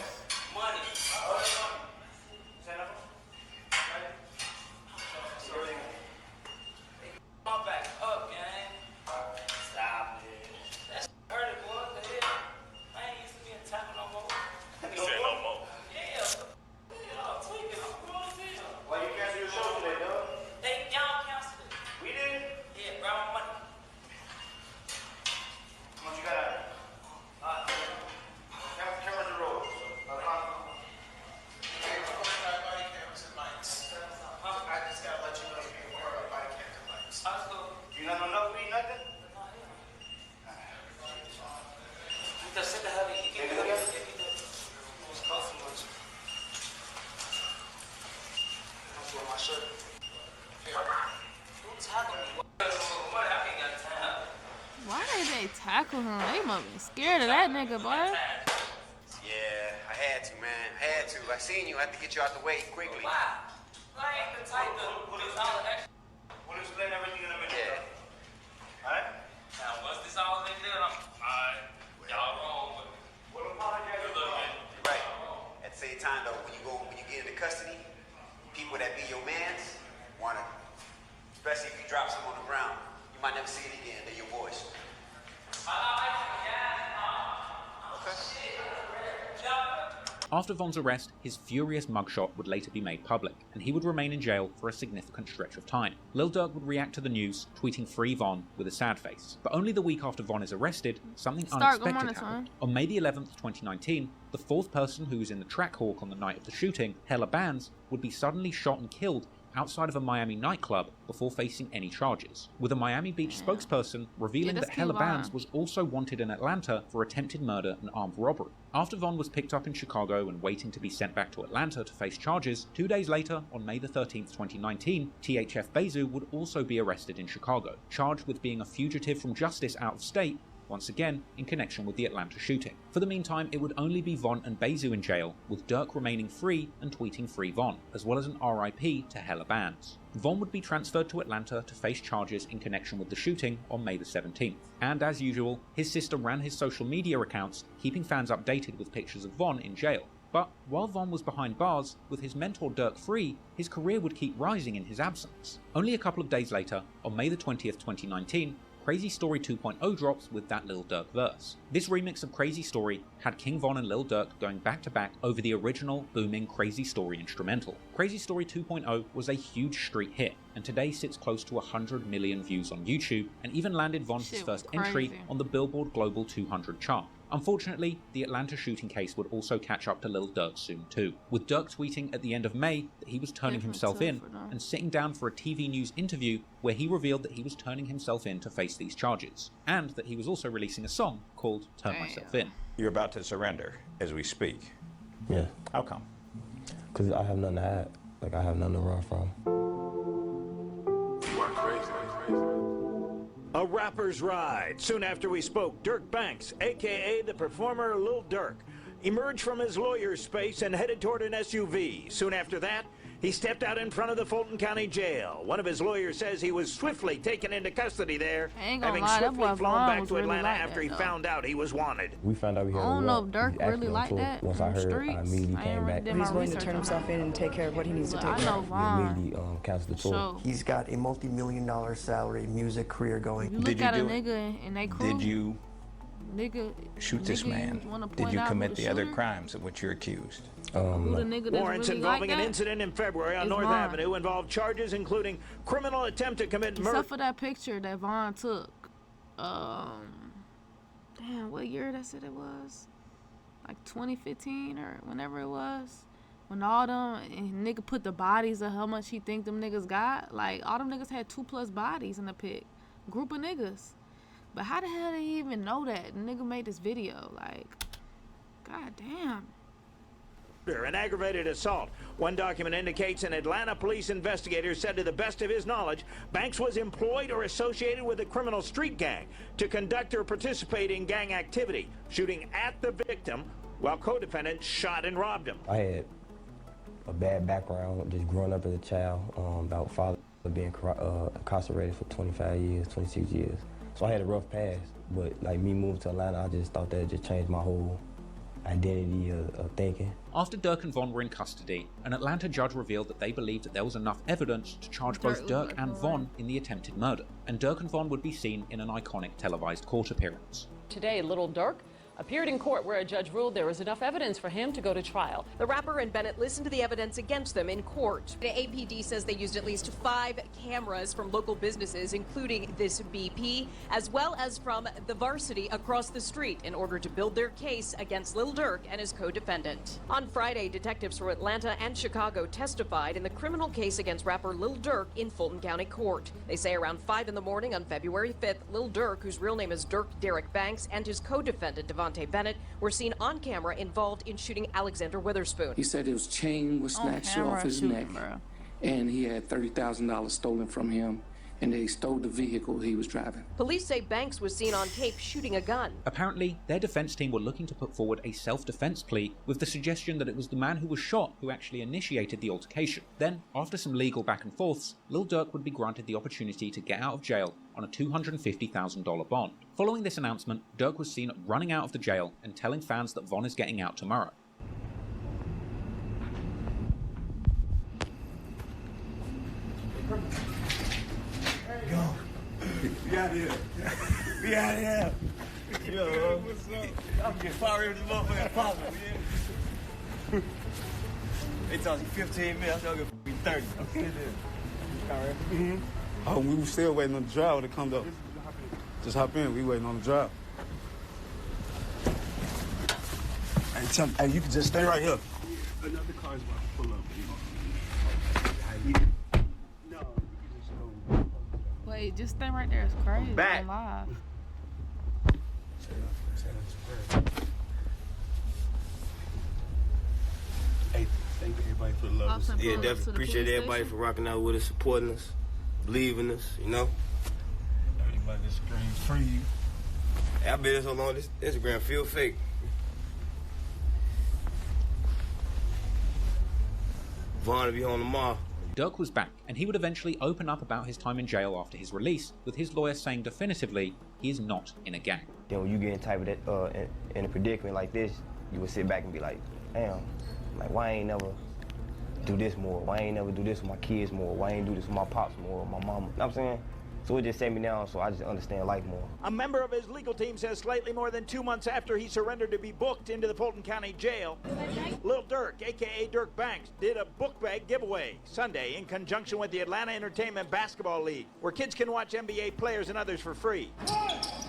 Why did they tackle him? They must be scared of that nigga, boy. Yeah, I had to, man. I had to. I seen you. I had to get you out the way quickly. Why? I ain't the type to put this all extra. We'll explain everything in a minute. Yeah. Alright? Now, once this all been done, I'm alright. Y'all wrong, but We'll apologize. good luck, man. You're right. At the same time, though, when you get into custody, people that be your mans wanna, especially if you drop some on the ground, you might never see it again. They're your boys. After Von's arrest, his furious mugshot would later be made public, and he would remain in jail for a significant stretch of time. Lil Durk would react to the news, tweeting "Free Von" with a sad face. But only the week after Von is arrested, something unexpected happened. On May the 11th, 2019, the fourth person who was in the track hawk on the night of the shooting, Hella Bands, would be suddenly shot and killed outside of a Miami nightclub before facing any charges, with a Miami Beach spokesperson revealing that Hella Bands was also wanted in Atlanta for attempted murder and armed robbery. After Von was picked up in Chicago and waiting to be sent back to Atlanta to face charges, 2 days later, on May the 13th, 2019, THF Bezu would also be arrested in Chicago, charged with being a fugitive from justice out of state, once again in connection with the Atlanta shooting. For the meantime, it would only be Von and Bezu in jail, with Durk remaining free and tweeting "Free Von," as well as an RIP to Hella Bands. Von would be transferred to Atlanta to face charges in connection with the shooting on May the 17th. And as usual, his sister ran his social media accounts, keeping fans updated with pictures of Von in jail. But while Von was behind bars, with his mentor Durk free, his career would keep rising in his absence. Only a couple of days later, on May the 20th, 2019, Crazy Story 2.0 drops with that Lil Durk verse. This remix of Crazy Story had King Von and Lil Durk going back to back over the original booming Crazy Story instrumental. Crazy Story 2.0 was a huge street hit, and today sits close to 100 million views on YouTube, and even landed Von his first entry on the Billboard Global 200 chart. Unfortunately, the Atlanta shooting case would also catch up to Lil Durk soon too, with Durk tweeting at the end of May that he was turning himself in and sitting down for a TV news interview where he revealed that he was turning himself in to face these charges, and that he was also releasing a song called Turn Myself In. You're about to surrender as we speak. Yeah. How come? Because I have nothing to hide. Like, I have nothing to run from. A rapper's ride. Soon after we spoke, Dirk Banks, a.k.a. the performer Lil Durk, emerged from his lawyer's space and headed toward an SUV. Soon after that, he stepped out in front of the Fulton County Jail. One of his lawyers says he was swiftly taken into custody there, having swiftly flown back to Atlanta after he found out he was wanted. We found out we had I don't know if Dirk really like that. Once I heard, I immediately came back. He's willing to turn himself in and take care of what he needs to take care of. Vaughn. Immediately canceled the tour. He's got a multi-million-dollar salary music career going. You look at a nigga and they crew. Did you shoot this nigga man? Did you commit the other crimes of which you're accused? Warrants involving an incident in February on North Avenue involved charges including criminal attempt to commit murder. Except for that picture that Vaughn took. Damn, what year that said it was? Like 2015 or whenever it was. When all them nigga put the bodies of how much he think them niggas got. Like, all them niggas had 2+ bodies in the pic. Group of niggas. But how the hell did he even know that? The nigga made this video. Like, god damn. An aggravated assault. One document indicates an Atlanta police investigator said to the best of his knowledge, Banks was employed or associated with a criminal street gang to conduct or participate in gang activity, shooting at the victim while co-defendants shot and robbed him. I had a bad background, just growing up as a child, about father being incarcerated for 25 years, 26 years. So I had a rough past, but like me moving to Atlanta, I just thought that just changed my whole identity of thinking. After Dirk and Von were in custody, an Atlanta judge revealed that they believed that there was enough evidence to charge both Dirk and Von in the attempted murder, and Dirk and Von would be seen in an iconic televised court appearance. Today, Lil Durk appeared in court where a judge ruled there was enough evidence for him to go to trial. The rapper and Bennett listened to the evidence against them in court. The APD says they used at least 5 cameras from local businesses, including this BP, as well as from the Varsity across the street in order to build their case against Lil Durk and his co-defendant. On Friday, detectives from Atlanta and Chicago testified in the criminal case against rapper Lil Durk in Fulton County Court. They say around 5 in the morning on February 5th, Lil Durk, whose real name is Dirk Derek Banks, and his co-defendant Devontae Bennett were seen on camera involved in shooting Alexander Witherspoon. He said his chain was snatched off his neck, and he had $30,000 stolen from him, and they stole the vehicle he was driving. Police say Banks was seen on tape shooting a gun. Apparently, their defense team were looking to put forward a self-defense plea with the suggestion that it was the man who was shot who actually initiated the altercation. Then, after some legal back and forths, Lil Durk would be granted the opportunity to get out of jail on a $250,000 bond. Following this announcement, Durk was seen running out of the jail and telling fans that Von is getting out tomorrow. Yo, we out here. We out here. Yo, what's up? I'm getting fired with this motherfucker pop. They talking 15 minutes, I'm talking 30. Okay, then. Oh, we were still waiting on the driver to come though. Just hop in, we waiting on the driver. Hey, tell me, hey, you can just stay right here. Another car's about to pull up. Wait, just stay right there. It's crazy. Back. I'm live. Hey, thank everybody for the love. Yeah, definitely appreciate everybody for rocking out with us, supporting us, believing us, you know. Everybody that screams free. Hey, I've been here so long, this Instagram feel fake. Vaughn will be home tomorrow. Dirk was back, and he would eventually open up about his time in jail after his release, with his lawyer saying definitively he is not in a gang. Then when you get in type of that, in a predicament like this, you would sit back and be like, damn, like why I ain't never do this more? Why I ain't never do this with my kids more? Why I ain't do this with my pops more, my mama? You know what I'm saying? So it just set me down, so I just understand life more. A member of his legal team says slightly more than 2 months after he surrendered to be booked into the Fulton County Jail, Lil Durk, a.k.a. Dirk Banks, did a book bag giveaway Sunday in conjunction with the Atlanta Entertainment Basketball League, where kids can watch NBA players and others for free.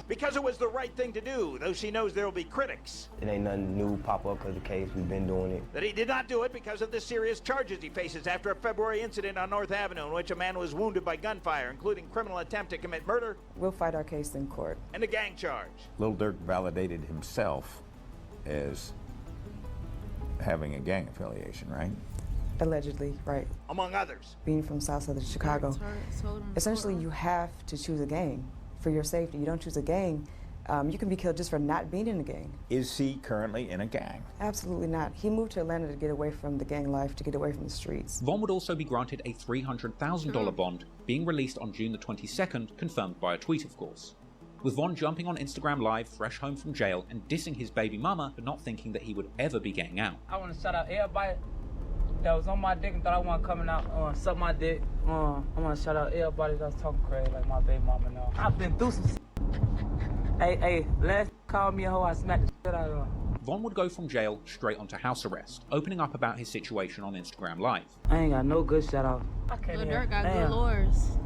Because it was the right thing to do, though she knows there will be critics. It ain't nothing new pop up because of the case, we've been doing it. That he did not do it because of the serious charges he faces after a February incident on North Avenue in which a man was wounded by gunfire, including criminal attempt to commit murder. We'll fight our case in court. And a gang charge. Lil Durk validated himself as having a gang affiliation, right? Allegedly, right. Among others. Being from South Southern Chicago, essentially you have to choose a gang for your safety. You don't choose a gang, you can be killed just for not being in a gang. Is he currently in a gang? Absolutely not. He moved to Atlanta to get away from the gang life, to get away from the streets. Von would also be granted a $300,000 bond, being released on June the 22nd, confirmed by a tweet, of course. With Von jumping on Instagram Live, fresh home from jail, and dissing his baby mama for not thinking that he would ever be getting out. I want to shout out everybody that was on my dick and thought I want coming out, suck my dick. I want to shout out everybody that was talking crazy, like my baby mama now. I've been through some Hey, last called me a hoe, I smacked the shit out of her. Von would go from jail straight onto house arrest, opening up about his situation on Instagram Live. I ain't got no good shout out. Lil Durk got good lawyers.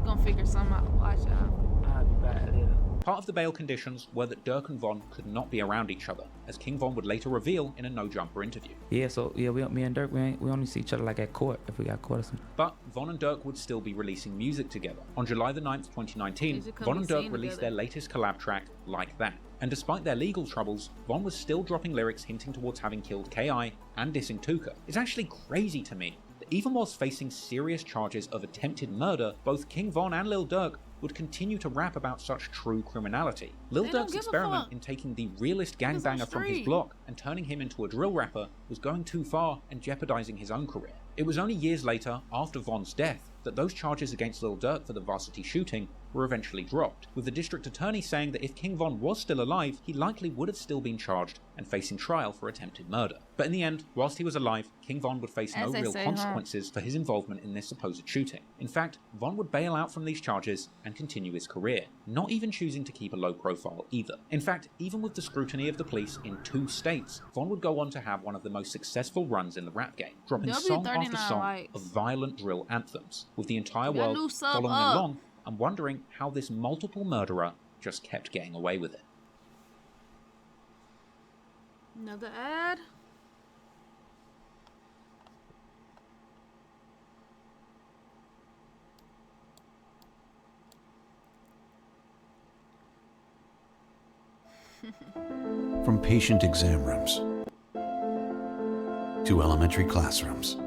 Gonna figure something out. Watch out. I'll be back later. Part of the bail conditions were that Durk and Von could not be around each other, as King Von would later reveal in a No Jumper interview. Yeah, so me and Durk, we only see each other like at court, if we got caught or something. But Von and Durk would still be releasing music together. On July the 9th, 2019, Von and Durk released their latest collab track, Like That. And despite their legal troubles, Von was still dropping lyrics hinting towards having killed K.I. and dissing Tuka. It's actually crazy to me that even whilst facing serious charges of attempted murder, both King Von and Lil Durk would continue to rap about such true criminality. Lil Durk's experiment in taking the realist gangbanger from his block and turning him into a drill rapper was going too far and jeopardizing his own career. It was only years later, after Von's death, that those charges against Lil Durk for the varsity shooting were eventually dropped, with the district attorney saying that if King Von was still alive, he likely would have still been charged and facing trial for attempted murder. But in the end, whilst he was alive, King Von would face no real consequences for his involvement in this supposed shooting. In fact, Von would bail out from these charges and continue his career, not even choosing to keep a low profile either. In fact, even with the scrutiny of the police in 2 states, Von would go on to have one of the most successful runs in the rap game, dropping song after song of violent drill anthems, with the entire world following along and wondering how this multiple murderer just kept getting away with it. Another ad. From patient exam rooms to elementary classrooms.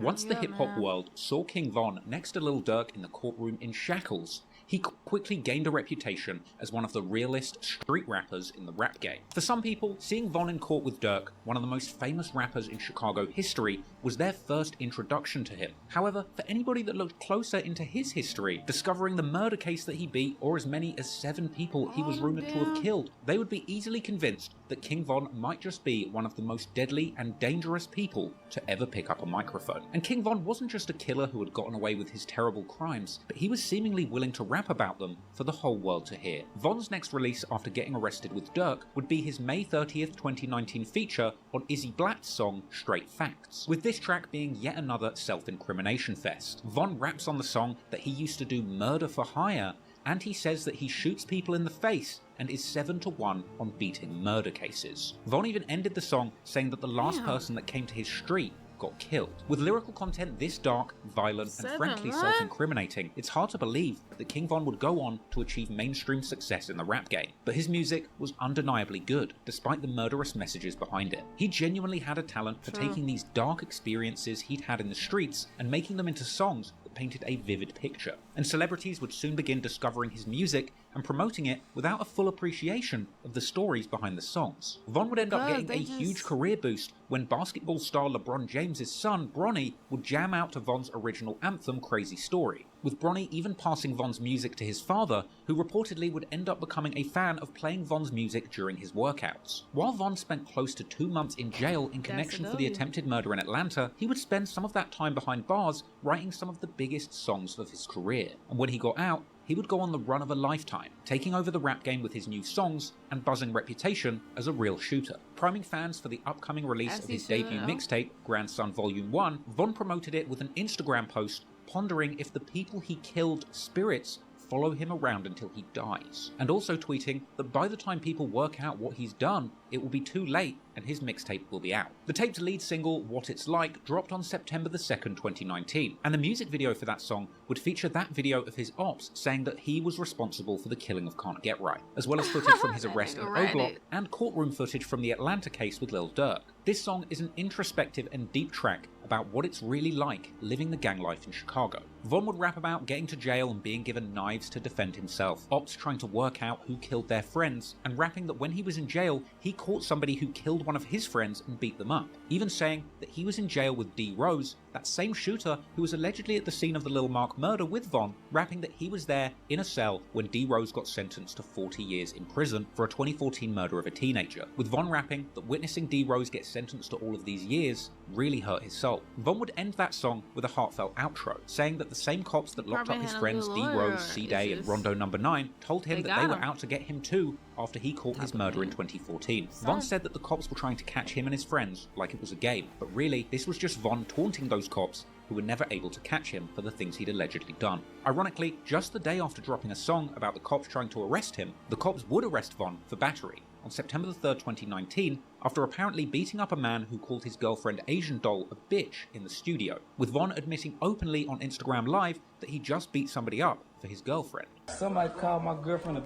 Once the hip-hop world saw King Von next to Lil Durk in the courtroom in shackles, he quickly gained a reputation as one of the realest street rappers in the rap game. For some people, seeing Von in court with Durk, one of the most famous rappers in Chicago history, was their first introduction to him. However, for anybody that looked closer into his history, discovering the murder case that he beat, or as many as 7 people he was rumoured to have killed, they would be easily convinced that King Von might just be one of the most deadly and dangerous people to ever pick up a microphone. And King Von wasn't just a killer who had gotten away with his terrible crimes, but he was seemingly willing to rap about them for the whole world to hear. Von's next release after getting arrested with Durk would be his May 30th, 2019 feature on Izzy Blatt's song Straight Facts, with this track being yet another self-incrimination fest. Von raps on the song that he used to do murder for hire, and he says that he shoots people in the face and is 7-1 on beating murder cases. Von even ended the song saying that the last person that came to his street got killed. With lyrical content this dark, violent, and frankly self-incriminating, it's hard to believe that King Von would go on to achieve mainstream success in the rap game. But his music was undeniably good, despite the murderous messages behind it. He genuinely had a talent for taking these dark experiences he'd had in the streets and making them into songs that painted a vivid picture. And celebrities would soon begin discovering his music and promoting it without a full appreciation of the stories behind the songs. Von would end up getting a huge career boost when basketball star LeBron James' son, Bronny, would jam out to Von's original anthem, Crazy Story, with Bronny even passing Von's music to his father, who reportedly would end up becoming a fan of playing Von's music during his workouts. While Von spent close to 2 months in jail in connection for the attempted murder in Atlanta, he would spend some of that time behind bars writing some of the biggest songs of his career. And when he got out, he would go on the run of a lifetime, taking over the rap game with his new songs and buzzing reputation as a real shooter. Priming fans for the upcoming release of his debut mixtape, Grandson Volume 1, Von promoted it with an Instagram post pondering if the people he killed spirits follow him around until he dies, and also tweeting that by the time people work out what he's done, it will be too late and his mixtape will be out. The tape's lead single, What It's Like, dropped on September the 2nd, 2019, and the music video for that song would feature that video of his ops saying that he was responsible for the killing of Can't Get Right, as well as footage from his arrest in O'Block and courtroom footage from the Atlanta case with Lil Durk. This song is an introspective and deep track about what it's really like living the gang life in Chicago. Von would rap about getting to jail and being given knives to defend himself, ops trying to work out who killed their friends, and rapping that when he was in jail, he caught somebody who killed one of his friends and beat them up. Even saying that he was in jail with D. Rose, that same shooter who was allegedly at the scene of the Lil Mark murder with Von, rapping that he was there in a cell when D. Rose got sentenced to 40 years in prison for a 2014 murder of a teenager, with Von rapping that witnessing D. Rose get sentenced to all of these years really hurt his soul. Von would end that song with a heartfelt outro, saying that the same cops that locked up his friends D. Rose, C-Day, and Rondo No. 9 told him that they were out to get him too after he caught his murder in 2014. Von said that the cops were trying to catch him and his friends like it was a game, but really this was just Von taunting those cops who were never able to catch him for the things he'd allegedly done. Ironically, just the day after dropping a song about the cops trying to arrest him, the cops would arrest Von for battery on September the 3rd, 2019, after apparently beating up a man who called his girlfriend Asian Doll a bitch in the studio, with Von admitting openly on Instagram Live that he just beat somebody up for his girlfriend. Somebody called my girlfriend a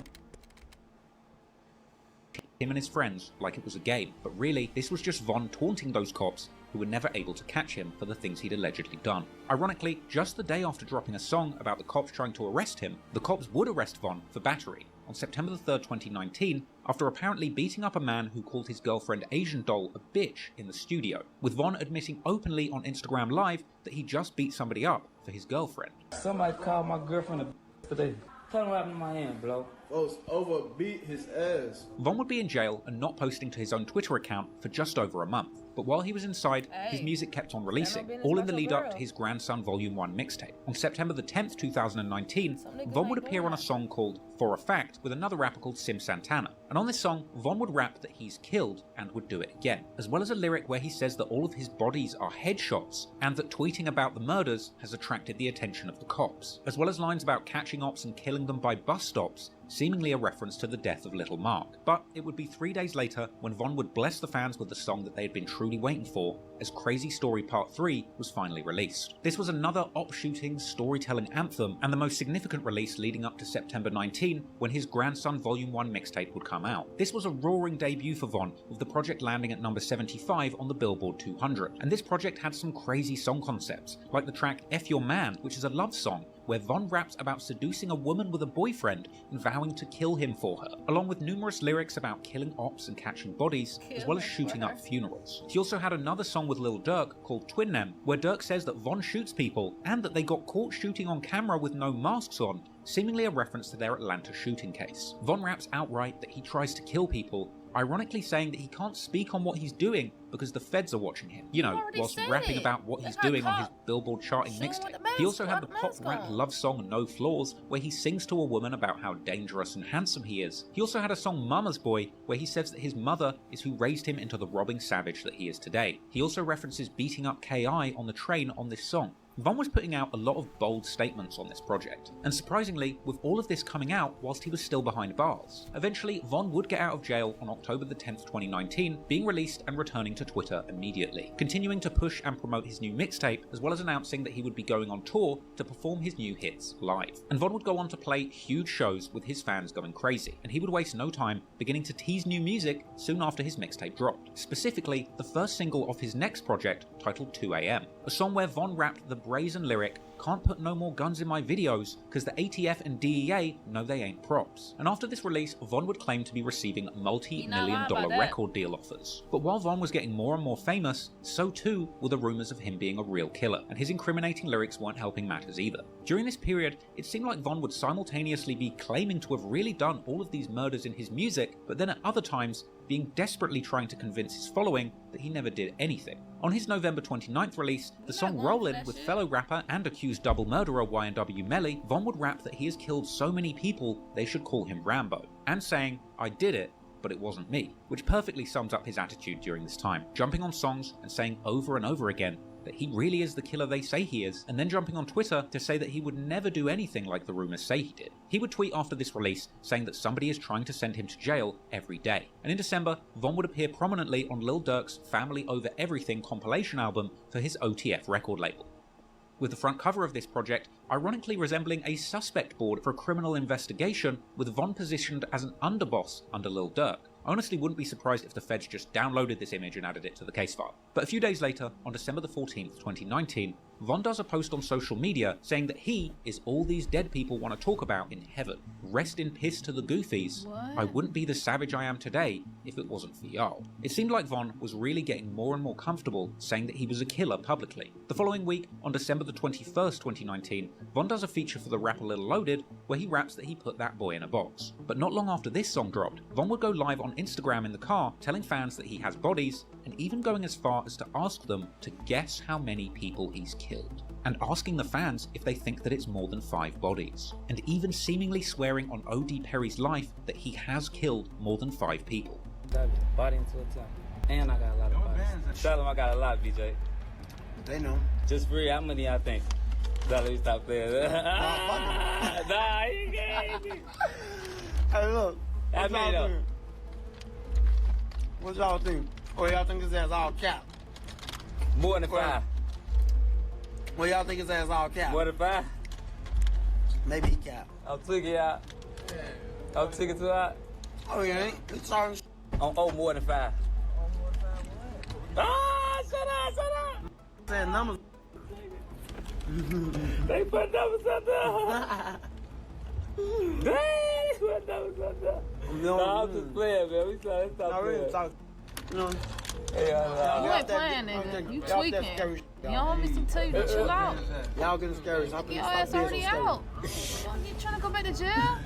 him and his friends like it was a game, but really this was just Von taunting those cops who were never able to catch him for the things he'd allegedly done. Ironically, just the day after dropping a song about the cops trying to arrest him, the cops would arrest Von for battery on September the 3rd, 2019, after apparently beating up a man who called his girlfriend Asian Doll a bitch in the studio, with Von admitting openly on Instagram Live that he just beat somebody up for his girlfriend. Somebody called my girlfriend a today. Tell him what happened to my hand, bro. Folks overbeat his ass. Von would be in jail and not posting to his own Twitter account for just over a month. But while he was inside, his music kept on releasing, all in the lead up to his Grandson Volume 1 mixtape. On September the 10th, 2019, Von would appear on a song called For a Fact with another rapper called Sim Santana. And on this song, Von would rap that he's killed and would do it again, as well as a lyric where he says that all of his bodies are headshots and that tweeting about the murders has attracted the attention of the cops, as well as lines about catching ops and killing them by bus stops, seemingly a reference to the death of Little Mark. But it would be 3 days later when Von would bless the fans with the song that they had been truly waiting for, as Crazy Story Part 3 was finally released. This was another op-shooting, storytelling anthem, and the most significant release leading up to September 19, when his Grandson Volume 1 mixtape would come out. This was a roaring debut for Von, with the project landing at number 75 on the Billboard 200. And this project had some crazy song concepts, like the track F Your Man, which is a love song, where Von raps about seducing a woman with a boyfriend and vowing to kill him for her, along with numerous lyrics about killing ops and catching bodies, as well as shooting up funerals. He also had another song with Lil Durk called Twin Nem, where Durk says that Von shoots people and that they got caught shooting on camera with no masks on, seemingly a reference to their Atlanta shooting case. Von raps outright that he tries to kill people, ironically saying that he can't speak on what he's doing because the feds are watching him, you know, whilst rapping about what he's doing on his Billboard charting mixtape. He also had the pop rap love song No Flaws, where he sings to a woman about how dangerous and handsome he is. He also had a song Mama's Boy, where he says that his mother is who raised him into the robbing savage that he is today. He also references beating up K.I. on the train on this song. Von was putting out a lot of bold statements on this project, and surprisingly, with all of this coming out whilst he was still behind bars. Eventually, Von would get out of jail on October the 10th, 2019, being released and returning to Twitter immediately, continuing to push and promote his new mixtape, as well as announcing that he would be going on tour to perform his new hits live. And Von would go on to play huge shows with his fans going crazy, and he would waste no time beginning to tease new music soon after his mixtape dropped. Specifically, the first single of his next project, titled 2 AM, a song where Von rapped the brazen lyric, "Can't put no more guns in my videos, cause the ATF and DEA know they ain't props." And after this release, Von would claim to be receiving multi-million-dollar record deal offers. But while Von was getting more and more famous, so too were the rumors of him being a real killer, and his incriminating lyrics weren't helping matters either. During this period, it seemed like Von would simultaneously be claiming to have really done all of these murders in his music, but then at other times being desperately trying to convince his following that he never did anything. On his November 29th release, the song Rollin' with fellow rapper and accused double murderer YNW Melly, Von would rap that he has killed so many people they should call him Rambo, and saying, "I did it, but it wasn't me," which perfectly sums up his attitude during this time, jumping on songs and saying over and over again, that he really is the killer they say he is, and then jumping on Twitter to say that he would never do anything like the rumors say he did. He would tweet after this release saying that somebody is trying to send him to jail every day. And in December, Von would appear prominently on Lil Durk's Family Over Everything compilation album for his OTF record label, with the front cover of this project ironically resembling a suspect board for a criminal investigation, with Von positioned as an underboss under Lil Durk. I honestly wouldn't be surprised if the feds just downloaded this image and added it to the case file. But a few days later, on December the 14th, 2019, Von does a post on social media saying that he is all these dead people want to talk about in heaven. Rest in piss to the goofies. What? I wouldn't be the savage I am today if it wasn't for y'all. It seemed like Von was really getting more and more comfortable saying that he was a killer publicly. The following week, on December the 21st, 2019, Von does a feature for the rapper Lil Loaded where he raps that he put that boy in a box. But not long after this song dropped, Von would go live on Instagram in the car telling fans that he has bodies, and even going as far as to ask them to guess how many people he's killed, and asking the fans if they think that it's more than 5 bodies, and even seemingly swearing on O.D. Perry's life that he has killed more than 5 people. Body into a time. And I got a lot of bodies. Tell them I got a lot, BJ. They know. Just free, how many y'all think? Let me stop there. Nah, you gave me. Hey, look. How many though? What y'all think? Or y'all think his ass all cap? More than 5. Well, y'all think his ass all cap? More than 5? Maybe he cap. I'm tweaking out. I'm tweaking too out. Oh, yeah, he's talking. Oh, more than 5. Ah, shut up. Saying numbers. They put numbers up there. Dang, they put numbers up there. No, I'm just playing, man. We trying to stop playing. You know, you ain't playing, nigga. You tweaking. You don't want me some tea, but chill out. Y'all getting scary. So your ass already out. You trying to go back to jail?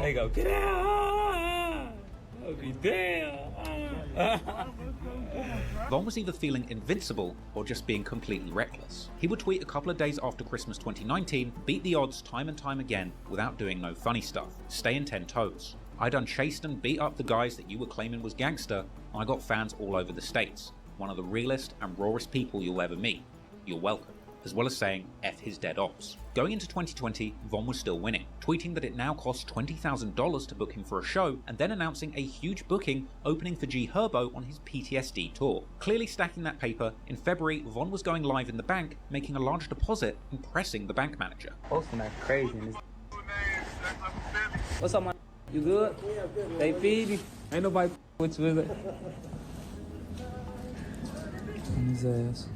They go, get out. I'll be damn. Von was either feeling invincible or just being completely reckless. He would tweet a couple of days after Christmas 2019, beat the odds time and time again without doing no funny stuff. Staying 10 toes. I done chased and beat up the guys that you were claiming was gangster, and I got fans all over the states. One of the realest and rawest people you'll ever meet. You're welcome. As well as saying F his dead ops. Going into 2020, Von was still winning, tweeting that it now costs $20,000 to book him for a show, and then announcing a huge booking opening for G Herbo on his PTSD tour. Clearly stacking that paper, in February, Von was going live in the bank, making a large deposit, impressing the bank manager. Posting that crazy. What's up, man? You good? They feed me. Ain't nobody with you, is it? On his ass.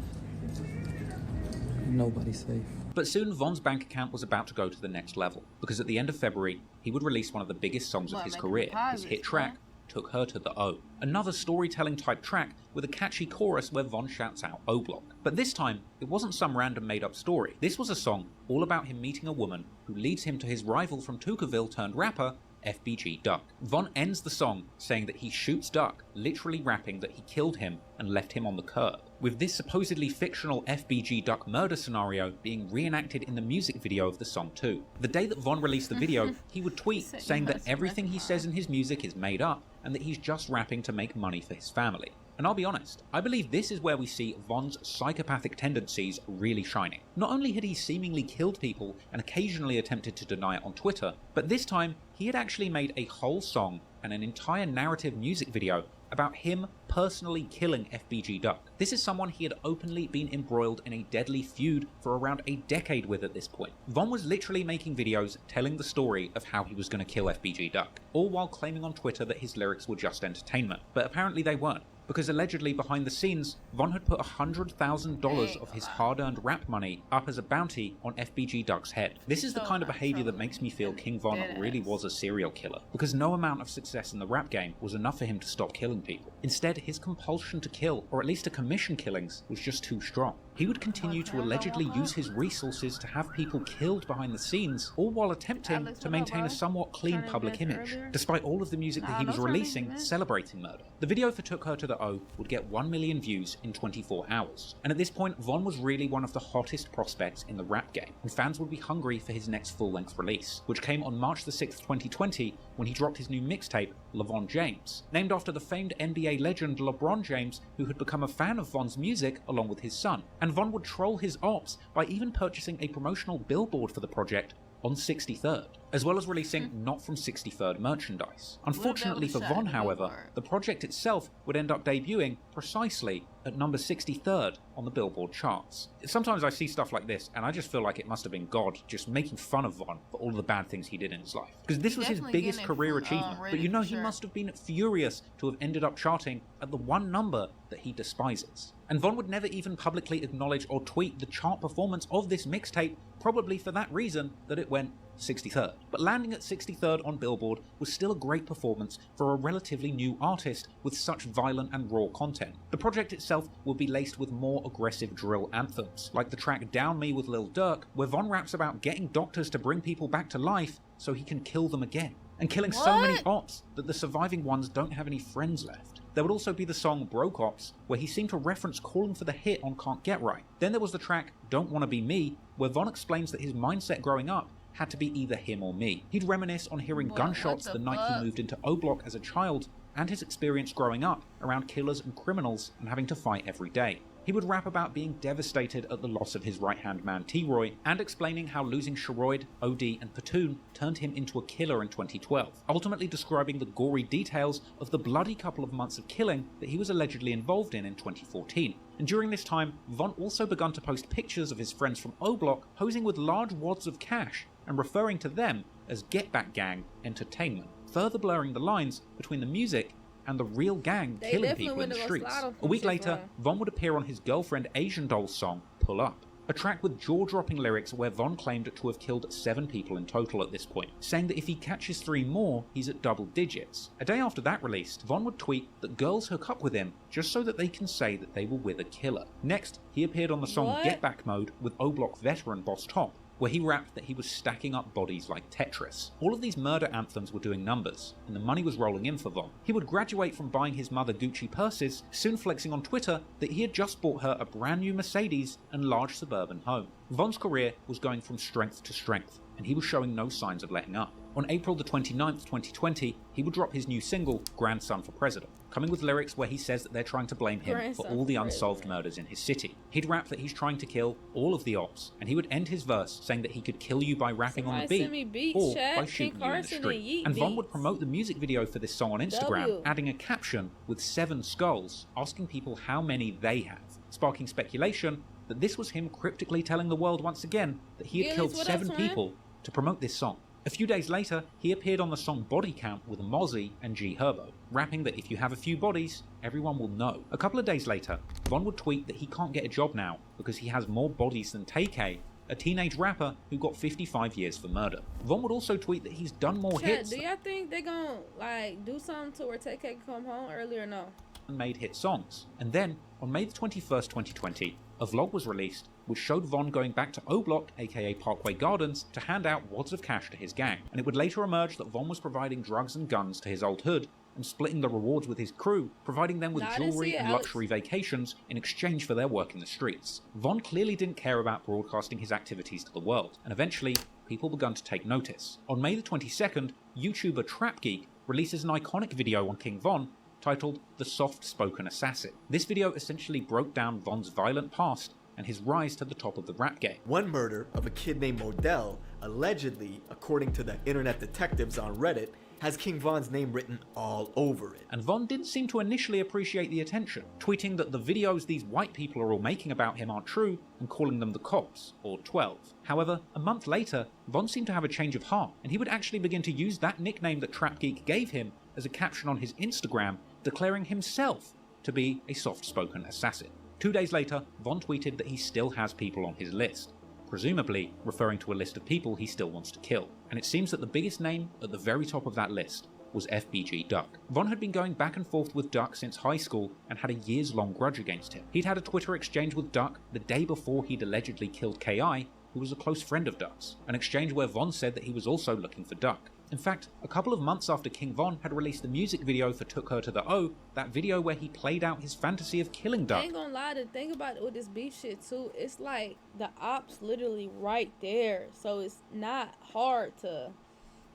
Nobody's safe. But soon Von's bank account was about to go to the next level, because at the end of February, he would release one of the biggest songs of his career, his hit track, Took Her to the O. Another storytelling type track with a catchy chorus where Von shouts out O Block. But this time, it wasn't some random made up story. This was a song all about him meeting a woman who leads him to his rival from Tukaville turned rapper, FBG Duck. Von ends the song saying that he shoots Duck, literally rapping that he killed him and left him on the curb, with this supposedly fictional FBG Duck murder scenario being reenacted in the music video of the song too. The day that Von released the video, he would tweet saying that everything he says in his music is made up and that he's just rapping to make money for his family. And I'll be honest, I believe this is where we see Von's psychopathic tendencies really shining. Not only had he seemingly killed people and occasionally attempted to deny it on Twitter, but this time he had actually made a whole song and an entire narrative music video about him personally killing FBG Duck. This is someone he had openly been embroiled in a deadly feud for around a decade with at this point. Von was literally making videos telling the story of how he was going to kill FBG Duck, all while claiming on Twitter that his lyrics were just entertainment. But apparently they weren't, because allegedly behind the scenes, Von had put $100,000 of his hard-earned rap money up as a bounty on FBG Duck's head. This is the kind of behavior that makes me feel King Von really was a serial killer, because no amount of success in the rap game was enough for him to stop killing people. Instead, his compulsion to kill, or at least to commission killings, was just too strong. He would continue to allegedly use his resources to have people killed behind the scenes, all while attempting to maintain a somewhat clean public image, despite all of the music that he was releasing celebrating murder. The video for Took Her to the O would get 1 million views in 24 hours, and at this point Von was really one of the hottest prospects in the rap game, and fans would be hungry for his next full-length release, which came on March the 6th, 2020, when he dropped his new mixtape, LeVon James, named after the famed NBA legend LeBron James, who had become a fan of Von's music along with his son. And Von would troll his ops by even purchasing a promotional billboard for the project on 63rd, as well as releasing Not From 63rd merchandise. Unfortunately for Von, however, the project itself would end up debuting precisely at number 63rd on the Billboard charts. Sometimes I see stuff like this and I just feel like it must have been God just making fun of Von for all the bad things he did in his life. Because this was his biggest career achievement, but you know he must have been furious to have ended up charting at the one number that he despises. And Von would never even publicly acknowledge or tweet the chart performance of this mixtape, probably for that reason that it went 63rd. But landing at 63rd on Billboard was still a great performance for a relatively new artist with such violent and raw content. The project itself would be laced with more aggressive drill anthems, like the track Down Me with Lil Durk, where Von raps about getting doctors to bring people back to life so he can kill them again, and killing so many ops that the surviving ones don't have any friends left. There would also be the song Broke Ops, where he seemed to reference calling for the hit on Can't Get Right. Then there was the track Don't Wanna Be Me, where Von explains that his mindset growing up had to be either him or me. He'd reminisce on hearing gunshots the night he moved into O Block as a child, and his experience growing up around killers and criminals and having to fight every day. He would rap about being devastated at the loss of his right-hand man T-Roy, and explaining how losing Sherroyd, OD, and Platoon turned him into a killer in 2012, ultimately describing the gory details of the bloody couple of months of killing that he was allegedly involved in 2014. And during this time, Von also begun to post pictures of his friends from O Block posing with large wads of cash and referring to them as Get Back Gang Entertainment, further blurring the lines between the music and the real gang killing people in the streets. A week later, Von would appear on his girlfriend Asian Doll's song Pull Up, a track with jaw-dropping lyrics where Von claimed to have killed 7 people in total at this point, saying that if he catches 3 more, he's at double digits. A day after that released, Von would tweet that girls hook up with him just so that they can say that they were with a killer. Next, he appeared on the song Get Back Mode with O Block veteran Boss Top, where he rapped that he was stacking up bodies like Tetris. All of these murder anthems were doing numbers, and the money was rolling in for Von. He would graduate from buying his mother Gucci purses, soon flexing on Twitter that he had just bought her a brand new Mercedes and large suburban home. Von's career was going from strength to strength, and he was showing no signs of letting up. On April the 29th, 2020, he would drop his new single, Grandson for President, coming with lyrics where he says that they're trying to blame him for all the unsolved murders in his city. He'd rap that he's trying to kill all of the ops, and he would end his verse saying that he could kill you by rapping on the beat or by shooting you in the street. And Von would promote the music video for this song on Instagram, adding a caption with 7 skulls, asking people how many they have, sparking speculation that this was him cryptically telling the world once again that he had killed 7 people to promote this song. A few days later, he appeared on the song Body Count with Mozzie and G Herbo, rapping that if you have a few bodies, everyone will know. A couple of days later, Von would tweet that he can't get a job now because he has more bodies than Tay-K, a teenage rapper who got 55 years for murder. Von would also tweet that he's done more hits. Do y'all think they're gonna do something to where Tay-K can come home early or no? And made hit songs. And then, on May the 21st, 2020, a vlog was released which showed Von going back to O Block, aka Parkway Gardens, to hand out wads of cash to his gang. And it would later emerge that Von was providing drugs and guns to his old hood and splitting the rewards with his crew, providing them with jewelry and luxury vacations in exchange for their work in the streets. Von clearly didn't care about broadcasting his activities to the world, and eventually, people began to take notice. On May the 22nd, YouTuber Trap Geek releases an iconic video on King Von titled The Soft-Spoken Assassin. This video essentially broke down Von's violent past and his rise to the top of the rap game. One murder of a kid named Modell, allegedly, according to the internet detectives on Reddit, has King Von's name written all over it. And Von didn't seem to initially appreciate the attention, tweeting that the videos these white people are all making about him aren't true and calling them the cops, or 12. However, a month later, Von seemed to have a change of heart, and he would actually begin to use that nickname that Trap Geek gave him as a caption on his Instagram, declaring himself to be a soft-spoken assassin. 2 days later, Von tweeted that he still has people on his list, presumably referring to a list of people he still wants to kill. And it seems that the biggest name at the very top of that list was FBG Duck. Von had been going back and forth with Duck since high school and had a years-long grudge against him. He'd had a Twitter exchange with Duck the day before he'd allegedly killed K.I., who was a close friend of Duck's, an exchange where Von said that he was also looking for Duck. In fact, a couple of months after King Von had released the music video for Took Her to the O, that video where he played out his fantasy of killing Duck. I ain't gonna lie, the thing about it with this beef shit too, it's like the ops literally right there, so it's not hard to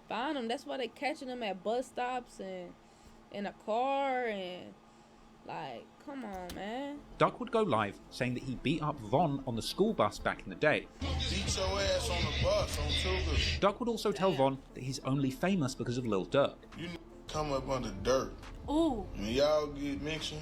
find them. That's why they catching them at bus stops and in a car and like, come on, man. Duck would go live saying that he beat up Von on the school bus back in the day. Beat your ass on the bus on Tuga. Duck would also tell Von that he's only famous because of Lil Durk. You come up under Durk. Ooh. When y'all get mentioned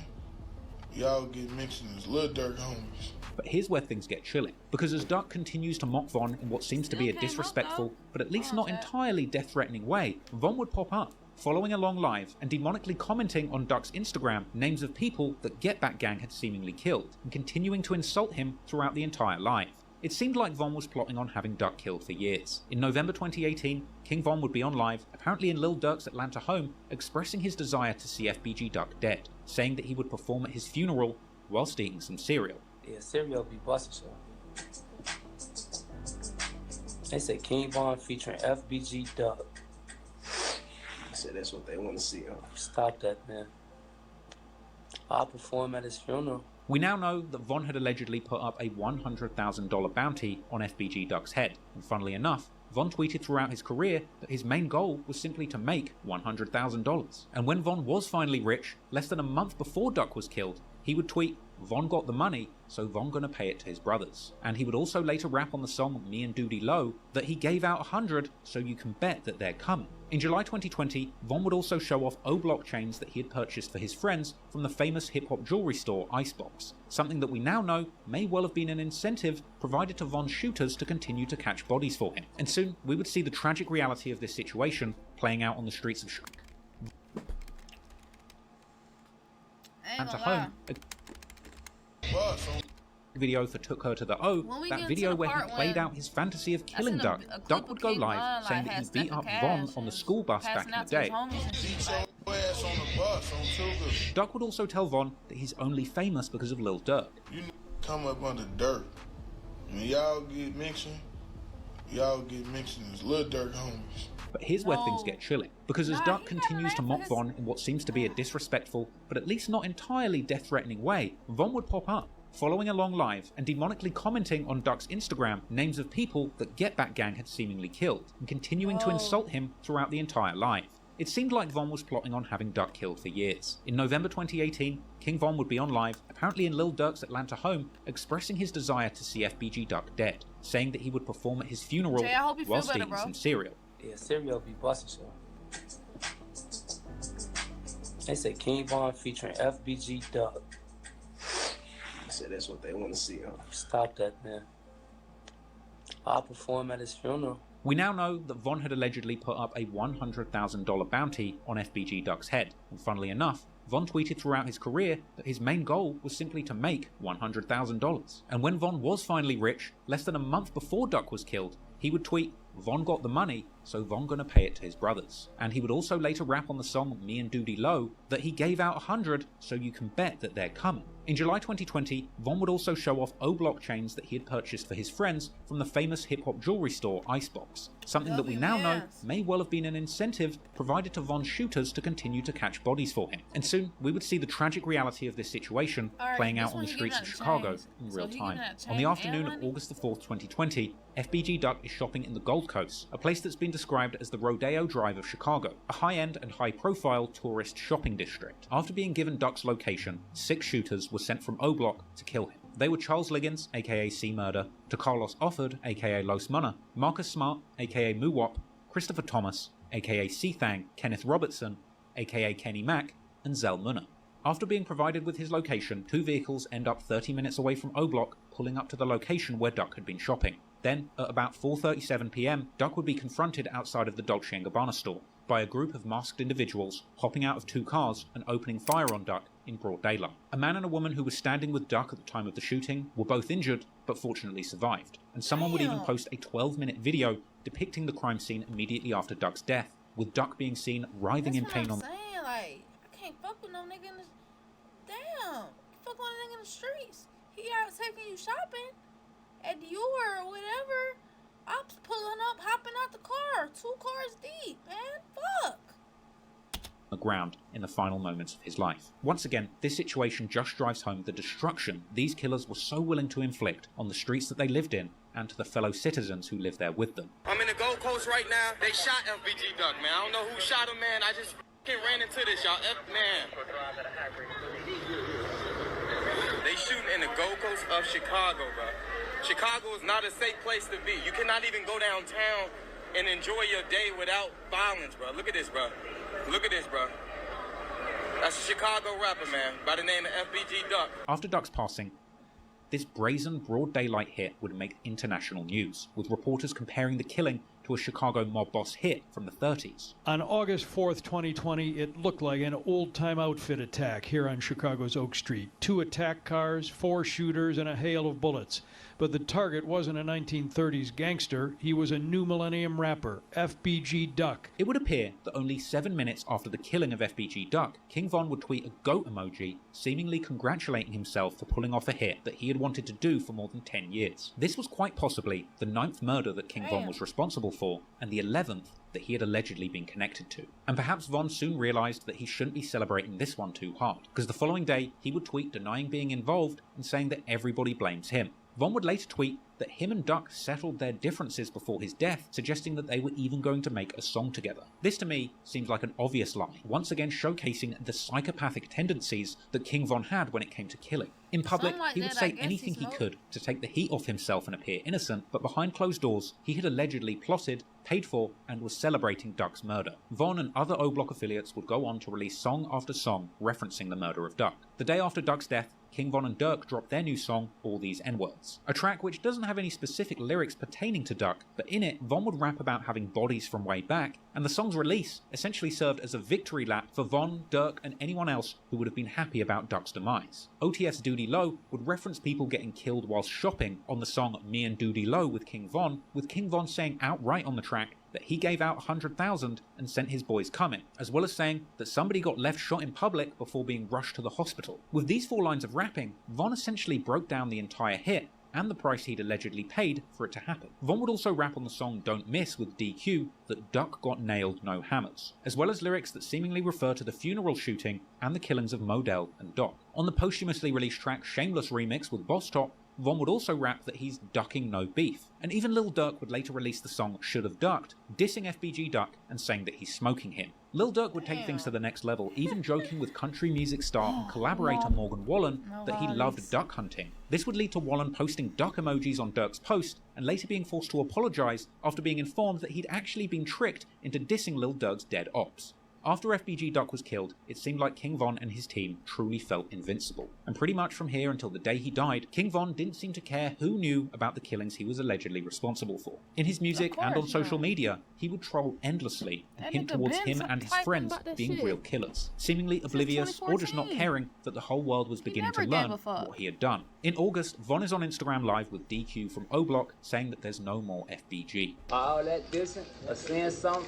as Lil Durk homies. But here's where things get chilling, because as Duck continues to mock Von in what seems to be a disrespectful, but at least not entirely death-threatening way, Von would pop up, following along live and demonically commenting on Duck's Instagram names of people that Get Back Gang had seemingly killed, and continuing to insult him throughout the entire live. It seemed like Von was plotting on having Duck killed for years. In November 2018, King Von would be on live, apparently in Lil Durk's Atlanta home, expressing his desire to see FBG Duck dead, saying that he would perform at his funeral whilst eating some cereal. Yeah, cereal be busting, so. They say King Von featuring FBG Duck. I said that's what they want to see, huh? Stop that, man. I'll perform at his funeral. We now know that Von had allegedly put up a $100,000 bounty on FBG Duck's head, and funnily enough, Von tweeted throughout his career that his main goal was simply to make $100,000. And when Von was finally rich, less than a month before Duck was killed, he would tweet, "Von got the money, so Von gonna pay it to his brothers." And he would also later rap on the song Me and Doody Low that he gave out 100, so you can bet that they're coming. In July 2020, Von would also show off O-Block chains that he had purchased for his friends from the famous hip-hop jewelry store Icebox, something that we now know may well have been an incentive provided to Von's shooters to continue to catch bodies for him. And soon, we would see the tragic reality of this situation playing out on the streets of Atlanta home. Video for Took Her to the O, that video where he played out his fantasy of killing Duck. Duck would go live saying that he beat up Von on the school bus back in the day. Duck would also tell Von that he's only famous because of Lil Durk. You come up under Durk. When y'all get mentioned as Lil Durk homies. But here's where things get chilling, because as Duck continues to mock Von in what seems to be a disrespectful, but at least not entirely death-threatening way, Von would pop up, following along live and demonically commenting on Duck's Instagram names of people that Get Back Gang had seemingly killed, and continuing to insult him throughout the entire live. It seemed like Von was plotting on having Duck killed for years. In November 2018, King Von would be on live, apparently in Lil Durk's Atlanta home, expressing his desire to see FBG Duck dead, saying that he would perform at his funeral whilst eating some cereal. Yeah, cereal be busting, so. They say King Von featuring FBG Duck. I said that's what they want to see, huh? Stop that, man. I'll perform at his funeral. We now know that Von had allegedly put up a $100,000 bounty on FBG Duck's head, and funnily enough, Von tweeted throughout his career that his main goal was simply to make $100,000. And when Von was finally rich, less than a month before Duck was killed, he would tweet, "Von got the money, so Von gonna pay it to his brothers." And he would also later rap on the song Me and Doody Low that he gave out 100, so you can bet that they're coming. In July 2020, Von would also show off O-Block chains that he had purchased for his friends from the famous hip-hop jewelry store Icebox, something that we now know may well have been an incentive provided to Von's shooters to continue to catch bodies for him. And soon, we would see the tragic reality of this situation playing out on the streets of Chicago in real time. On the afternoon of August the 4th, 2020, FBG Duck is shopping in the Gold Coast, a place that's been described as the Rodeo Drive of Chicago, a high-end and high-profile tourist shopping district. After being given Duck's location, 6 shooters were sent from O-Block to kill him. They were Charles Liggins, aka C-Murder, to Carlos Offord, aka Los Munna, Marcus Smart, aka Moowop, Christopher Thomas, aka C-Thang, Kenneth Robertson, aka Kenny Mack, and Zell Munna. After being provided with his location, 2 vehicles end up 30 minutes away from O-Block, pulling up to the location where Duck had been shopping. Then, at about 4:37 PM, Duck would be confronted outside of the Dolce & Gabbana store by a group of masked individuals hopping out of 2 cars and opening fire on Duck in broad daylight. A man and a woman who was standing with Duck at the time of the shooting were both injured, but fortunately survived. And someone would even post a 12-minute video depicting the crime scene immediately after Duck's death, with Duck being seen writhing in pain on Like, I can't fuck with no nigga in the... Damn! Fuck with a nigga in the streets. He out taking you shopping at Dior or whatever. Ops pulling up, hopping out the car. 2 cars deep, man. Fuck. the ground in the final moments of his life. Once again, this situation just drives home the destruction these killers were so willing to inflict on the streets that they lived in and to the fellow citizens who lived there with them. I'm in the Gold Coast right now. They shot FBG Duck, man. I don't know who shot him, man. ran into this, y'all. Man. They shooting in the Gold Coast of Chicago, bro. Chicago is not a safe place to be. You cannot even go downtown and enjoy your day without violence, bro. Look at this, bro. Look at this, bro. That's a Chicago rapper, man, by the name of FBG Duck. After Duck's passing, this brazen, broad daylight hit would make international news, with reporters comparing the killing to a Chicago mob boss hit from the 30s. On August 4th, 2020, it looked like an old-time outfit attack here on Chicago's Oak Street. 2 attack cars, 4 shooters, and a hail of bullets. But the target wasn't a 1930s gangster. He was a new millennium rapper, FBG Duck. It would appear that only 7 minutes after the killing of FBG Duck, King Von would tweet a goat emoji, seemingly congratulating himself for pulling off a hit that he had wanted to do for more than 10 years. This was quite possibly the 9th murder that King Von was responsible for, and the 11th that he had allegedly been connected to. And perhaps Von soon realised that he shouldn't be celebrating this one too hard, because the following day he would tweet denying being involved and saying that everybody blames him. Von would later tweet that him and Duck settled their differences before his death, suggesting that they were even going to make a song together. This to me seems like an obvious lie, once again showcasing the psychopathic tendencies that King Von had when it came to killing. In public, he would say anything he could to take the heat off himself and appear innocent, but behind closed doors, he had allegedly plotted, paid for, and was celebrating Duck's murder. Von and other O-Block affiliates would go on to release song after song referencing the murder of Duck. The day after Duck's death, King Von and Dirk dropped their new song, All These N-Words, a track which doesn't have any specific lyrics pertaining to Duck, but in it, Von would rap about having bodies from way back, and the song's release essentially served as a victory lap for Von, Dirk, and anyone else who would have been happy about Duck's demise. OTS Doody Low would reference people getting killed whilst shopping on the song Me and Doody Low with King Von saying outright on the track that he gave out 100,000 and sent his boys coming, as well as saying that somebody got left shot in public before being rushed to the hospital. With these 4 lines of rapping, Von essentially broke down the entire hit and the price he'd allegedly paid for it to happen. Von would also rap on the song Don't Miss with DQ that Duck got nailed, no hammers, as well as lyrics that seemingly refer to the funeral shooting and the killings of Modell and Doc. On the posthumously released track Shameless remix with Boss Top, Von would also rap that he's ducking no beef, and even Lil Durk would later release the song Should Have Ducked, dissing FBG Duck and saying that he's smoking him. Lil Durk would take things to the next level, even joking with country music star and collaborator Morgan Wallen that he loved duck hunting. This would lead to Wallen posting duck emojis on Durk's post and later being forced to apologise after being informed that he'd actually been tricked into dissing Lil Durk's dead ops. After FBG Duck was killed, it seemed like King Von and his team truly felt invincible. And pretty much from here until the day he died, King Von didn't seem to care who knew about the killings he was allegedly responsible for. In his music and on social media, he would troll endlessly and hint towards him and his friends being real killers, seemingly oblivious or just not caring that the whole world was beginning to learn what he had done. In August, Von is on Instagram Live with DQ from O-Block saying that there's no more FBG. All that dissing or saying something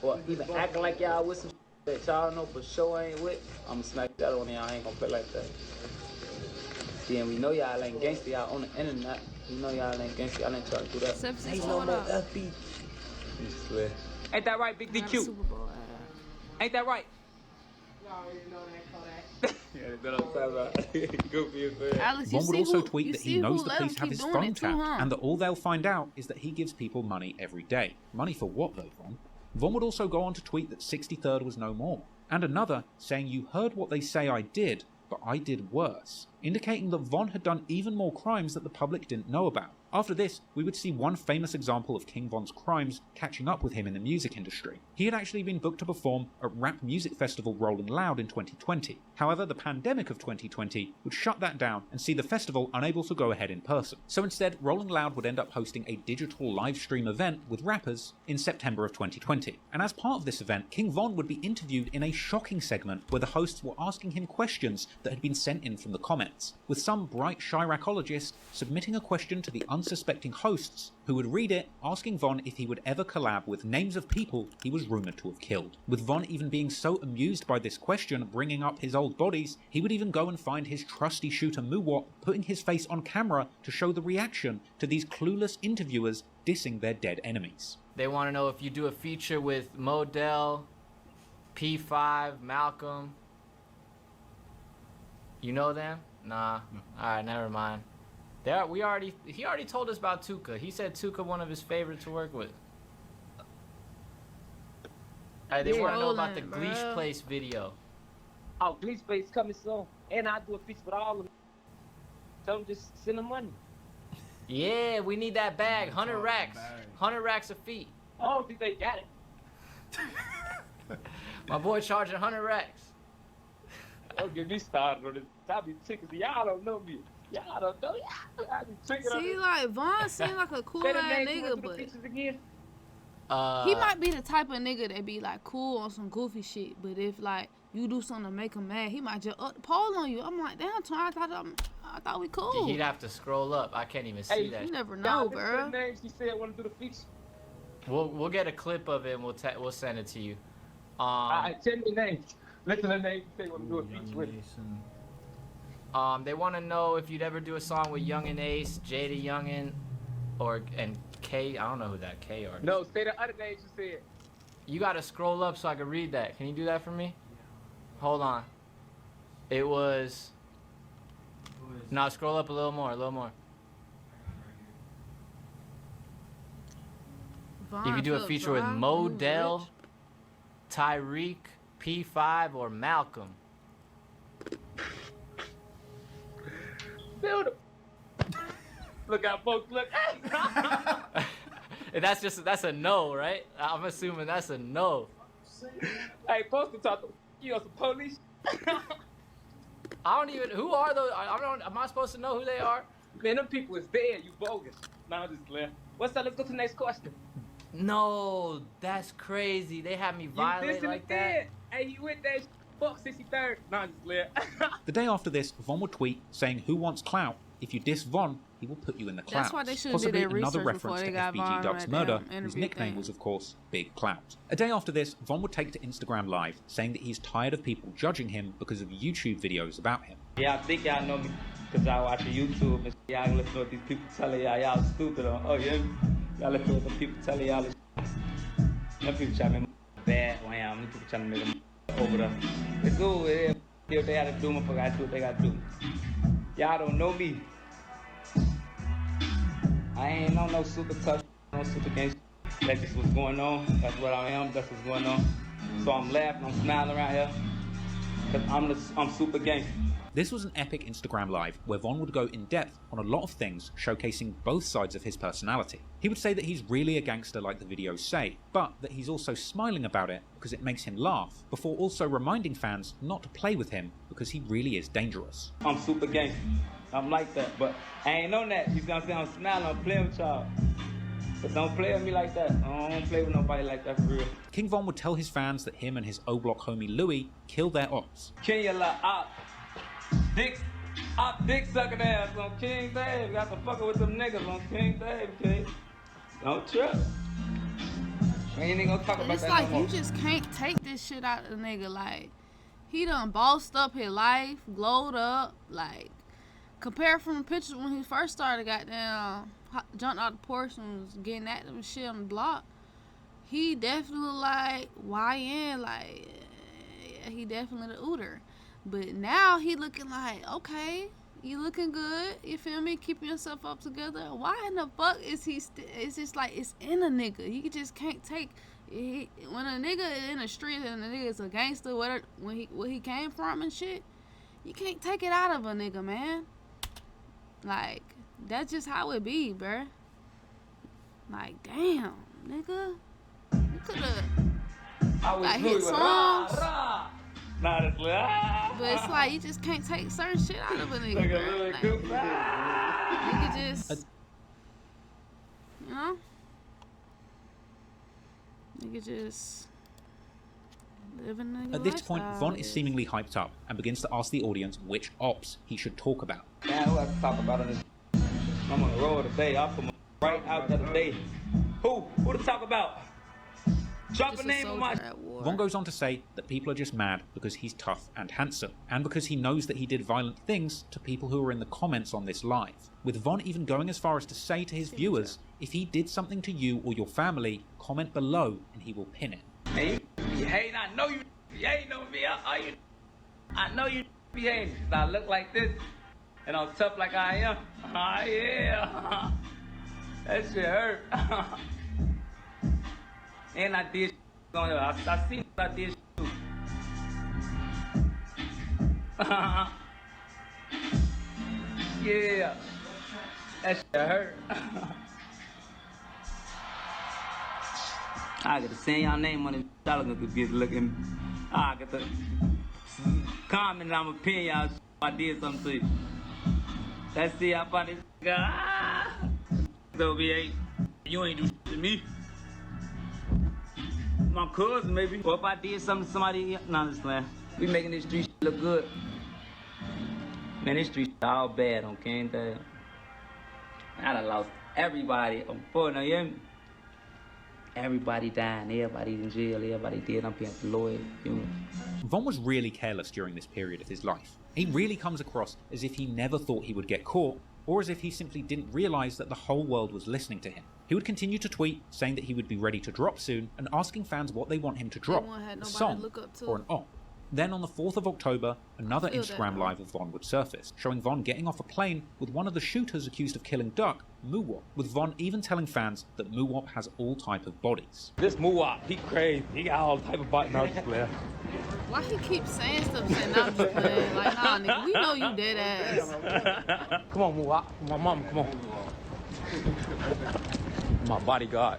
or even acting like y'all with some that y'all know for sure ain't with, I'ma smack that on y'all. I ain't gonna play like that. Then we know y'all ain't gangsta, y'all on the internet. We know y'all ain't gangsta, y'all ain't try to do that. Ain't no more FB. Ain't that right, Big DQ? Ain't that right? You already know that, Kodak. Yeah, that's what I'm talking about. Go be a fan. Alex, Von would also tweet that he knows the police have his phone tapped, and that all they'll find out is that he gives people money every day. Money for what though, Von? Von would also go on to tweet that 63rd was no more, and another saying you heard what they say I did, but I did worse, indicating that Von had done even more crimes that the public didn't know about. After this, we would see one famous example of King Von's crimes catching up with him in the music industry. He had actually been booked to perform at rap music festival Rolling Loud in 2020. However, the pandemic of 2020 would shut that down and see the festival unable to go ahead in person. So instead, Rolling Loud would end up hosting a digital live stream event with rappers in September of 2020. And as part of this event, King Von would be interviewed in a shocking segment where the hosts were asking him questions that had been sent in from the comments, with some bright Chiracologist submitting a question to the unsuspecting hosts, who would read it, asking Von if he would ever collab with names of people he was rumoured to have killed. With Von even being so amused by this question bringing up his old bodies, he would even go and find his trusty shooter Muwop, putting his face on camera to show the reaction to these clueless interviewers dissing their dead enemies. They want to know if you do a feature with Modell, P5, Malcolm. You know them? Nah. Alright, never mind. He already told us about Tuka. He said Tuka one of his favorites to work with. They want to know about Rolling, the bro. Gleesh Place video. Oh, Gleesh Place coming soon. And I do a feature with all of them. Tell them just send them money. Yeah, we need that bag. 100 racks. 100 racks a feet. I don't think they got it. My boy charging 100 racks. Don't get me started on this. I be tickets. Y'all don't know me. Y'all don't know. I be tricking on See, this. like Von seemed like a cool Say the ass names, you nigga, want to do the but features again? he might be the type of nigga that be like cool on some goofy shit. But if like you do something to make him mad, he might just up the pole on you. I'm like, damn, Twan, I thought we cool. He'd have to scroll up. I can't even see that. You never Y'all know, listen to bro. the names she said want to do the feature. We'll get a clip of it and we'll send it to you. Alright, tell me the names. Listen to the names she said want to do a feature with. They want to know if you'd ever do a song with Young and Ace, Jada Youngin, and K. I don't know who that K artist. No, say the other names you said. You gotta scroll up so I can read that. Can you do that for me? Hold on. It was. No, scroll up a little more, a little more. If you do a feature with Modell, Tyreek, P5, or Malcolm. Build them. Look out, folks. Look. That's a no, right? I'm assuming that's a no. Hey, folks can talk to you on some police. I don't even. Who are those? Am I supposed to know who they are? Man, them people is dead. You bogus. Nah, I'm just playing. What's that? Let's go to the next question. No, that's crazy. They had me violate like that. Hey, you with that? Fuck 63rd. Nah, I'm just playing. The day after this, Von would tweet saying, "Who wants clout? If you diss Von, he will put you in the clouds." That's why they should do Possibly their another research before reference they to got Von FBG Duck's at murder, that whose interview nickname thing. was, of course, Big Clout. A day after this, Von would take to Instagram Live, saying that he's tired of people judging him because of YouTube videos about him. Y'all think y'all know me because I watch the YouTube and y'all listen to what these people telling y'all stupid on. Oh, yeah? Y'all listen to what the people telling y'all this. Them people trying to make bad wham. Them people trying to make them over there. It's cool. It is. If they gotta do, motherfucker, I do what they gotta do. Y'all don't know me. I ain't on no super tough, no super gangster. That's just what's going on. That's what I am. That's what's going on. So I'm laughing, I'm smiling around here. Cause I'm super gangster. This was an epic Instagram Live where Von would go in depth on a lot of things, showcasing both sides of his personality. He would say that he's really a gangster like the videos say, but that he's also smiling about it because it makes him laugh, before also reminding fans not to play with him because he really is dangerous. I'm super gangster. I'm like that, but I ain't on that. You see what I'm saying? I'm smiling, I'm playing with y'all. But don't play with me like that. I don't play with nobody like that for real. King Von would tell his fans that him and his O-Block homie Louis kill their ops. King your lot op. Dick sucking ass on King Dave. Got to fucking with them niggas on King Dave, okay? Don't trip. We ain't even gonna talk And about it's that like no you more. just can't take this shit out of the nigga. Like, he done bossed up his life, glowed up. Like, compared from the pictures when he first started, goddamn, jumped out the porch and was getting active and shit on the block. He definitely look like YN, like, yeah, he definitely the ooter. But now he looking like, okay, you looking good, you feel me? Keeping yourself up together. Why in the fuck is he it's just like, it's in a nigga. He just can't take, when a nigga is in the street and a nigga is a gangster, where he came from and shit, you can't take it out of a nigga, man. Like, that's just how it be, bruh. Like, damn, nigga. You could've got hit songs. Nah, that's But it's like, you just can't take certain shit out of a nigga, bruh. Like, nigga just, you know? Nigga just living a nigga At this point, lifestyle. Von is seemingly hyped up and begins to ask the audience which ops he should talk about. Man, who I can talk about on this? I'm on the road today. I'll come right out there today. Who to talk about? Drop a name on my... Von goes on to say that people are just mad because he's tough and handsome, and because he knows that he did violent things to people who are in the comments on this live, with Von even going as far as to say to his viewers, if he did something to you or your family, comment below and he will pin it. Hey, you hating. I know you hating on me. I know you be hating. I look like this, and I'm tough like I am. Ah, yeah. That shit hurt. And I did on there. I seen like this too. Yeah. That shit hurt. I got to say y'all name on it. Y'all gonna get looking. I got to comment. I'ma pin y'all if I did something to you. Let's see how funny this guy. So be you ain't do shit to me. My cousin maybe. Or if I did something to somebody, no, this man. We making this street shit look good. Man, this street shit all bad on King Day. I done lost everybody on phone, you hear me? Everybody dying, everybody in jail, everybody dead. I'm paying for lawyers. Von was really careless during this period of his life. He really comes across as if he never thought he would get caught, or as if he simply didn't realise that the whole world was listening to him. He would continue to tweet, saying that he would be ready to drop soon, and asking fans what they want him to drop, a song or an op. Then on the 4th of October, another Instagram live of Von would surface, showing Von getting off a plane with one of the shooters accused of killing Duck, Muwop, with Von even telling fans that Muwop has all type of bodies. This Muwop, he crazy. He got all type of bodies. No, just playing. Why he keep saying stuff saying I'm just playing? Like, nah, nigga, we know you dead ass. Come on, Muwop. My mama, come on. My bodyguard.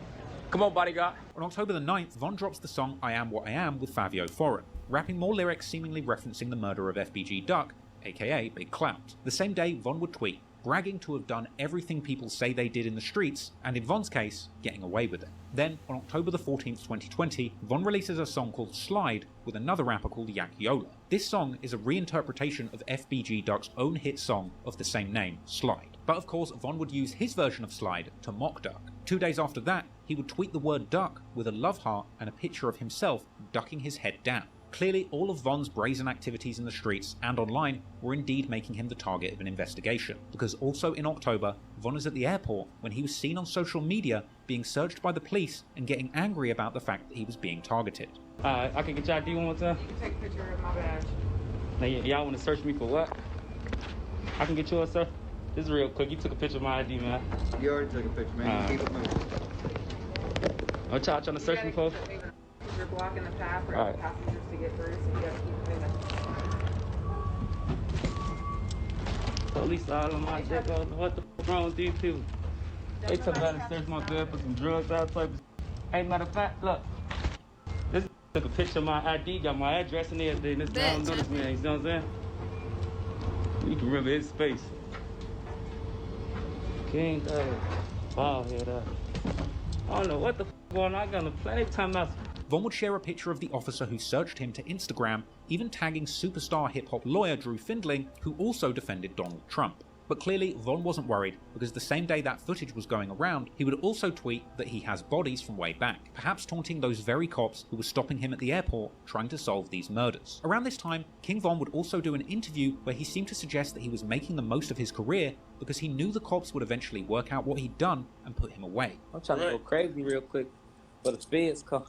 Come on, bodyguard. On October the 9th, Von drops the song I Am What I Am with Fabio Foreign, rapping more lyrics seemingly referencing the murder of FBG Duck, aka Big Clout. The same day, Von would tweet, bragging to have done everything people say they did in the streets, and in Von's case, getting away with it. Then, on October the 14th, 2020, Von releases a song called Slide with another rapper called Yak Yola. This song is a reinterpretation of FBG Duck's own hit song of the same name, Slide. But of course, Von would use his version of Slide to mock Duck. 2 days after that, he would tweet the word duck with a love heart and a picture of himself ducking his head down. Clearly, all of Von's brazen activities in the streets and online were indeed making him the target of an investigation, because also in October, Von is at the airport when he was seen on social media being searched by the police and getting angry about the fact that he was being targeted. I can get your ID one more time? Take a picture of my badge. Now, y'all want to search me for what? I can get yours, sir? This is real quick. You took a picture of my ID, man. You already took a picture, man. Keep it moving. What y'all trying to search me for? You're blocking the path for All right. passengers to get through, so you gotta keep it moving. Police all on my dick. What the fuck wrong with these people? They took me out and searched my bed for some drugs, all type of. Hey, matter of fact, look. This took a picture of my ID, got my address and everything. This guy don't know this man, you know what I'm saying? You can remember his face. King Dog. Ball head up. I don't know what the fuck going on. I got on the planet time out. Von would share a picture of the officer who searched him to Instagram, even tagging superstar hip-hop lawyer Drew Findling, who also defended Donald Trump. But clearly, Von wasn't worried, because the same day that footage was going around, he would also tweet that he has bodies from way back, perhaps taunting those very cops who were stopping him at the airport trying to solve these murders. Around this time, King Von would also do an interview where he seemed to suggest that he was making the most of his career because he knew the cops would eventually work out what he'd done and put him away. I'm trying to go crazy real quick, but the feds come.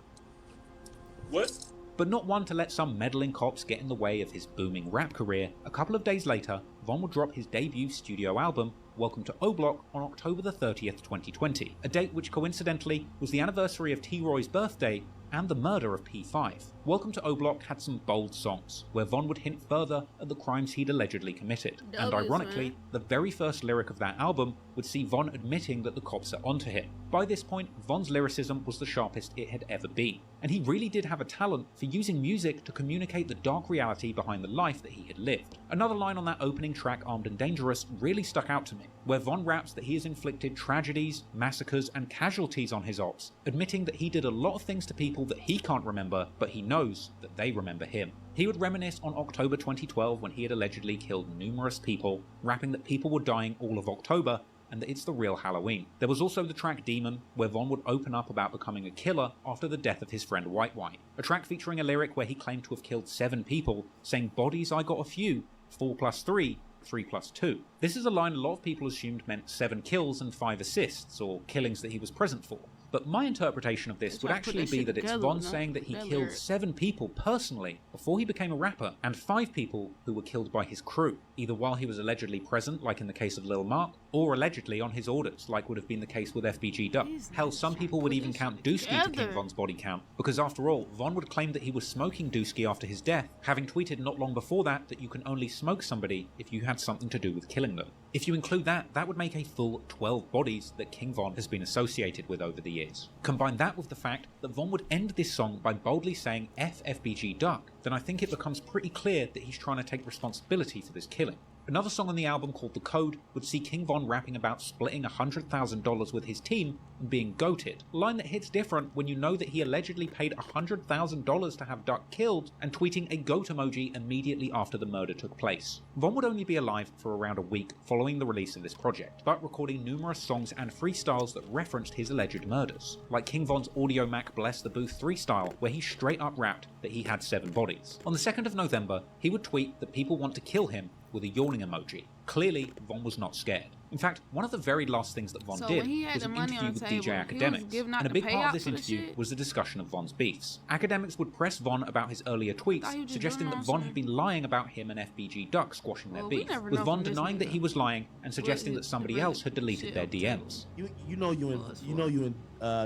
What? But not one to let some meddling cops get in the way of his booming rap career. A couple of days later, Von would drop his debut studio album, Welcome to O-Block, on October the 30th, 2020, a date which coincidentally was the anniversary of T-Roy's birthday and the murder of P5. Welcome to O-Block had some bold songs, where Von would hint further at the crimes he'd allegedly committed. And ironically, the very first lyric of that album would see Von admitting that the cops are onto him. By this point, Von's lyricism was the sharpest it had ever been, and he really did have a talent for using music to communicate the dark reality behind the life that he had lived. Another line on that opening track, Armed and Dangerous, really stuck out to me, where Von raps that he has inflicted tragedies, massacres, and casualties on his ops, admitting that he did a lot of things to people that he can't remember, but he knows that they remember him. He would reminisce on October 2012 when he had allegedly killed numerous people, rapping that people were dying all of October, and that it's the real Halloween. There was also the track Demon, where Von would open up about becoming a killer after the death of his friend White White, a track featuring a lyric where he claimed to have killed 7 people, saying bodies I got a few, 4 plus 3, 3 plus 2. This is a line a lot of people assumed meant 7 kills and 5 assists, or killings that he was present for. But my interpretation of this would actually be that it's Von saying that he killed 7 people personally before he became a rapper, and 5 people who were killed by his crew, either while he was allegedly present, like in the case of Lil Mark, or allegedly on his orders, like would have been the case with FBG Duck. Hell, some people would even count Dooski to King Von's body count, because after all, Von would claim that he was smoking Dooski after his death, having tweeted not long before that you can only smoke somebody if you had something to do with killing them. If you include that, that would make a full 12 bodies that King Von has been associated with over the years. Combine that with the fact that Von would end this song by boldly saying F FBG Duck, then I think it becomes pretty clear that he's trying to take responsibility for this killing. Another song on the album called The Code would see King Von rapping about splitting $100,000 with his team and being goated. A line that hits different when you know that he allegedly paid $100,000 to have Duck killed and tweeting a goat emoji immediately after the murder took place. Von would only be alive for around a week following the release of this project, but recording numerous songs and freestyles that referenced his alleged murders, like King Von's Audio Mac Bless the Booth freestyle, where he straight up rapped that he had 7 bodies. On the 2nd of November, he would tweet that people want to kill him with a yawning emoji. Clearly, Von was not scared. In fact, one of the very last things that Von did was an interview with DJ Academics, and a big part of this interview was the discussion of Von's beefs. Academics would press Von about his earlier tweets, suggesting that Von had been lying about him and FBG Duck squashing their beef, with Von denying that he was lying and suggesting that somebody else had deleted their DMs. You know you and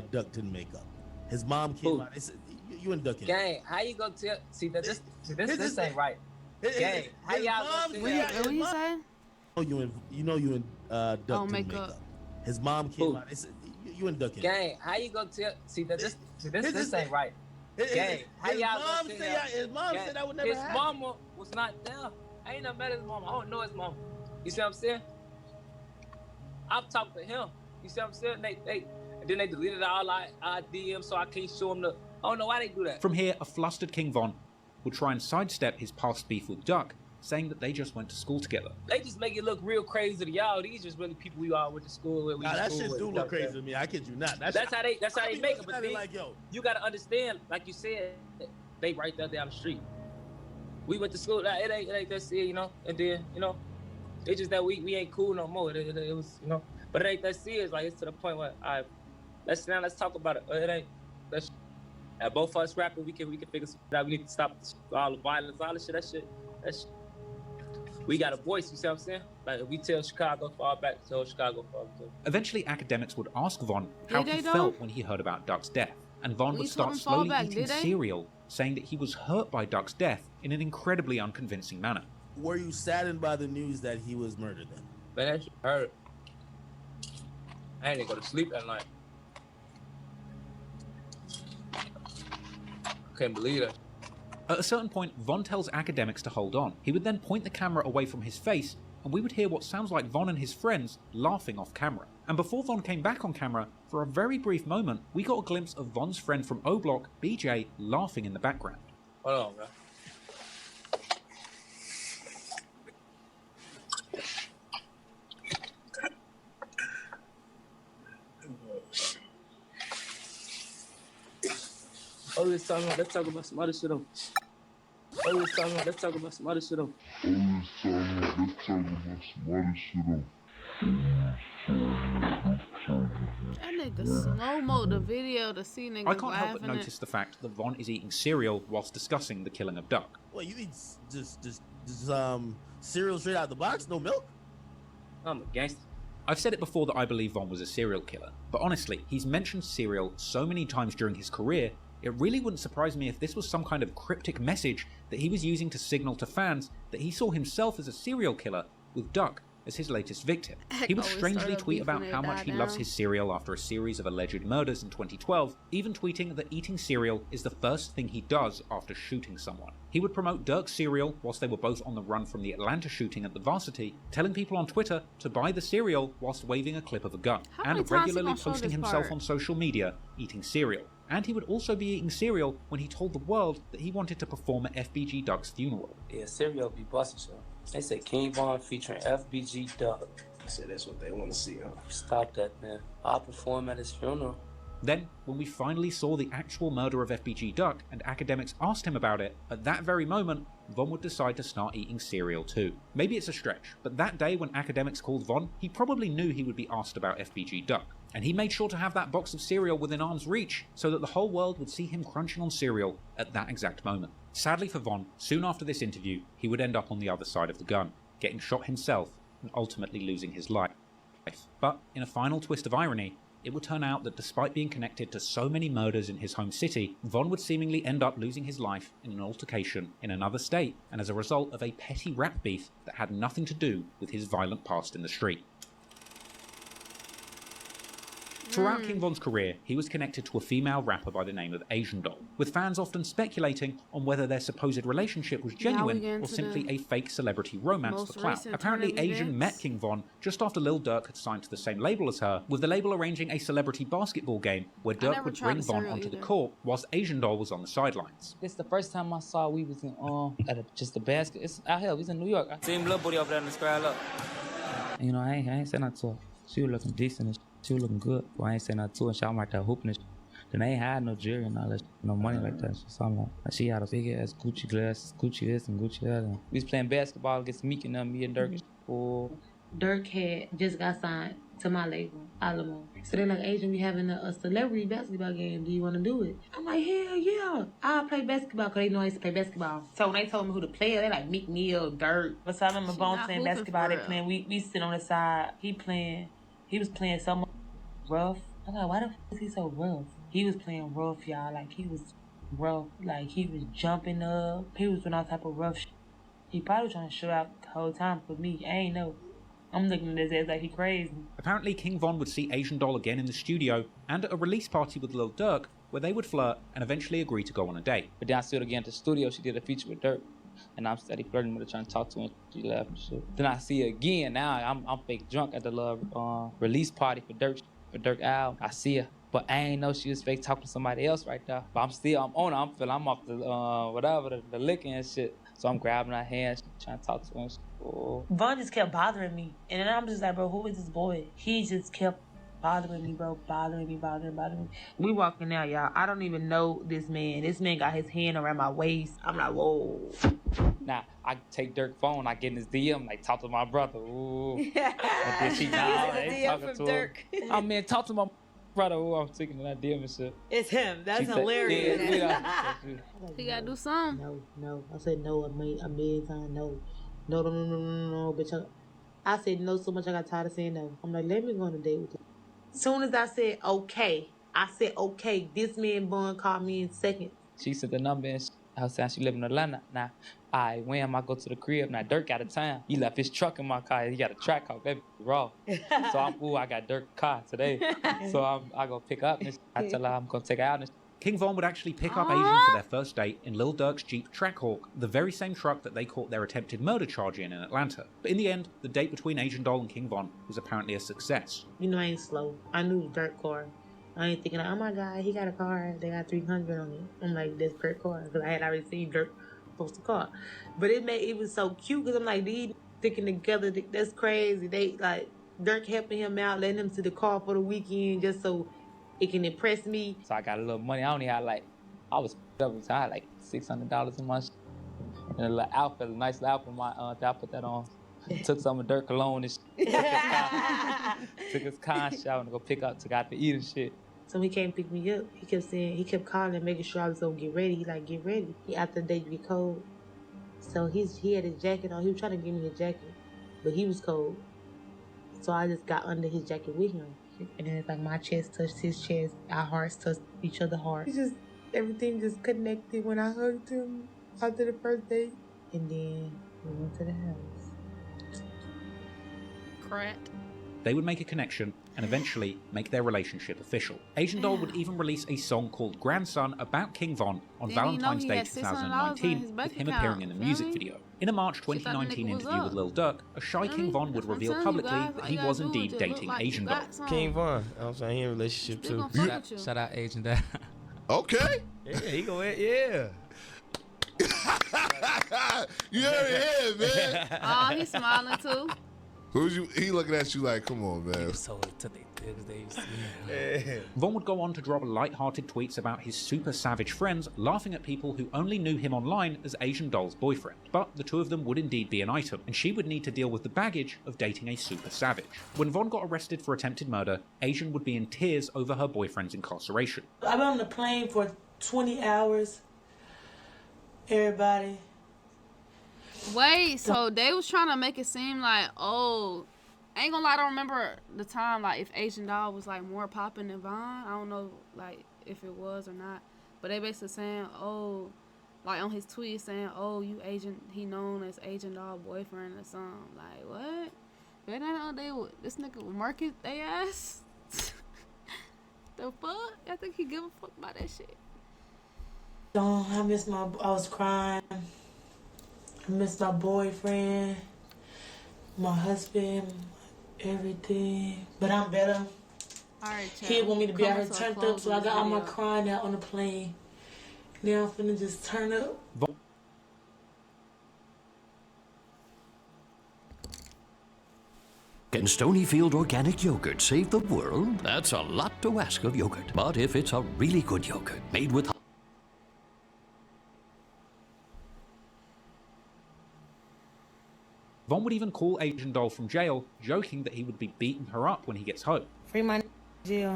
Duck didn't make up. His mom came out. You and Duck. Gang, how you gonna tell? See that this ain't right. Gang, how y'all gonna tell? What you saying? You know you and Duck didn't make up. His mom came out. You and Duck. Gang, how you gonna tell? See that this ain't right. Gang, how y'all gonna tell? His mom said that would never happen. His mama was not there. I ain't never met his mama. I don't know his mama. You see what I'm saying? I've talked to him. You see what I'm saying? Then they deleted all our DMs, so I can't show him the. I don't know why they do that. From here, a flustered King Von would try and sidestep his past beef with Duck, saying that they just went to school together. They just make it look real crazy to y'all. These just really people we all went to school with. That shit do look crazy to me. I kid you not. That's how they make it. But then, like, yo, you gotta understand, like you said, they right there down the street. We went to school. It ain't that serious, you know. And then, you know, it's just that we ain't cool no more. It was, you know, but it ain't that serious. Like, it's to the point where let's talk about it. It ain't. That's both of us rapping. We can figure something out. We need to stop all the violence, all the shit. That shit. We got a voice, you see what I'm saying? Like, if we tell Chicago fall back, tell Chicago fall back. Eventually, academics would ask Von how he felt when he heard about Duck's death, and Von would start slowly eating cereal, saying that he was hurt by Duck's death in an incredibly unconvincing manner. Were you saddened by the news that he was murdered then? Man, that shit hurt. I ain't gonna go to sleep at night. I can't believe that. At a certain point, Von tells academics to hold on. He would then point the camera away from his face, and we would hear what sounds like Von and his friends laughing off camera. And before Von came back on camera, for a very brief moment, we got a glimpse of Von's friend from O Block, BJ, laughing in the background. Hold on, bro. Oh, let's talk about some other shit though. Let's talk about some other shit though. That nigga slow-mo the video to see niggas I can't help but laughing notice the fact that Von is eating cereal whilst discussing the killing of Duck. Well, you eat just cereal straight out the box, no milk? I'm a gangster. I've said it before that I believe Von was a serial killer, but honestly, he's mentioned cereal so many times during his career, it really wouldn't surprise me if this was some kind of cryptic message that he was using to signal to fans that he saw himself as a serial killer, with Duck as his latest victim. He would strangely tweet about how much he loves his cereal after a series of alleged murders in 2012, even tweeting that eating cereal is the first thing he does after shooting someone. He would promote Dirk's cereal whilst they were both on the run from the Atlanta shooting at the Varsity, telling people on Twitter to buy the cereal whilst waving a clip of a gun, and regularly posting himself on social media eating cereal. And he would also be eating cereal when he told the world that he wanted to perform at FBG Duck's funeral. Yeah, cereal be busting, so. They say King Von featuring FBG Duck. I said that's what they want to see, huh? Stop that, man. I'll perform at his funeral. Then, when we finally saw the actual murder of FBG Duck and academics asked him about it, at that very moment, Von would decide to start eating cereal too. Maybe it's a stretch, but that day when academics called Von, he probably knew he would be asked about FBG Duck. and he made sure to have that box of cereal within arm's reach so that the whole world would see him crunching on cereal at that exact moment. Sadly for Von, soon after this interview, he would end up on the other side of the gun, getting shot himself and ultimately losing his life. But in a final twist of irony, it would turn out that despite being connected to so many murders in his home city, Von would seemingly end up losing his life in an altercation in another state, and as a result of a petty rap beef that had nothing to do with his violent past in the street. Throughout King Von's career, he was connected to a female rapper by the name of Asian Doll, with fans often speculating on whether their supposed relationship was genuine or simply a fake celebrity romance for clout. Apparently, Asian met King Von just after Lil Durk had signed to the same label as her, with the label arranging a celebrity basketball game where Durk would bring Von onto the court whilst Asian Doll was on the sidelines. It's the first time I saw we was in just a basket. It's out here. We was in New York. Same little booty over there in the square. Look. You know, I ain't saying nothing to her. She was looking decent and she was looking good. But I ain't saying nothing to her. She was right there hooping and then they ain't had no jewelry and all that no money like that. So I'm like, she had a big ass Gucci glasses, Gucci this and Gucci that. And we was playing basketball against Meek and me and Durk. Dirk had just got signed to my label, Alamo. So they're like, Asian, we having a celebrity basketball game. Do you want to do it? I'm like, hell yeah. I'll play basketball because they know I used to play basketball. So when they told me who to play, they like Meek Mill, Dirk. But so I remember Bone playing basketball. They playing. We sit on the side. He was playing so much rough. I'm like, why the f is he so rough? He was playing rough, y'all. Like, he was rough. Like, he was jumping up. He was doing all type of rough shit. He probably was trying to show out the whole time for me. I ain't know. I'm looking at his ass like he crazy. Apparently, King Von would see Asian Doll again in the studio and at a release party with Lil Durk, where they would flirt and eventually agree to go on a date. But then I see her again at the studio. She did a feature with Durk, and I'm steady flirting with her, trying to talk to her. She left and shit. Then I see her again. Now I'm fake drunk at the release party for Durk album. I see her, but I ain't know she was fake talking to somebody else right there. But I'm on her. I'm off the the licking and shit. So I'm grabbing her hand, trying to talk to her. Von just kept bothering me. And then I'm just like, bro, who is this boy? He just kept bothering me, bro. Bothering me. We walking out, y'all. I don't even know this man. This man got his hand around my waist. I'm like, whoa. Now, I take Durk's phone, I get in his DM, like, talk to my brother. Ooh. And then she talking to Dirk. him. I mean, talk to my brother. Ooh, I'm taking that DM and shit. It's him. That's hilarious. He gotta do something. No. I said no a million times. No, bitch. I said no so much I got tired of saying no. I'm like, let me go on a date with you. As soon as I said okay, this man Bun called me in seconds. She sent the number and I was saying she live in Atlanta. Now, I go to the crib. Now, Durk out of town. He left his truck in my car. He got a track car. That raw. So I got Durk's car today. So I go pick up and I tell her I'm going to take her out. And King Von would actually pick up Asian for their first date in Lil Durk's Jeep Trackhawk, the very same truck that they caught their attempted murder charge in Atlanta. But in the end, the date between Asian Doll and King Von was apparently a success. You know I ain't slow. I knew Durk car. I ain't thinking, oh my God, he got a car. They got 300 on it. I'm like, that's per car. Because I had already seen Durk post a car. But it was so cute because I'm like, these sticking together, that's crazy. They like, Durk helping him out, letting him to the car for the weekend just so it can impress me. So I got a little money. I only had I was up, so I had like $600 in my shit. And a little outfit, a nice little outfit, I put that on. Took some of Durk cologne and shit. Took his car and shower and go pick up, took out to eat and shit. So he came pick me up. He kept calling, making sure I was gonna get ready. He like, get ready. After the day get cold. So he had his jacket on. He was trying to give me his jacket, but he was cold. So I just got under his jacket with him. And then it's like my chest touched his chest. Our hearts touched each other's hearts. Everything just connected when I hugged him after the first date. And then we went to the house. Crack. They would make a connection and eventually make their relationship official. Asian Doll would even release a song called Grandson about King Von on Valentine's Day 2019, with him appearing in the music video. In a March 2019 interview with Lil Durk, a shy King Von would reveal publicly that he was indeed dating Asian Doll. King Von, I'm saying he in a relationship too. Shout out Asian Dad. Okay. Yeah, he go ahead, yeah. You heard it here, man. Oh, he's smiling too. Who's you? He looking at you like, come on, man. Von would go on to drop light-hearted tweets about his super savage friends laughing at people who only knew him online as Asian Doll's boyfriend. But the two of them would indeed be an item, and she would need to deal with the baggage of dating a super savage. When Von got arrested for attempted murder, Asian would be in tears over her boyfriend's incarceration. I've been on the plane for 20 hours. Everybody. Wait, so they was trying to make it seem like, oh, I ain't gonna lie, I don't remember the time, like, if Asian Doll was, like, more popping than Von. I don't know, like, if it was or not. But they basically saying, oh, like, on his tweet saying, oh, you Asian, he known as Asian Doll boyfriend or something. Like, what? But then this nigga would market they ass? The fuck? I think he give a fuck about that shit. I was crying. I miss my boyfriend, my husband, everything. But I'm better. Alright, he want me to be out here turned up, so I got all my crying out on the plane. Now I'm finna just turn up. Can Stonyfield organic yogurt save the world? That's a lot to ask of yogurt. But if it's a really good yogurt, made with... Von would even call Asian Doll from jail, joking that he would be beating her up when he gets home. Free my jail.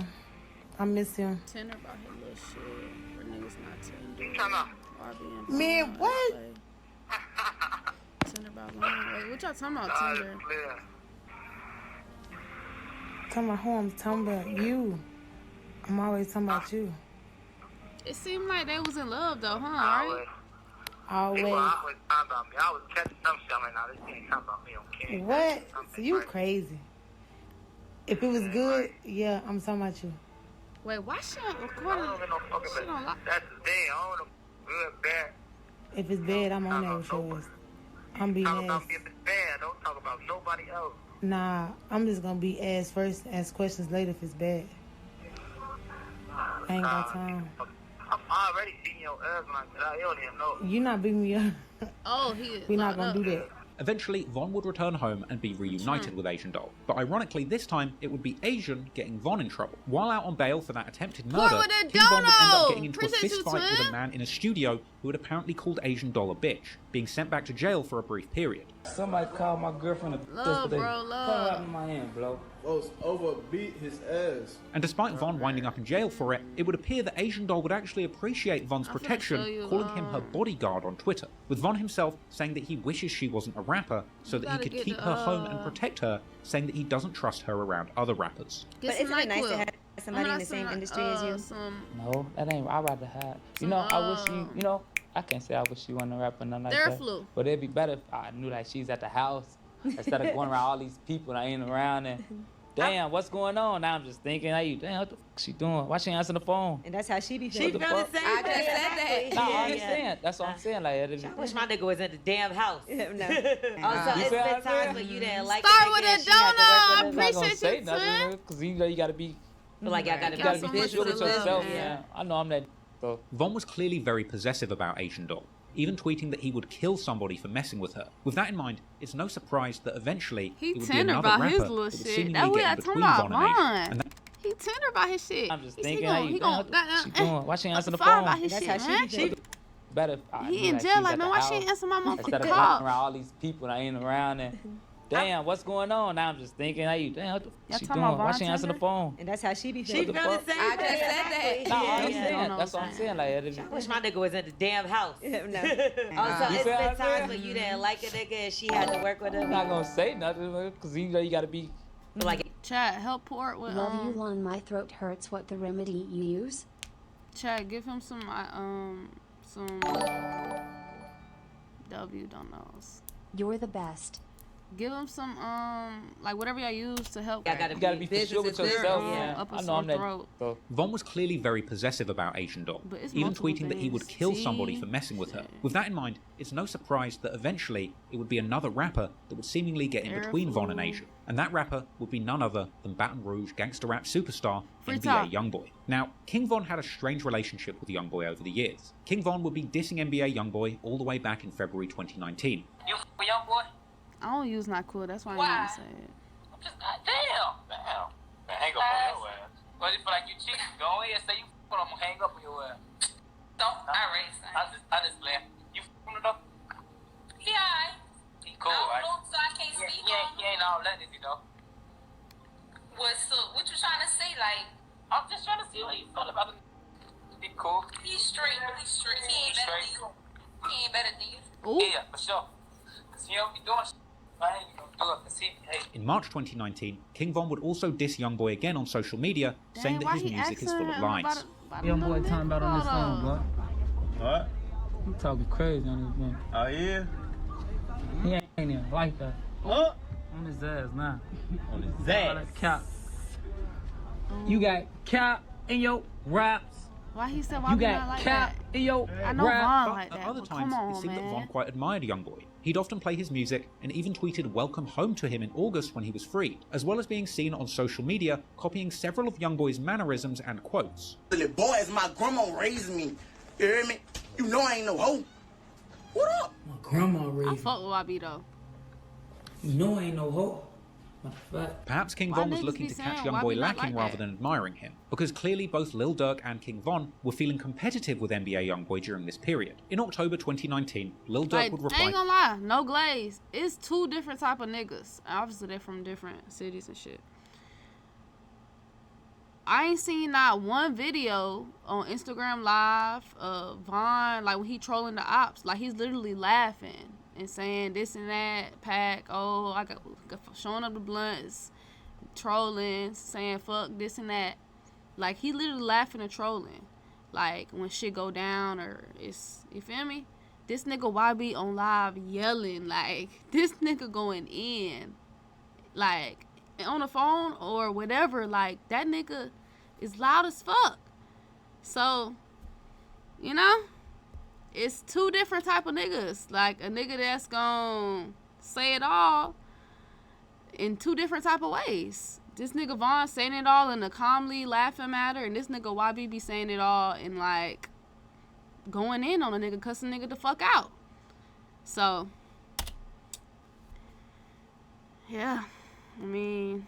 I miss him. Tender about his little shit. For niggas not tender. Come on. Man, what? Tender about long. Wait, what y'all talking about, tender? Talking about who I'm talking about? You. I'm always talking about you. It seemed like they was in love though, huh? Right? Always. People always talking about me. I was catching some shit like, nah, this ain't talking about me. Okay. What? So you crazy. If it was good, yeah, I'm talking about you. Wait, why she I recording? don't get no fucking She don't like. That's the thing. I don't know. Good, bad. If it's bad, I'm on there with yours. I'm being Talk about ass. me if it's bad. Don't talk about nobody else. Nah, I'm just gonna be ass first, ask questions later if it's bad. I ain't got time. I'm already seeing your ass when I get out. You don't even know. You not beating me up. Oh, he. We're not gonna do that. Eventually, Von would return home and be reunited with Asian Doll. But ironically, this time, it would be Asian getting Von in trouble. While out on bail for that attempted murder, King Von would end up getting into a fist fight with a man in a studio who had apparently called Asian Doll a bitch, being sent back to jail for a brief period. Somebody called my girlfriend a bitch Love, today. bro, Come love. out in my hand, bro. Folks overbeat his ass. And despite Von winding up in jail for it, it would appear that Asian Doll would actually appreciate Von's I'm finna show protection, you, calling him her bodyguard on Twitter, with Von himself saying that he wishes she wasn't a rapper so that he gotta could get keep the, her home and protect her, saying that he doesn't trust her around other rappers. Get But some isn't it nice to NyQuil. have somebody in the same industry as you? No, that ain't. I'd rather have. You know, I wish you know, I can't say I wish she wasn't a rapper, nothing like that. Theraflu. But it'd be better if I knew that she's at the house instead of going around all these people that ain't around and damn, what's going on? Now I'm just thinking, hey, damn, what the fuck she doing? Why she ain't answering the phone? And that's how she be She feeling. feel the same I just way. said that. No, I understand. That's what I'm saying. Like, I wish my nigga was at the damn house. No. Also, You it's feel what been I'm times saying? where you didn't like Start the with nigga a and she had to work donut. with him. I'm not gonna Appreciate say you, nothing, twin. because you know you gotta be. Feel like y'all gotta You be gotta so be much visual to with love, yourself, man. man. I know I'm that. So. Von was clearly very possessive about Asian Doll, even tweeting that he would kill somebody for messing with her. With that in mind, it's no surprise that eventually He it would be tender another about rapper his that little would shit. seemingly That's what get I in talking between about, Von and Asian. Von. And that He tender about his shit. I'm just He thinking, gonna, hey, he damn, gonna, what she doing? Why she ain't answering the fire phone? about his That's shit, how man. she be Better if I He knew in that jail, she's like, at man, the why house she ain't answer my instead motherfucking of going call? around all these people that ain't around and damn, what's going on? Now I'm just thinking, hey, damn, what the Y'all fuck she talking doing? about Why she ain't answering the bartender? phone? And that's how she be She feeling. feel the same I just way. said that. No, I Yeah, understand. don't know That's what what I'm I'm saying. Like, I wish my nigga was at the damn house. No. Also, You it's feel what I'm been saying? times where you didn't like a nigga and she had to work with him. I'm not gonna say nothing because you know you gotta be. Like, Chat, help Port with Love you, Lon. My throat hurts. What the remedy you use? Chat, give him some W don't knows. You're the best. Give him some like whatever y'all use to help. You gotta be for sure with yourself, man. Up a I know sore I'm that. throat. So. Von was clearly very possessive about Asian Doll, But it's even multiple tweeting that he would things. kill somebody See? for messing with her. With that in mind, it's no surprise that eventually it would be another rapper that would seemingly get in between Von and Asian. And that rapper would be none other than Baton Rouge gangster rap superstar Free NBA talk. Youngboy. Now, King Von had a strange relationship with Youngboy over the years. King Von would be dissing NBA Youngboy all the way back in February 2019. You Youngboy? I don't use not cool. That's why I didn't say it. Damn. Man, hang up on your ass. But if like you cheat, go ahead and say you f***ing, I'm gonna hang up on your ass. Don't. I just laugh. You f***ing it up? Yeah. He cool, right? So I can't speak. He ain't all that, you know. What's up? What you trying to say? Like, I'm just trying to see what you feel about him. He cool. He's straight. He ain't better than you. He ain't better than you. Ooh. Yeah, for sure. Cause he don't be doing shit. I ain't gonna do it. Cause he, hey. In March 2019, King Von would also diss Youngboy again on social media, saying that his music is full of lies. Young boy talking about on this phone, bro. What? You talking crazy on this man. Oh, yeah? He ain't even like that. What? On his ass now. On his All that cap. You got cap in your raps. Why he said why You we got not like cap that? in your I know rap. Von like that. At other But times, come on, it seemed that man. Von quite admired Youngboy. He'd often play his music and even tweeted welcome home to him in August when he was freed, as well as being seen on social media copying several of Youngboy's mannerisms and quotes. Boy, as my grandma raised me, you hear me? You know I ain't no hoe. What up? My grandma raised I me. fuck with YB though. You know I ain't no hoe. Perhaps King Why Von was niggas looking be to catch saying, why Youngboy we not lacking like rather that? than admiring him, because clearly both Lil Durk and King Von were feeling competitive with NBA Youngboy during this period. In October 2019, Lil Durk Like, would I reply, ain't gonna lie, no glaze. It's two different type of niggas. Obviously, they're from different cities and shit. I ain't seen not one video on Instagram Live of Von, like when he trolling the ops. Like he's literally laughing and saying this and that, pack, oh, I got showing up the blunts, trolling, saying fuck this and that. Like he literally laughing and trolling. Like when shit go down or it's, you feel me? This nigga YB on live yelling, like this nigga going in, like on the phone or whatever. Like that nigga is loud as fuck. So, you know, it's two different type of niggas. Like a nigga that's gonna say it all in two different type of ways. This nigga Von saying it all in a calmly laughing manner, and this nigga YB be saying it all in like going in on a nigga, cussing nigga the fuck out. So, yeah, I mean,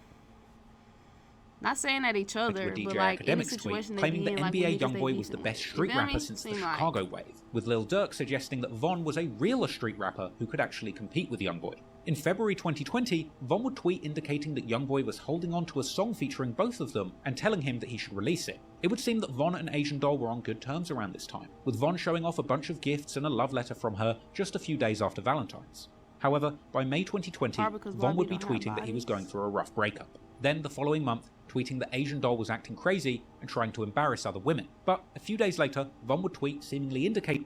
not saying at each other, with DJ DJ but like any Academics tweet, situation they claiming be that in, like NBA when niggas they Youngboy was the beefing. best You street feel me? rapper since the Seem like- Chicago wave, with Lil Durk suggesting that Von was a realer street rapper who could actually compete with Youngboy. In February 2020, Von would tweet indicating that Youngboy was holding on to a song featuring both of them and telling him that he should release it. It would seem that Von and Asian Doll were on good terms around this time, with Von showing off a bunch of gifts and a love letter from her just a few days after Valentine's. However, by May 2020, Probably because Von YB would be don't have tweeting that he was bodies. going through a rough breakup. Then, the following month, tweeting that Asian Doll was acting crazy and trying to embarrass other women. But a few days later, Von would tweet seemingly indicating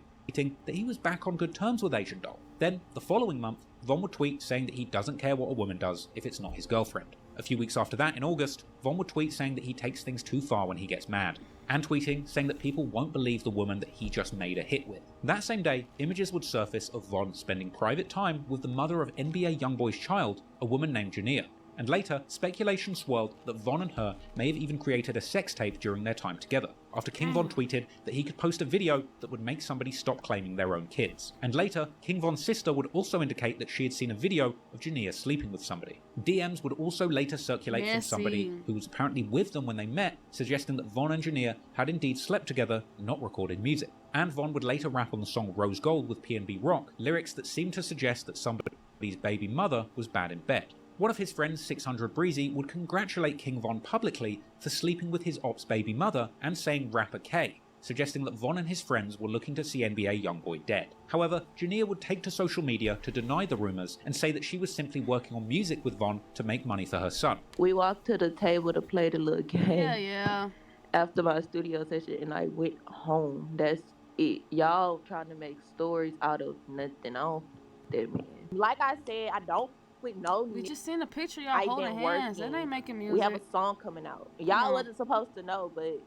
that he was back on good terms with Asian Doll. Then, the following month, Von would tweet saying that he doesn't care what a woman does if it's not his girlfriend. A few weeks after that, in August, Von would tweet saying that he takes things too far when he gets mad, and tweeting saying that people won't believe the woman that he just made a hit with. That same day, images would surface of Von spending private time with the mother of NBA Youngboy's child, a woman named Jania. And later, speculation swirled that Von and her may have even created a sex tape during their time together, after King Von tweeted that he could post a video that would make somebody stop claiming their own kids. And later, King Von's sister would also indicate that she had seen a video of Jania sleeping with somebody. DMs would also later circulate from somebody who was apparently with them when they met, suggesting that Von and Jania had indeed slept together, not recorded music. And Von would later rap on the song Rose Gold with PNB Rock, lyrics that seemed to suggest that somebody's baby mother was bad in bed. One of his friends, 600 Breezy, would congratulate King Von publicly for sleeping with his ops baby mother and saying Rapper K, suggesting that Von and his friends were looking to see NBA Youngboy dead. However, Jania would take to social media to deny the rumours and say that she was simply working on music with Von to make money for her son. We walked to the table to play the little game. Yeah. After my studio session, and I went home. That's it. Y'all trying to make stories out of nothing. I don't that man. Like I said, I don't with no. We just seen a picture y'all I've holding been hands. working. That ain't making music. We have a song coming out. Y'all wasn't supposed to know, but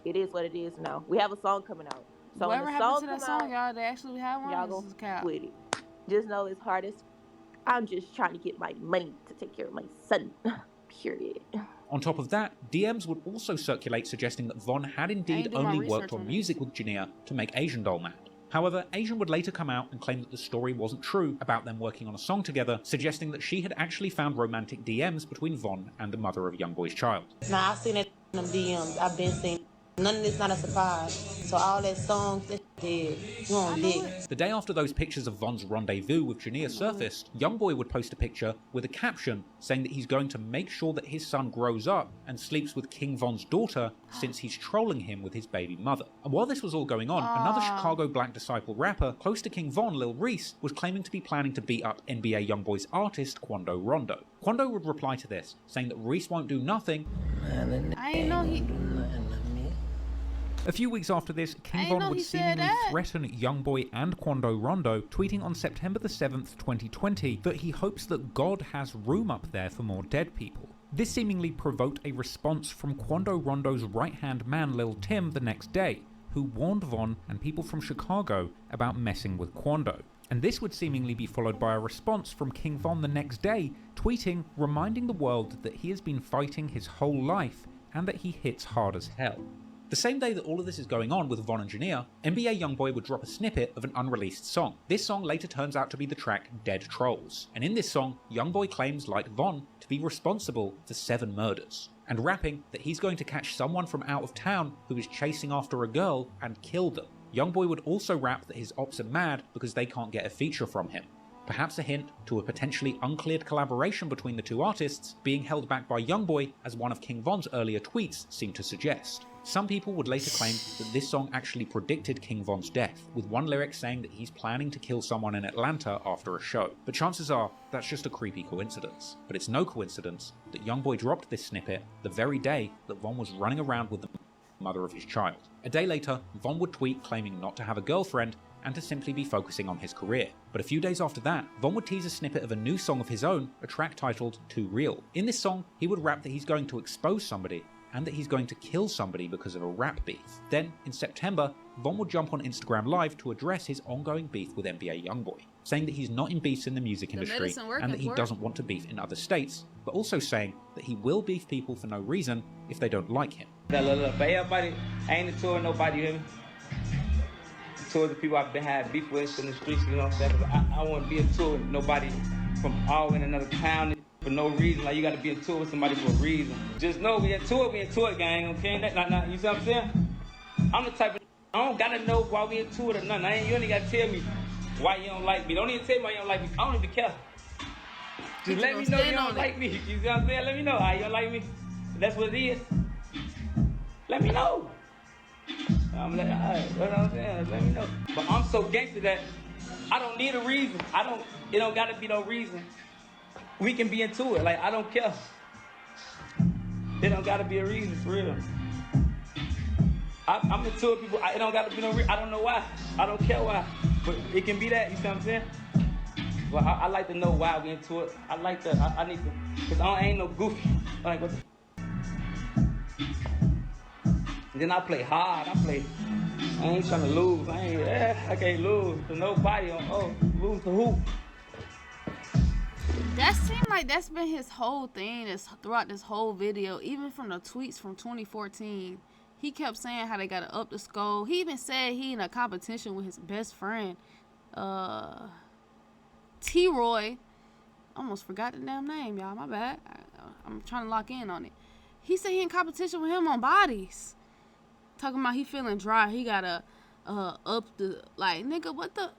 it is what it is now. We have a song coming out. So whatever when the happened song to that come song, y'all? They actually have one. y'all This gonna is cap. with it. Just know it's hard as I'm just trying to get my money to take care of my son. Period. On top of that, DMs would also circulate suggesting that Von had indeed do my only worked research on on it. music with Jania to make Asian Doll mad. However, Asian would later come out and claim that the story wasn't true about them working on a song together, suggesting that she had actually found romantic DMs between Von and the mother of Youngboy's child. Nah, I've seen it in them DMs. I've been seeing. None of this not a surprise. So all that songs, that dead. You on dick. The day after those pictures of Von's rendezvous with Jania surfaced, Youngboy would post a picture with a caption saying that he's going to make sure that his son grows up and sleeps with King Von's daughter since he's trolling him with his baby mother. And while this was all going on, another Chicago Black Disciple rapper close to King Von, Lil Reese, was claiming to be planning to beat up NBA Youngboy's artist Quando Rondo. Quando would reply to this, saying that Reese won't do nothing. I didn't know he... A few weeks after this, King Von would seemingly threaten Youngboy and Quando Rondo, tweeting on September the 7th, 2020, that he hopes that God has room up there for more dead people. This seemingly provoked a response from Quando Rondo's right-hand man Lil Tim the next day, who warned Von and people from Chicago about messing with Quando. And this would seemingly be followed by a response from King Von the next day, tweeting, reminding the world that he has been fighting his whole life and that he hits hard as hell. The same day that all of this is going on with Von and Jania, NBA Youngboy would drop a snippet of an unreleased song. This song later turns out to be the track Dead Trolls, and in this song, Youngboy claims, like Von, to be responsible for 7 murders, and rapping that he's going to catch someone from out of town who is chasing after a girl and kill them. Youngboy would also rap that his ops are mad because they can't get a feature from him. Perhaps a hint to a potentially uncleared collaboration between the two artists being held back by Youngboy, as one of King Von's earlier tweets seemed to suggest. Some people would later claim that this song actually predicted King Von's death, with one lyric saying that he's planning to kill someone in Atlanta after a show. But chances are, that's just a creepy coincidence. But it's no coincidence that Youngboy dropped this snippet the very day that Von was running around with the mother of his child. A day later, Von would tweet claiming not to have a girlfriend and to simply be focusing on his career. But a few days after that, Von would tease a snippet of a new song of his own, a track titled Too Real. In this song, he would rap that he's going to expose somebody and that he's going to kill somebody because of a rap beef. Then, in September, Von would jump on Instagram Live to address his ongoing beef with NBA Youngboy, saying that he's not in beefs in the music industry and that he doesn't want to beef in other states, but also saying that he will beef people for no reason if they don't like him. But everybody, I ain't into it, nobody, you hear me? Towards the people I've been had beef with in the streets, you know what I'm saying? I won't be into it with nobody from all in another town for no reason. Like, you gotta be into it with somebody for a reason. Just know we into it, gang, okay? You see what I'm saying? I'm the type of, I don't gotta know why we into it or nothing. You only gotta tell me why you don't like me. Don't even tell me why you don't like me. I don't even care. Just let me know you don't like me. You see what I'm saying? Let me know how you don't like me. If that's what it is. Let me know. I'm like, alright, you know what I'm saying? Let me know. But I'm so gangster that I don't need a reason. It don't gotta be no reason. We can be into it. Like, I don't care. It don't gotta be a reason, for real. I'm into it, people. It don't gotta be no reason. I don't know why. I don't care why. But it can be that, you see what I'm saying? But I like to know why we into it. I like to, I need to, because I ain't no goofy. Like, what the and then I play hard. I ain't trying to lose. I can't lose to nobody. Lose to who? That seemed like that's been his whole thing throughout this whole video, even from the tweets from 2014. He kept saying how they gotta up the score. He even said he in a competition with his best friend, T-Roy. Almost forgot the damn name, y'all. My bad. I'm trying to lock in on it. He said he in competition with him on bodies. Talking about he feeling dry. He gotta up the, like, nigga, what the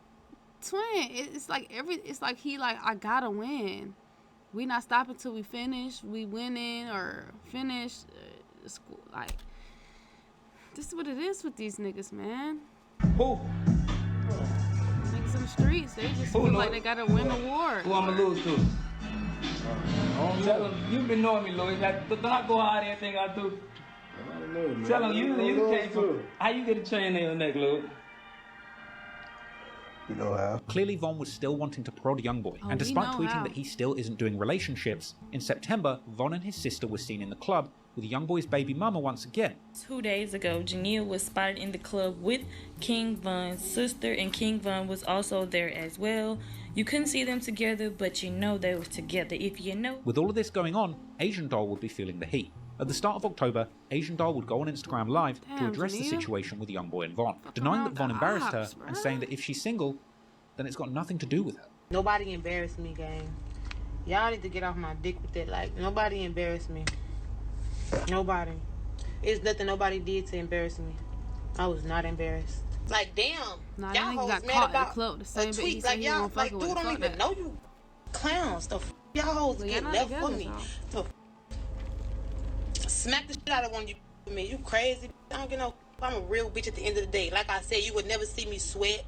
twin? It's like he like, I gotta win. We not stopping till we finish. We winning or finish. School, like, this is what it is with these niggas, man. Who? Niggas in the streets. They just feel like they gotta win the war. Who I'ma lose to? Tell him, you've been knowing me, Louis. Don't I go hard at everything I do? Tell him you came from. How you get a chain in your neck, Louis? You know how. Clearly, Von was still wanting to prod Youngboy, and despite tweeting that he still isn't doing relationships, in September, Von and his sister were seen in the club with Youngboy's baby mama once again. 2 days ago, Jania was spotted in the club with King Von's sister, and King Von was also there as well. You couldn't see them together, but you know they were together if you know. With all of this going on, Asian Doll would be feeling the heat. At the start of October, Asian Doll would go on Instagram Live to Damn, address the Janelle. situation with Youngboy and Von, denying that Von embarrassed her ops, and saying that if she's single, then it's got nothing to do with her. Nobody embarrassed me, gang. Y'all need to get off my dick with that. Like, nobody embarrassed me. Nobody. It's nothing nobody did to embarrass me. I was not embarrassed. Like, damn. Nah, y'all that nigga hoes got mad caught at the about club the a same bit. He tweet. said Like, he y'all, wasn't like, fucking dude with it. don't Fuck even that. know you. Clowns. Y'all hoes Well, get y'all left not for together, me. so. Smack the shit out of one of you for me. You crazy. I don't get no. I'm a real bitch at the end of the day. Like I said, you would never see me sweat.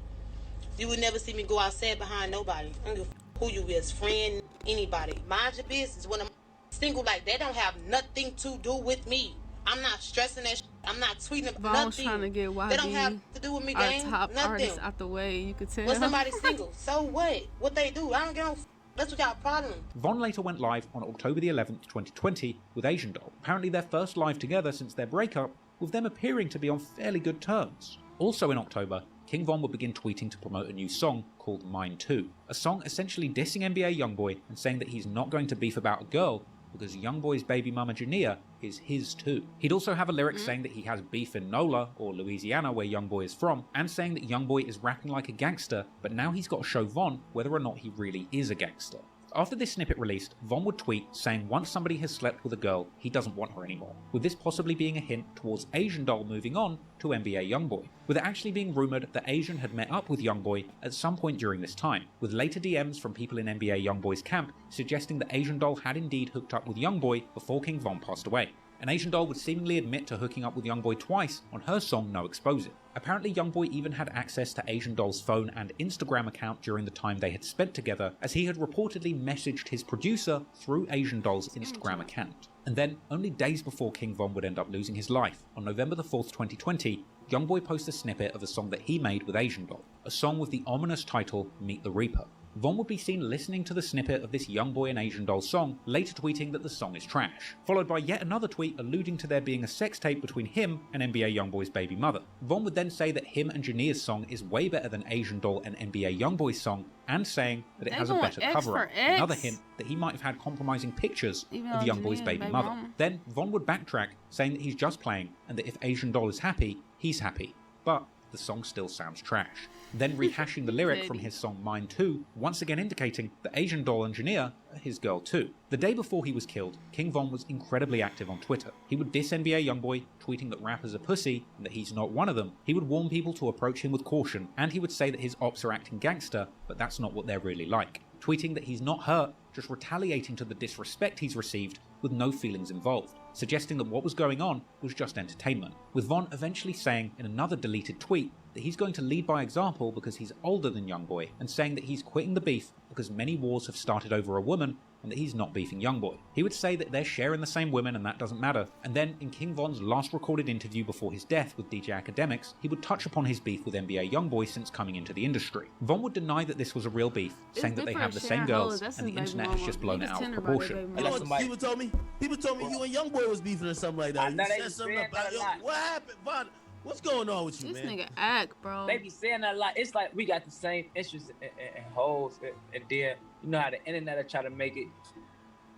You would never see me go outside behind nobody. I don't give a who you is, friend, anybody. Mind your business. When I'm single, like that don't have nothing to do with me. I'm not stressing that shit. I'm not tweeting about Von was nothing. trying to get YB, They don't have to do with me, our gang. top Nothing. artist, out the way. You could tell. When somebody's single, so what? What they do? I don't get no. That's what y'all problem. Von later went live on October the 11th, 2020 with Asian Doll, apparently their first live together since their breakup, with them appearing to be on fairly good terms. Also in October, King Von would begin tweeting to promote a new song called Mine Too, a song essentially dissing NBA Youngboy and saying that he's not going to beef about a girl because Youngboy's baby mama Jania is his too. He'd also have a lyric saying that he has beef in NOLA, or Louisiana, where Youngboy is from, and saying that Youngboy is rapping like a gangster, but now he's got to show Von whether or not he really is a gangster. After this snippet released, Von would tweet saying once somebody has slept with a girl, he doesn't want her anymore, with this possibly being a hint towards Asian Doll moving on to NBA Youngboy, with it actually being rumoured that Asian had met up with Youngboy at some point during this time, with later DMs from people in NBA Youngboy's camp suggesting that Asian Doll had indeed hooked up with Youngboy before King Von passed away. And Asian Doll would seemingly admit to hooking up with Youngboy twice on her song No Exposing. Apparently Youngboy even had access to Asian Doll's phone and Instagram account during the time they had spent together, as he had reportedly messaged his producer through Asian Doll's Instagram account. And then, only days before King Von would end up losing his life, on November the 4th, 2020, Youngboy posted a snippet of a song that he made with Asian Doll, a song with the ominous title Meet the Reaper. Von would be seen listening to the snippet of this Youngboy and Asian Doll song, later tweeting that the song is trash, followed by yet another tweet alluding to there being a sex tape between him and NBA Youngboy's baby mother. Von would then say that him and Jania's song is way better than Asian Doll and NBA Youngboy's song, and saying that it has a better cover-up, another hint that he might have had compromising pictures of Youngboy's baby mother. Then Von would backtrack, saying that he's just playing, and that if Asian Doll is happy, he's happy. But the song still sounds trash. Then rehashing the lyric from his song Mine Too, once again indicating that Asian Doll and Jania are his girl too. The day before he was killed, King Von was incredibly active on Twitter. He would diss NBA Youngboy, tweeting that rappers are pussy and that he's not one of them. He would warn people to approach him with caution, and he would say that his ops are acting gangster, but that's not what they're really like. Tweeting that he's not hurt, just retaliating to the disrespect he's received with no feelings involved, suggesting that what was going on was just entertainment, with Von eventually saying in another deleted tweet that he's going to lead by example because he's older than Youngboy, and saying that he's quitting the beef because many wars have started over a woman and that he's not beefing Youngboy. He would say that they're sharing the same women and that doesn't matter, and then in King Von's last recorded interview before his death with DJ Academics, he would touch upon his beef with NBA Youngboy since coming into the industry. Von would deny that this was a real beef, saying that they have the same girls and the internet has just blown it out of proportion. You know what people told me? People told me you and Youngboy was beefing or something like that. You said something about yo, what happened, Von? What's going on with you, this man? This nigga act, bro. They be saying that a lot. It's like we got the same interests in hoes, and then you know how the internet will try to make it.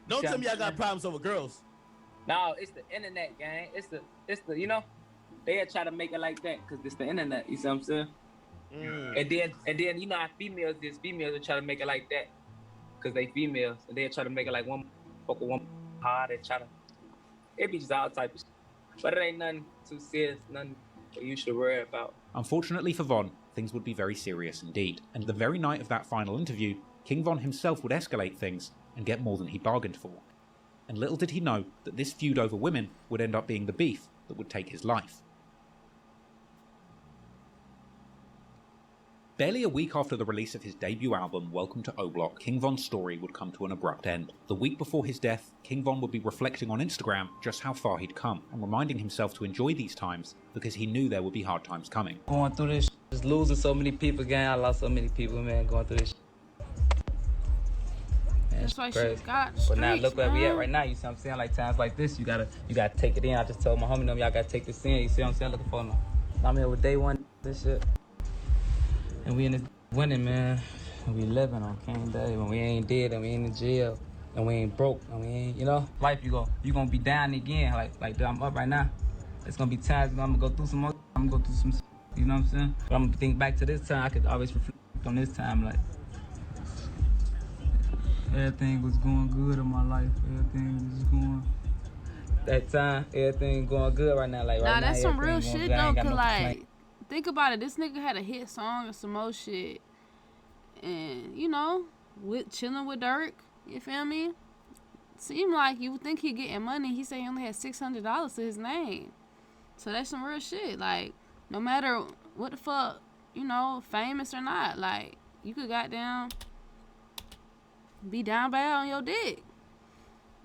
Don't tell me I got problems over girls. No, it's the internet, gang. It's the you know, they try to make it like that because it's the internet. You see what I'm saying? And then you know how females will try to make it like that because they females, and they try to make it like one fuck with one hard. They try to. It be just all type of shit. But it ain't nothing too serious, nothing you should worry about. Unfortunately for Von, things would be very serious indeed, and the very night of that final interview, King Von himself would escalate things and get more than he bargained for. And little did he know that this feud over women would end up being the beef that would take his life. Barely a week after the release of his debut album, Welcome to O-Block, King Von's story would come to an abrupt end. The week before his death, King Von would be reflecting on Instagram just how far he'd come, and reminding himself to enjoy these times because he knew there would be hard times coming. Going through this, just losing so many people, gang. I lost so many people, man, going through this. Man, that's why crazy. She got But now streets, look where we man. at right now. You see what I'm saying? Like times like this, you gotta take it in. I just told my homie them, y'all gotta take this in. You see what I'm saying? Looking for me. I'm here with day one, this shit, and we in this winning, man. We living on King Day when we ain't dead and we ain't in jail. and we ain't broke. I mean, you know, life you gonna be down again. Like I'm up right now. It's gonna be times I'm gonna go through some more. I'm gonna go through some. You know what I'm saying? But I'm gonna think back to this time. I could always reflect on this time. Like everything was going good in my life. Everything was going. That time, everything going good right now. Like right now, that's some real everything shit going good. I though. ain't got Cause no like, complaint. think about it. This nigga had a hit song or some more shit, and you know, with chilling with Dirk. You feel me? Seemed like you would think he getting money. He said he only had $600 to his name. So that's some real shit. Like, no matter what the fuck, you know, famous or not, like, you could goddamn be down bad on your dick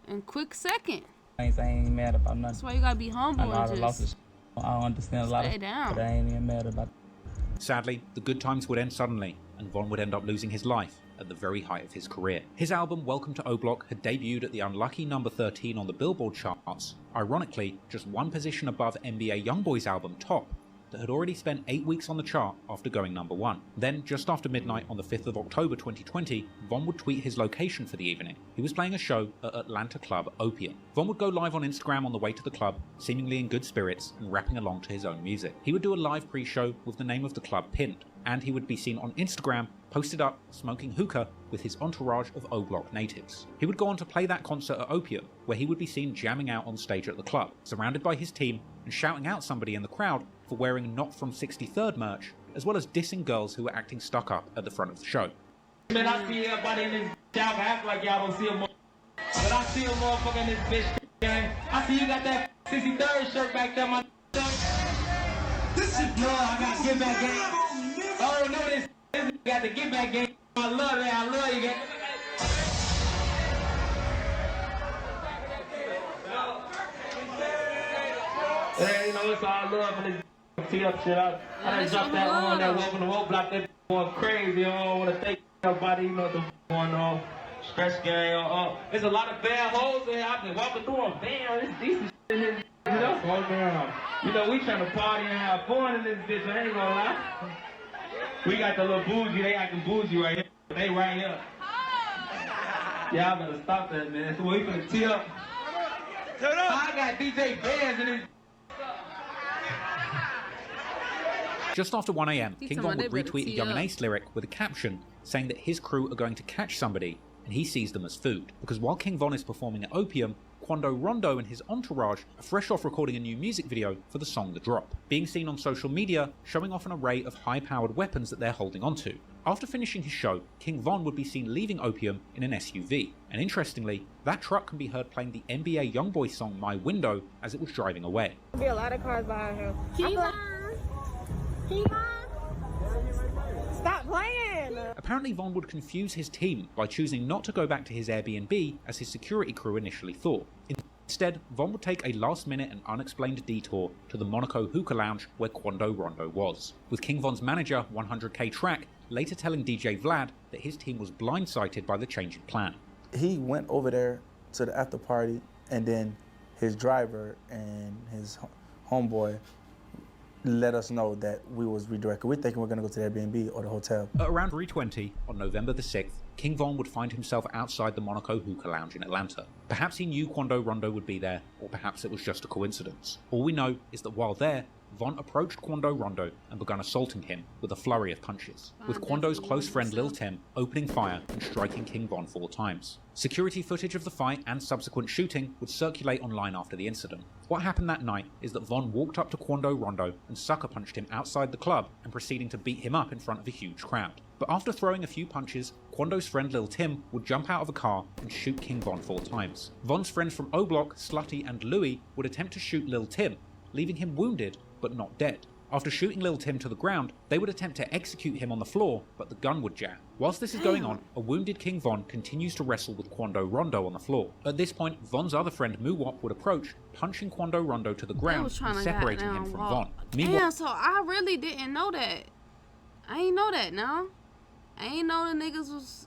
in quick second. I ain't mad about nothing. That's why you gotta be humble I know and I lost just this. I don't understand a lot of stay down. but I ain't even mad about it. Sadly, the good times would end suddenly, and Von would end up losing his life at the very height of his career. His album Welcome to O Block had debuted at the unlucky number 13 on the Billboard charts, ironically just one position above NBA Youngboy's album Top, that had already spent 8 weeks on the chart after going number 1. Then, just after midnight on the 5th of October 2020, Von would tweet his location for the evening. He was playing a show at Atlanta club Opium. Von would go live on Instagram on the way to the club, seemingly in good spirits and rapping along to his own music. He would do a live pre-show with the name of the club pinned, and he would be seen on Instagram posted up smoking hookah with his entourage of O Block natives. He would go on to play that concert at Opium, where he would be seen jamming out on stage at the club, surrounded by his team and shouting out somebody in the crowd for wearing Not From 63rd merch, as well as dissing girls who were acting stuck up at the front of the show. Man, I see everybody in this y'all act like y'all don't see a motherfucker. But I see a motherfucker in this bitch gang. I see you got that 63rd shirt back there, my This shit blood, I got get back game. I don't know this got the get back game. I love it, I love you, gang. Hey, you know, it's all love in this tee up shit. I done dropped that on that Welcome to Roadblock, that going crazy. I don't want to take nobody, you know what's going on. Stretch gang, there's a lot of bad hoes in here. I've been walking through them. Damn, it's decent shit in this. You know, slow down. You know, we trying to party and have fun in this bitch, I ain't gonna lie. We got the little bougie, they acting bougie right here. They right here. Y'all better stop that, man. So we finna tee up. Turn up. I got DJ Bands in this. Just after 1 AM, King Von would retweet a Young and Ace lyric with a caption saying that his crew are going to catch somebody and he sees them as food. Because while King Von is performing at Opium, Quando Rondo and his entourage are fresh off recording a new music video for the song The Drop, being seen on social media showing off an array of high-powered weapons that they're holding onto. After finishing his show, King Von would be seen leaving Opium in an SUV, and interestingly, that truck can be heard playing the NBA Youngboy song My Window as it was driving away. There'll be a lot of cars behind him. Stop playing! Apparently Von would confuse his team by choosing not to go back to his Airbnb as his security crew initially thought. Instead, Von would take a last-minute and unexplained detour to the Monaco Hookah Lounge where Quando Rondo was, with King Von's manager, 100K Track, later telling DJ Vlad that his team was blindsided by the change in plan. He went over there to the after party, and then his driver and his homeboy let us know that we was redirected. We're thinking we're going to go to the Airbnb or the hotel. At around 3:20 on November the 6th, King Von would find himself outside the Monaco Hookah Lounge in Atlanta. Perhaps he knew Quando Rondo would be there, or perhaps it was just a coincidence. All we know is that while there, Von approached Quando Rondo and began assaulting him with a flurry of punches, with Quando's close friend Lil Tim opening fire and striking King Von 4 times. Security footage of the fight and subsequent shooting would circulate online after the incident. What happened that night is that Von walked up to Quando Rondo and sucker punched him outside the club and proceeding to beat him up in front of a huge crowd. But after throwing a few punches, Quando's friend Lil Tim would jump out of a car and shoot King Von 4 times. Von's friends from O Block, Slutty and Louie would attempt to shoot Lil Tim, leaving him wounded but not dead. After shooting Lil Tim to the ground, they would attempt to execute him on the floor, but the gun would jam. Whilst this is going on, a wounded King Von continues to wrestle with Quando Rondo on the floor. At this point, Von's other friend Muwop would approach, punching Quando Rondo to the ground and separating him from Von. Damn, so I really didn't know that. I ain't know that, no. I ain't know the niggas was,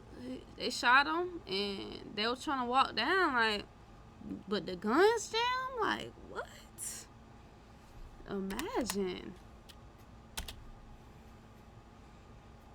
they shot him and they was trying to walk down, like, but the guns jammed? Like, what? Imagine.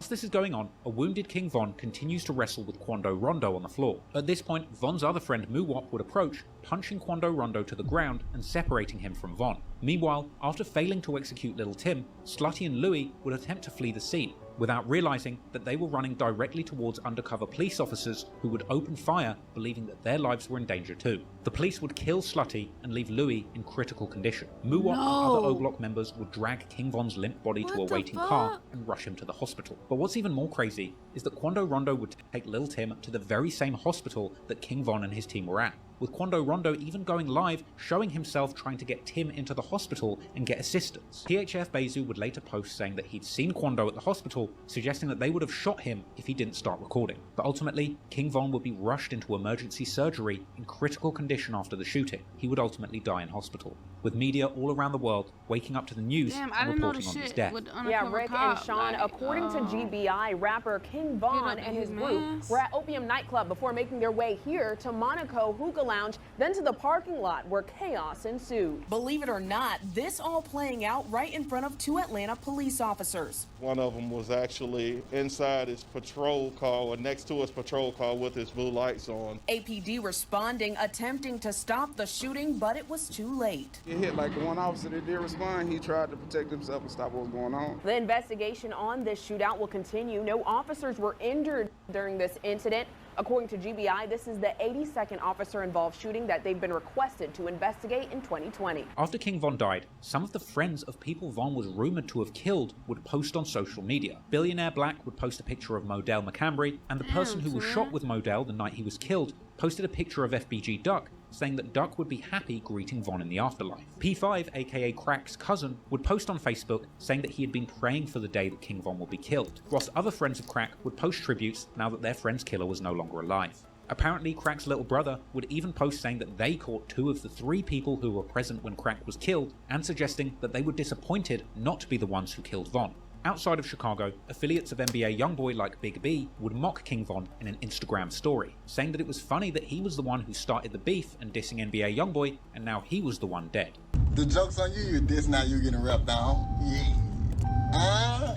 Whilst this is going on, a wounded King Von continues to wrestle with Quando Rondo on the floor. At this point, Von's other friend Muwop would approach, punching Quando Rondo to the ground and separating him from Von. Meanwhile, after failing to execute Little Tim, Slutty and Louie would attempt to flee the scene, without realizing that they were running directly towards undercover police officers who would open fire, believing that their lives were in danger too. The police would kill Slutty and leave Louie in critical condition. Muwop and other O-Block members would drag King Von's limp body to a waiting car and rush him to the hospital. But what's even more crazy is that Quando Rondo would take Lil Tim to the very same hospital that King Von and his team were at, with Quando Rondo even going live, showing himself trying to get Tim into the hospital and get assistance. PHF Bezu would later post saying that he'd seen Quando at the hospital, suggesting that they would have shot him if he didn't start recording. But ultimately, King Von would be rushed into emergency surgery in critical condition after the shooting. He would ultimately die in hospital, with media all around the world waking up to the news and reporting on his death. Yeah, Rick and Sean, according to GBI, rapper King Von and his group were at Opium nightclub before making their way here to Monaco Hookah Lounge, then to the parking lot where chaos ensued. Believe it or not, this all playing out right in front of 2 Atlanta police officers. One of them was actually inside his patrol car or next to his patrol car with his blue lights on. APD responding, attempting to stop the shooting, but it was too late. It hit like the one officer that did respond. He tried to protect himself and stop what was going on. The investigation on this shootout will continue. No officers were injured during this incident. According to GBI, this is the 82nd officer-involved shooting that they've been requested to investigate in 2020. After King Von died, some of the friends of people Von was rumoured to have killed would post on social media. Billionaire Black would post a picture of Modell McCambry, and the person who was shot with Modell the night he was killed posted a picture of FBG Duck, saying that Duck would be happy greeting Von in the afterlife. P5, aka Crack's cousin, would post on Facebook saying that he had been praying for the day that King Von would be killed, whilst other friends of Crack would post tributes now that their friend's killer was no longer alive. Apparently, Crack's little brother would even post saying that they caught 2 of the 3 people who were present when Crack was killed, and suggesting that they were disappointed not to be the ones who killed Von. Outside of Chicago, affiliates of NBA Youngboy like Big B would mock King Von in an Instagram story, saying that it was funny that he was the one who started the beef and dissing NBA Youngboy, and now he was the one dead. The joke's on you, you diss, now you getting wrapped down. Yeah.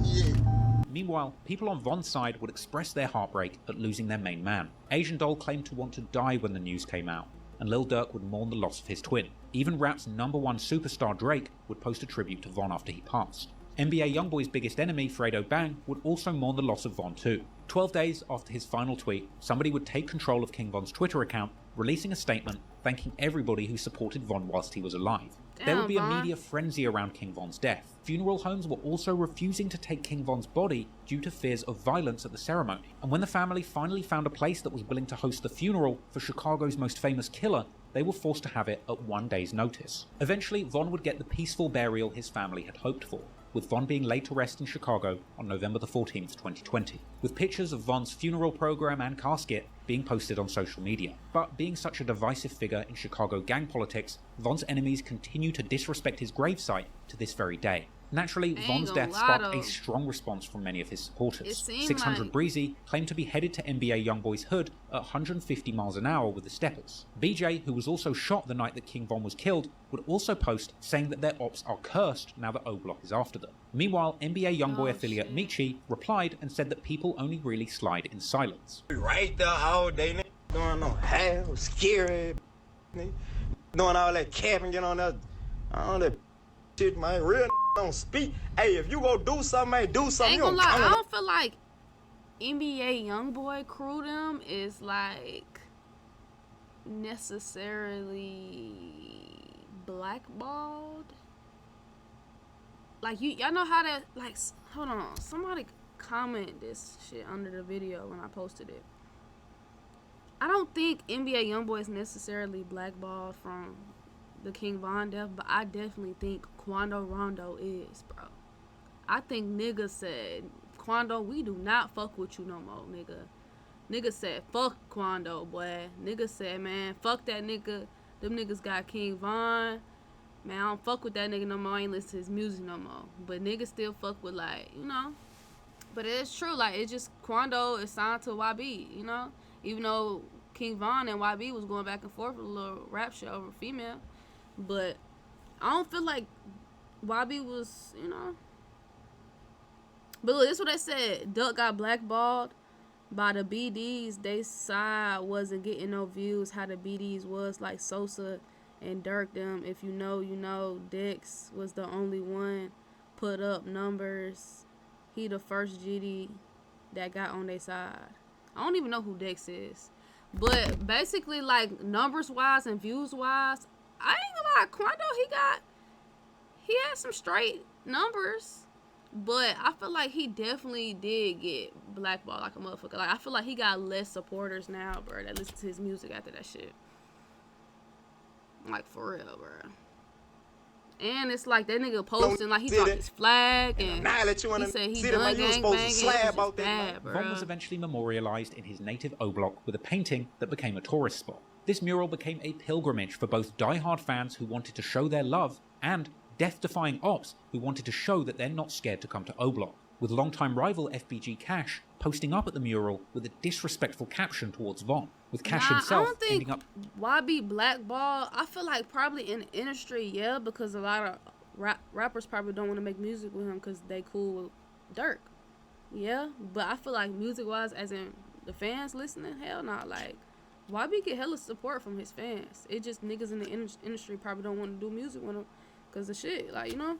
Yeah. Meanwhile, people on Von's side would express their heartbreak at losing their main man. Asian Doll claimed to want to die when the news came out, and Lil Durk would mourn the loss of his twin. Even rap's #1 superstar Drake would post a tribute to Von after he passed. NBA Youngboy's biggest enemy, Fredo Bang, would also mourn the loss of Von too. 12 days after his final tweet, somebody would take control of King Von's Twitter account, releasing a statement thanking everybody who supported Von whilst he was alive. There would be a media frenzy around King Von's death. Funeral homes were also refusing to take King Von's body due to fears of violence at the ceremony. And when the family finally found a place that was willing to host the funeral for Chicago's most famous killer, they were forced to have it at 1 day's notice. Eventually, Von would get the peaceful burial his family had hoped for, with Von being laid to rest in Chicago on November the 14th, 2020, with pictures of Von's funeral program and casket being posted on social media. But being such a divisive figure in Chicago gang politics, Von's enemies continue to disrespect his gravesite to this very day. Naturally, Von's death sparked a strong response from many of his supporters. 600 Breezy claimed to be headed to NBA Youngboy's hood at 150 miles an hour with the Steppers. BJ, who was also shot the night that King Von was killed, would also post saying that their ops are cursed now that O-Block is after them. Meanwhile, NBA Youngboy affiliate Michi replied and said that people only really slide in silence. Right there all day, nigga. Doing no hell, scary, nigga. Doing all that capping, get on that, shit, man. Real don't speak. Hey, if you go do something, man, do something. Ain't gonna lie, I don't feel like NBA Youngboy crew them is like necessarily blackballed. Like y'all know how that, like, hold on, somebody comment this shit under the video when I posted it. I don't think NBA Youngboy is necessarily blackballed from the King Von death, but I definitely think Quando Rondo is, bro. I think nigga said, Quando, we do not fuck with you no more, nigga. Nigga said, fuck Quando, boy. Nigga said, man, fuck that nigga. Them niggas got King Von. Man, I don't fuck with that nigga no more. I ain't listen to his music no more. But niggas still fuck with, like, you know. But it's true, like, it's just Quando is signed to YB, you know. Even though King Von and YB was going back and forth with a little rap shit over female. But I don't feel like YB was, you know. But look, this is what they said. Duck got blackballed by the BDs. They side wasn't getting no views. How the BDs was like Sosa and Dirk them. If you know, you know. Dex was the only one put up numbers. He the first GD that got on their side. I don't even know who Dex is. But basically, like, numbers-wise and views-wise, I ain't gonna lie. Quando, he had some straight numbers. But I feel like he definitely did get blackballed like a motherfucker. Like, I feel like he got less supporters now, bro, that listen to his music after that shit. Like, for real, bro. And it's like that nigga posting like he dropped his flag and he said he done gangbanging. Bad, bro. Von was eventually memorialized in his native O Block with a painting that became a tourist spot. This mural became a pilgrimage for both die-hard fans who wanted to show their love and death-defying ops who wanted to show that they're not scared to come to O Block, with longtime rival FBG Cash posting up at the mural with a disrespectful caption towards Von, with Cash himself ending up... Why be blackballed? I feel like probably in the industry, yeah, because a lot of rappers probably don't want to make music with him because they cool with Dirk. Yeah, but I feel like music-wise, as in the fans listening, hell nah, like, YB get hella support from his fans. It just niggas in the industry probably don't want to do music with him because of shit, like, you know?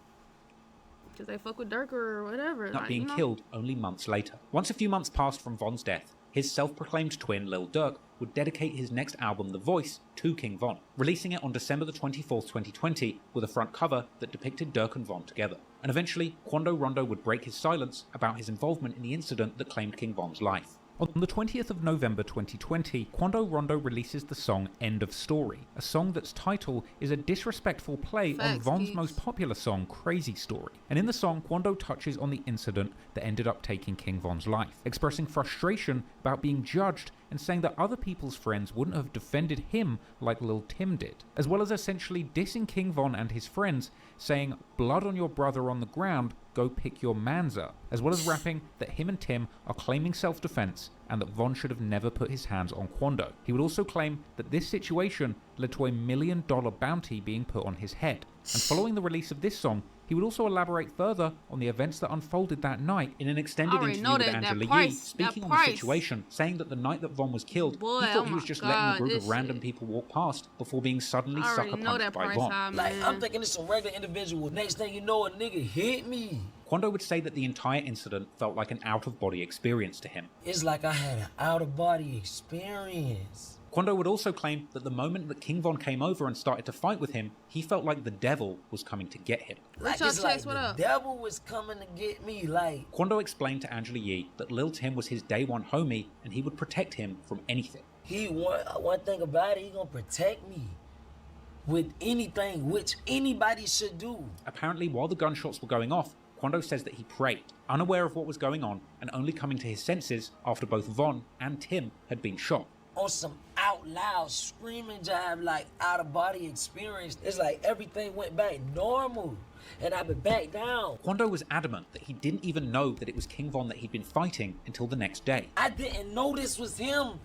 Because they fuck with Dirk or whatever. Not like, being killed only months later. Once a few months passed from Von's death, his self-proclaimed twin, Lil Durk, would dedicate his next album, The Voice, to King Von, releasing it on December the 24th, 2020, with a front cover that depicted Durk and Von together. And eventually, Quando Rondo would break his silence about his involvement in the incident that claimed King Von's life. On the 20th of November 2020, Quando Rondo releases the song End of Story, a song that's title is a disrespectful play on Von's most popular song, Crazy Story. And in the song, Quando touches on the incident that ended up taking King Von's life, expressing frustration about being judged and saying that other people's friends wouldn't have defended him like Lil Tim did, as well as essentially dissing King Von and his friends, saying, "Blood on your brother on the ground, go pick your mans up," as well as rapping that him and Tim are claiming self-defense and that Von should have never put his hands on Quando. He would also claim that this situation led to $1 million bounty being put on his head. And following the release of this song, he would also elaborate further on the events that unfolded that night in an extended interview with Angela Yee, speaking on the situation, saying that the night that Von was killed, he thought he was just letting a group of random people walk past before being suddenly sucker punched by Von. Like, I'm thinking it's a regular individual. Next thing you know, a nigga hit me. Quando would say that the entire incident felt like an out-of-body experience to him. It's like I had an out-of-body experience. Quando would also claim that the moment that King Von came over and started to fight with him, he felt like the devil was coming to get him. Like, it's like the devil was coming to get me, like... Quando explained to Angela Yee that Lil Tim was his day one homie and he would protect him from anything. One thing about it, he gonna protect me with anything, which anybody should do. Apparently, while the gunshots were going off, Quando says that he prayed, unaware of what was going on and only coming to his senses after both Von and Tim had been shot. On some out loud screaming jive, like out of body experience. It's like everything went back normal and I've been back down. Quando was adamant that he didn't even know that it was King Von that he'd been fighting until the next day. I didn't know this was him.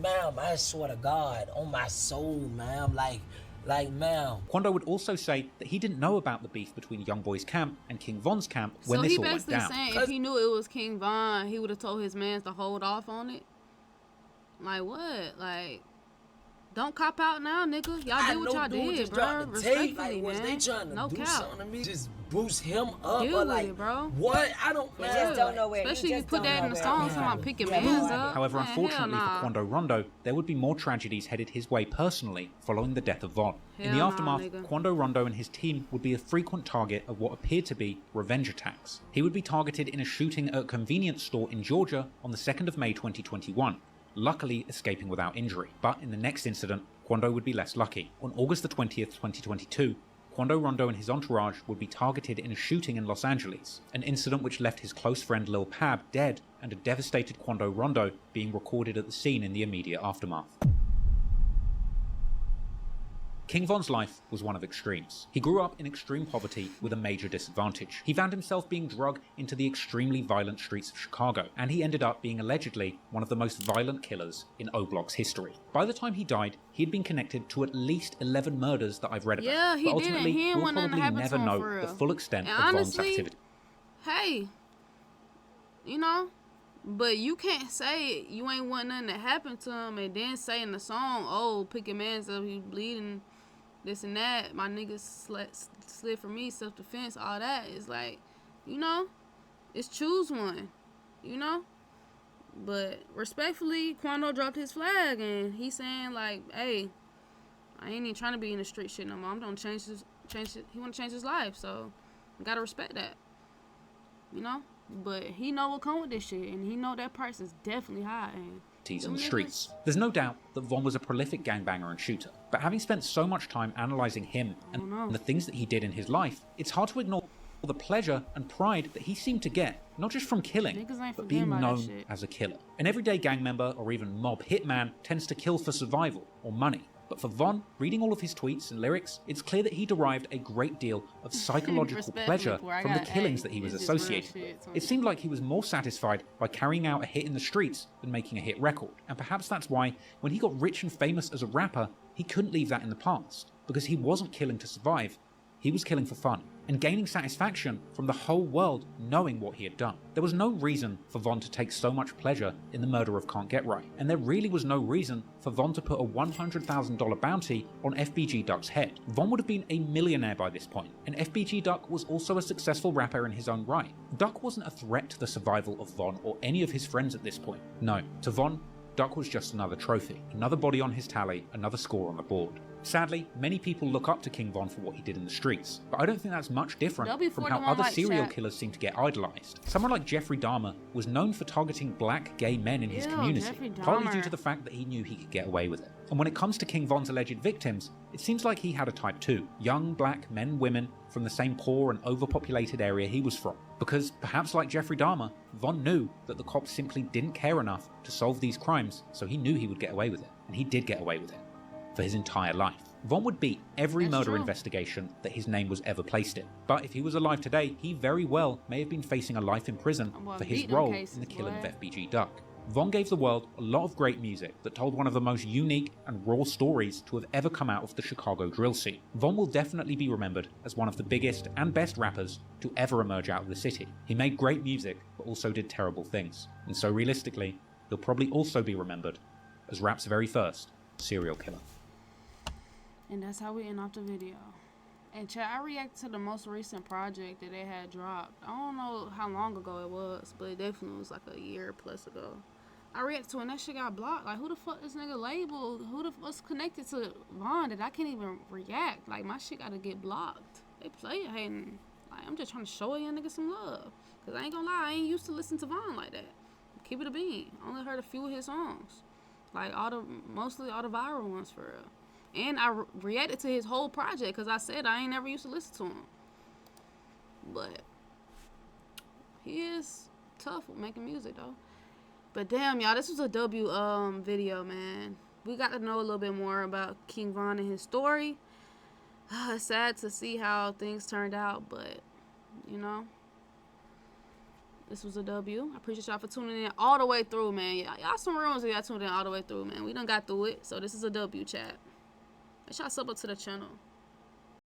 Ma'am, I swear to God, on my soul, ma'am, like, ma'am. Quando would also say that he didn't know about the beef between Youngboy's camp and King Von's camp when this all went down. So he basically saying if he knew it was King Von, he would have told his mans to hold off on it? Like what? Like, don't cop out now, nigga. Y'all did what y'all did, bro. Respectfully, was man. they trying to do something to me? Just boost him up, deal or with like, it, bro. What? I don't. You just don't know where. Especially you put that in the song, somebody pick your mans up. However, unfortunately for Quando Rondo, there would be more tragedies headed his way personally following the death of Von. In the aftermath, Quando Rondo and his team would be a frequent target of what appeared to be revenge attacks. He would be targeted in a shooting at a convenience store in Georgia on the 2nd of May 2021. Luckily escaping without injury. But in the next incident, Quando would be less lucky. On August the 20th, 2022, Quando Rondo and his entourage would be targeted in a shooting in Los Angeles, an incident which left his close friend Lil Pab dead and a devastated Quando Rondo being recorded at the scene in the immediate aftermath. King Von's life was one of extremes. He grew up in extreme poverty with a major disadvantage. He found himself being drugged into the extremely violent streets of Chicago, and he ended up being allegedly one of the most violent killers in O Block's history. By the time he died, he had been connected to at least 11 murders that I've read about. Yeah, he but ultimately, didn't. we'll probably never know the full extent of Von's activity. Hey, you know? But you can't say you ain't want nothing to happen to him and then say in the song, oh, pick your mans up, he bleeding, this and that. My niggas slid for me, self-defense, all that. It's like, you know, it's choose one, you know? But respectfully, Quando dropped his flag and he's saying like, hey, I ain't even trying to be in the street shit no more. I'm gonna change it. He want to change his life, so you gotta respect that, you know? But he know what come with this shit, and he know that price is definitely high. And on the streets. There's no doubt that Von was a prolific gangbanger and shooter, but having spent so much time analysing him and the things that he did in his life, it's hard to ignore the pleasure and pride that he seemed to get, not just from killing, but being known as a killer. An everyday gang member or even mob hitman tends to kill for survival or money. But for Von, reading all of his tweets and lyrics, it's clear that he derived a great deal of psychological pleasure from the killings that he was associated with. It seemed like he was more satisfied by carrying out a hit in the streets than making a hit record. And perhaps that's why, when he got rich and famous as a rapper, he couldn't leave that in the past. Because he wasn't killing to survive, he was killing for fun, and gaining satisfaction from the whole world knowing what he had done. There was no reason for Von to take so much pleasure in the murder of Can't Get Right, and there really was no reason for Von to put a $100,000 bounty on FBG Duck's head. Von would have been a millionaire by this point, and FBG Duck was also a successful rapper in his own right. Duck wasn't a threat to the survival of Von or any of his friends at this point. No, to Von, Duck was just another trophy, another body on his tally, another score on the board. Sadly, many people look up to King Von for what he did in the streets, but I don't think that's much different from how other serial killers seem to get idolized. Someone like Jeffrey Dahmer was known for targeting black gay men in his community, partly due to the fact that he knew he could get away with it. And when it comes to King Von's alleged victims, it seems like he had a type too. Young black men and women from the same poor and overpopulated area he was from. Because, perhaps like Jeffrey Dahmer, Von knew that the cops simply didn't care enough to solve these crimes, so he knew he would get away with it. And he did get away with it. For his entire life. Von would beat every murder investigation that his name was ever placed in. But if he was alive today, he very well may have been facing a life in prison for his role in the killing of FBG Duck. Von gave the world a lot of great music that told one of the most unique and raw stories to have ever come out of the Chicago drill scene. Von will definitely be remembered as one of the biggest and best rappers to ever emerge out of the city. He made great music, but also did terrible things. And so realistically, he'll probably also be remembered as rap's very first serial killer. And that's how we end off the video. And chat, I reacted to the most recent project that they had dropped. I don't know how long ago it was, but it definitely was like a year plus ago. I reacted to it and that shit got blocked. Like, who the fuck this nigga labeled? Who the fuck's connected to Von that I can't even react? Like, my shit gotta get blocked. They play it hating. Like, I'm just trying to show a young nigga some love. Cause I ain't gonna lie, I ain't used to listen to Von like that. Keep it a bean. Only heard a few of his songs. Like, mostly all the viral ones for real. And I reacted to his whole project because I said I ain't never used to listen to him. But he is tough with making music though. But damn, y'all, this was a W video, man. We got to know a little bit more about King Von and his story. It's sad to see how things turned out, but you know, this was a W. I appreciate y'all for tuning in all the way through, man. Y'all some real ones if y'all tuned in all the way through, man. We done got through it, so this is a W, chat. Make sure y'all sub up to the channel.